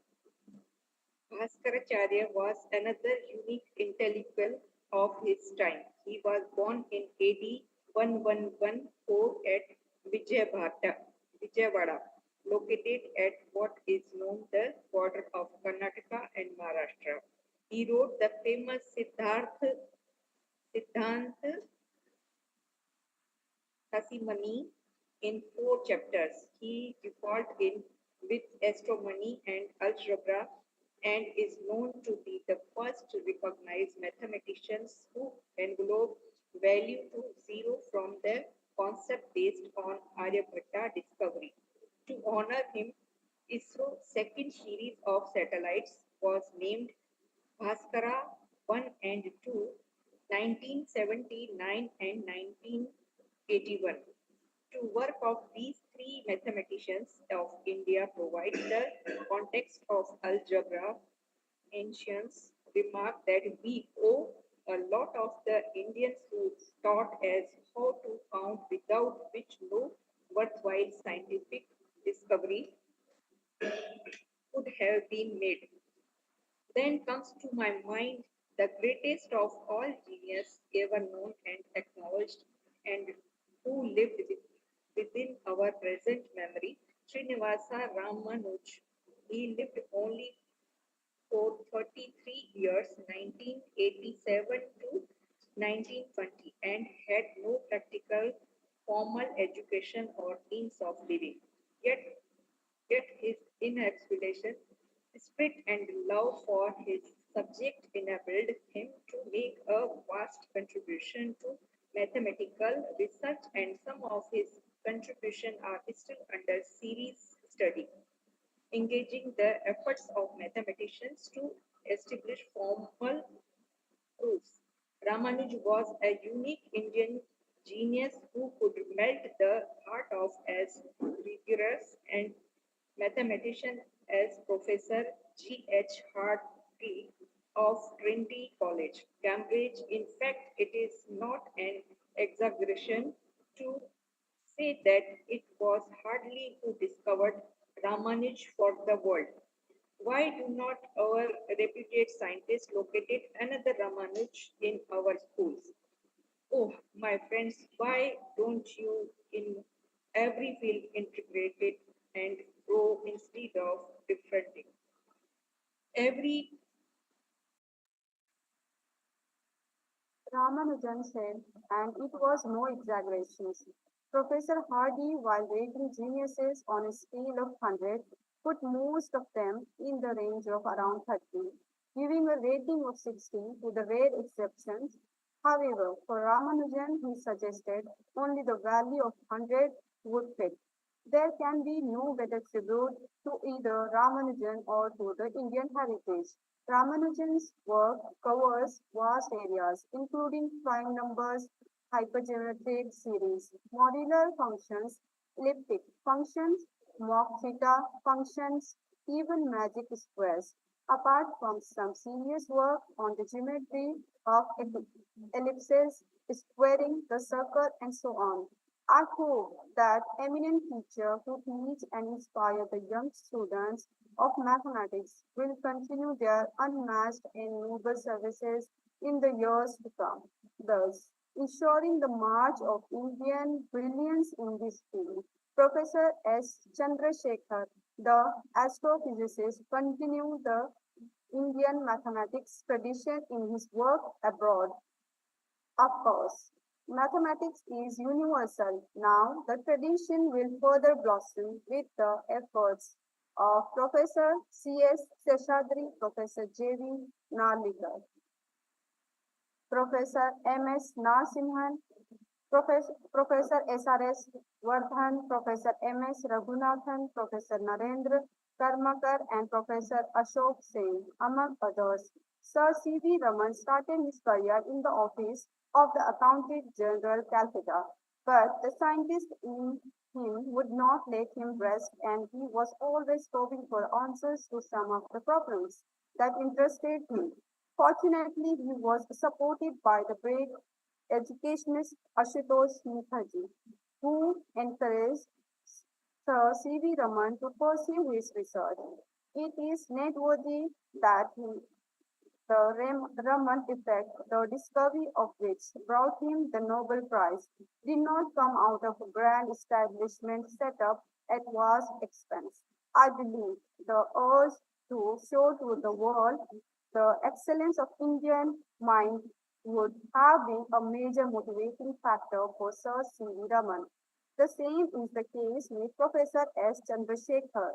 Bhaskaracharya was another unique intellectual of his time. He was born in AD 1114 at Vijayawada, located at what is known the border of Karnataka and Maharashtra. He wrote the famous Siddhant Tasimani in four chapters. He default in with astronomy and algebra and is known to be the first to recognize mathematicians who envelope value to zero from the concept based on Aryabhatta discovery. To honor him, ISRO's second series of satellites was named Bhaskara 1 and 2, 1979 and 1981. To work of these three mathematicians of India provide the context of algebra. Ancients remarked that we owe a lot of the Indian schools taught as how to count, without which no worthwhile scientific discovery could have been made. Then comes to my mind the greatest of all genius ever known and acknowledged, and who lived within our present memory, Srinivasa Ramanuj. He lived only for 33 years, 1987 to 1920, and had no practical formal education or means of living. Yet Yet his inexpulation, spirit, and love for his subject enabled him to make a vast contribution to mathematical research, and some of his contributions are still under serious study, engaging the efforts of mathematicians to establish formal proofs. Ramanuj was a unique Indian genius who could melt the heart of as rigorous and mathematician as Professor G. H. Hardy of Trinity College, Cambridge. In fact, it is not an exaggeration to say that it was Hardy who discovered Ramanuj for the world. Why do not our reputed scientists locate another Ramanuj in our schools? Oh, my friends, why don't you in every field integrate it and grow instead of differently? Every Ramanujan said, and it was no exaggeration. Professor Hardy, while rating geniuses on a scale of 100, put most of them in the range of around 30. giving a rating of 60 to the rare exceptions. However, for Ramanujan, he suggested only the value of 100 would fit. There can be no better tribute to either Ramanujan or to the Indian heritage. Ramanujan's work covers vast areas, including prime numbers, hypergeometric series, modular functions, elliptic functions, mock theta functions, even magic squares. Apart from some serious work on the geometry of ellipses, squaring the circle, and so on. I hope that eminent teacher who teach and inspire the young students of mathematics will continue their unmatched and noble services in the years to come, thus ensuring the march of Indian brilliance in this field. Professor S. Chandrasekhar, the astrophysicist, continued the Indian mathematics tradition in his work abroad. Of course, mathematics is universal. Now, the tradition will further blossom with the efforts of Professor C.S. Seshadri, Professor J.V. Narlikar, Professor M.S. Narasimhan, Professor S.R.S. Vardhan, Professor M.S. Raghunathan, Professor Narendra Karmakar, and Professor Ashok Singh, among others. Sir C.V. Raman started his career in the office of the Accountant General Calcutta, but the scientist in him would not let him rest, and he was always probing for answers to some of the problems that interested him. Fortunately, he was supported by the great educationist Ashutosh Mukherjee, who encouraged Sir C.V. Raman to pursue his research. It is noteworthy that the Raman effect, the discovery of which brought him the Nobel Prize, did not come out of a grand establishment set up at vast expense. I believe the urge to show to the world the excellence of Indian mind would have been a major motivating factor for Sir C.V. Raman. The same is the case with Professor S. Chandrasekhar,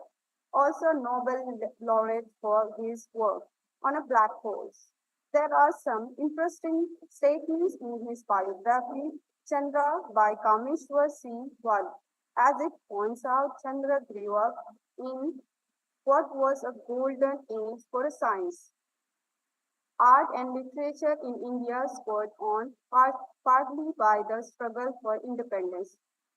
also Nobel laureate for his work on a black holes. There are some interesting statements in his biography, Chandra by Kameshwar C. Wal. As it points out, Chandra grew up in what was a golden age for science. Art and literature in India spurred on partly by the struggle for independence.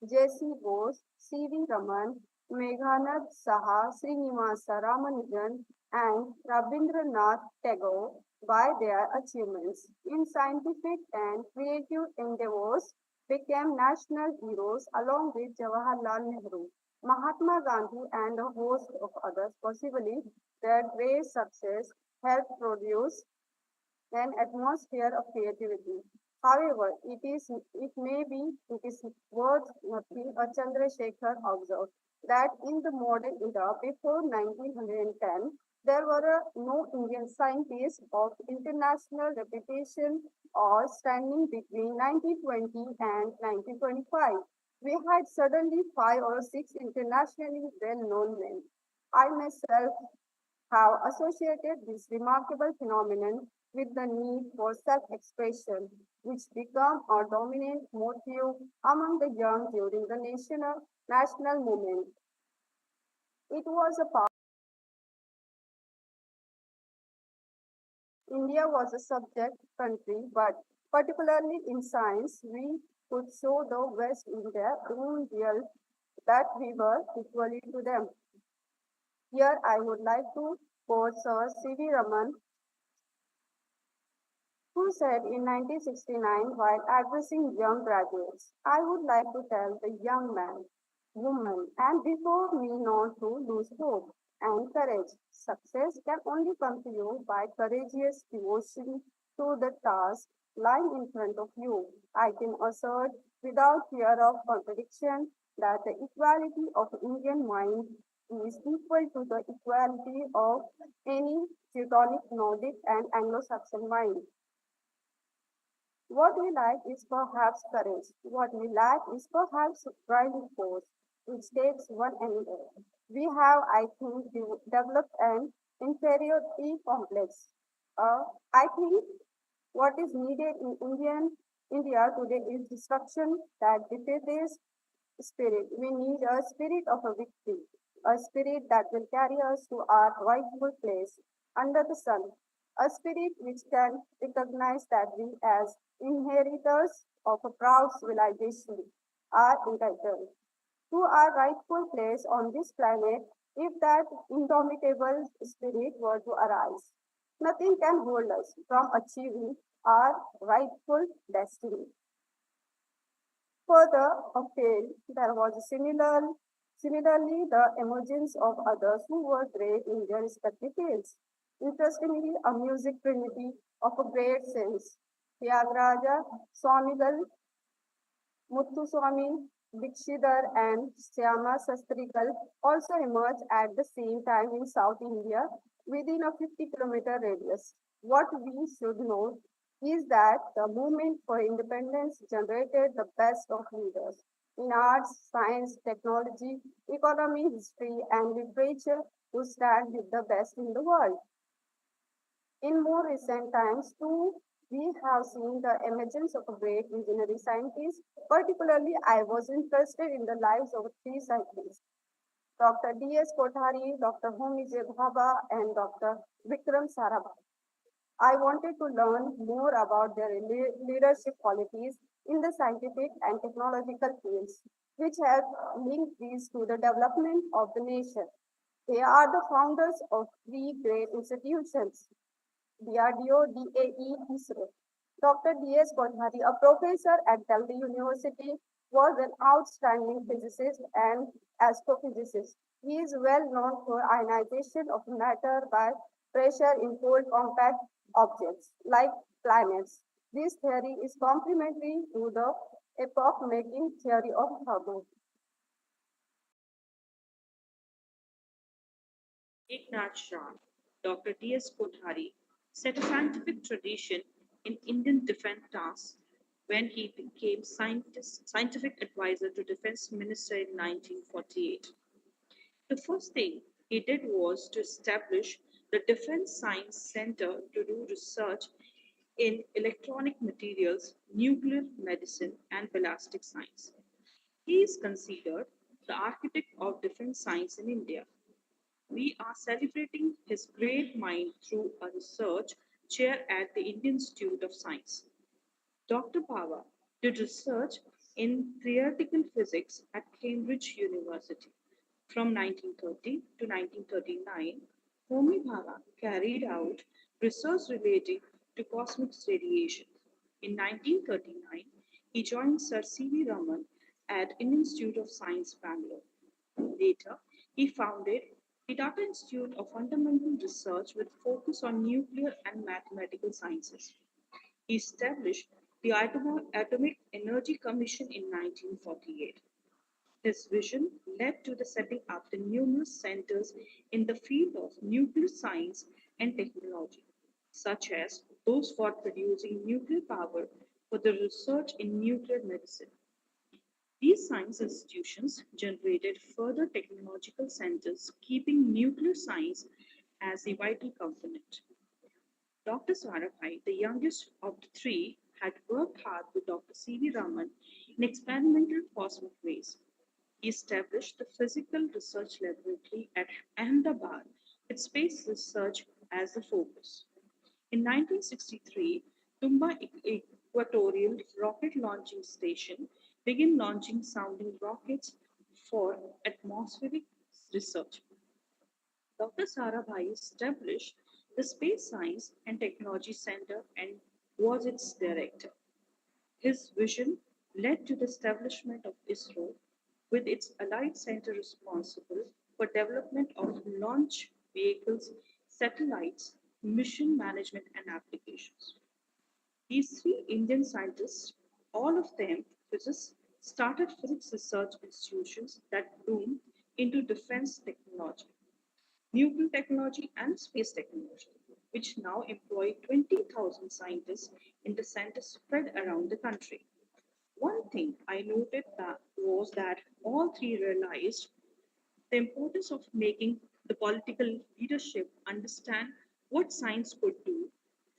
J.C. Bose, C.V. Raman, Meghanad Saha, Srinivasa Ramanujan, and Rabindranath Tagore by their achievements in scientific and creative endeavors became national heroes along with Jawaharlal Nehru, Mahatma Gandhi, and a host of others. Possibly their great success helped produce an atmosphere of creativity. However, it is worth noting a Chandrasekhar observed that in the modern era before 1910, there were no Indian scientists of international reputation or standing between 1920 and 1925. We had suddenly five or six internationally well-known men. I myself have associated this remarkable phenomenon with the need for self-expression, which became a dominant motive among the young during the national movement. It was a part. India was a subject country, but particularly in science, we could show the West in their own real that we were equally to them. Here I would like to quote Sir C.V. Raman, who said in 1969 while addressing young graduates, I would like to tell the young man, woman, and before me not to lose hope and courage. Success can only come to you by courageous devotion to the task lying in front of you. I can assert without fear of contradiction that the equality of Indian mind is equal to the equality of any Teutonic, Nordic, and Anglo-Saxon mind. What we lack is perhaps courage. What we lack is perhaps driving force, which takes one another. We have, I think, developed an inferiority complex. Uh, I think what is needed in India today is destruction that defeats spirit. We need a spirit of a victory, a spirit that will carry us to our rightful place under the sun, a spirit which can recognize that we, as inheritors of a proud civilization, are entitled to our rightful place on this planet if that indomitable spirit were to arise. Nothing can hold us from achieving our rightful destiny. Further afield, there was similarly the emergence of others who were great in their respective fields. Interestingly, a music trinity of a great sense. Tyagaraja, Swamigal, Muthuswami, Dikshidhar, and Syama Sastrikal also emerged at the same time in South India within a 50-kilometer radius. What we should note is that the movement for independence generated the best of leaders in arts, science, technology, economy, history, and literature who stand with the best in the world. In more recent times, too, we have seen the emergence of a great visionary scientists. Particularly, I was interested in the lives of three scientists, Dr. D.S. Kothari, Dr. Homi J. Bhabha, and Dr. Vikram Sarabhai. I wanted to learn more about their leadership qualities in the scientific and technological fields, which have linked these to the development of the nation. They are the founders of three great institutions, DRDO, DAE, ISRO. Dr. D.S. Kothari, a professor at Delhi University, was an outstanding physicist and astrophysicist. He is well known for ionization of matter by pressure in cold compact objects like planets. This theory is complementary to the epoch-making theory of Hubble. Eknath Shah, Dr. T.S. Kothari set a scientific tradition in Indian defense tasks when he became scientific advisor to Defense Minister in 1948. The first thing he did was to establish the Defense Science Center to do research in electronic materials, nuclear medicine, and ballistic science. He is considered the architect of defense science in India. We are celebrating his great mind through a research chair at the Indian Institute of Science. Dr. Bhava did research in theoretical physics at Cambridge University. From 1930 to 1939, Homi Bhava carried out research relating to cosmic radiation. In 1939, he joined Sir C.V. Raman at Indian Institute of Science, Bangalore. Later, he founded the Tata Institute of Fundamental Research with focus on nuclear and mathematical sciences. He established the Atomic Energy Commission in 1948. His vision led to the setting up the numerous centers in the field of nuclear science and technology, such as those for producing nuclear power for the research in nuclear medicine. These science institutions generated further technological centers, keeping nuclear science as a vital component. Dr. Sarabhai, the youngest of the three, had worked hard with Dr. C.V. Raman in experimental cosmic rays. He established the Physical Research Laboratory at Ahmedabad with space research as the focus. In 1963, Tumba Equatorial Rocket Launching Station began launching sounding rockets for atmospheric research. Dr. Sarabhai established the Space Science and Technology Center and was its director. His vision led to the establishment of ISRO, with its allied center responsible for development of launch vehicles, satellites, mission management, and applications. These three Indian scientists, all of them physicists, started physics research institutions that bloomed into defense technology, nuclear technology, and space technology, which now employ 20,000 scientists in the centers spread around the country. One thing I noted that was that all three realized the importance of making the political leadership understand what science could do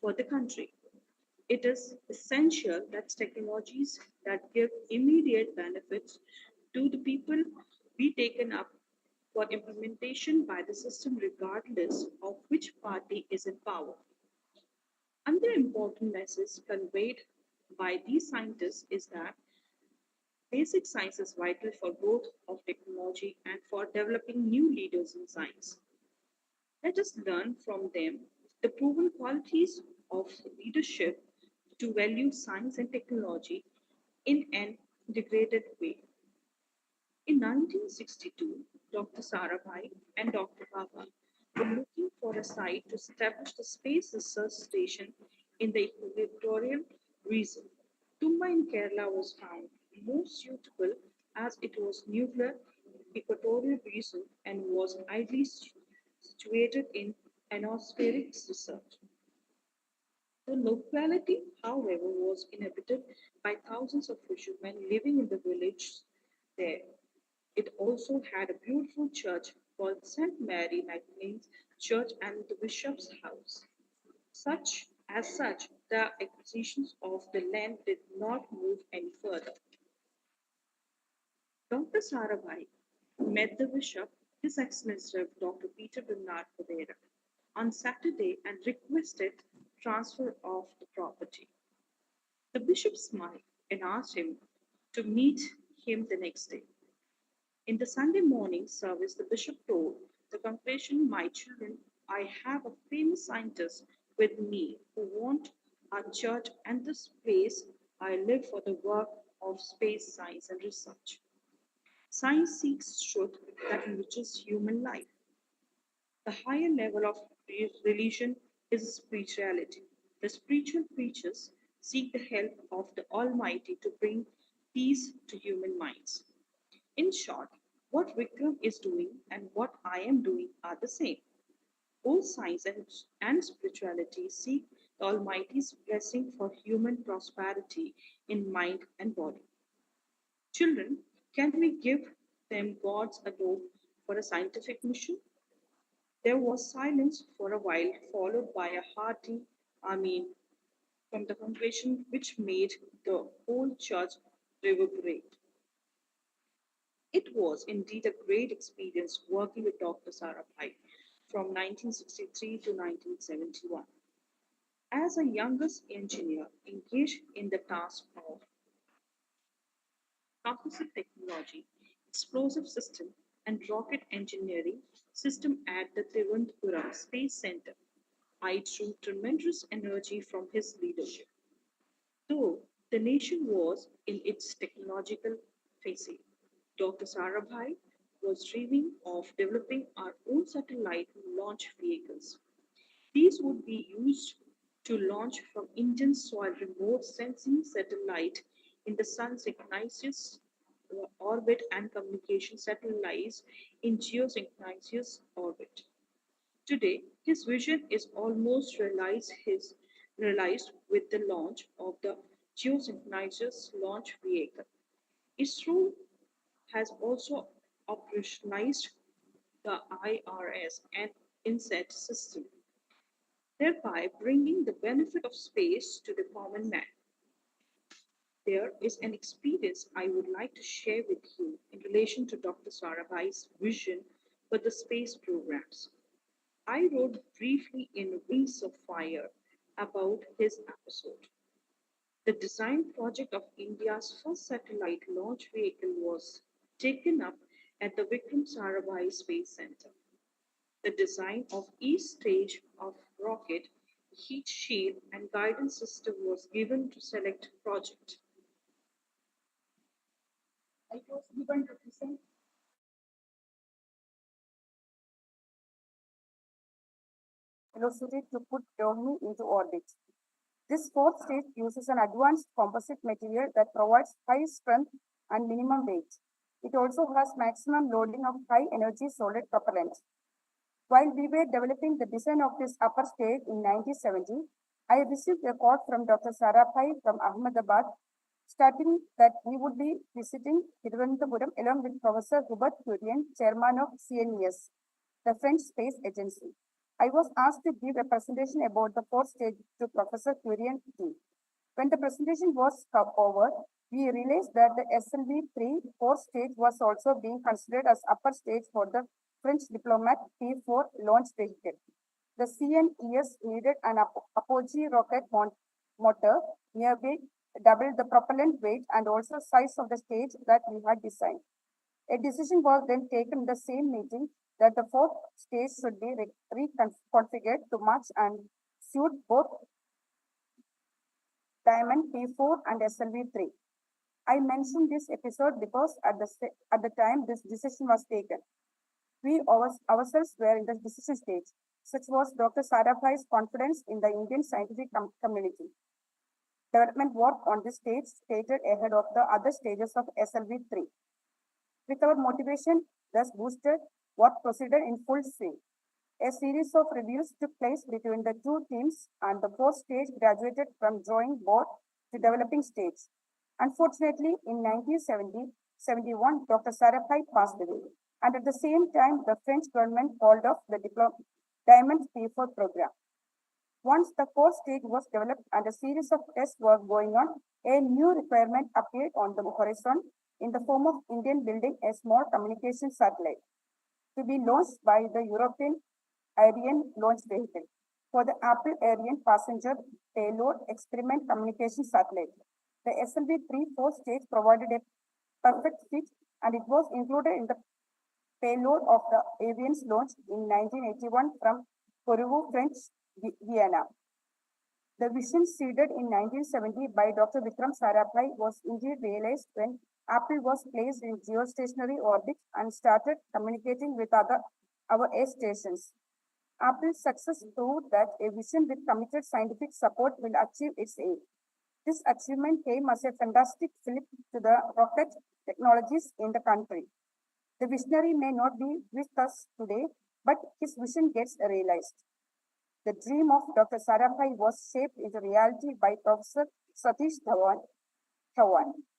for the country. It is essential that technologies that give immediate benefits to the people be taken up for implementation by the system regardless of which party is in power. Another important message conveyed by these scientists is that basic science is vital for growth of technology and for developing new leaders in science. Let us learn from them the proven qualities of leadership to value science and technology in an integrated way. In 1962, Dr. Sarabhai and Dr. Baba were looking for a site to establish the Space Research Station in the equatorial region. Tumba in Kerala was found most suitable as it was nuclear equatorial region and was ideally situated in atmospheric research. The locality, however, was inhabited by thousands of fishermen living in the villages there. It also had a beautiful church called St. Mary Magdalene's Church and the Bishop's House. Such, the acquisitions of the land did not move any further. Dr. Sarabhai met the bishop, His Excellency Dr. Peter Bernard Pereira, on Saturday and requested transfer of the property. The bishop smiled and asked him to meet him the next day. In the Sunday morning service, the bishop told the congregation, "My children, I have a famous scientist with me who want our church and this place I live for the work of space science and research. Science seeks truth that enriches human life. The higher level of religion is spirituality. The spiritual preachers seek the help of the Almighty to bring peace to human minds." In short, what Vikram is doing and what I am doing are the same. Both science and spirituality seek the Almighty's blessing for human prosperity in mind and body. Children, can we give them God's adobe for a scientific mission? There was silence for a while, followed by a hearty Amen from the congregation, which made the whole church reverberate. It was indeed a great experience working with Dr. Sarabhai from 1963 to 1971. As a youngest engineer engaged in the task of composite technology, explosive system, and rocket engineering system at the Thiruvananthapuram Space Center, I drew tremendous energy from his leadership. Though the nation was in its technological facade, Dr. Sarabhai was dreaming of developing our own satellite launch vehicles. These would be used to launch from Indian soil remote sensing satellite in the sun's synchronous orbit and communication satellites in geosynchronous orbit. Today, his vision is almost realized with the launch of the geosynchronous launch vehicle. ISRO has also operationalized the IRS and INSET system, thereby bringing the benefit of space to the common man. There is an experience I would like to share with you in relation to Dr. Sarabhai's vision for the space programs. I wrote briefly in Wings of Fire about his episode. The design project of India's first satellite launch vehicle was taken up at the Vikram Sarabhai Space Center. The design of each stage of rocket, heat shield, and guidance system was given to select project. It was given to present velocity to put Rohini into orbit. This fourth stage uses an advanced composite material that provides high strength and minimum weight. It also has maximum loading of high energy solid propellant. While we were developing the design of this upper stage in 1970, I received a call from Dr. Sarabhai from Ahmedabad stating that we would be visiting Thiruvananthapuram along with Professor Hubert Kurian, chairman of CNES, the French Space Agency. I was asked to give a presentation about the fourth stage to Professor Curie and team. When the presentation was over, we realized that the SLV-3 fourth stage was also being considered as upper stage for the French diplomat P-4 launch vehicle. The CNES needed an apogee rocket motor nearby double the propellant weight and also size of the stage that we had designed. A decision was then taken in the same meeting that the fourth stage should be reconfigured to match and suit both Diamond P4 and SLV3. I mentioned this episode because at the time this decision was taken, we ourselves were in the decision stage. Such was Dr. Sarabhai's confidence in the Indian scientific community. Development work on this stage stated ahead of the other stages of SLV3. With our motivation thus boosted, work proceeded in full swing. A series of reviews took place between the two teams, and the fourth stage graduated from drawing board to developing stage. Unfortunately, in 1971, Dr. Sarabhai passed away, and at the same time, the French government called off the Diamond P4 program. Once the fourth stage was developed and a series of tests were going on, a new requirement appeared on the horizon in the form of Indian building a small communication satellite to be launched by the European Ariane launch vehicle for the Apple Ariane passenger payload experiment communication satellite. The SLV-3 fourth stage provided a perfect fit and it was included in the payload of the Ariane's launch in 1981 from Kourou, French Guiana. The vision seeded in 1970 by Dr. Vikram Sarabhai was indeed realized when Apple was placed in geostationary orbit and started communicating with our air stations. Apple's success proved that a vision with committed scientific support will achieve its aim. This achievement came as a fantastic flip to the rocket technologies in the country. The visionary may not be with us today, but his vision gets realized. The dream of Dr. Sarabhai was shaped into reality by Professor Satish Dhawan.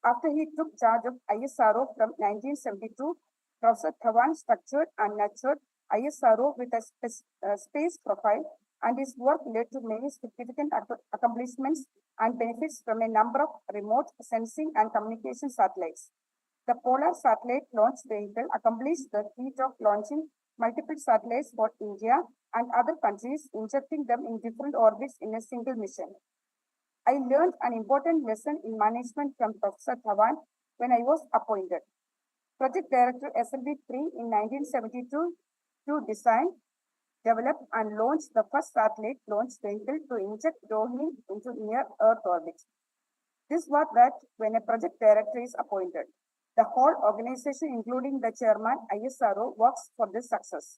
After he took charge of ISRO from 1972, Professor Dhawan structured and nurtured ISRO with a space profile, and his work led to many significant accomplishments and benefits from a number of remote sensing and communication satellites. The Polar Satellite Launch Vehicle accomplished the feat of launching multiple satellites for India and other countries, injecting them in different orbits in a single mission. I learned an important lesson in management from Professor Dhawan when I was appointed Project Director SLV-3 in 1972 to design, develop, and launch the first satellite launch vehicle to inject Rohini into near Earth orbit. This was that when a project director is appointed, the whole organization, including the chairman, ISRO, works for this success.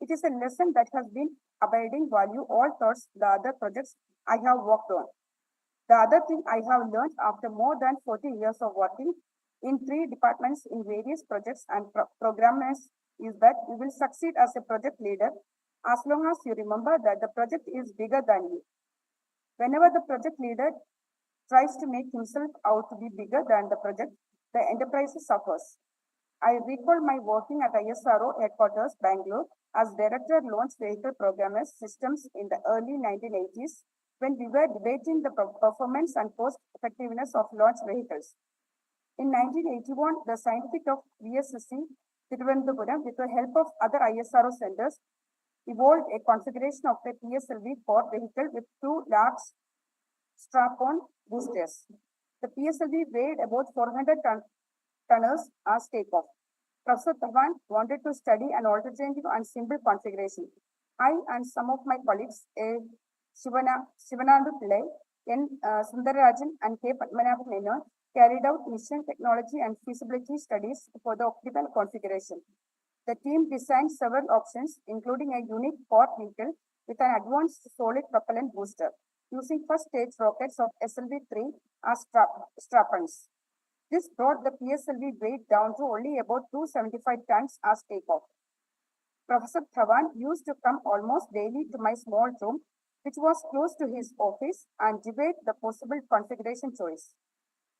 It is a lesson that has been abiding value all thoughts the other projects I have worked on. The other thing I have learned after more than 40 years of working in 3 departments in various projects and programs is that you will succeed as a project leader as long as you remember that the project is bigger than you. Whenever the project leader tries to make himself out to be bigger than the project, the enterprise suffers. I recall my working at ISRO headquarters, Bangalore, as Director Launch Vehicle Programmers Systems in the early 1980s when we were debating the performance and cost-effectiveness of launch vehicles. In 1981, the scientific of VSSC, Thiruvananthapuram, with the help of other ISRO centers, evolved a configuration of a PSLV-4 vehicle with 2 large strap-on boosters. The PSLV weighed about 400 tonners as takeoff. Professor Dhawan wanted to study an alternative and simple configuration. I and some of my colleagues, Shivanandu Pillai, N. Sundararajan, and K. Padmanabhan Menon, carried out mission technology and feasibility studies for the optimal configuration. The team designed several options, including a unique port vehicle with an advanced solid propellant booster, using first stage rockets of SLV-3 as strap-ons. This brought the PSLV weight down to only about 275 tons as takeoff. Professor Dhawan used to come almost daily to my small room, which was close to his office, and debate the possible configuration choice.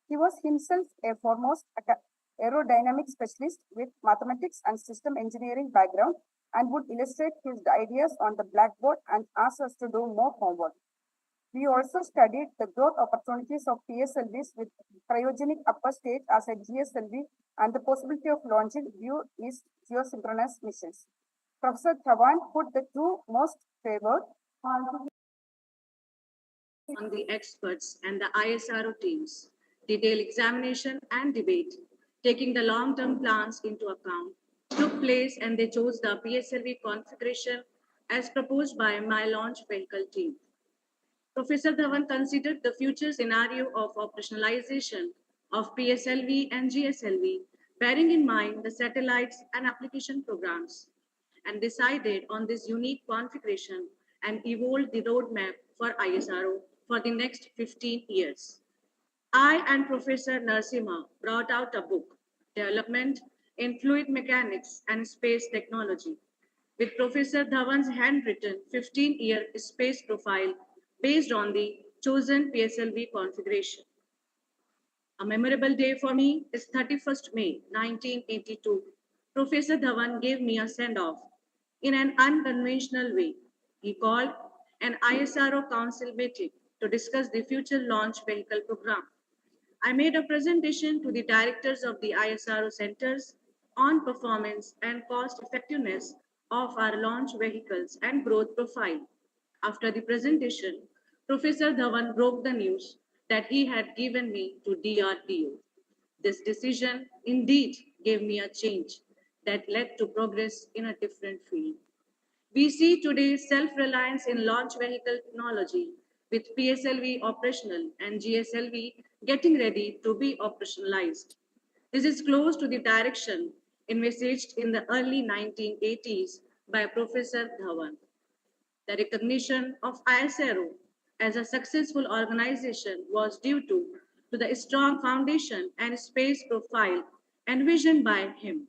He was himself a foremost aerodynamic specialist with mathematics and system engineering background and would illustrate his ideas on the blackboard and ask us to do more homework. We also studied the growth opportunities of PSLVs with cryogenic upper stage as a GSLV and the possibility of launching due east geosynchronous missions. Professor Dhawan put the two most favored on the experts and the ISRO teams, detailed examination and debate, taking the long-term plans into account, took place and they chose the PSLV configuration as proposed by my launch vehicle team. Professor Dhawan considered the future scenario of operationalization of PSLV and GSLV, bearing in mind the satellites and application programs, and decided on this unique configuration and evolved the roadmap for ISRO for the next 15 years. I and Professor Narasimha brought out a book, Development in Fluid Mechanics and Space Technology, with Professor Dhawan's handwritten 15-year space profile based on the chosen PSLV configuration. A memorable day for me is 31st May 1982. Professor Dhawan gave me a send-off in an unconventional way. He called an ISRO council meeting to discuss the future launch vehicle program. I made a presentation to the directors of the ISRO centers on performance and cost effectiveness of our launch vehicles and growth profile. After the presentation, Professor Dhawan broke the news that he had given me to DRDO. This decision indeed gave me a change that led to progress in a different field. We see today self-reliance in launch vehicle technology with PSLV operational and GSLV getting ready to be operationalized. This is close to the direction envisaged in the early 1980s by Professor Dhawan. The recognition of ISRO as a successful organization was due to the strong foundation and space profile envisioned by him.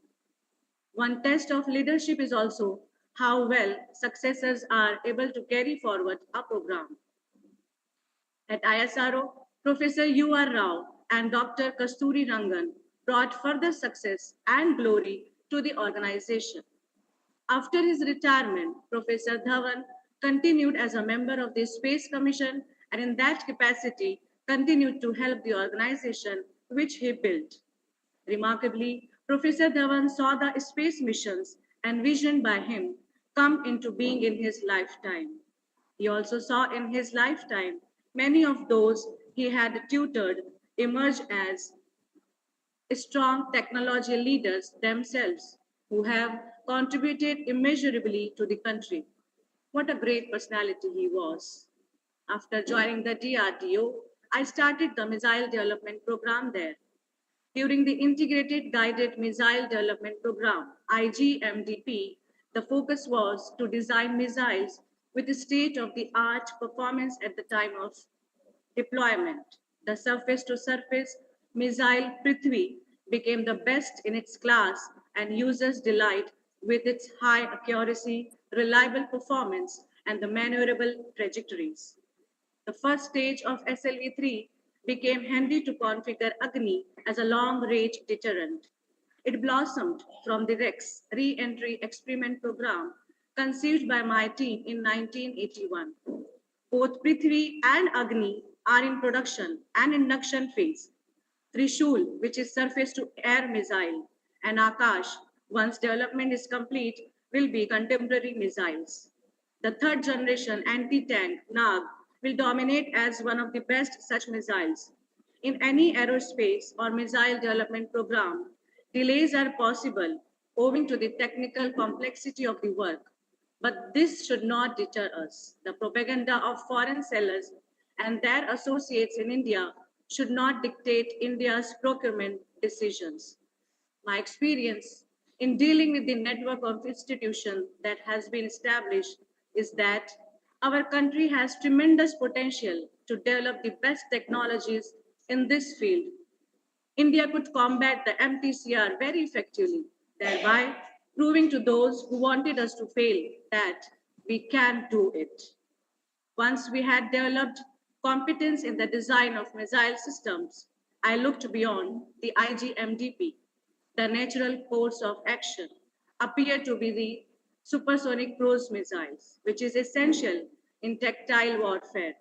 One test of leadership is also how well successors are able to carry forward a program. At ISRO, Professor U.R. Rao and Dr. Kasturi Rangan brought further success and glory to the organization. After his retirement, Professor Dhawan continued as a member of the Space Commission and in that capacity continued to help the organization which he built. Remarkably, Professor Dhawan saw the space missions envisioned by him come into being in his lifetime. He also saw in his lifetime many of those he had tutored emerge as strong technology leaders themselves who have contributed immeasurably to the country. What a great personality he was. After joining the DRDO, I started the missile development program there. During the Integrated Guided Missile Development Program, IGMDP, the focus was to design missiles with state of the art performance at the time of deployment. The surface to surface missile Prithvi became the best in its class and users delight with its high accuracy, reliable performance, and the maneuverable trajectories. The first stage of SLV-3 became handy to configure Agni as a long-range deterrent. It blossomed from the REX re-entry experiment program conceived by my team in 1981. Both Prithvi and Agni are in production and induction phase. Trishul, which is surface to air missile, and Akash, once development is complete, will be contemporary missiles. The third generation anti tank Nag will dominate as one of the best such missiles. In any aerospace or missile development program, delays are possible owing to the technical complexity of the work. But this should not deter us. The propaganda of foreign sellers and their associates in India should not dictate India's procurement decisions. My experience in dealing with the network of institutions that has been established is that our country has tremendous potential to develop the best technologies in this field. India could combat the MTCR very effectively, thereby proving to those who wanted us to fail that we can do it. Once we had developed competence in the design of missile systems, I looked beyond the IGMDP. The natural course of action appeared to be the supersonic cruise missiles, which is essential in tactile warfare.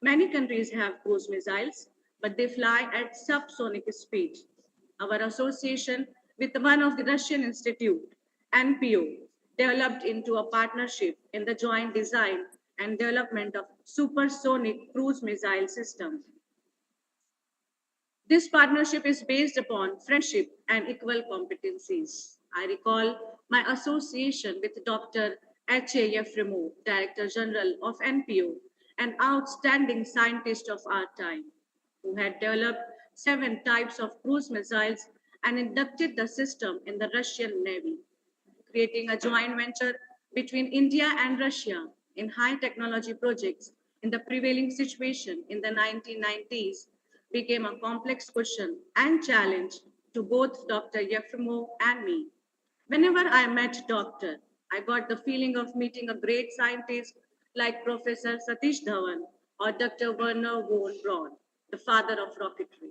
Many countries have cruise missiles, but they fly at subsonic speed. Our association with one of the Russian Institute, NPO, developed into a partnership in the joint design and development of supersonic cruise missile system. This partnership is based upon friendship and equal competencies. I recall my association with Dr. H.A. Yefremov, Director General of NPO, an outstanding scientist of our time, who had developed 7 types of cruise missiles and inducted the system in the Russian Navy, creating a joint venture between India and Russia in high technology projects in the prevailing situation in the 1990s became a complex question and challenge to both Dr. Yefremov and me. Whenever I met Doctor, I got the feeling of meeting a great scientist like Professor Satish Dhawan or Dr. Werner von Braun, the father of rocketry.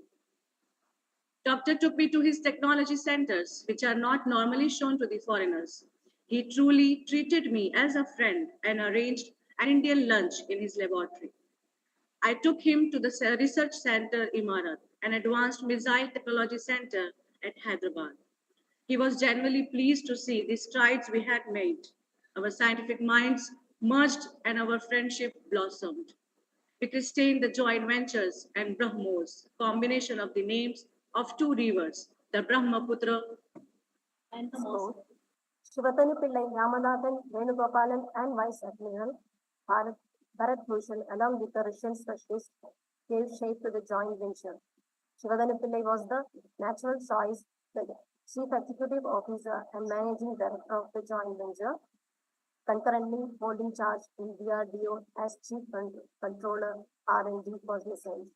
Doctor took me to his technology centers, which are not normally shown to the foreigners. He truly treated me as a friend and arranged an Indian lunch in his laboratory. I took him to the research center Imarat, an advanced missile technology center at Hyderabad. He was genuinely pleased to see the strides we had made. Our scientific minds merged and our friendship blossomed. We sustained the joint ventures and Brahmos, combination of the names of 2 rivers, the Brahmaputra and the Mosa. Sport. Shivatanu Pillai, Ramanathan, Venugopalan, and Vice Admiral Bharat Bhushan, along with the Russian specialist, gave shape to the joint venture. Shivadanu Pillai was the natural choice, the chief executive officer and managing director of the joint venture, concurrently holding charge in DRDO as chief controller R&D for missiles.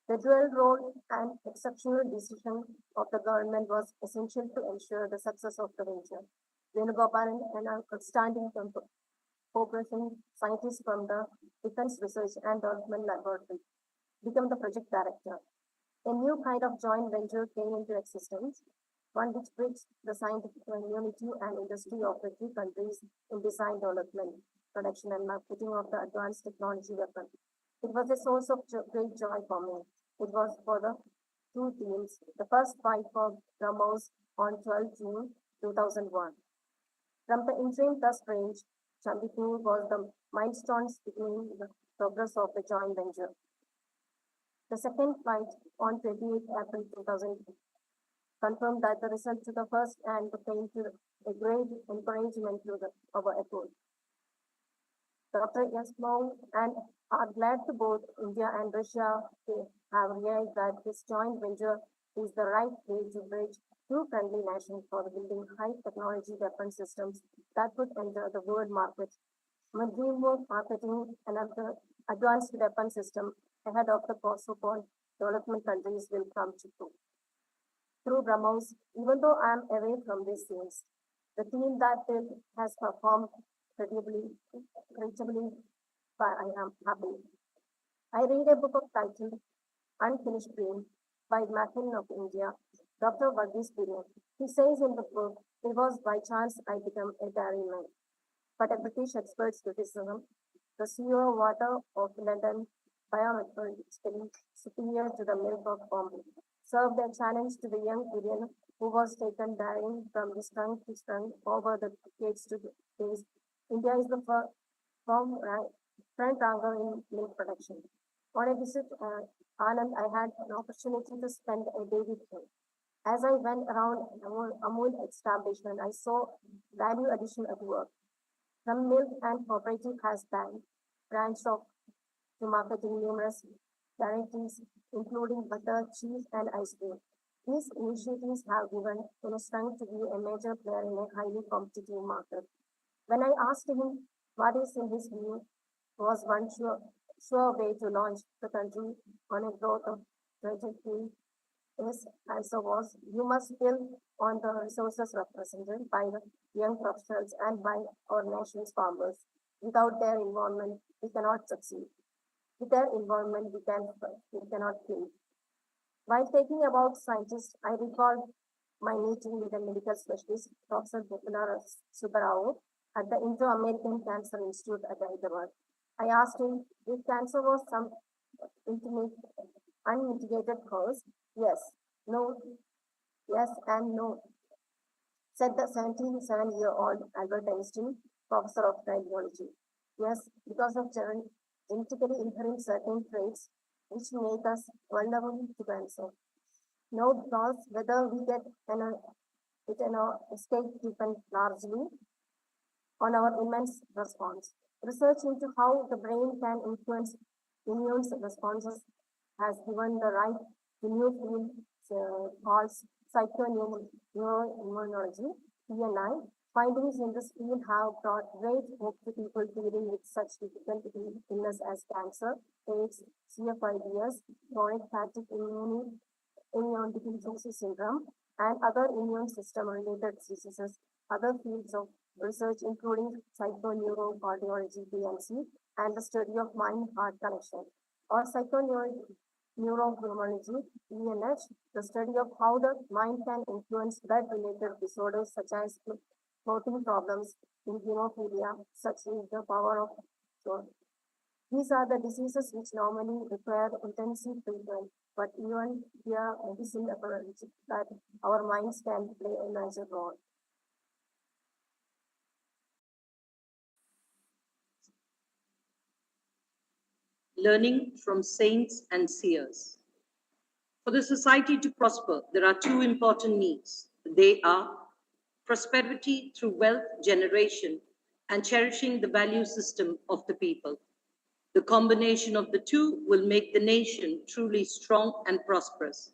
The dual role and exceptional decision of the government was essential to ensure the success of the venture. Venugopalan, an outstanding cooperation scientist from the Defense Research and Development Laboratory, became the project director. A new kind of joint venture came into existence, one which bridged the scientific community and industry of the two countries in design development, production and marketing of the advanced technology weapon. It was a source of great joy for me. It was for the two teams. The first fight for BrahMos on 12 June 2001. From the interim test range, Chandipur was the milestone between the progress of the joint venture. The second flight on 28 April 2002 confirmed that the result to the first and came to a great encouragement to our effort. Dr. Yasmov and are glad to both India and Russia have realized that this joint venture is the right way to bridge two friendly nations for building high technology weapon systems that would enter the world market. When DreamWorks marketing another advanced weapon system ahead of the so-called development countries will come to fruit. Through BrahMos, even though I am away from these scenes, the team that has performed creditably, but I am happy. I read a book of titled Unfinished Dream by Mackin of India, Dr. Varghese Pirian. He says in the book, it was by chance I became a dairyman. But a British expert's criticism, the sewer water of London biometrically superior to the milk of Bombay, served a challenge to the young Indian who was taken dairying from the strength to strength over the decades to days. India is the front ranker in milk production. On a visit Anand, I had an opportunity to spend a day with him. As I went around Amul establishment, I saw value addition at work. From milk and cooperative has branched off to marketing numerous varieties, including butter, cheese, and ice cream. These initiatives have given strength to be a major player in a highly competitive market. When I asked him what is in his view was one sure way to launch the country on a growth of trajectory, his answer was you must build on the resources represented by the young professionals and by our nation's farmers. Without their involvement, we cannot succeed. With their involvement, we cannot fail. While thinking about scientists, I recalled my meeting with a medical specialist, Professor Gopinath Subbarao, at the Indo-American Cancer Institute at Hyderabad. I asked him if cancer was some intimate, unmitigated cause. Yes, no, yes, and no, said the 77-year-old Albert Einstein, professor of radiology. Yes, because of genetically inherent certain traits which make us vulnerable to cancer. No, because whether we get it in our escape depends largely on our immense response. Research into how the brain can influence immune responses has given the right to new field called psychoneuroimmunology, PNI. Findings in this field have brought great hope to people dealing with such difficult illness as cancer, AIDS, CFIDS, chronic fatigue immunodeficiency syndrome, and other immune system related diseases. Other fields of research including psychoneurocardiology, PNC, and the study of mind-heart connection, or psychoneuroimmunology, ENH, the study of how the mind can influence blood-related disorders such as clotting problems in hemophilia, such as the power of so these are the diseases which normally require intensive treatment, but even here medicine approach that our minds can play a major role. Learning from saints and seers. For the society to prosper, there are two important needs. They are prosperity through wealth generation and cherishing the value system of the people. The combination of the two will make the nation truly strong and prosperous.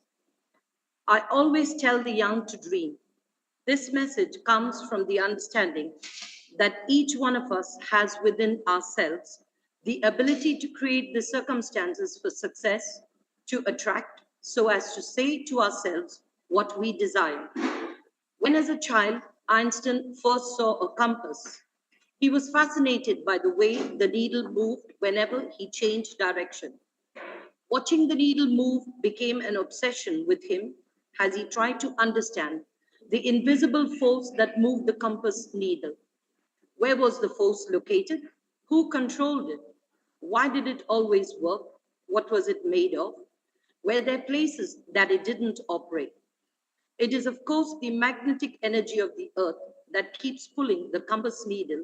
I always tell the young to dream. This message comes from the understanding that each one of us has within ourselves the ability to create the circumstances for success, to attract, so as to say to ourselves what we desire. When, as a child, Einstein first saw a compass, he was fascinated by the way the needle moved whenever he changed direction. Watching the needle move became an obsession with him as he tried to understand the invisible force that moved the compass needle. Where was the force located? Who controlled it? Why did it always work? What was it made of? Were there places that it didn't operate? It is, of course, the magnetic energy of the earth that keeps pulling the compass needle,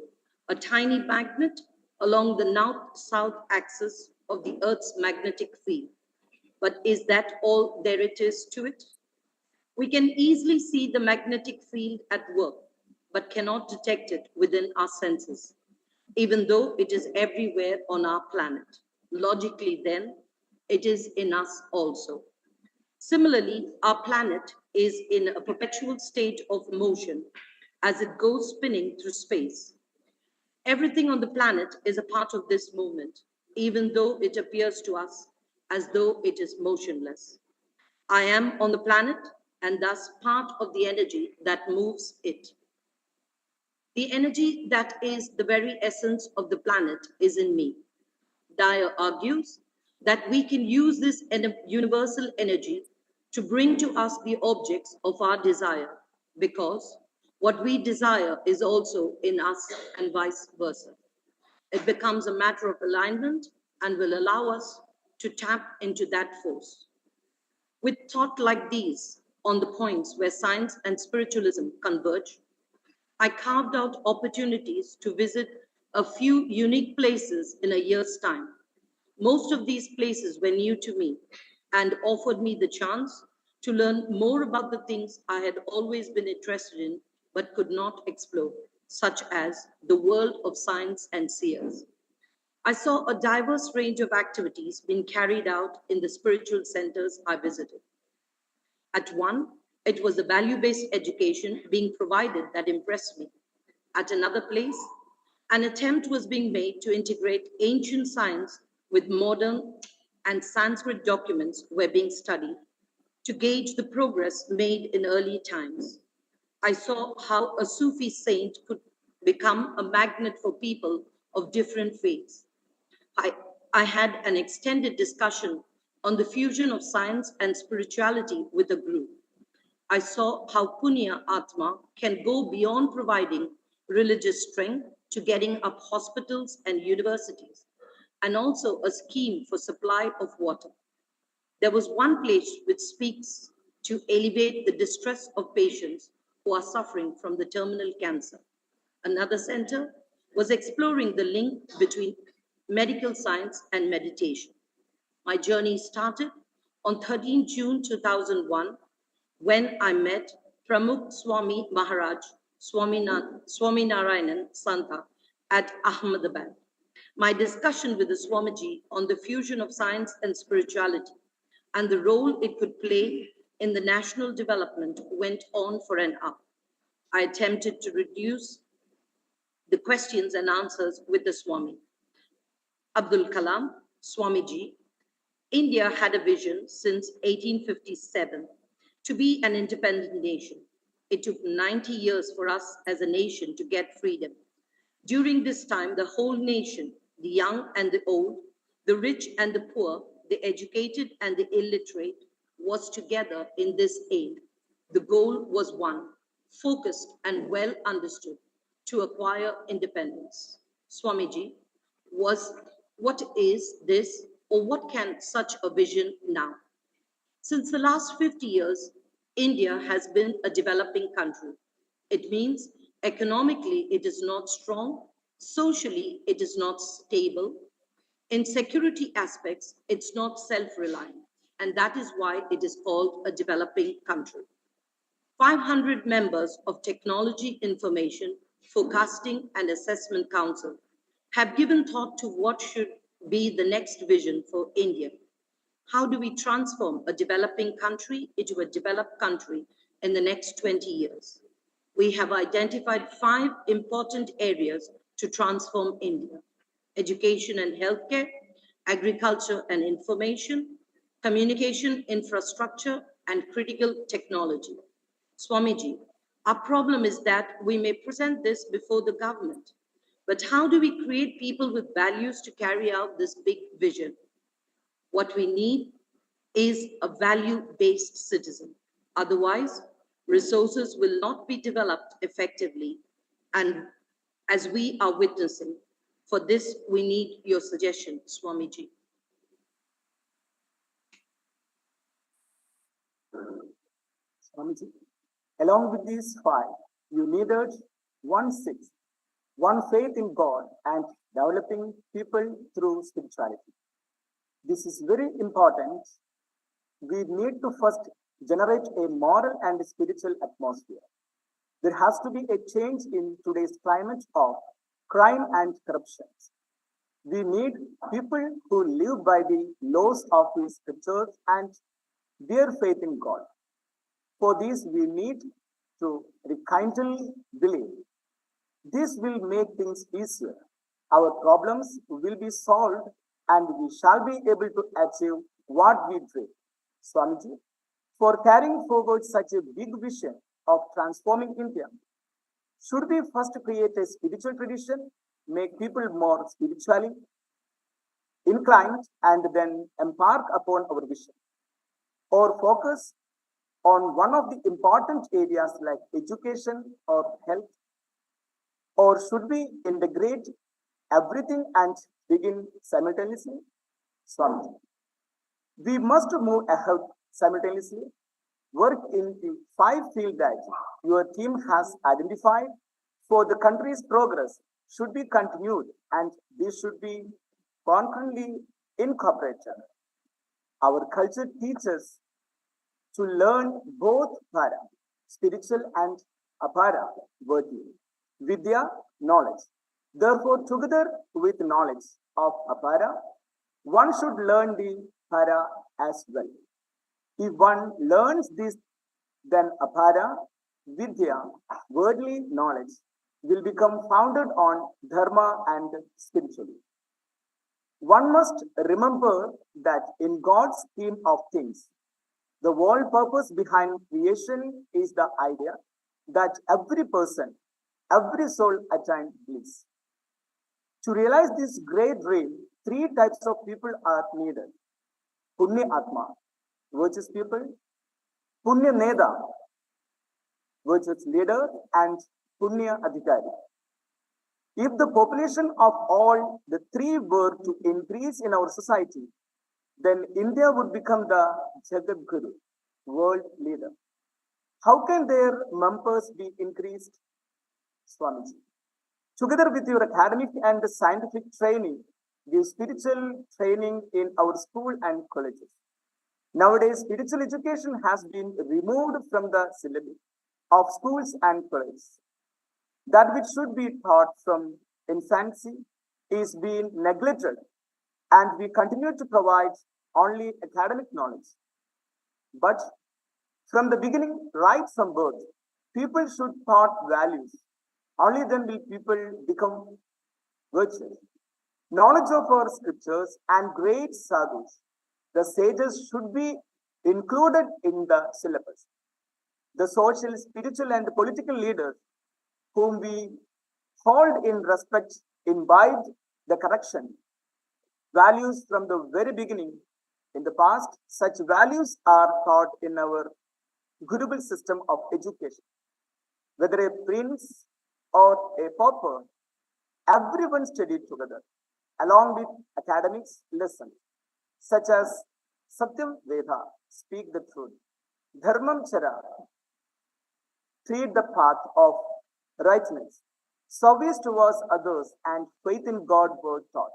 a tiny magnet, along the north-south axis of the earth's magnetic field. But is that all there it is to it? We can easily see the magnetic field at work, but cannot detect it within our senses, even though it is everywhere on our planet. Logically, then, it is in us also. Similarly, our planet is in a perpetual state of motion as it goes spinning through space. Everything on the planet is a part of this movement, even though it appears to us as though it is motionless. I am on the planet and thus part of the energy that moves it. The energy that is the very essence of the planet is in me. Dyer argues that we can use this universal energy to bring to us the objects of our desire, because what we desire is also in us and vice versa. It becomes a matter of alignment and will allow us to tap into that force. With thought like these on the points where science and spiritualism converge, I carved out opportunities to visit a few unique places in a year's time. Most of these places were new to me and offered me the chance to learn more about the things I had always been interested in but could not explore, such as the world of science and seers. I saw a diverse range of activities being carried out in the spiritual centers I visited. At one, it was a value-based education being provided that impressed me. At another place, an attempt was being made to integrate ancient science with modern and Sanskrit documents were being studied to gauge the progress made in early times. I saw how a Sufi saint could become a magnet for people of different faiths. I had an extended discussion on the fusion of science and spirituality with a group. I saw how Punya Atma can go beyond providing religious strength to getting up hospitals and universities, and also a scheme for supply of water. There was one place which speaks to alleviate the distress of patients who are suffering from the terminal cancer. Another center was exploring the link between medical science and meditation. My journey started on 13 June 2001 when I met Pramukh Swami Maharaj Swaminarayanan Santa at Ahmedabad. My discussion with the Swamiji on the fusion of science and spirituality and the role it could play in the national development went on for an hour. I attempted to reduce the questions and answers with the Swami. Abdul Kalam, Swamiji, India had a vision since 1857 to be an independent nation. It took 90 years for us as a nation to get freedom. During this time, the whole nation, the young and the old, the rich and the poor, the educated and the illiterate, was together in this aim. The goal was one, focused and well understood, to acquire independence. Swamiji, was what is this, or what can such a vision now? Since the last 50 years, India has been a developing country. It means economically it is not strong, socially it is not stable, in security aspects it's not self-reliant, and that is why it is called a developing country. 500 members of Technology Information, Forecasting and Assessment Council have given thought to what should be the next vision for India. How do we transform a developing country into a developed country in the next 20 years? We have identified 5 important areas to transform India: education and healthcare, agriculture and information, communication infrastructure, and critical technology. Swamiji, our problem is that we may present this before the government, but how do we create people with values to carry out this big vision? What we need is a value-based citizen. Otherwise, resources will not be developed effectively, and as we are witnessing. For this, we need your suggestion, Swamiji. Swamiji, along with these 5, you needed one faith in God and developing people through spirituality. This is very important. We need to first generate a moral and spiritual atmosphere. There has to be a change in today's climate of crime and corruption. We need people who live by the laws of the scriptures and their faith in God. For this, we need to rekindle belief. This will make things easier. Our problems will be solved and we shall be able to achieve what we dream. Swamiji, for carrying forward such a big vision of transforming India, should we first create a spiritual tradition, make people more spiritually inclined, and then embark upon our vision? Or focus on one of the important areas like education or health? Or should we integrate everything and begin simultaneously? Swamiji, we must move ahead simultaneously, work in the 5 fields that your team has identified for the country's progress should be continued and this should be concurrently incorporated. Our culture teaches to learn both para, spiritual, and apara, worldly, vidya, knowledge. Therefore, together with knowledge of apara, one should learn the para as well. If one learns this, then apara, vidya, worldly knowledge will become founded on dharma and spiritually. One must remember that in God's scheme of things, the whole purpose behind creation is the idea that every person, every soul attain bliss. To realize this great dream, 3 types of people are needed: Punya Atma, virtuous people; Punya Neda, virtuous leader; and Punya Adhikari, If the population of all the three were to increase in our society, then India would become the Jagat Guru, world leader. How can their members be increased? Swamiji. Together with your academic and scientific training, give spiritual training in our school and colleges. Nowadays, spiritual education has been removed from the syllabus of schools and colleges. That which should be taught from infancy is being neglected, and we continue to provide only academic knowledge. But from the beginning, right from birth, people should taught values. Only then will people become virtuous. Knowledge of our scriptures and great sadhus, the sages should be included in the syllabus. The social, spiritual, and political leaders whom we hold in respect imbibed the correction values from the very beginning. In the past, such values are taught in our Gurukul system of education. Whether a prince or a pauper, everyone studied together, along with academics lessons, such as Satyam Veda, speak the truth, Dharmam Chara, treat the path of righteousness, service towards others, and faith in God were taught.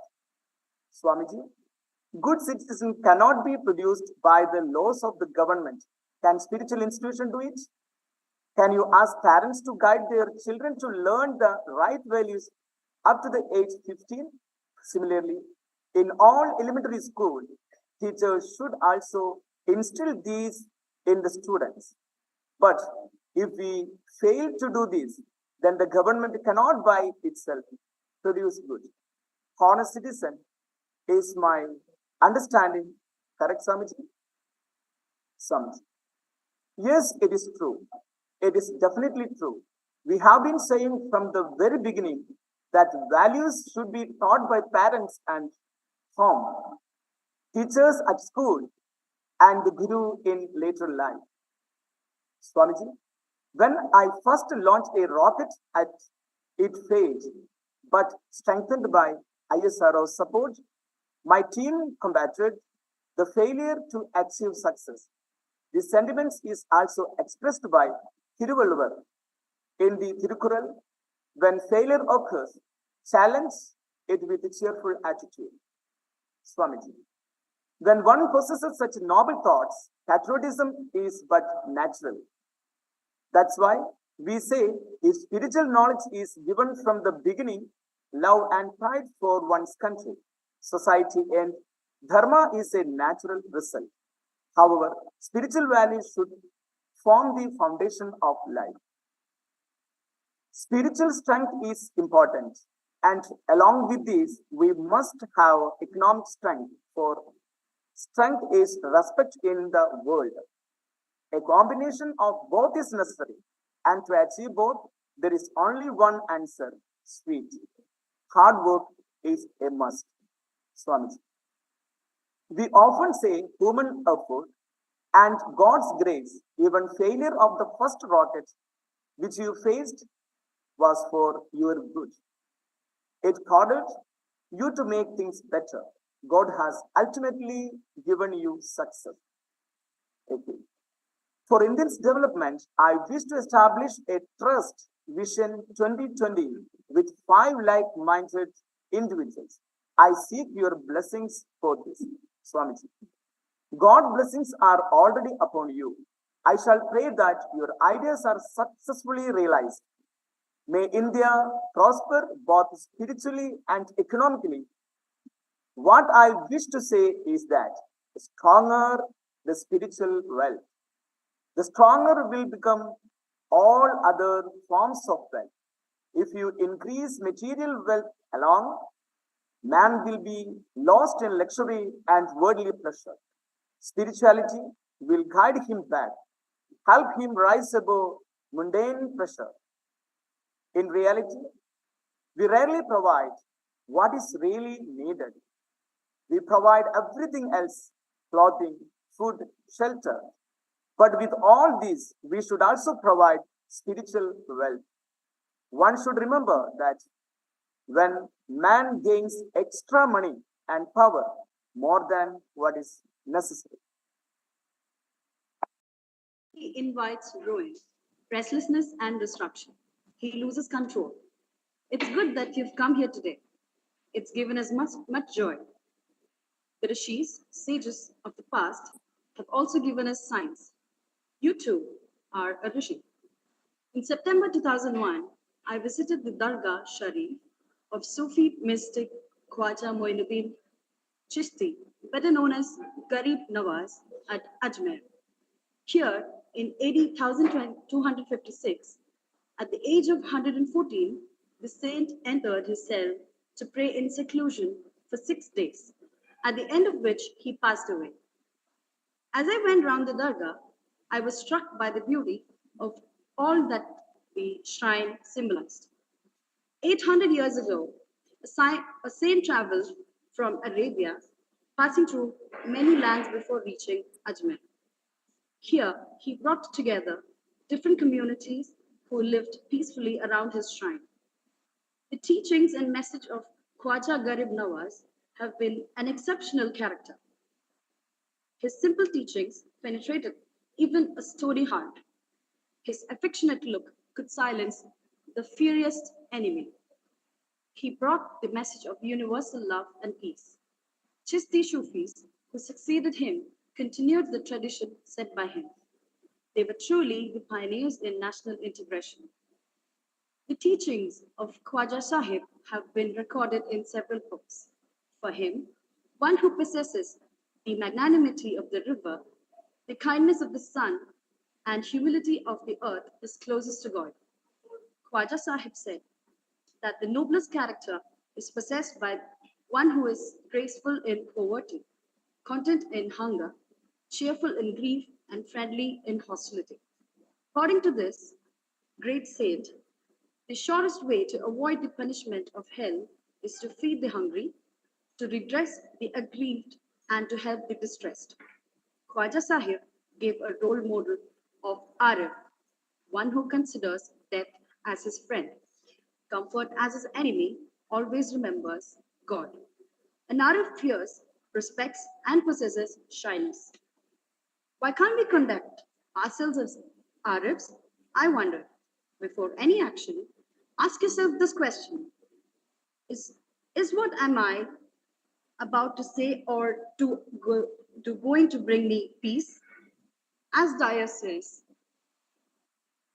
Swamiji, good citizen cannot be produced by the laws of the government. Can spiritual institution do it? Can you ask parents to guide their children to learn the right values up to the age 15? Similarly, in all elementary school, teachers should also instill these in the students. But if we fail to do this, then the government cannot by itself produce good. Honest citizen is my understanding. Correct, Swamiji? Swamiji. Yes, it is true. It is definitely true. We have been saying from the very beginning that values should be taught by parents and home, teachers at school, and the Guru in later life. Swamiji, when I first launched a rocket at it failed, but strengthened by ISRO support, my team combated the failure to achieve success. This sentiment is also expressed by Thiruvalluvar in the Thirukural. When failure occurs, challenge it with a cheerful attitude. Swamiji. When one possesses such noble thoughts, patriotism is but natural. That's why we say if spiritual knowledge is given from the beginning, love and pride for one's country, society, and dharma is a natural result. However, spiritual values should form the foundation of life. Spiritual strength is important, and along with this, we must have economic strength, for strength is respect in the world. A combination of both is necessary, and to achieve both, there is only one answer: sweet. Hard work is a must. Swamiji. We often say human effort and God's grace. Even failure of the first rocket which you faced was for your good. It ordered you to make things better. God has ultimately given you success. Okay. For India's development, I wish to establish a trust vision 2020 with 5 like-minded individuals. I seek your blessings for this, Swamiji. God's blessings are already upon you. I shall pray that your ideas are successfully realized. May India prosper both spiritually and economically. What I wish to say is that the stronger the spiritual wealth, the stronger will become all other forms of wealth. If you increase material wealth alone, man will be lost in luxury and worldly pleasure. Spirituality will guide him back, help him rise above mundane pressure. In reality, we rarely provide what is really needed. We provide everything else: clothing, food, shelter. But with all these, we should also provide spiritual wealth. One should remember that when man gains extra money and power more than what is necessary. He invites ruin, restlessness, and destruction. He loses control. It's good that you've come here today. It's given us much joy. The rishis, sages of the past, have also given us signs. You too are a rishi. In September 2001, I visited the Dargah Sharif of Sufi mystic Khwaja Moinuddin Chishti, better known as Garib Nawaz, at Ajmer. Here, in AD 1256, at the age of 114, the saint entered his cell to pray in seclusion for 6 days, at the end of which he passed away. As I went round the Dargah, I was struck by the beauty of all that the shrine symbolized. 800 years ago, a saint traveled from Arabia, passing through many lands before reaching Ajmer. Here, he brought together different communities who lived peacefully around his shrine. The teachings and message of Khwaja Garib Nawaz have been an exceptional character. His simple teachings penetrated even a stony heart. His affectionate look could silence the fiercest enemy. He brought the message of universal love and peace. Chishti Sufis who succeeded him continued the tradition set by him. They were truly the pioneers in national integration. The teachings of Khwaja Sahib have been recorded in several books. For him, one who possesses the magnanimity of the river, the kindness of the sun, and humility of the earth is closest to God. Khwaja Sahib said that the noblest character is possessed by one who is graceful in poverty, content in hunger, cheerful in grief, and friendly in hostility. According to this great saint, the surest way to avoid the punishment of hell is to feed the hungry, to redress the aggrieved, and to help the distressed. Khwaja Sahib gave a role model of Arif, one who considers death as his friend, comfort as his enemy, always remembers God. An Arif fears, respects, and possesses shyness. Why can't we conduct ourselves as Arifs? I wonder. Before any action, ask yourself this question: Is, is what am I about to say or to going to bring me peace? As Dyer says,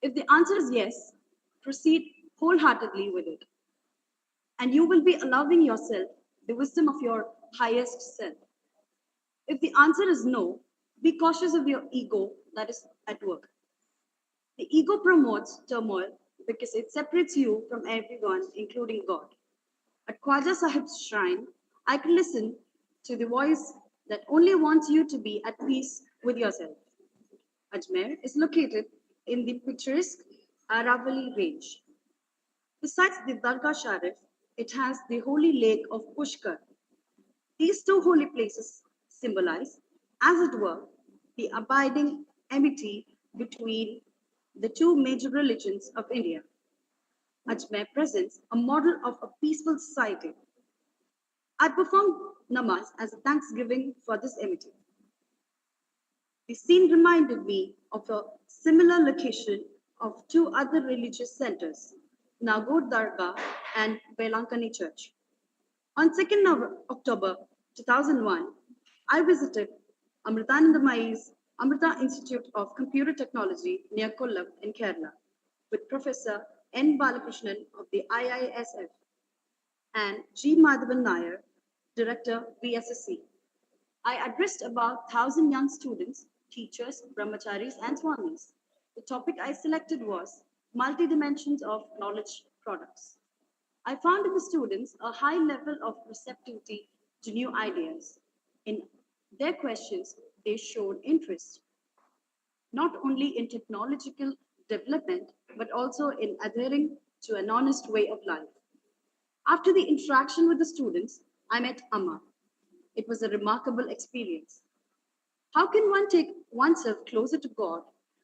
if the answer is yes, proceed wholeheartedly with it, and you will be allowing yourself the wisdom of your highest self. If the answer is no, be cautious of your ego that is at work. The ego promotes turmoil because it separates you from everyone, including God. At Khwaja Sahib's shrine, I could listen to the voice that only wants you to be at peace with yourself. Ajmer is located in the picturesque Aravali range. Besides the Dargah Sharif, it has the holy lake of Pushkar. These two holy places symbolize, as it were, the abiding amity between the two major religions of India. Ajmer presents a model of a peaceful society. I performed namaz as a thanksgiving for this amity. The scene reminded me of a similar location of two other religious centers, Nagore Dargah and Velankani Church. On 2nd October 2001, I visited Amritanandamayi's Amrita Institute of Computer Technology near Kollam in Kerala with Professor N. Balakrishnan of the IISF and G. Madhavan Nair, Director, VSSC. I addressed about 1,000 young students, teachers, brahmacharis, and swamis. The topic I selected was multi-dimensions of knowledge products. I found in the students a high level of receptivity to new ideas. In their questions, they showed interest, not only in technological development, but also in adhering to an honest way of life. After the interaction with the students, I met Amma. It was a remarkable experience. How can one take oneself closer to God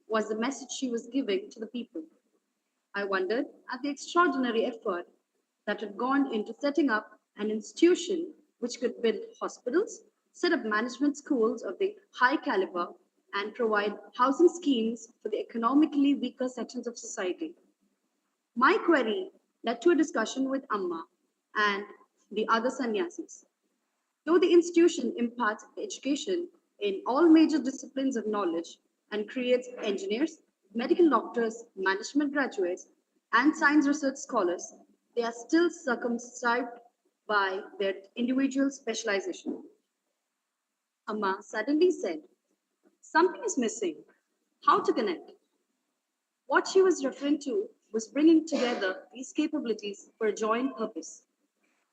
was the message she was giving to the people. I wondered at the extraordinary effort that had gone into setting up an institution which could build hospitals, set up management schools of the high caliber, and provide housing schemes for the economically weaker sections of society. My query led to a discussion with Amma and the other sannyasis. Though the institution imparts education in all major disciplines of knowledge and creates engineers, medical doctors, management graduates, and science research scholars, they are still circumscribed by their individual specialization. Amma suddenly said, "Something is missing. How to connect?" What she was referring to was bringing together these capabilities for a joint purpose.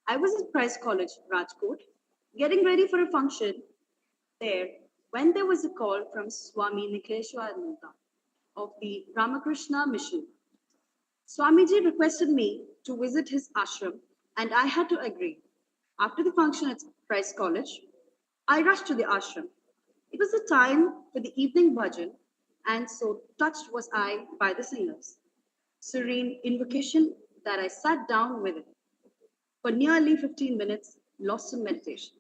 I was at Christ College, Rajkot, getting ready for a function there when there was a call from Swami Nikhileshwarananda of the Ramakrishna Mission. Swamiji requested me to visit his ashram, and I had to agree. After the function at Christ College, I rushed to the ashram. It was the time for the evening bhajan, and so touched was I by the singers' serene invocation that I sat down with it for nearly 15 minutes, lost in meditation.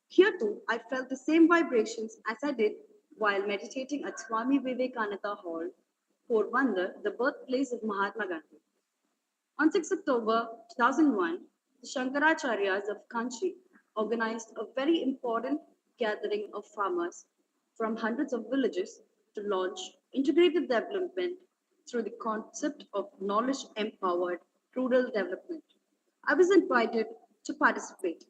Here too, I felt the same vibrations as I did while meditating at Swami Vivekananda Hall, Porbandar, the birthplace of Mahatma Gandhi. On 6 October 2001, the Shankaracharyas of Kanchi organized a very important gathering of farmers from hundreds of villages to launch integrated development through the concept of knowledge empowered rural development. I was invited to participate.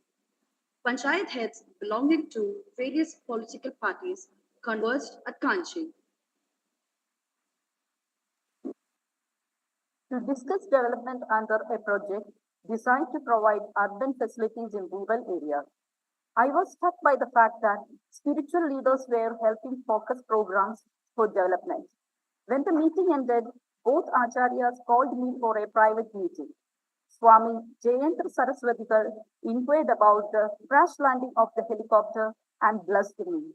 Panchayat heads belonging to various political parties converged at Kanchi. To discuss development under a project designed to provide urban facilities in rural areas. I was struck by the fact that spiritual leaders were helping focus programs for development. When the meeting ended, both acharyas called me for a private meeting. Swami Jayendra Saraswatikar inquired about the crash landing of the helicopter and blessed me.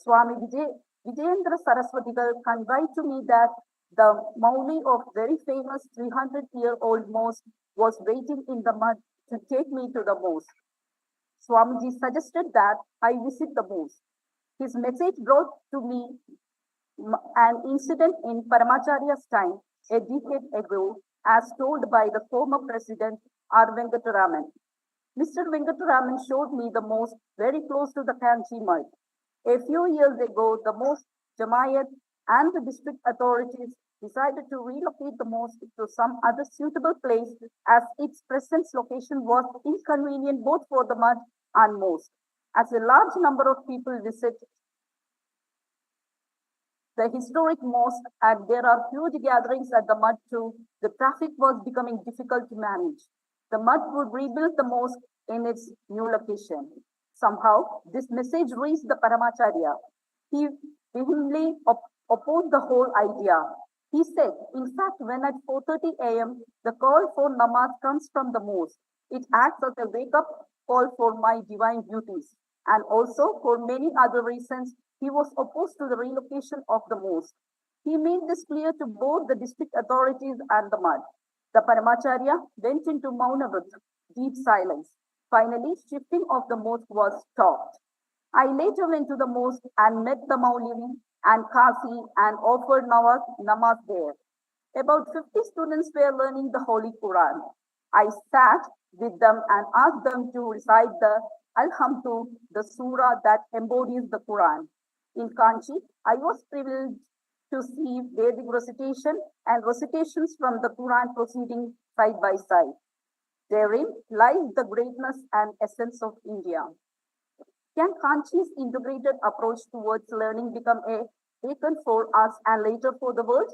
Vijayendra Saraswatikar conveyed to me that the Mauli of very famous 300-year-old mosque was waiting in the mud to take me to the mosque. Swamiji suggested that I visit the mosque. His message brought to me an incident in Paramacharya's time, a decade ago, as told by the former president R. Venkataraman. Mr. Venkataraman showed me the mosque very close to the Kanchi mud. A few years ago, the mosque, Jamayat, and the district authorities decided to relocate the mosque to some other suitable place as its present location was inconvenient both for the mud and mosque. As a large number of people visit the historic mosque and there are huge gatherings at the mud too, the traffic was becoming difficult to manage. The mud would rebuild the mosque in its new location. Somehow, this message reached the Paramacharya. He vehemently opposed the whole idea. He said, in fact, when at 4:30 a.m. the call for namaz comes from the mosque, it acts as a wake-up call for my divine duties. And also, for many other reasons, he was opposed to the relocation of the mosque. He made this clear to both the district authorities and the mud. The Paramacharya went into Maunavrat, deep silence. Finally, shifting of the mosque was stopped. I later went to the mosque and met the Maulvi and Kasi and offered namaz there. About 50 students were learning the Holy Quran. I sat with them and asked them to recite the Alhamdu, the surah that embodies the Quran. In Kanchi, I was privileged to see Vedic recitation and recitations from the Quran proceeding side by side. Therein lies the greatness and essence of India. Can Kanchi's integrated approach towards learning become a beacon for us and later for the world?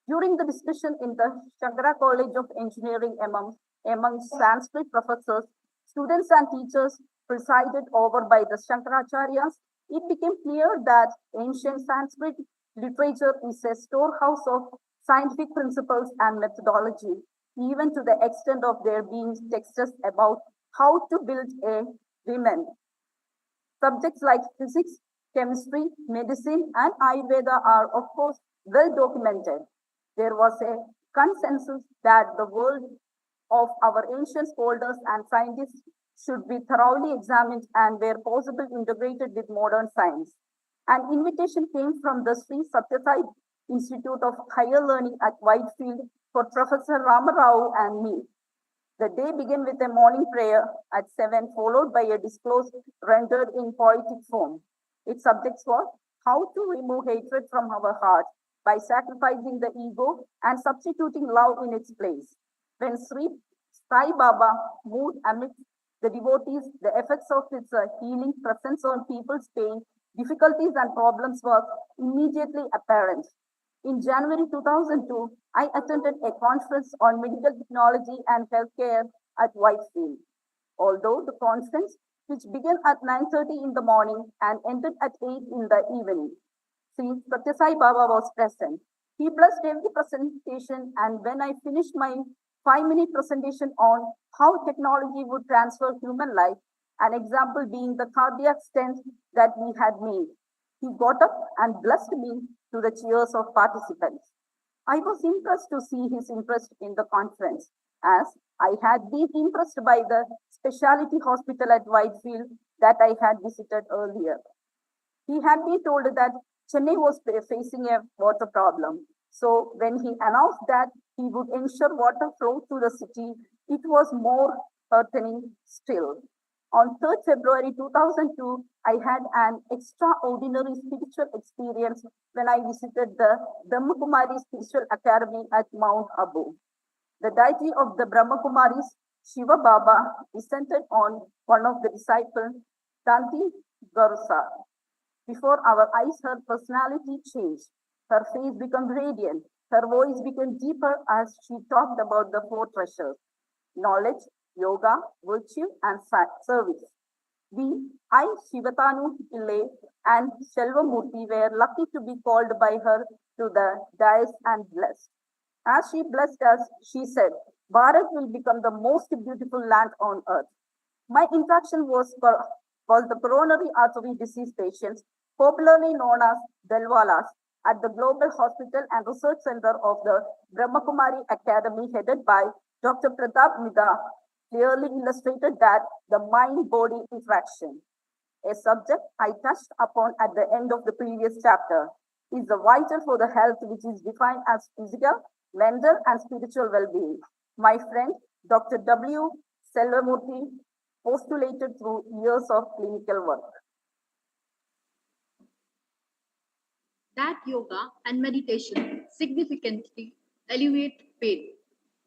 During the discussion in the Shankara College of Engineering among Sanskrit professors, students and teachers presided over by the Shankaracharyas, it became clear that ancient Sanskrit literature is a storehouse of scientific principles and methodology, even to the extent of there being texts about how to build a woman. Subjects like physics, chemistry, medicine, and Ayurveda are, of course, well documented. There was a consensus that the world of our ancient scholars and scientists should be thoroughly examined and, where possible, integrated with modern science. An invitation came from the Sri Satyasai Institute of Higher Learning at Whitefield for Professor Ramarao and me. The day began with a morning prayer at 7, followed by a discourse rendered in poetic form. Its subjects were how to remove hatred from our heart by sacrificing the ego and substituting love in its place. When Sri Sai Baba moved amidst the devotees, the effects of its healing presence on people's pain, difficulties, and problems were immediately apparent. In January 2002, I attended a conference on medical technology and healthcare at Whitefield. Although the conference, which began at 9:30 in the morning and ended at 8 in the evening, Sri Satyasai Baba was present. He blessed every presentation, and when I finished my 5-minute presentation on how technology would transfer human life, an example being the cardiac stent that we had made, he got up and blessed me to the cheers of participants. I was impressed to see his interest in the conference, as I had been impressed by the specialty hospital at Whitefield that I had visited earlier. He had been told that Chennai was facing a water problem. So when he announced that he would ensure water flow through the city, it was more heartening still. On 3rd February 2002, I had an extraordinary spiritual experience when I visited the Brahmakumari Spiritual Academy at Mount Abu. The deity of the Brahmakumaris, Shiva Baba, descended on one of the disciples, Tanti Garusa. Before our eyes, her personality changed. Her face became radiant. Her voice became deeper as she talked about the 4 treasures: knowledge, yoga, virtue, and service. I, Shivatanu Pillai, and Shelvamurthy were lucky to be called by her to the dais and blessed. As she blessed us, she said, Bharat will become the most beautiful land on earth. My interaction was the coronary artery disease patients, popularly known as Delwalas, at the Global Hospital and Research Center of the Brahmakumari Academy, headed by Dr. Pratap Mida, clearly illustrated that the mind-body interaction, a subject I touched upon at the end of the previous chapter, is vital for the health which is defined as physical, mental, and spiritual well-being. My friend, Dr. W. Selvamurthy, postulated through years of clinical work. That yoga and meditation significantly alleviate pain.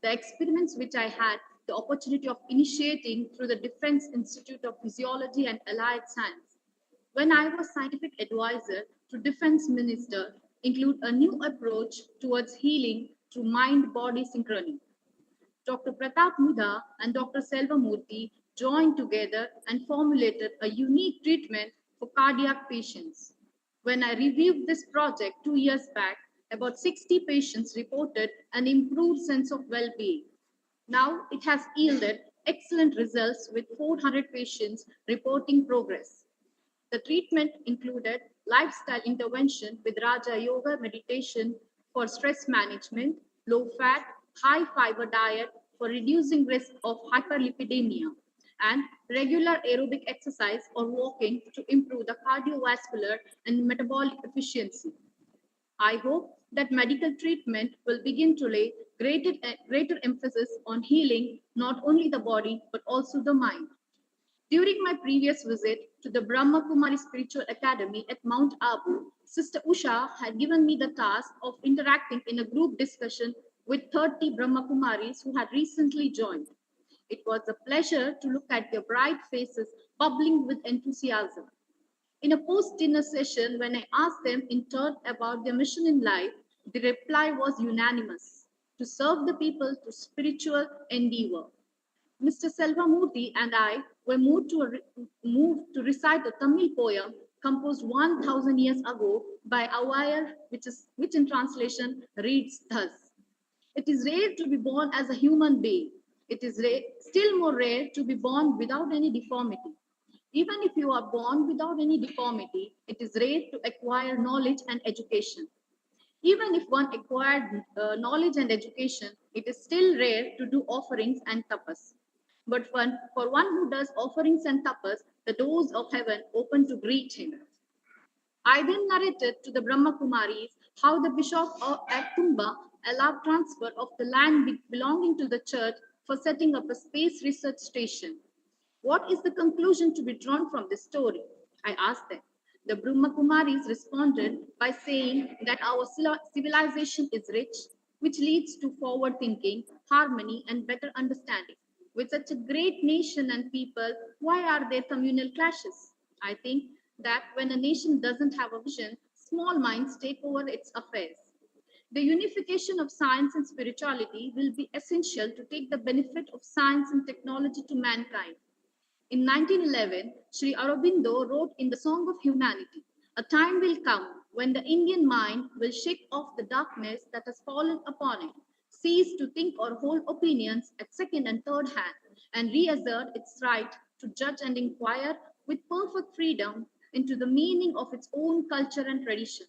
The experiments which I had the opportunity of initiating through the Defense Institute of Physiology and Allied Science, when I was scientific advisor to Defense Minister, include a new approach towards healing through mind-body synchrony. Dr. Pratap Mudha and Dr. Selvamurthy joined together and formulated a unique treatment for cardiac patients. When I reviewed this project 2 years back, about 60 patients reported an improved sense of well-being. Now it has yielded excellent results with 400 patients reporting progress. The treatment included lifestyle intervention with Raja Yoga meditation for stress management, low fat, high fiber diet for reducing risk of hyperlipidemia, and regular aerobic exercise or walking to improve the cardiovascular and metabolic efficiency. I hope that medical treatment will begin to lay greater emphasis on healing not only the body but also the mind. During my previous visit to the Brahma Kumari Spiritual Academy at Mount Abu, Sister Usha had given me the task of interacting in a group discussion with 30 Brahma Kumaris who had recently joined. It was a pleasure to look at their bright faces bubbling with enthusiasm. In a post dinner session, when I asked them in turn about their mission in life, the reply was unanimous: to serve the people through spiritual endeavor. Mr. Selvamurthy and I were moved to recite a Tamil poem composed 1,000 years ago by Avayar, which in translation reads thus: It is rare to be born as a human being. It is still more rare to be born without any deformity. Even if you are born without any deformity, it is rare to acquire knowledge and education. Even if one acquired knowledge and education, It is still rare to do offerings and tapas. But for one who does offerings and tapas, the doors of heaven open to greet him. I then narrated to the Brahma Kumaris how the bishop at Tumba allowed transfer of the land belonging to the church for setting up a space research station. What is the conclusion to be drawn from this story? I asked them. The Brahma Kumaris responded by saying that our civilization is rich, which leads to forward thinking, harmony, and better understanding. With such a great nation and people, why are there communal clashes? I think that when a nation doesn't have a vision, small minds take over its affairs. The unification of science and spirituality will be essential to take the benefit of science and technology to mankind. In 1911, Sri Aurobindo wrote in the Song of Humanity, a time will come when the Indian mind will shake off the darkness that has fallen upon it, cease to think or hold opinions at second and third hand, and reassert its right to judge and inquire with perfect freedom into the meaning of its own culture and tradition.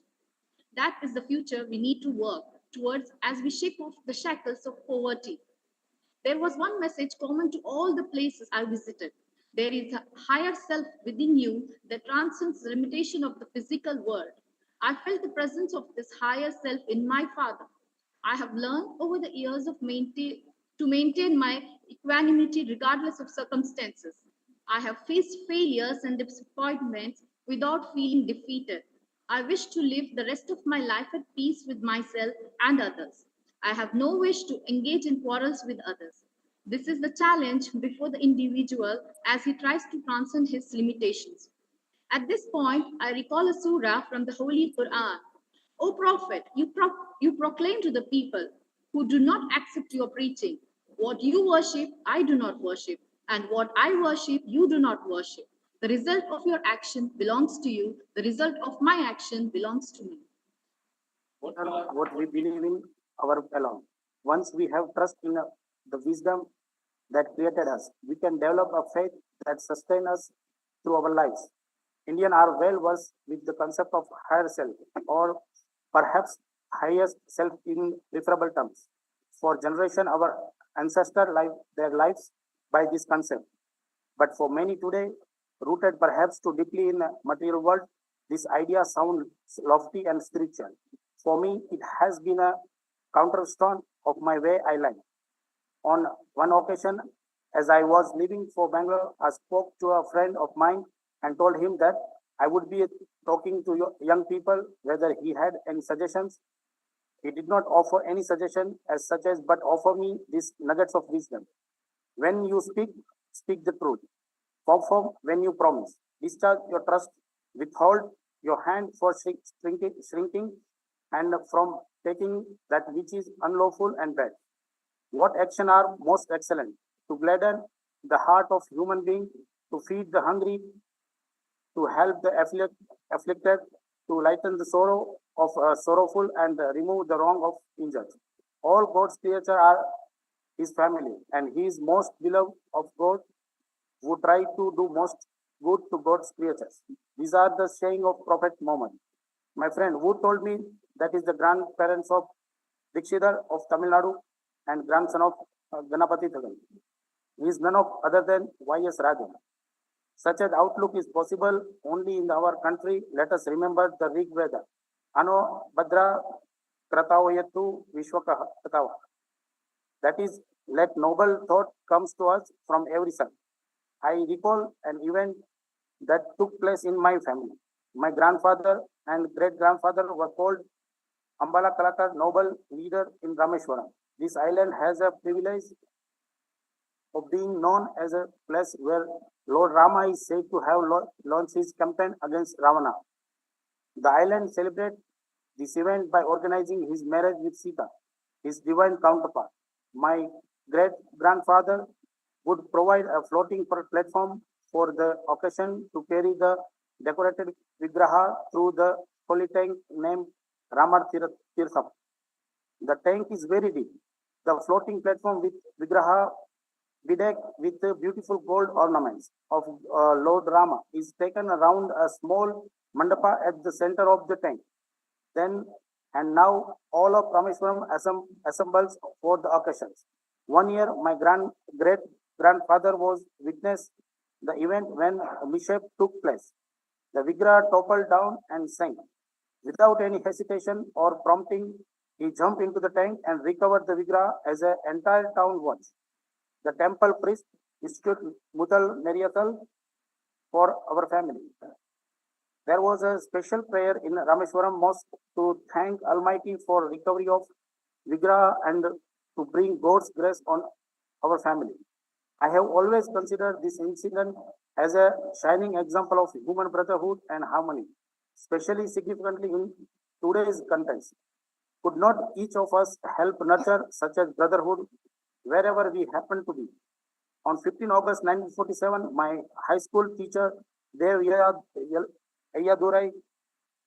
That is the future we need to work towards as we shake off the shackles of poverty. There was one message common to all the places I visited. There is a higher self within you that transcends the limitation of the physical world. I felt the presence of this higher self in my father. I have learned over the years to maintain my equanimity regardless of circumstances. I have faced failures and disappointments without feeling defeated. I wish to live the rest of my life at peace with myself and others. I have no wish to engage in quarrels with others. This is the challenge before the individual as he tries to transcend his limitations. At this point, I recall a surah from the Holy Quran. O Prophet, you proclaim to the people who do not accept your preaching. What you worship, I do not worship, and what I worship, you do not worship. The result of your action belongs to you, the result of my action belongs to me. What we believe in our alone. Once we have trust in the wisdom that created us, we can develop a faith that sustains us through our lives. Indians are well versed with the concept of higher self, or perhaps highest self in referable terms. For generation, our ancestors live their lives by this concept. But for many today, rooted perhaps too deeply in the material world, this idea sounds lofty and spiritual. For me, it has been a counterstone of my way I live. On one occasion, as I was leaving for Bangalore, I spoke to a friend of mine and told him that I would be talking to young people whether he had any suggestions. He did not offer any suggestion as such as, but offer me these nuggets of wisdom. When you speak, speak the truth. Perform when you promise. Discharge your trust. Withhold your hand for shrinking and from taking that which is unlawful and bad. What action are most excellent? To gladden the heart of human being, to feed the hungry, to help the afflicted, to lighten the sorrow of sorrowful and remove the wrong of injured. All God's creatures are his family, and he is most beloved of God who try to do most good to God's creatures. These are the saying of Prophet Muhammad. My friend who told me that is the grandparents of Dikshidhar of Tamil Nadu and grandson of Ganapati Thagal. He is none of other than Y.S. Rajan. Such an outlook is possible only in our country. Let us remember the Rig Veda. Ano Badra Kratavayatu Vishwakatava. That is, let noble thought comes to us from every side. I recall an event that took place in my family. My grandfather and great grandfather were called Ambala Kalakar noble leader in Rameshwaram. This island has a privilege of being known as a place where Lord Rama is said to have launched his campaign against Ravana. The island celebrates this event by organizing his marriage with Sita, his divine counterpart. My great grandfather would provide a floating platform for the occasion to carry the decorated Vigraha through the holy tank named Ramar Tirtham. The tank is very deep. The floating platform with Vigraha bedecked with beautiful gold ornaments of Lord Rama is taken around a small mandapa at the center of the tank. Then And now all of Rameswaram assembles for the occasions. One year, my great grandfather was witness the event when a mishap took place. The Vigra toppled down and sank. Without any hesitation or prompting, he jumped into the tank and recovered the Vigra as an entire town watched. The temple priest instituted Mutal Neriyatal for our family. There was a special prayer in Rameswaram Mosque to thank Almighty for recovery of Vigra and to bring God's grace on our family. I have always considered this incident as a shining example of human brotherhood and harmony, especially significantly in today's context. Could not each of us help nurture such a brotherhood wherever we happen to be? On 15 August 1947, my high school teacher, Dev Ayadurai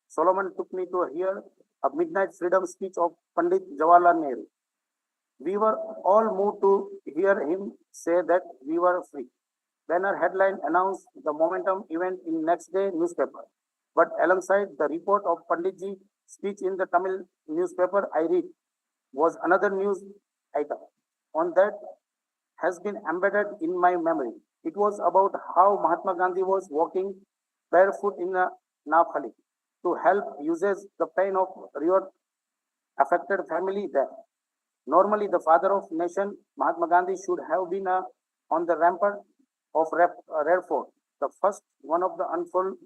Solomon, took me to hear a midnight freedom speech of Pandit Jawaharlal Nehru. We were all moved to hear him say that we were free. Banner headline announced the momentum event in next day newspaper. But alongside the report of Panditji speech in the Tamil newspaper I read was another news item. On that has been embedded in my memory. It was about how Mahatma Gandhi was walking barefoot in a Nafali to help uses the pain of river affected family there. Normally, the father of nation, Mahatma Gandhi, should have been on the rampart of Red Fort, the first one of the unfold.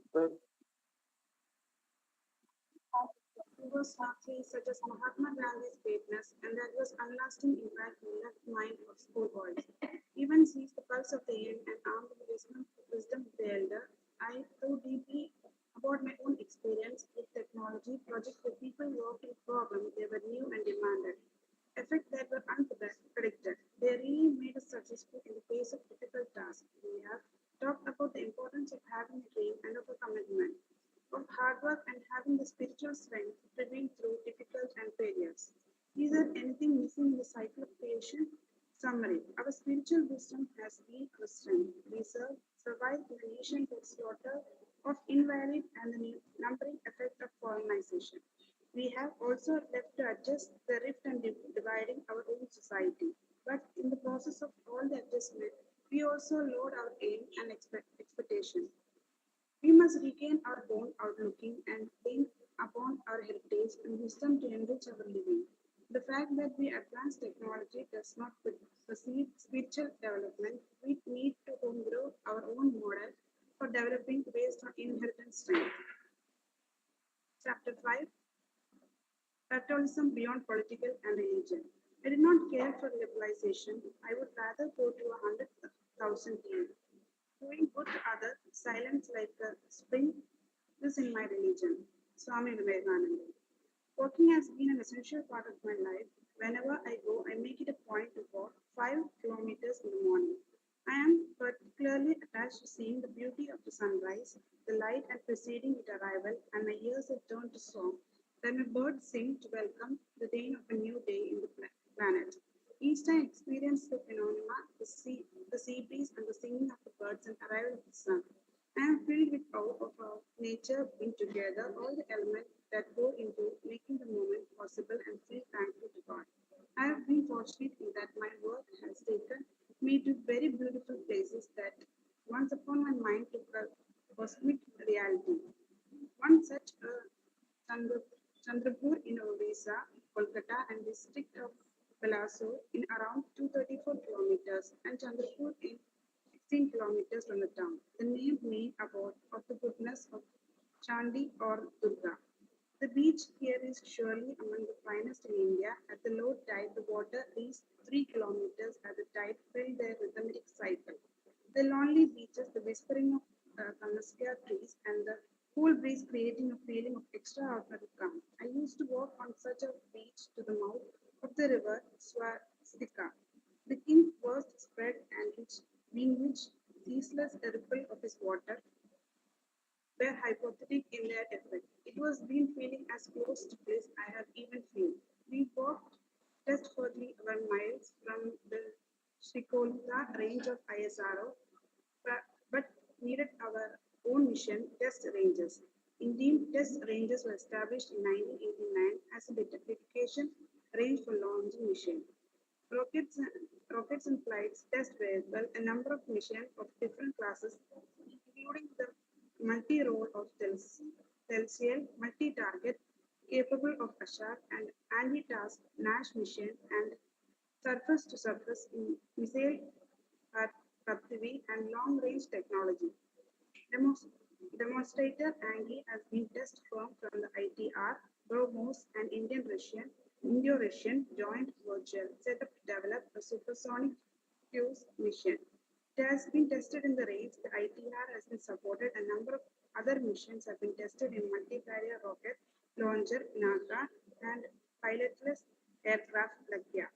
He was happy, such as Mahatma Gandhi's greatness, and that was unlasting impact on the mind of schoolboys. Even sees the pulse of the young and armed with wisdom of the elder. I thought deeply about my own experience with technology projects where people worked in problems they were new and demanded. Effects that were unpredicted. They really made us successful in the face of difficult tasks. We have talked about the importance of having a dream and of a commitment, of hard work and having the spiritual strength to prevent through difficult and failures. Is there anything missing in the cycle of creation? Summary. Our spiritual wisdom has been our strength. We survived the nation that slaughter of invalid and the numbering effect of colonization. We have also left to adjust the rift and dividing our own society. But in the process of all the adjustment, we also load our aim and expectation. We must regain our own outlooking and think upon our heritage and wisdom to enrich our living. The fact that we advance technology does not precede spiritual development. We need to home grow our own model for developing based on inherent strength. Chapter 5, Catholicism beyond political and religion. I did not care for liberalization. I would rather go to 100,000 years. Doing good to others, silence like a spring, is in my religion. Swami Vivekananda. Walking has been an essential part of my life. Whenever I go, I make it a point to walk 5 kilometers in the morning. I am particularly attached to seeing the beauty of the sunrise, the light and preceding its arrival, and my ears have turned to song. Then a bird sing to welcome the dawn of a new day in the planet. Each time I experience the phenomena, the sea breeze and the singing of the birds and arrival of the sun. I am filled with awe of how nature bring together all the elements that go into making the moment possible and feel thankful to God. I have been fortunate in that my work has taken me to very beautiful places that once upon my mind took a cosmic reality. One such Chandrapur in Odisha, Kolkata, and district of Balaso in around 234 kilometers, and Chandrapur in 16 kilometers from the town. The name means about of the goodness of Chandi or Durga. The beach here is surely among the finest in India. At the low tide, the water reaches 3 kilometers at the tide, fill their rhythmic cycle. The lonely beaches, the whispering of camaskia trees, and the cool breeze creating a feeling of extraordinary calm. I used to walk on such a beach to the mouth of the river Swastika. The king first spread and which ceaseless ripple of his water were hypothetic in their effect. It was been feeling as close to bliss I have even feel. We walked testfully our miles from the Srikolta range of ISRO, but needed our own mission test ranges. Indian test ranges were established in 1989 as a dedication range for launching mission. Rockets, rockets and flights test vehicle, a number of missions of different classes, including the multi-role of Telsiel, multi-target, capable of ASHAR and anti-task NASH mission and surface-to-surface missile captivity and long-range technology. Demonstrator Angie has been test flown from the ITR, BrahMos, and Indo-Russian joint virtual setup to develop a supersonic cruise mission. It has been tested in the range. The ITR has been supported. A number of other missions have been tested in multi-carrier rocket launcher, NACA, and pilotless aircraft, Lakia.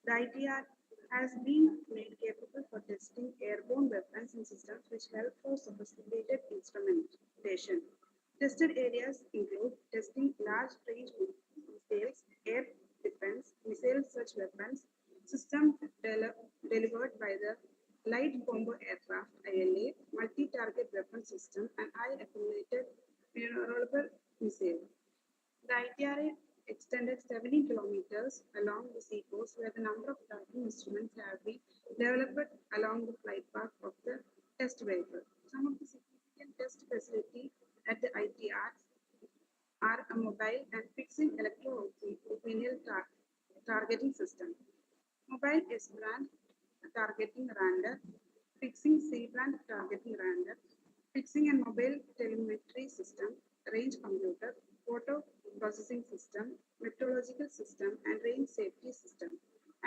The ITR has been made capable for testing airborne weapons and systems which help for sophisticated instrumentation. Tested areas include testing large range missiles, air defense, missile search weapons, systems delivered by the Light Combo Aircraft ILA, multi-target weapon system, and high accumulated vulnerable missile. The ITRA extended 70 kilometers along the seacoast where the number of tracking instruments have been developed along the flight path of the test vehicle. Some of the significant test facilities at the ITR are a mobile and fixing electro-opinion targeting system, mobile S-band targeting radar, fixing C-band targeting radar, fixing and mobile telemetry system, range computer, photo processing system, meteorological system, and range safety system.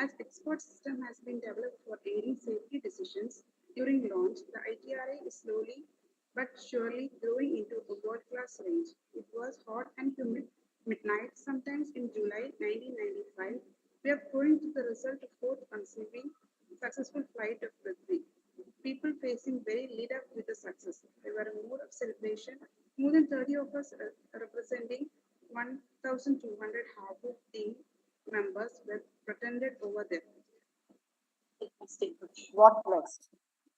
As expert system has been developed for aiding safety decisions during launch, the ITRA is slowly but surely growing into a world-class range. It was hot and humid midnight, sometimes in July 1995. We are going to the result of fourth conceiving successful flight of Prithvi. People facing very lead up with the success. There were a mood of celebration. More than 30 of us representing 1,200 Harbour team members were pretended over there. What next?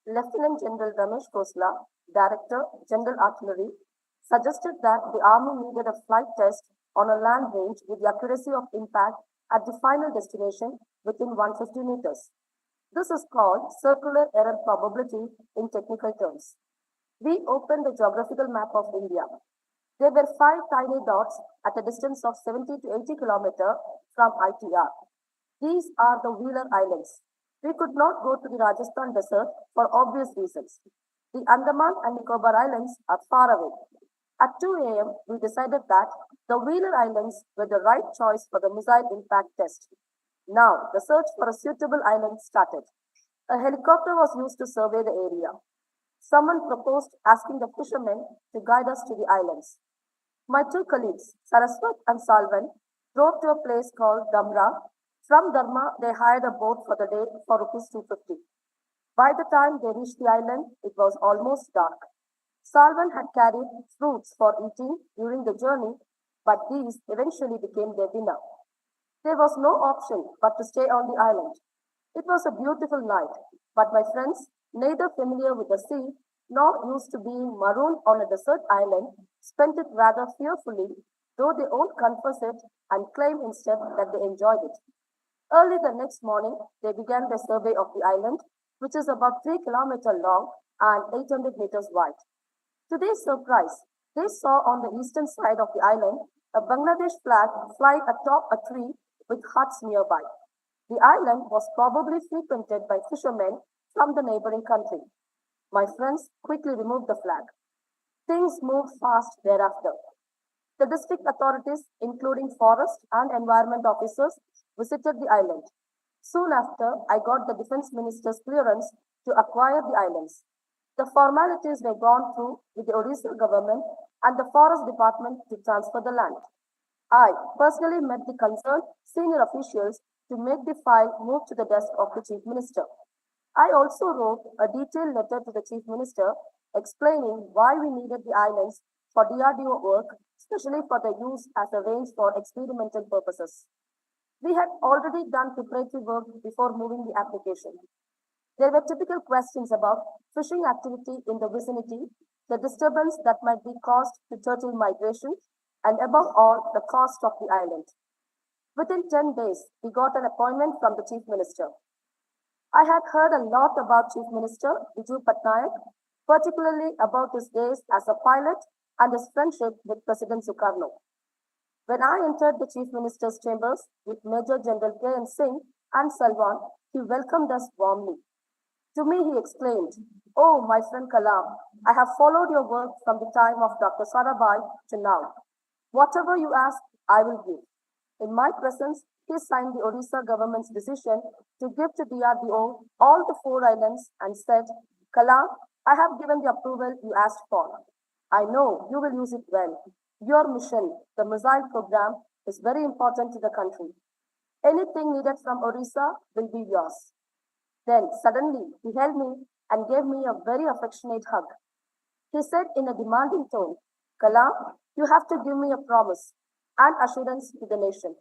Lieutenant General Ramesh Khosla, Director, General Artillery, suggested that the Army needed a flight test on a land range with the accuracy of impact at the final destination within 150 meters. This is called circular error probability in technical terms. We opened the geographical map of India. There were 5 tiny dots at a distance of 70 to 80 kilometers from ITR. These are the Wheeler Islands. We could not go to the Rajasthan desert for obvious reasons. The Andaman and Nicobar Islands are far away. At 2 a.m., we decided that the Wheeler Islands were the right choice for the missile impact test. Now, the search for a suitable island started. A helicopter was used to survey the area. Someone proposed asking the fishermen to guide us to the islands. My 2 colleagues, Saraswat and Salvan, drove to a place called Damra. From Dharma, they hired a boat for the day for rupees 250. By the time they reached the island, it was almost dark. Salvan had carried fruits for eating during the journey, but these eventually became their dinner. There was no option but to stay on the island. It was a beautiful night, but my friends, neither familiar with the sea nor used to being marooned on a desert island, spent it rather fearfully, though they won't confess it and claim instead that they enjoyed it. Early the next morning, they began their survey of the island, which is about 3 kilometers long and 800 meters wide. To their surprise, they saw on the eastern side of the island a Bangladesh flag flying atop a tree with huts nearby. The island was probably frequented by fishermen from the neighboring country. My friends quickly removed the flag. Things moved fast thereafter. The district authorities, including forest and environment officers, visited the island. Soon after, I got the defense minister's clearance to acquire the islands. The formalities were gone through with the Odisha government and the forest department to transfer the land. I personally met the concerned senior officials to make the file move to the desk of the chief minister. I also wrote a detailed letter to the chief minister explaining why we needed the islands for DRDO work, especially for their use as a range for experimental purposes. We had already done preparatory work before moving the application. There were typical questions about fishing activity in the vicinity, the disturbance that might be caused to turtle migration, and above all, the cost of the island. Within 10 days, we got an appointment from the Chief Minister. I had heard a lot about Chief Minister Viju Patnaik, particularly about his days as a pilot and his friendship with President Sukarno. When I entered the Chief Minister's chambers with Major General K.N. Singh and Salwan, he welcomed us warmly. To me, he exclaimed, "Oh, my friend Kalam, I have followed your work from the time of Dr. Sarabhai to now. Whatever you ask, I will give." In my presence, he signed the Odisha government's decision to give to DRDO all the four islands and said, "Kalam, I have given the approval you asked for. I know you will use it well. Your mission, the missile program, is very important to the country. Anything needed from Odisha will be yours." Then suddenly he held me and gave me a very affectionate hug. He said in a demanding tone, "Kalam, you have to give me a promise and assurance to the nation.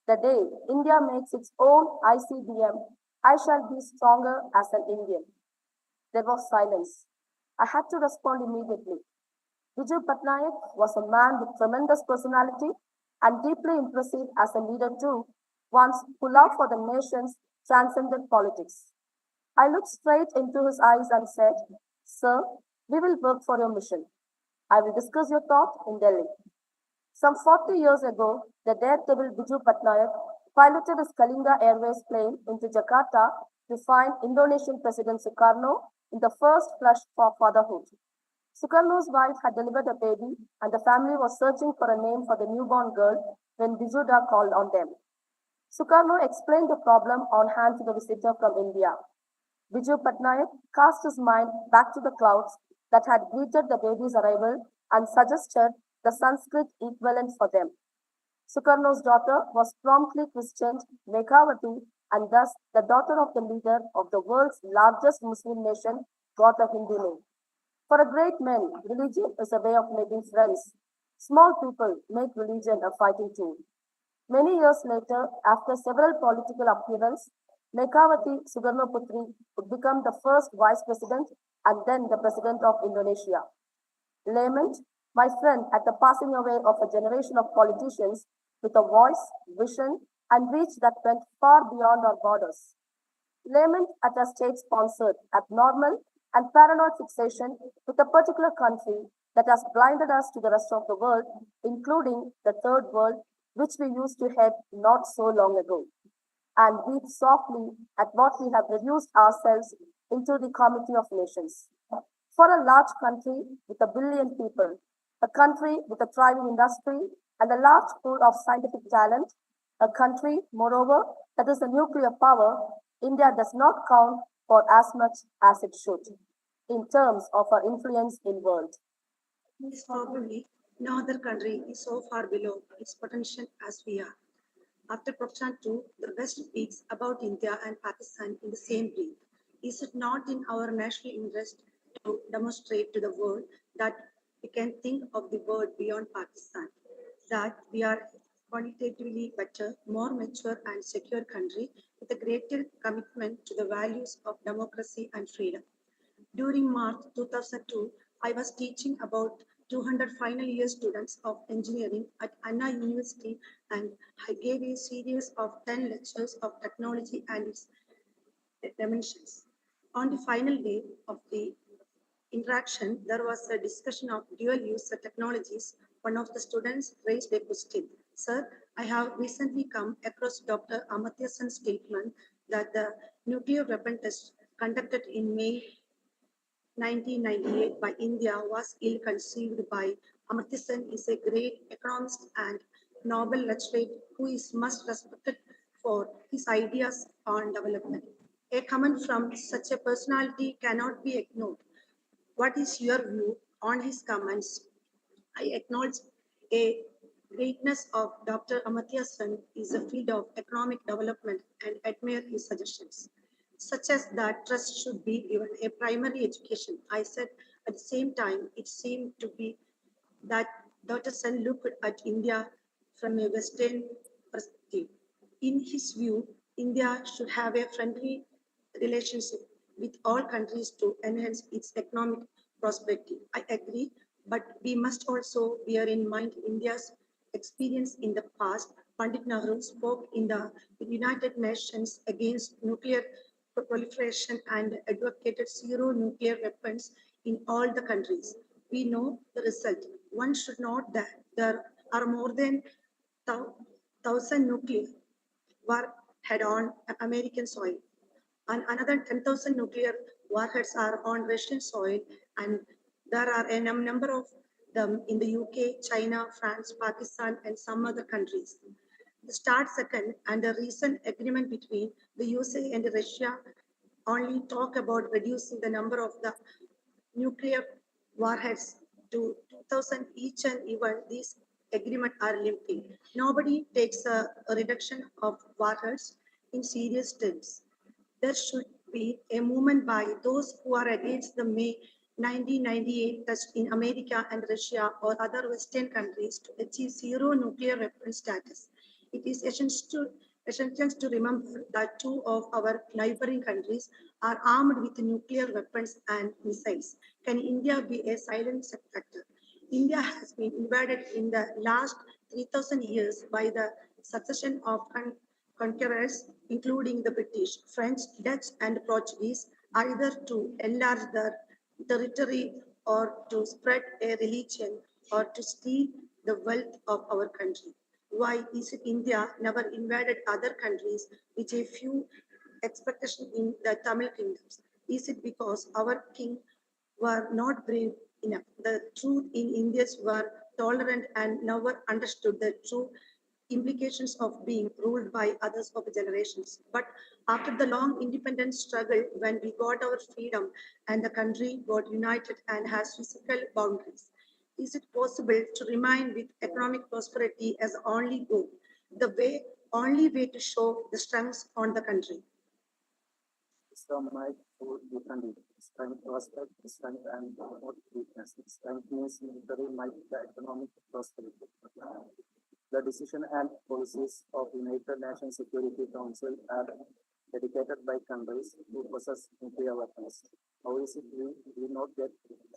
The day India makes its own ICBM, I shall be stronger as an Indian." There was silence. I had to respond immediately. Vijay Patnaik was a man with tremendous personality and deeply impressive as a leader too, once who love for the nations transcended politics. I looked straight into his eyes and said, "Sir, we will work for your mission. I will discuss your thought in Delhi." Some 40 years ago, the daredevil Biju Patnaik piloted his Kalinga Airways plane into Jakarta to find Indonesian President Sukarno in the first flush for fatherhood. Sukarno's wife had delivered a baby, and the family was searching for a name for the newborn girl when Bijuda called on them. Sukarno explained the problem on hand to the visitor from India. Biju Patnaik cast his mind back to the clouds that had greeted the baby's arrival and suggested the Sanskrit equivalent for them. Sukarno's daughter was promptly christened Mekhavati, and thus the daughter of the leader of the world's largest Muslim nation got a Hindu name. For a great man, religion is a way of making friends. Small people make religion a fighting tool. Many years later, after several political upheavals, Mekhavati Sugarnoputri would become the first vice president and then the president of Indonesia. Lament, my friend, at the passing away of a generation of politicians with a voice, vision, and reach that went far beyond our borders. Lament at a state-sponsored, abnormal, and paranoid fixation with a particular country that has blinded us to the rest of the world, including the third world, which we used to head not so long ago, and weep softly at what we have reduced ourselves into the Committee of Nations. For a large country with a billion people, a country with a thriving industry and a large pool of scientific talent, a country, moreover, that is a nuclear power, India does not count for as much as it should in terms of our influence in world. Yes, probably no other country is so far below its potential as we are. After Prashant II, the West speaks about India and Pakistan in the same breath. Is it not in our national interest to demonstrate to the world that we can think of the world beyond Pakistan, that we are qualitatively better, more mature and secure country with a greater commitment to the values of democracy and freedom? During March 2002, I was teaching about 200 final year students of engineering at Anna University, and I gave a series of 10 lectures of technology and its dimensions. On the final day of the interaction, there was a discussion of dual use technologies. One of the students raised a question. "Sir, I have recently come across Dr. Amartya Sen's statement that the nuclear weapon test conducted in May 1998 by India was ill-conceived by Amartya Sen is a great economist and Nobel laureate who is much respected for his ideas on development. A comment from such a personality cannot be ignored. What is your view on his comments?" I acknowledge a greatness of Dr. Amartya Sen is the field of economic development and admire his suggestions, such as that trust should be given a primary education. I said at the same time, it seemed to be that Dr. Sen looked at India from a Western perspective. In his view, India should have a friendly relationship with all countries to enhance its economic prosperity. I agree, but we must also bear in mind India's experience in the past. Pandit Nehru spoke in the United Nations against nuclear proliferation and advocated zero nuclear weapons in all the countries. We know the result. One should note that there are more than 1,000 nuclear warhead on American soil, and another 10,000 nuclear warheads are on Russian soil, and there are a number of them in the UK, China, France, Pakistan, and some other countries. The start second and the recent agreement between the USA and Russia only talk about reducing the number of the nuclear warheads to 2,000 each, and even these agreements are limiting. Nobody takes a reduction of warheads in serious terms. There should be a movement by those who are against the May 1998 test in America and Russia or other Western countries to achieve zero nuclear weapon status. It is essential to remember that two of our neighboring countries are armed with nuclear weapons and missiles. Can India be a silent spectator? India has been invaded in the last 3,000 years by the succession of conquerors, including the British, French, Dutch, and Portuguese, either to enlarge their territory or to spread a religion or to steal the wealth of our country. Why is it India never invaded other countries with a few expectations in the Tamil kingdoms? Is it because our king were not brave enough? The truth in Indians were tolerant and never understood the true implications of being ruled by others of generations. But after the long independence struggle, when we got our freedom and the country got united and has physical boundaries, is it possible to remain with economic prosperity as the only goal, the only way to show the strengths on the country? Wisdom might hold differently. Strength prospect, strength and not weakness. Strength means military might, the economic prosperity. The decision and policies of United Nations Security Council are dedicated by countries who possess nuclear weapons. How is it we not get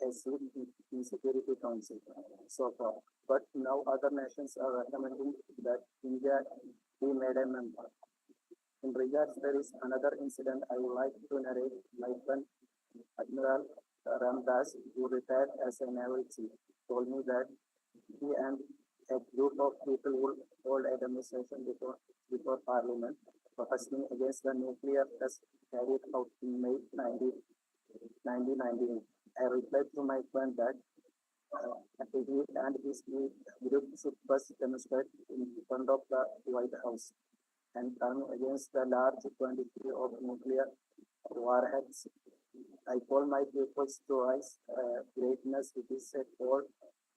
a seat in Security Council so far? But now other nations are recommending that India be made a member. In regards, there is another incident I would like to narrate. My friend Admiral Ramdas, who retired as a naval chief, told me that he and a group of people would hold a demonstration before Parliament, protesting against the nuclear test carried out in May 1998. I replied to my friend that he and his group should first demonstrate in front of the White House and turn against the large quantity of nuclear warheads. I call my peoples to rise greatness. It is a call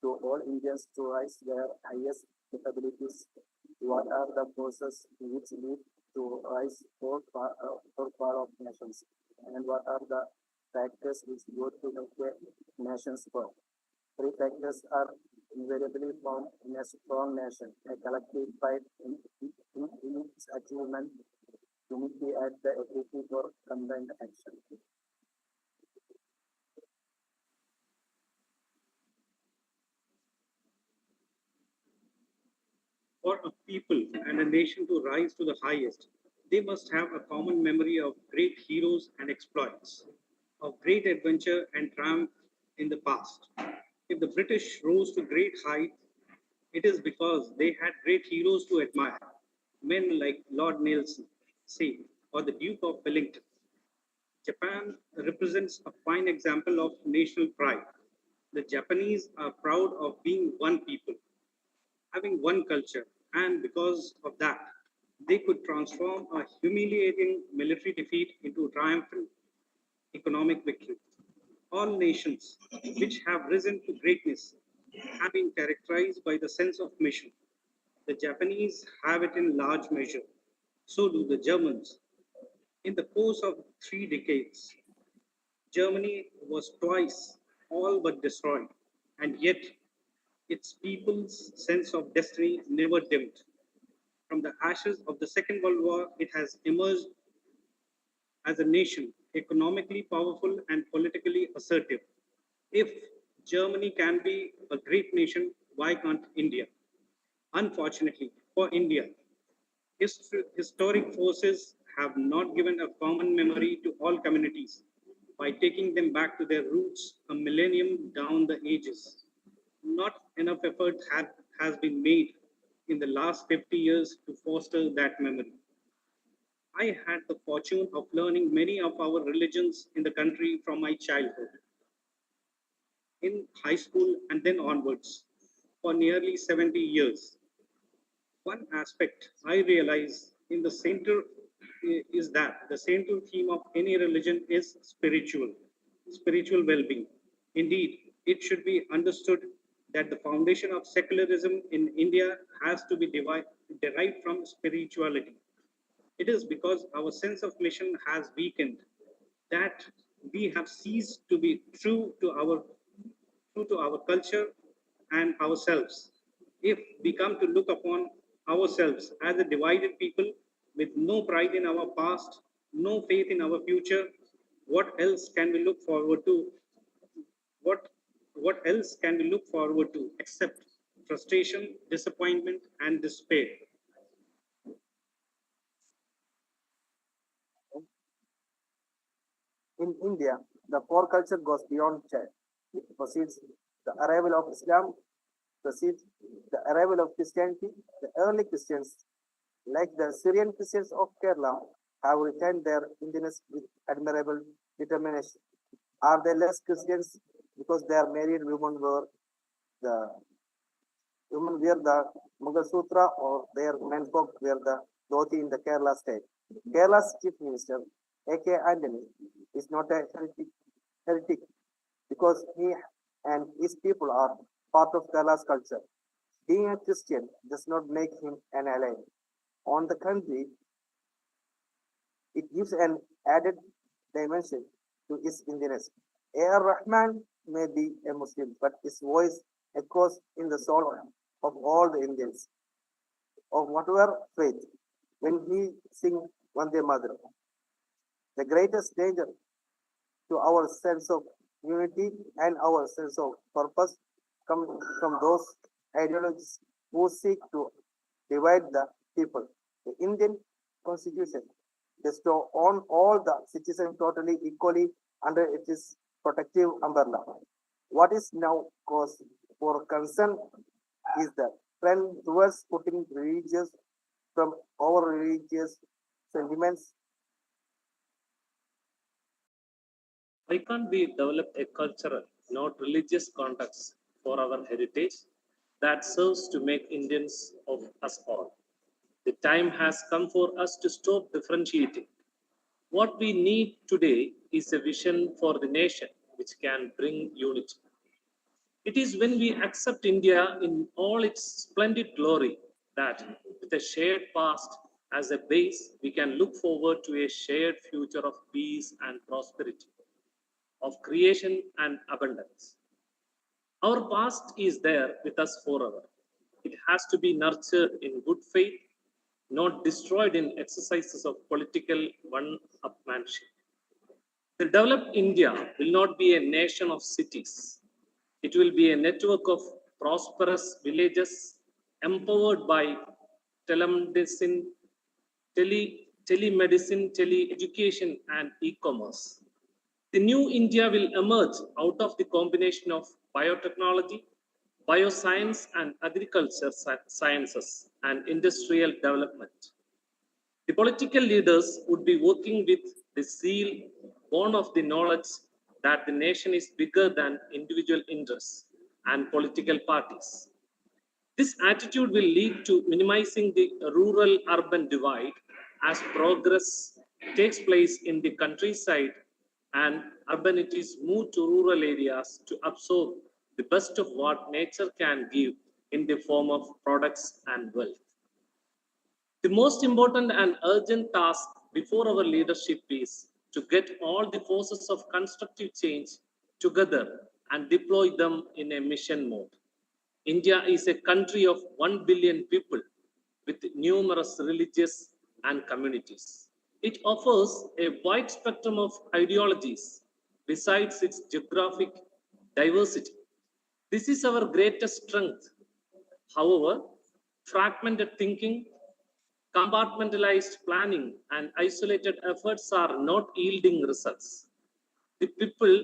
to all Indians to rise their highest capabilities. What are the forces which lead to rise for power of nations? And what are the factors which go to make a nation's fall? Three factors are invariably found in a strong nation: a collective pride in its achievement, unity at the ability for combined action. For a people and a nation to rise to the highest, they must have a common memory of great heroes and exploits, of great adventure and triumph in the past. If the British rose to great heights, it is because they had great heroes to admire, men like Lord Nelson, say, or the Duke of Wellington. Japan represents a fine example of national pride. The Japanese are proud of being one people, having one culture, and because of that, they could transform a humiliating military defeat into a triumphant economic victory. All nations which have risen to greatness have been characterized by the sense of mission. The Japanese have it in large measure. So do the Germans. In the course of 3 decades, Germany was twice all but destroyed, and yet its people's sense of destiny never dimmed. From the ashes of the Second World War, it has emerged as a nation economically powerful and politically assertive. If Germany can be a great nation, why can't India? Unfortunately for India, historic forces have not given a common memory to all communities by taking them back to their roots a millennium down the ages. Not enough effort has been made in the last 50 years to foster that memory. I had the fortune of learning many of our religions in the country from my childhood, in high school, and then onwards for nearly 70 years. One aspect I realize in the center is that the central theme of any religion is spiritual well-being. Indeed, it should be understood that the foundation of secularism in India has to be derived from spirituality. It is because our sense of mission has weakened that we have ceased to be true to our culture and ourselves. If we come to look upon ourselves as a divided people with no pride in our past, no faith in our future, what else can we look forward to? What what else can we look forward to except frustration, disappointment, and despair? In India, the core culture goes beyond child. It precedes the arrival of Islam, precedes the arrival of Christianity. The early Christians, like the Syrian Christians of Kerala, have retained their independence with admirable determination. Are they less Christians because their married the women wear the Mughal Sutra or their menfolk wear the dhoti in the Kerala state? Kerala's chief minister, A.K. Antony, is not a heretic because he and his people are part of Kerala's culture. Being a Christian does not make him an ally. On the contrary, it gives an added dimension to his Indianness. A.R. Rahman may be a Muslim, but his voice echoes in the soul of all the Indians, of whatever faith, when he sings Vande Mother. The greatest danger to our sense of unity and our sense of purpose come from those ideologies who seek to divide the people. The Indian Constitution bestow on all the citizens totally equally under its protective umbrella. What is now cause for concern is the trend towards putting religious from our religious sentiments. Why can't we develop a cultural, not religious context for our heritage that serves to make Indians of us all? The time has come for us to stop differentiating. What we need today is a vision for the nation which can bring unity. It is when we accept India in all its splendid glory that, with a shared past as a base, we can look forward to a shared future of peace and prosperity, of creation and abundance. Our past is there with us forever. It has to be nurtured in good faith, not destroyed in exercises of political one upmanship. The developed India will not be a nation of cities. It will be a network of prosperous villages empowered by telemedicine, telemedicine, tele-education, and e-commerce. The new India will emerge out of the combination of biotechnology, bioscience, and agriculture sciences and industrial development. The political leaders would be working with the zeal born of the knowledge that the nation is bigger than individual interests and political parties. This attitude will lead to minimizing the rural urban divide as progress takes place in the countryside and urbanities move to rural areas to absorb the best of what nature can give in the form of products and wealth. The most important and urgent task before our leadership is to get all the forces of constructive change together and deploy them in a mission mode. India is a country of 1 billion people with numerous religious and communities. It offers a wide spectrum of ideologies besides its geographic diversity. This is our greatest strength. However, fragmented thinking, compartmentalized planning, and isolated efforts are not yielding results. The people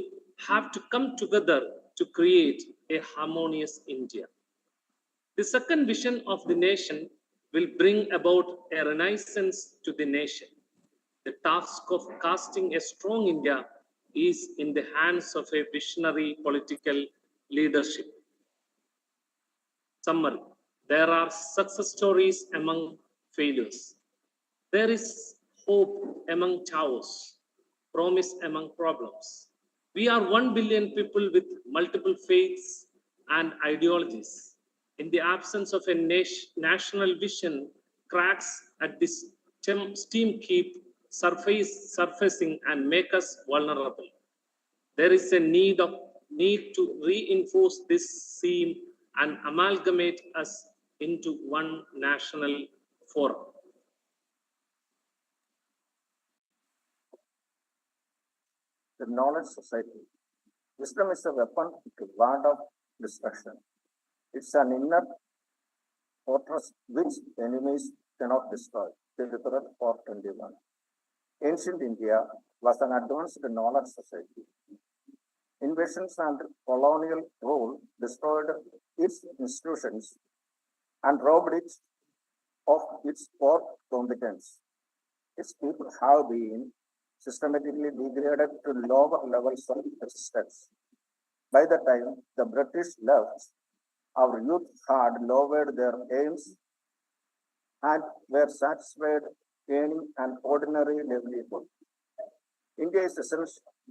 have to come together to create a harmonious India. The second vision of the nation will bring about a renaissance to the nation. The task of casting a strong India is in the hands of a visionary political leadership. Summary. There are success stories among failures. There is hope among chaos, promise among problems. We are 1 billion people with multiple faiths and ideologies. In the absence of a national vision, cracks at this steam keep surfacing and make us vulnerable. There is a need to reinforce this seam and amalgamate us into one national forum. The knowledge society. Wisdom is a weapon to ward off destruction. It's an inner fortress which enemies cannot destroy. Tirupura 421. Ancient India was an advanced knowledge society. Invasions and colonial rule destroyed its institutions and robbed it of its core competence. Its people have been systematically degraded to lower levels of existence. By the time the British left, our youth had lowered their aims and were satisfied gaining an ordinary livelihood. India is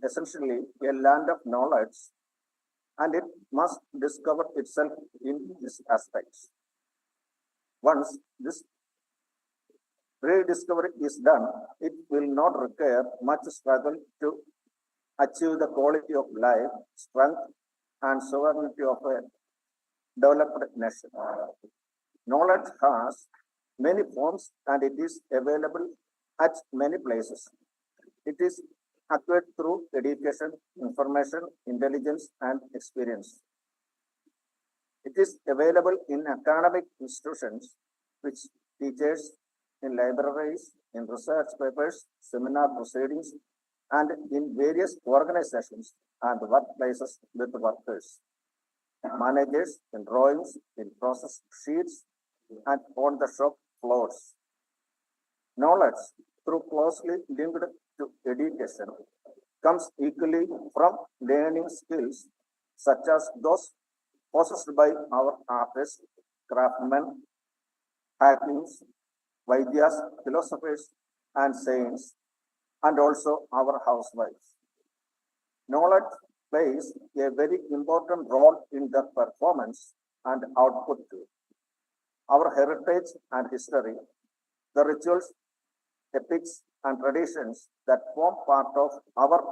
essentially a land of knowledge, and it must discover itself in these aspects. Once this rediscovery is done, it will not require much struggle to achieve the quality of life, strength, and sovereignty of a developed nation. Knowledge has many forms and it is available at many places. It is acquired through education, information, intelligence, and experience. It is available in academic institutions, which teachers in libraries, in research papers, seminar proceedings, and in various organizations and workplaces with workers, managers in drawings, in process sheets, and on the shop floors. Knowledge, through closely linked to education, comes equally from learning skills such as those possessed by our artists, craftsmen, hackings, Vaidyas, philosophers, and saints, and also our housewives. Knowledge plays a very important role in the performance and output too. Our heritage and history, the rituals, epics, and traditions that form part of our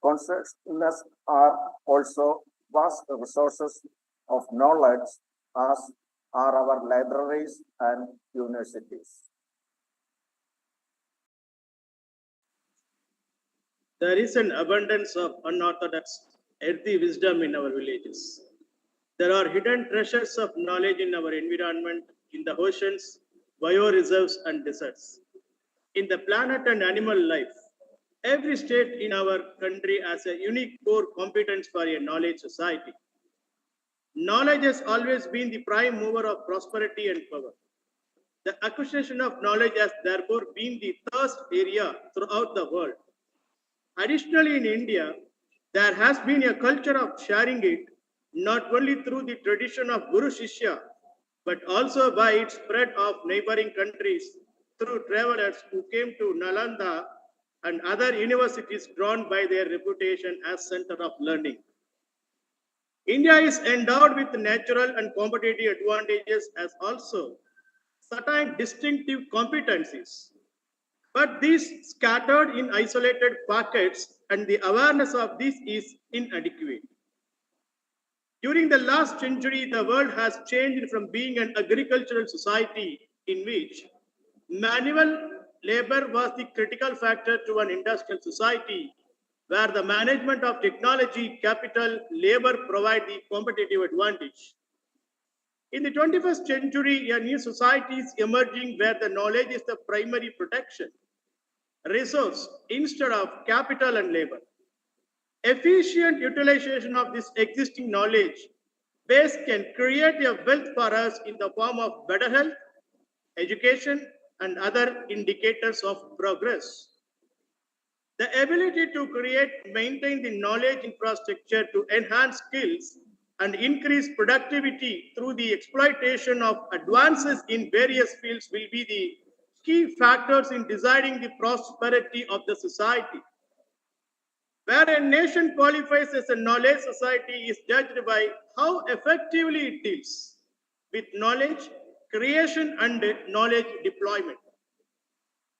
consciousness are also vast resources of knowledge as are our libraries and universities. There is an abundance of unorthodox, earthy wisdom in our villages. There are hidden treasures of knowledge in our environment, in the oceans, bioreserves, and deserts, in the planet and animal life. Every state in our country has a unique core competence for a knowledge society. Knowledge has always been the prime mover of prosperity and power. The acquisition of knowledge has therefore been the thirst area throughout the world. Additionally, in India, there has been a culture of sharing it, not only through the tradition of Guru Shishya, but also by its spread of neighboring countries through travelers who came to Nalanda and other universities drawn by their reputation as center of learning. India is endowed with natural and competitive advantages as also certain distinctive competencies. But these scattered in isolated pockets and the awareness of this is inadequate. During the last century, the world has changed from being an agricultural society in which manual labor was the critical factor to an industrial society where the management of technology, capital, labor provide the competitive advantage. In the 21st century, a new society is emerging where the knowledge is the primary protection, resource instead of capital and labor. Efficient utilization of this existing knowledge base can create a wealth for us in the form of better health, education, and other indicators of progress. The ability to create, maintain the knowledge infrastructure to enhance skills and increase productivity through the exploitation of advances in various fields will be the key factors in deciding the prosperity of the society. Where a nation qualifies as a knowledge society is judged by how effectively it deals with knowledge creation and knowledge deployment.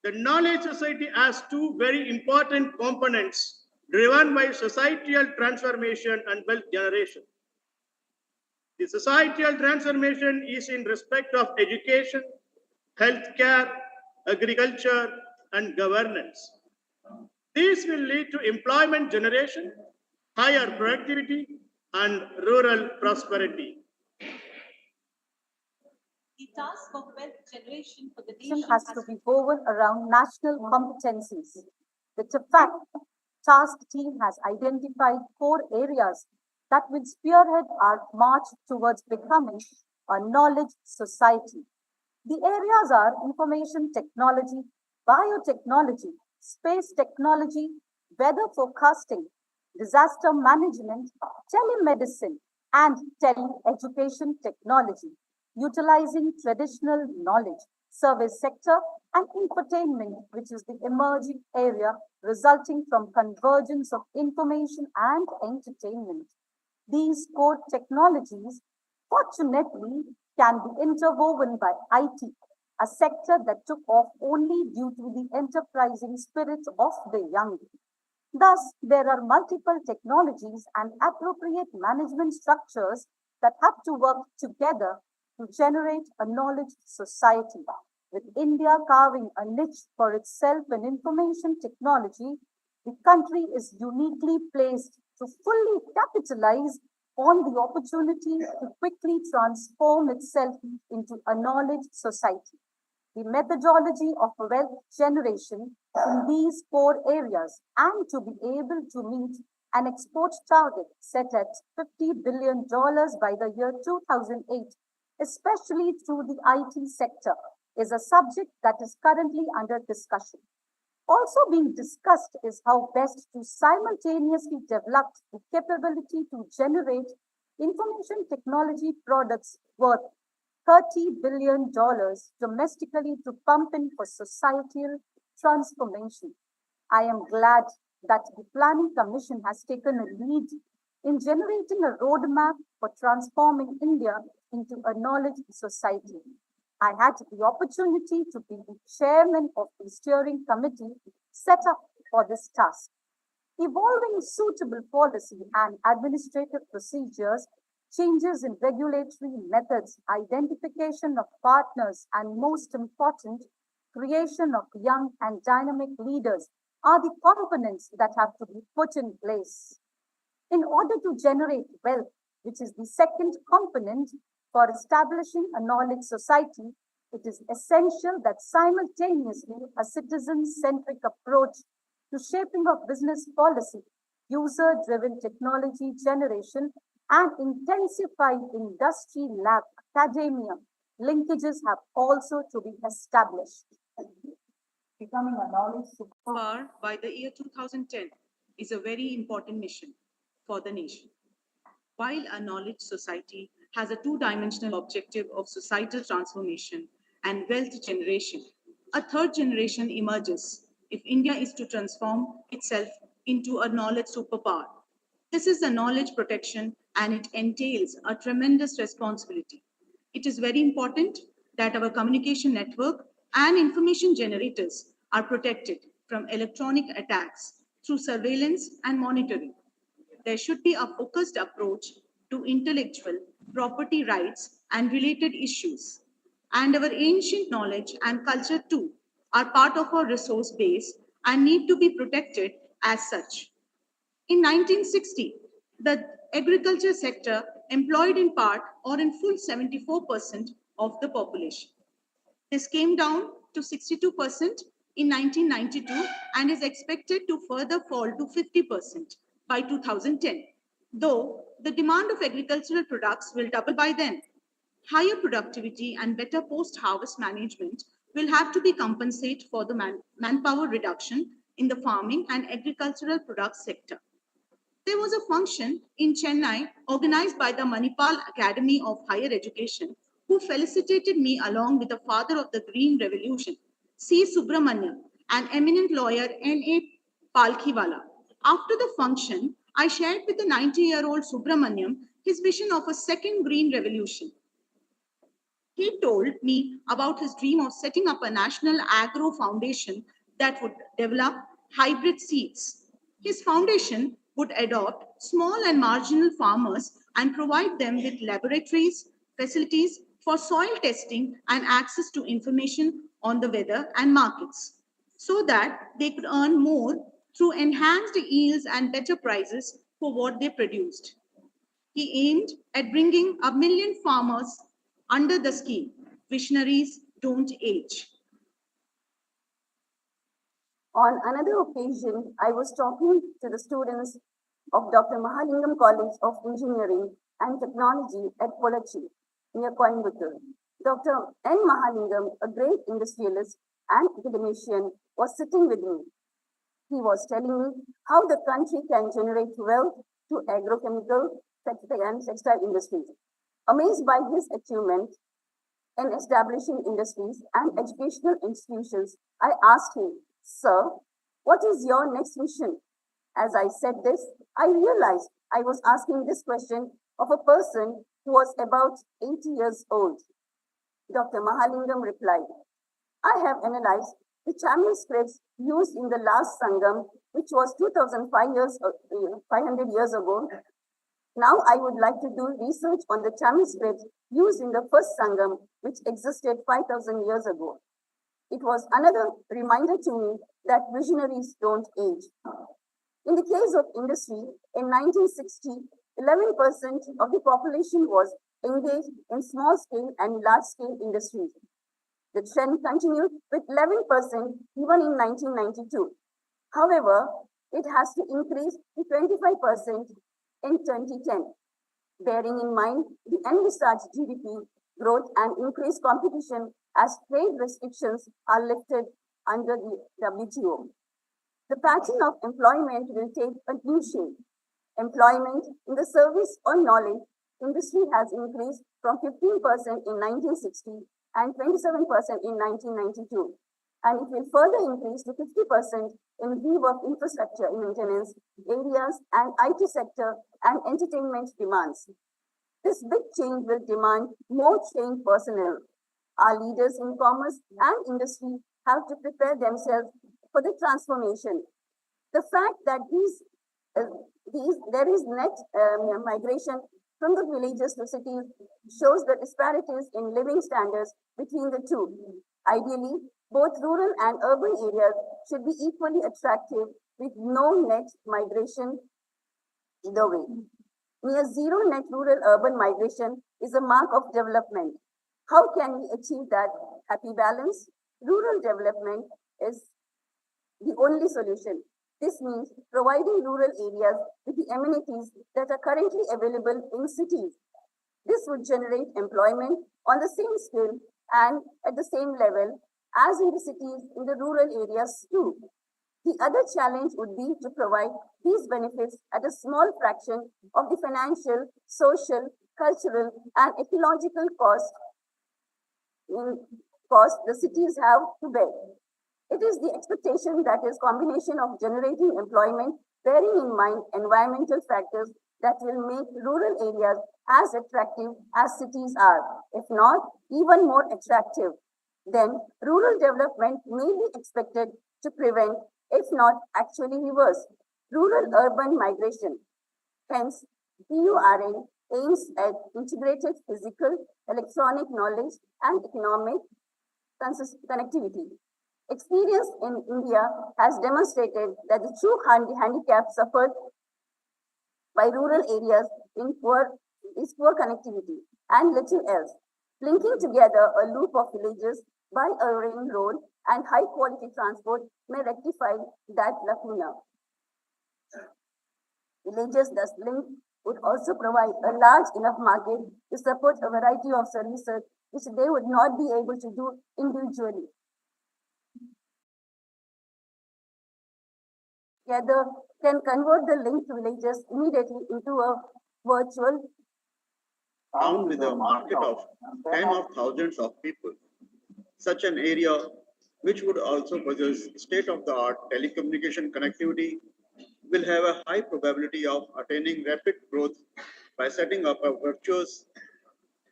The knowledge society has two very important components driven by societal transformation and wealth generation. The societal transformation is in respect of education, healthcare, agriculture, and governance. These will lead to employment generation, higher productivity, and rural prosperity. The task of wealth generation for the Nation nation has to be woven around national competencies. The task team has identified 4 areas that will spearhead our march towards becoming a knowledge society. The areas are information technology, biotechnology, space technology, weather forecasting, disaster management, telemedicine, and tele-education technology, utilizing traditional knowledge, service sector, and infotainment, which is the emerging area resulting from convergence of information and entertainment. These core technologies, fortunately, can be interwoven by IT, a sector that took off only due to the enterprising spirit of the young. Thus, there are multiple technologies and appropriate management structures that have to work together to generate a knowledge society. With India carving a niche for itself in information technology, the country is uniquely placed to fully capitalize on the opportunity to quickly transform itself into a knowledge society. The methodology of wealth generation in these 4 areas and to be able to meet an export target set at $50 billion by the year 2008, especially through the IT sector, is a subject that is currently under discussion. Also being discussed is how best to simultaneously develop the capability to generate information technology products worth $30 billion domestically to pump in for societal transformation. I am glad that the Planning Commission has taken a lead in generating a roadmap for transforming India into a knowledge society. I had the opportunity to be the chairman of the steering committee set up for this task. Evolving suitable policy and administrative procedures, changes in regulatory methods, identification of partners, and most important, creation of young and dynamic leaders are the components that have to be put in place. In order to generate wealth, which is the second component for establishing a knowledge society, it is essential that simultaneously a citizen-centric approach to shaping of business policy, user-driven technology generation, and intensified industry lab academia linkages have also to be established. Becoming a knowledge Far by the year 2010 is a very important mission for the nation. While a knowledge society has a two-dimensional objective of societal transformation and wealth generation, a third generation emerges if India is to transform itself into a knowledge superpower. This is a knowledge protection and it entails a tremendous responsibility. It is very important that our communication network and information generators are protected from electronic attacks through surveillance and monitoring. There should be a focused approach to intellectual property rights and related issues. And our ancient knowledge and culture too are part of our resource base and need to be protected as such. In 1960, the agriculture sector employed in part or in full 74% of the population. This came down to 62% in 1992 and is expected to further fall to 50% by 2010, though the demand of agricultural products will double by then. Higher productivity and better post-harvest management will have to be compensated for the manpower reduction in the farming and agricultural products sector. There was a function in Chennai organized by the Manipal Academy of Higher Education, who felicitated me along with the father of the Green Revolution, C. Subramaniam, an eminent lawyer, N.A. Palkhiwala. After the function, I shared with the 90-year-old Subramaniam his vision of a second green revolution. He told me about his dream of setting up a national agro foundation that would develop hybrid seeds. His foundation would adopt small and marginal farmers and provide them with laboratories, facilities for soil testing and access to information on the weather and markets, so that they could earn more through enhanced yields and better prices for what they produced. He aimed at bringing 1 million farmers under the scheme. Visionaries don't age. On another occasion, I was talking to the students of Dr. Mahalingam College of Engineering and Technology at Pollachi, near Coimbatore. Dr. N. Mahalingam, a great industrialist and academician, was sitting with me. He was telling me how the country can generate wealth through agrochemical and textile industries. Amazed by his achievement in establishing industries and educational institutions, I asked him, "Sir, what is your next mission?" As I said this, I realized I was asking this question of a person who was about 80 years old. Dr. Mahalingam replied, "I have analyzed the Tamil scripts used in the last Sangam, which was 2,500 years ago. Now I would like to do research on the Tamil scripts used in the first Sangam, which existed 5,000 years ago." It was another reminder to me that visionaries don't age. In the case of industry, in 1960, 11% of the population was engaged in small-scale and large-scale industries. The trend continued with 11% even in 1992. However, it has to increase to 25% in 2010, bearing in mind the envisaged GDP growth and increased competition as trade restrictions are lifted under the WTO. The pattern of employment will take a new shape. Employment in the service or knowledge industry has increased from 15% in 1960 and 27% in 1992, and it will further increase to 50% in view of infrastructure maintenance areas and IT sector and entertainment demands. This big change will demand more trained personnel. Our leaders in commerce and industry have to prepare themselves for the transformation. The fact that there is net migration from the villages to cities shows the disparities in living standards between the two. Ideally, both rural and urban areas should be equally attractive with no net migration either way. Near zero net rural urban migration is a mark of development. How can we achieve that happy balance? Rural development is the only solution. This means providing rural areas with the amenities that are currently available in cities. This would generate employment on the same scale and at the same level as in the cities in the rural areas too. The other challenge would be to provide these benefits at a small fraction of the financial, social, cultural, and ecological cost the cities have to bear. It is the expectation that is combination of generating employment, bearing in mind environmental factors that will make rural areas as attractive as cities are, if not even more attractive. Then rural development may be expected to prevent, if not actually reverse, rural-urban migration. Hence, PURN aims at integrated physical, electronic knowledge and economic connectivity. Experience in India has demonstrated that the true handicap suffered by rural areas is poor connectivity and little else. Linking together a loop of villages by a rail road and high quality transport may rectify that lacuna. Villages thus linked would also provide a large enough market to support a variety of services which they would not be able to do individually. Together can convert the linked villages immediately into a virtual town with a market of 10 of thousands of people. Such an area, which would also possess state-of-the-art telecommunication connectivity, will have a high probability of attaining rapid growth by setting up a virtuous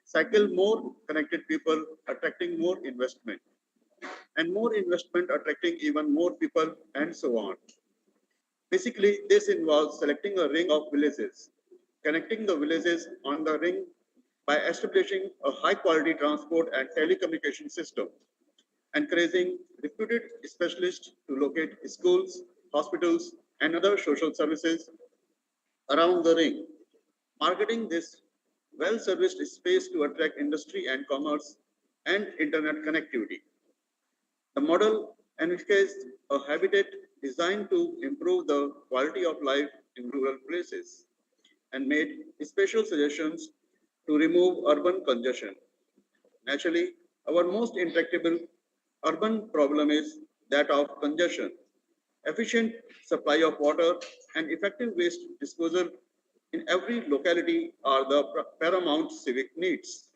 cycle, more connected people attracting more investment, and more investment attracting even more people, and so on. Basically, this involves selecting a ring of villages, connecting the villages on the ring by establishing a high quality transport and telecommunication system, encouraging reputed specialists to locate schools, hospitals, and other social services around the ring, marketing this well serviced space to attract industry and commerce and internet connectivity. The model envisaged a habitat designed to improve the quality of life in rural places and made special suggestions to remove urban congestion. Naturally, our most intractable urban problem is that of congestion. Efficient supply of water and effective waste disposal in every locality are the paramount civic needs.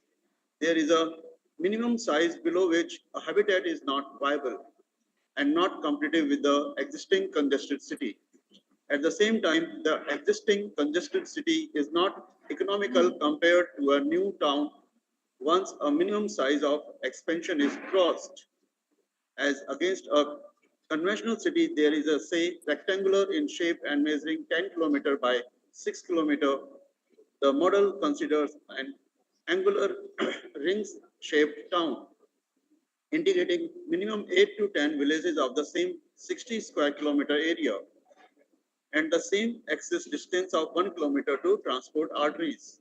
There is a minimum size below which a habitat is not viable and not competitive with the existing congested city. At the same time, the existing congested city is not economical compared to a new town once a minimum size of expansion is crossed. As against a conventional city, there is a say rectangular in shape and measuring 10 km by 6 km. The model considers an angular rings shaped town, integrating minimum 8 to 10 villages of the same 60 square kilometer area and the same access distance of 1 km to transport arteries.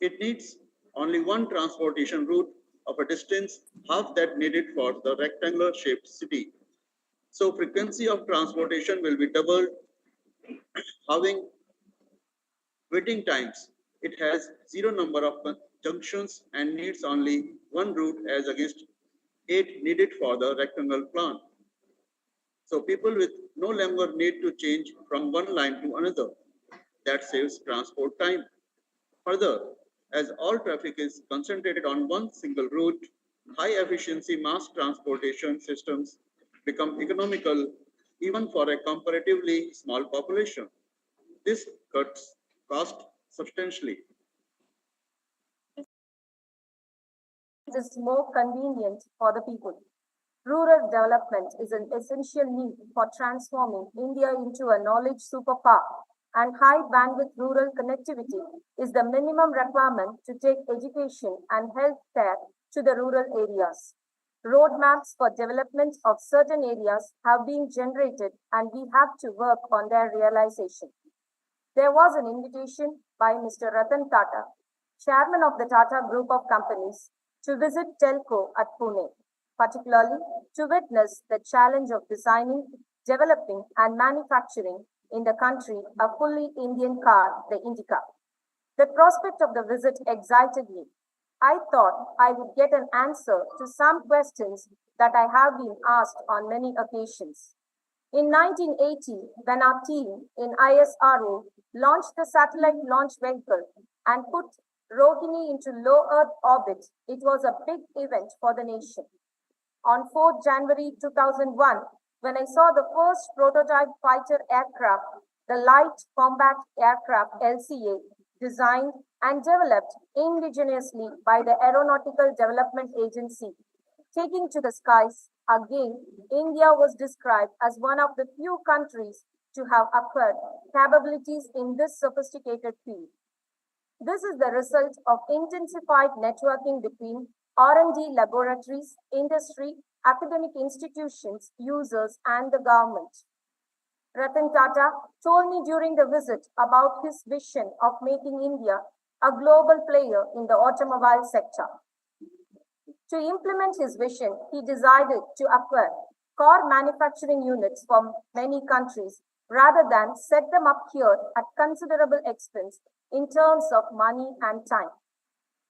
It needs only one transportation route of a distance half that needed for the rectangular shaped city. So frequency of transportation will be doubled, having waiting times. It has zero number of junctions and needs only one route as against 8 needed for the rectangle plan. So people with no longer need to change from one line to another. That saves transport time. Further, as all traffic is concentrated on one single route, high efficiency mass transportation systems become economical even for a comparatively small population. This cuts cost substantially. Is more convenient for the people. Rural development is an essential need for transforming India into a knowledge superpower, and high bandwidth rural connectivity is the minimum requirement to take education and health care to the rural areas. Roadmaps for development of certain areas have been generated, and we have to work on their realization. There was an invitation by Mr. Ratan Tata, chairman of the Tata Group of Companies, to visit Telco at Pune, particularly to witness the challenge of designing, developing, and manufacturing in the country a fully Indian car, the Indica. The prospect of the visit excited me. I thought I would get an answer to some questions that I have been asked on many occasions. In 1980, when our team in ISRO launched the satellite launch vehicle and put Rohini into low Earth orbit, it was a big event for the nation. On 4th January 2001, when I saw the first prototype fighter aircraft, the Light Combat Aircraft LCA, designed and developed indigenously by the Aeronautical Development Agency, taking to the skies, again, India was described as one of the few countries to have acquired capabilities in this sophisticated field. This is the result of intensified networking between R&D laboratories, industry, academic institutions, users, and the government. Ratan Tata told me during the visit about his vision of making India a global player in the automobile sector. To implement his vision, he decided to acquire car manufacturing units from many countries rather than set them up here at considerable expense in terms of money and time.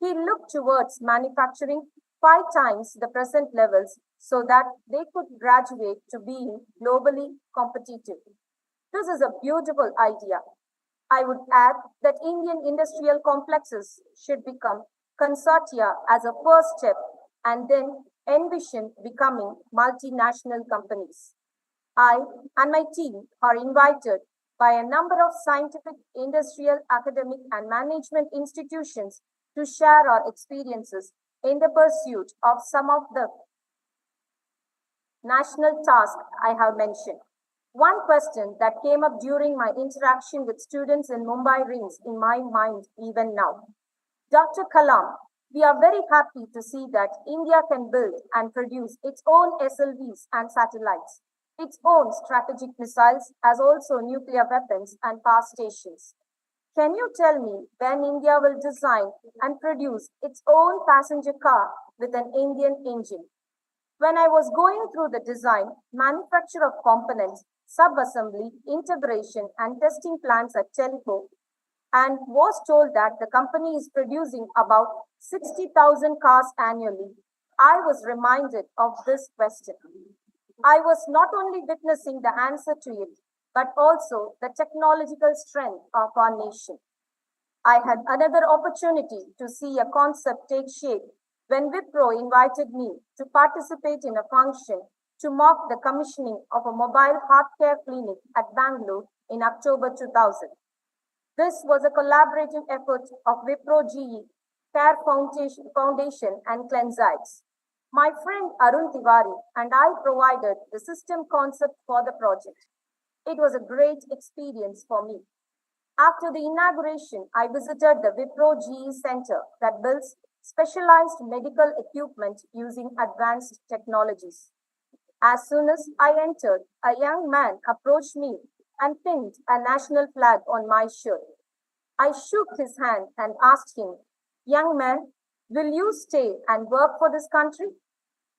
He looked towards manufacturing 5 times the present levels so that they could graduate to being globally competitive. This is a beautiful idea. I would add that Indian industrial complexes should become consortia as a first step and then envision becoming multinational companies. I and my team are invited by a number of scientific, industrial, academic, and management institutions to share our experiences in the pursuit of some of the national tasks I have mentioned. One question that came up during my interaction with students in Mumbai rings in my mind even now. Dr. Kalam, we are very happy to see that India can build and produce its own SLVs and satellites, its own strategic missiles, as also nuclear weapons and power stations. Can you tell me when India will design and produce its own passenger car with an Indian engine? When I was going through the design, manufacture of components, sub-assembly, integration, and testing plans at Telco, and was told that the company is producing about 60,000 cars annually, I was reminded of this question. I was not only witnessing the answer to it, but also the technological strength of our nation. I had another opportunity to see a concept take shape when Wipro invited me to participate in a function to mark the commissioning of a mobile heart care clinic at Bangalore in October 2000. This was a collaborative effort of Wipro GE, Care Foundation and Cleansites. My friend Arun Tiwari and I provided the system concept for the project. It was a great experience for me. After the inauguration, I visited the Wipro GE Center that builds specialized medical equipment using advanced technologies. As soon as I entered, a young man approached me and pinned a national flag on my shirt. I shook his hand and asked him, "Young man, will you stay and work for this country?"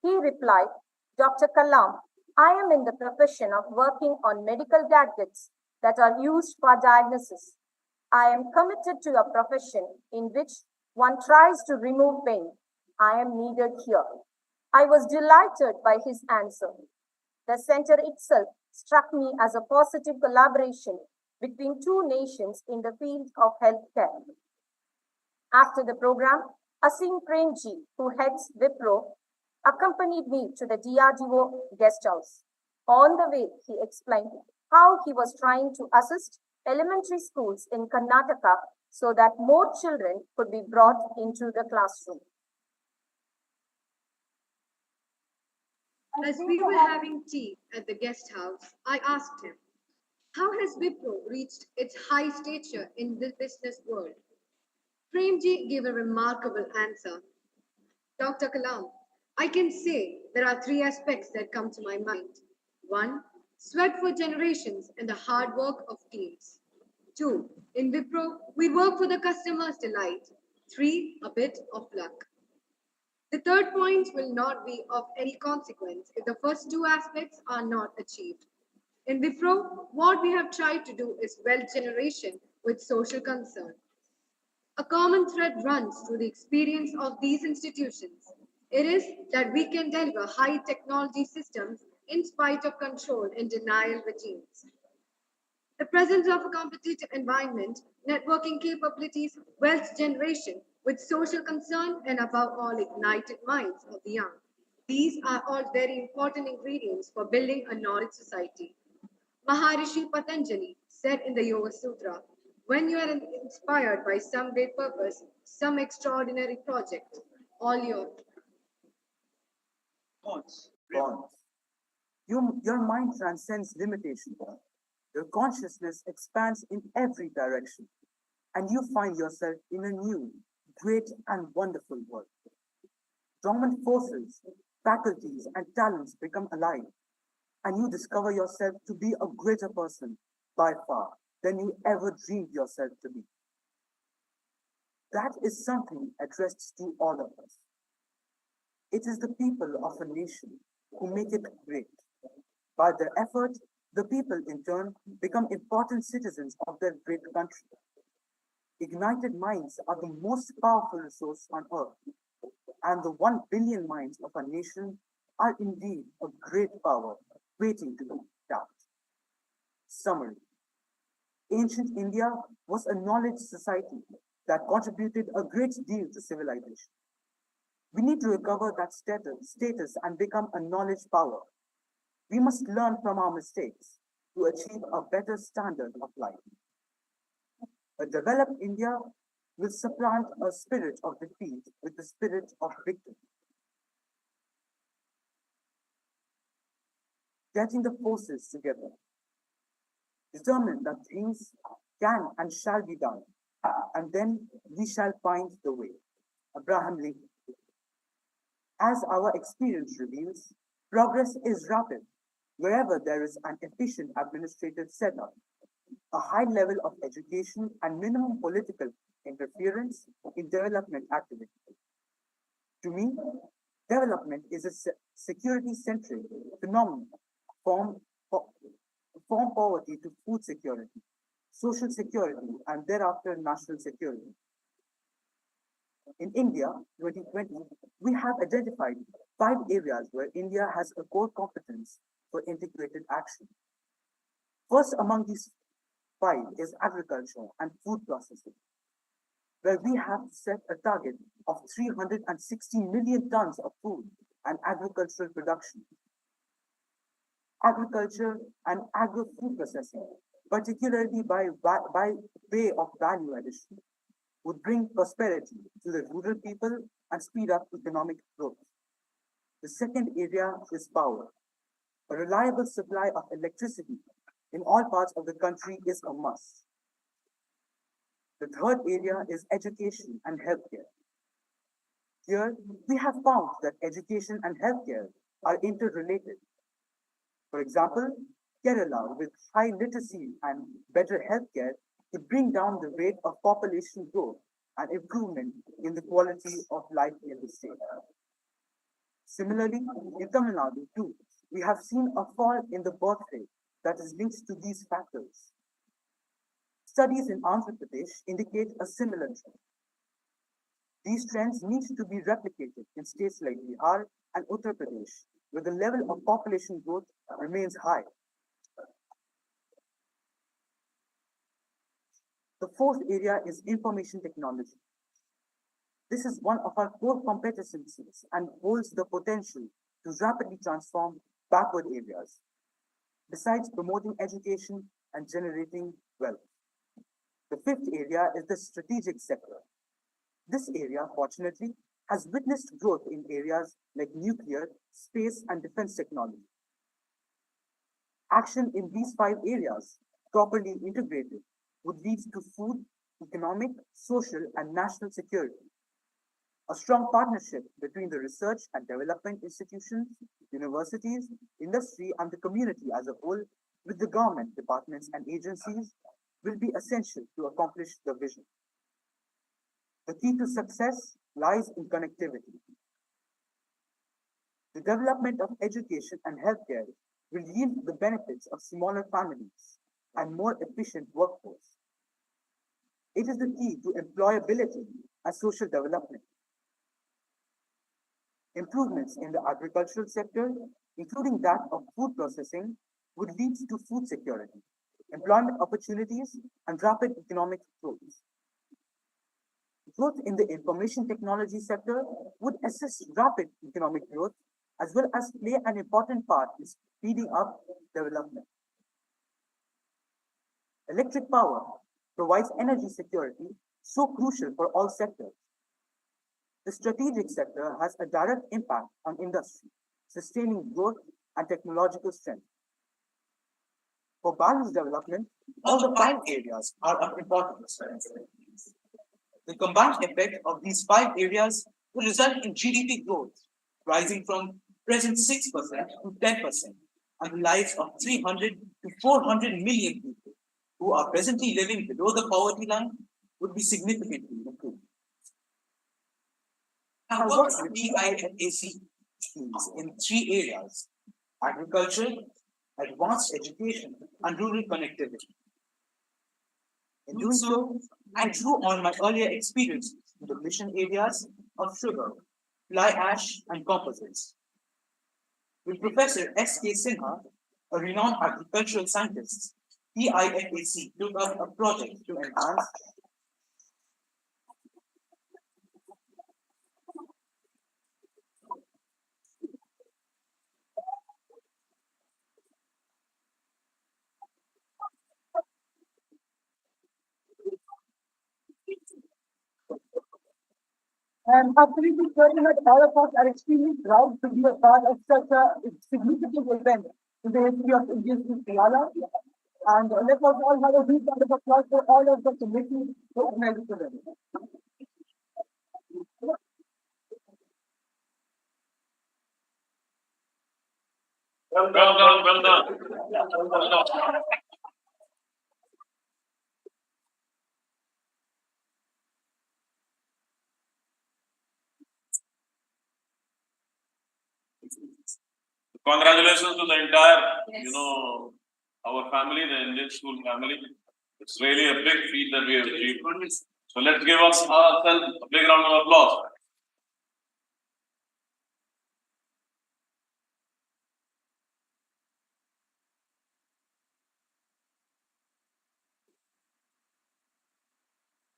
He replied, "Dr. Kalam, I am in the profession of working on medical gadgets that are used for diagnosis. I am committed to a profession in which one tries to remove pain. I am needed here." I was delighted by his answer. The center itself struck me as a positive collaboration between two nations in the field of healthcare. After the program, Asim Premji, who heads Wipro, accompanied me to the DRDO guest house. On the way, he explained how he was trying to assist elementary schools in Karnataka so that more children could be brought into the classroom. As we were having tea at the guest house, I asked him, "How has Wipro reached its high stature in the business world?" Premji gave a remarkable answer. "Dr. Kalam, I can say there are three aspects that come to my mind. One, sweat for generations and the hard work of teams. Two, in Wipro, we work for the customer's delight. Three, a bit of luck. The third point will not be of any consequence if the first two aspects are not achieved. In Wipro, what we have tried to do is wealth generation with social concern. A common thread runs through the experience of these institutions. It is that we can deliver high technology systems in spite of control and denial regimes. The presence of a competitive environment, networking capabilities, wealth generation with social concern, and above all, ignited minds of the young. These are all very important ingredients for building a knowledge society. Maharishi Patanjali said in the Yoga Sutra, when you are inspired by some great purpose, some extraordinary project, all your Bonds. Your mind transcends limitation. Your consciousness expands in every direction, and you find yourself in a new, great, and wonderful world. Dormant forces, faculties, and talents become alive. and you discover yourself to be a greater person by far than you ever dreamed yourself to be. That is something addressed to all of us. It is the people of a nation who make it great. By their effort, the people in turn become important citizens of their great country. Ignited minds are the most powerful resource on earth, and the 1 billion minds of a nation are indeed a great power waiting to be tapped. Summary. Ancient India was a knowledge society that contributed a great deal to civilization. We need to recover that status and become a knowledge power. We must learn from our mistakes to achieve a better standard of life. A developed India will supplant a spirit of defeat with the spirit of victory. Getting the forces together, determined that things can and shall be done, and then we shall find the way. Abraham Lincoln. As our experience reveals, progress is rapid wherever there is an efficient administrative setup, a high level of education, and minimum political interference in development activity. To me, development is a security-centric phenomenon from poverty to food security, social security, and thereafter national security. In India 2020, we have identified 5 areas where India has a core competence for integrated action. First among these 5 is agriculture and food processing, where we have set a target of 360 million tons of food and agricultural production. Agriculture and agro-food processing, particularly by way of value addition, would bring prosperity to the rural people and speed up economic growth. The second area is power. A reliable supply of electricity in all parts of the country is a must. The third area is education and healthcare. Here, we have found that education and healthcare are interrelated. For example, Kerala, with high literacy and better healthcare, could bring down the rate of population growth and improvement in the quality of life in the state. Similarly, in Tamil Nadu too, we have seen a fall in the birth rate that is linked to these factors. Studies in Andhra Pradesh indicate a similar trend. These trends need to be replicated in states like Bihar and Uttar Pradesh, where the level of population growth remains high. The fourth area is information technology. This is one of our core competencies and holds the potential to rapidly transform backward areas, besides promoting education and generating wealth. The fifth area is the strategic sector. This area, fortunately, has witnessed growth in areas like nuclear, space, and defense technology. Action in these 5 areas, properly integrated, would lead to food, economic, social, and national security. A strong partnership between the research and development institutions, universities, industry, and the community as a whole, with the government, departments, and agencies, will be essential to accomplish the vision. The key to success lies in connectivity. The development of education and healthcare will yield the benefits of smaller families and more efficient workforce. It is the key to employability and social development. Improvements in the agricultural sector, including that of food processing, would lead to food security, employment opportunities, and rapid economic growth. Growth in the information technology sector would assist rapid economic growth as well as play an important part in speeding up development. Electric power provides energy security so crucial for all sectors. The strategic sector has a direct impact on industry, sustaining growth and technological strength. For balanced development, all the 5 areas are of importance. The combined effect of these 5 areas will result in GDP growth rising from present 6% to 10%, and the lives of 300 to 400 million people who are presently living below the poverty line would be significantly improved. Now, what TIFAC means in three areas: agriculture, advanced education, and rural connectivity. In doing so, I drew on my earlier experience in the mission areas of sugar, fly ash, and composites. With Professor S.K. Sinha, a renowned agricultural scientist, TIFAC took up a project to enhance And absolutely certain that all of us are extremely proud to be a part of such a significant event in the history of Indian Kerala. And let us all have a big round of applause for all of the committee who organized the event. Well done, well done. Congratulations to the entire, our family, the Indian school family. It's really a big feat that we have achieved. So let's give ourselves a big round of applause.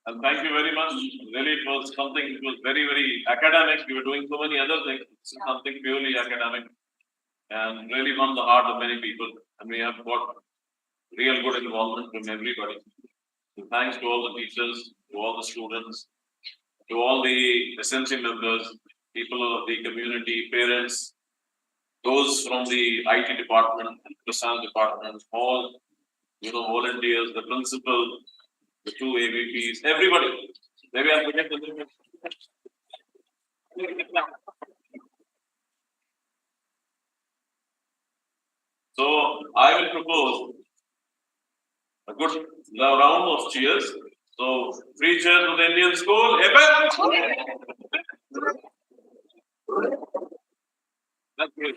And thank you very much. Really, it was something, it was very, very academic. We were doing so many other things. This is something purely academic and really won the heart of many people. And we have got real good involvement from everybody. So thanks to all the teachers, to all the students, to all the SNC members, people of the community, parents, those from the IT department, the science department, all, volunteers, the principal, the two AVPs, everybody. Maybe I'll forget the name. So I will propose a good round of cheers. So 3 cheers to the Indian school. That's great.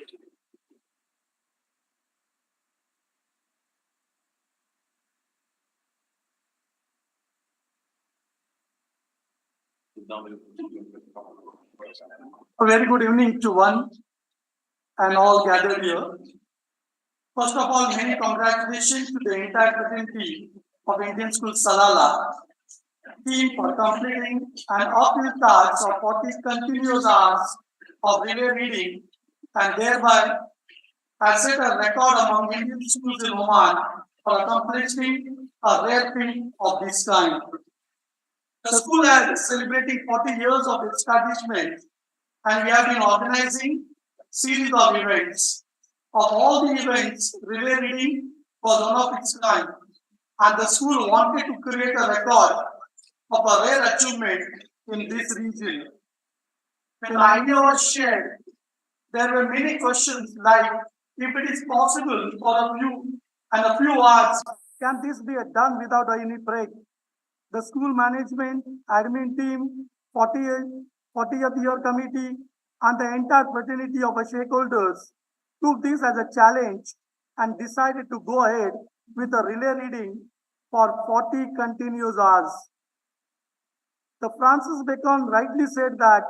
A very good evening to one and all gathered here. First of all, many congratulations to the entire fraternity of Indian School Salala team for completing an uphill task of 40 continuous hours of relay reading and thereby has set a record among Indian schools in Oman for accomplishing a rare feat of this kind. The school is celebrating 40 years of establishment and we have been organizing series of events. Of all the events, relay reading was one of its kind, and the school wanted to create a record of a rare achievement in this region. When the idea was shared, there were many questions like if it is possible for a few hours, can this be done without any break? The school management, admin team, 40th year committee, and the entire fraternity of stakeholders took this as a challenge and decided to go ahead with a relay reading for 40 continuous hours. The Francis Bacon rightly said that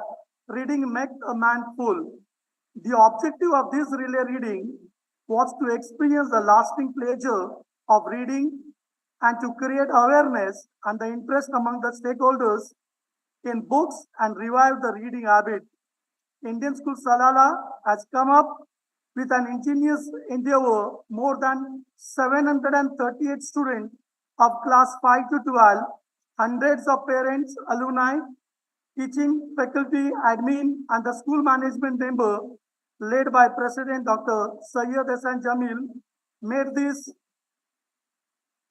reading makes a man full. The objective of this relay reading was to experience the lasting pleasure of reading and to create awareness and the interest among the stakeholders in books and revive the reading habit. Indian School Salala has come up with an ingenious endeavor. More than 738 students of class 5 to 12, hundreds of parents, alumni, teaching, faculty, admin, and the school management member, led by President Dr. Sayyid Hassan Jamil, made this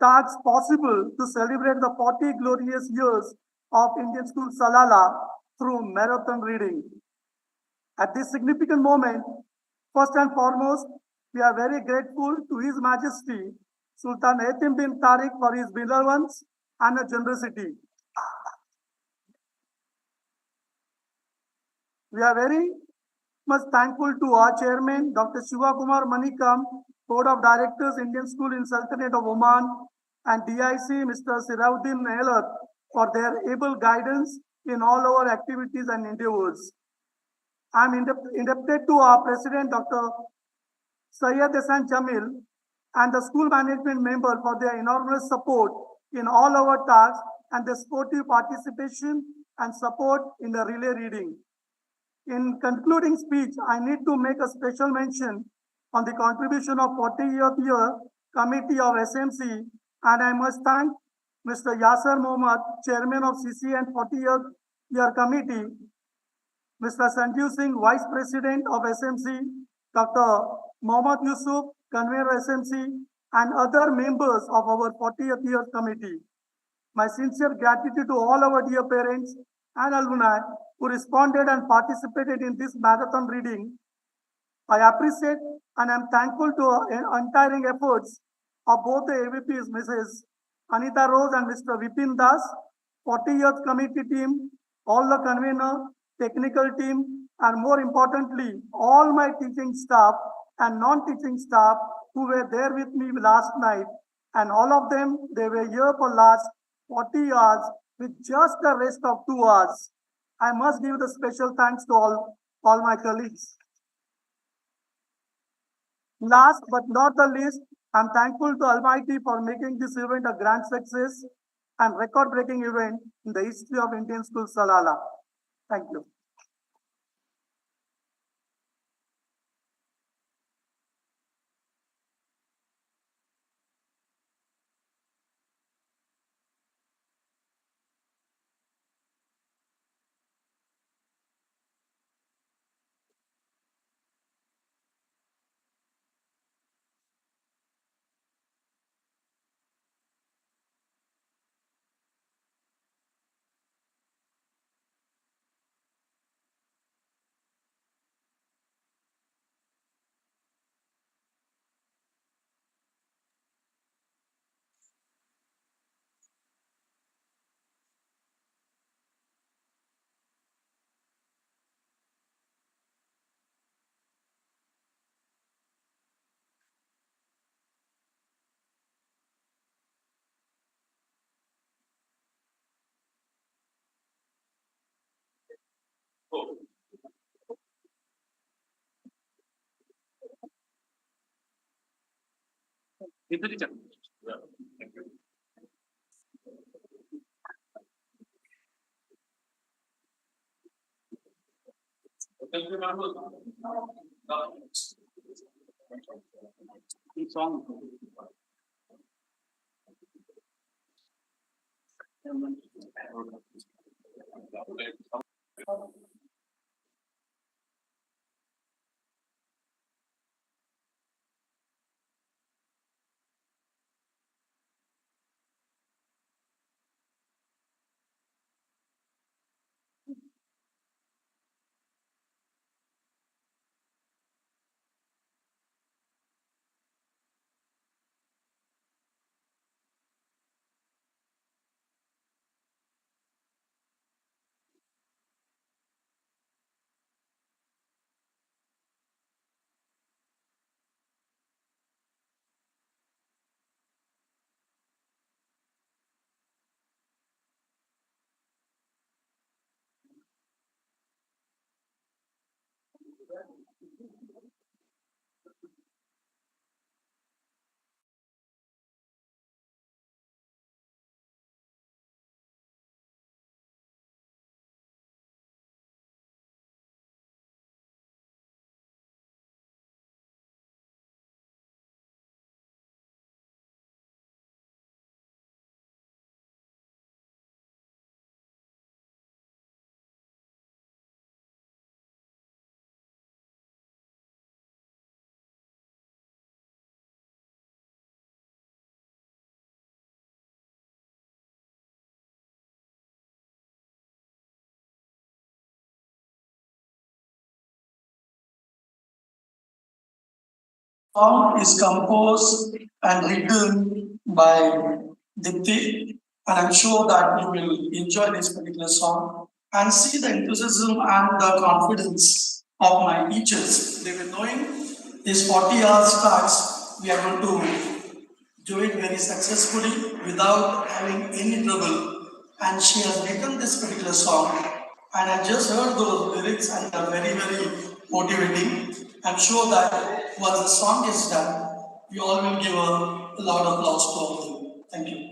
task possible to celebrate the 40 glorious years of Indian School Salala through marathon reading. At this significant moment, first and foremost, We are very grateful to His Majesty Sultan Hatim bin Tariq for his benevolence and generosity. We are very much thankful to our chairman, Dr. Shiva Kumar Manikam, Board of Directors, Indian School in Sultanate of Oman, and DIC, Mr. Sirauddin Nehlat, for their able guidance in all our activities and endeavors. I am indebted to our president, Dr. Syed Hasan Jamil, and the school management member for their enormous support in all our tasks and the sportive participation and support in the relay reading. In concluding speech, I need to make a special mention on the contribution of 40th year committee of SMC, and I must thank Mr. Yasser Mohammad, chairman of CC and 40th year committee, Mr. Sanjeev Singh, vice president of SMC, Dr. Mohammad Yusuf, convener SMC, and other members of our 40th year committee. My sincere gratitude to all our dear parents and alumni who responded and participated in this marathon reading. I appreciate and am thankful to untiring efforts of both the AVPs, Mrs. Anita Rose and Mr. Vipin Das, 40th committee team, all the convener, technical team, and more importantly, all my teaching staff and non-teaching staff who were there with me last night. And all of them, they were here for last 40 hours with just the rest of 2 hours. I must give the special thanks to all my colleagues. Last but not the least, I'm thankful to Almighty for making this event a grand success and record-breaking event in the history of Indian School Salala. Thank you. Song. song is composed and written by Dipti, and I'm sure that you will enjoy this particular song and see the enthusiasm and the confidence of my teachers. They were knowing this 40 hours starts, we are going to do it very successfully without having any trouble. And she has written this particular song, and I just heard those lyrics and they are very, very motivating. I'm sure that once the song is done, we all will give a loud applause to all of them. Thank you.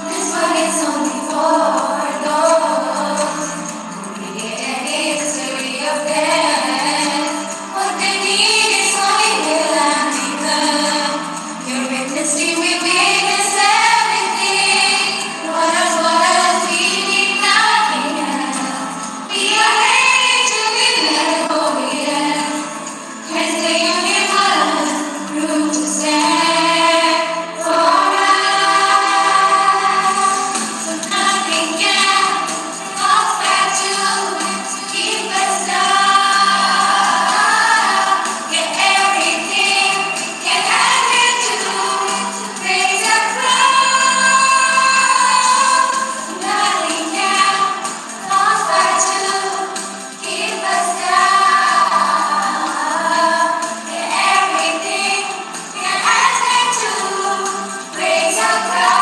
This one is only for those who need a history of death. What they need is only will and become. Your witnessing, we witness everything. What else we need nothing else. We are ready to be let go, yes. As the universe proves to stand for us. Nothing can compare to keep us up. Yet everything can happen to raise a crown. Nothing can compare to keep us up. Yet everything can happen to raise a crown.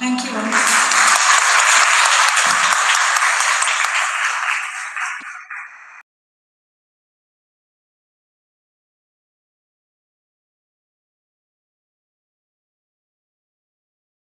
Thank you.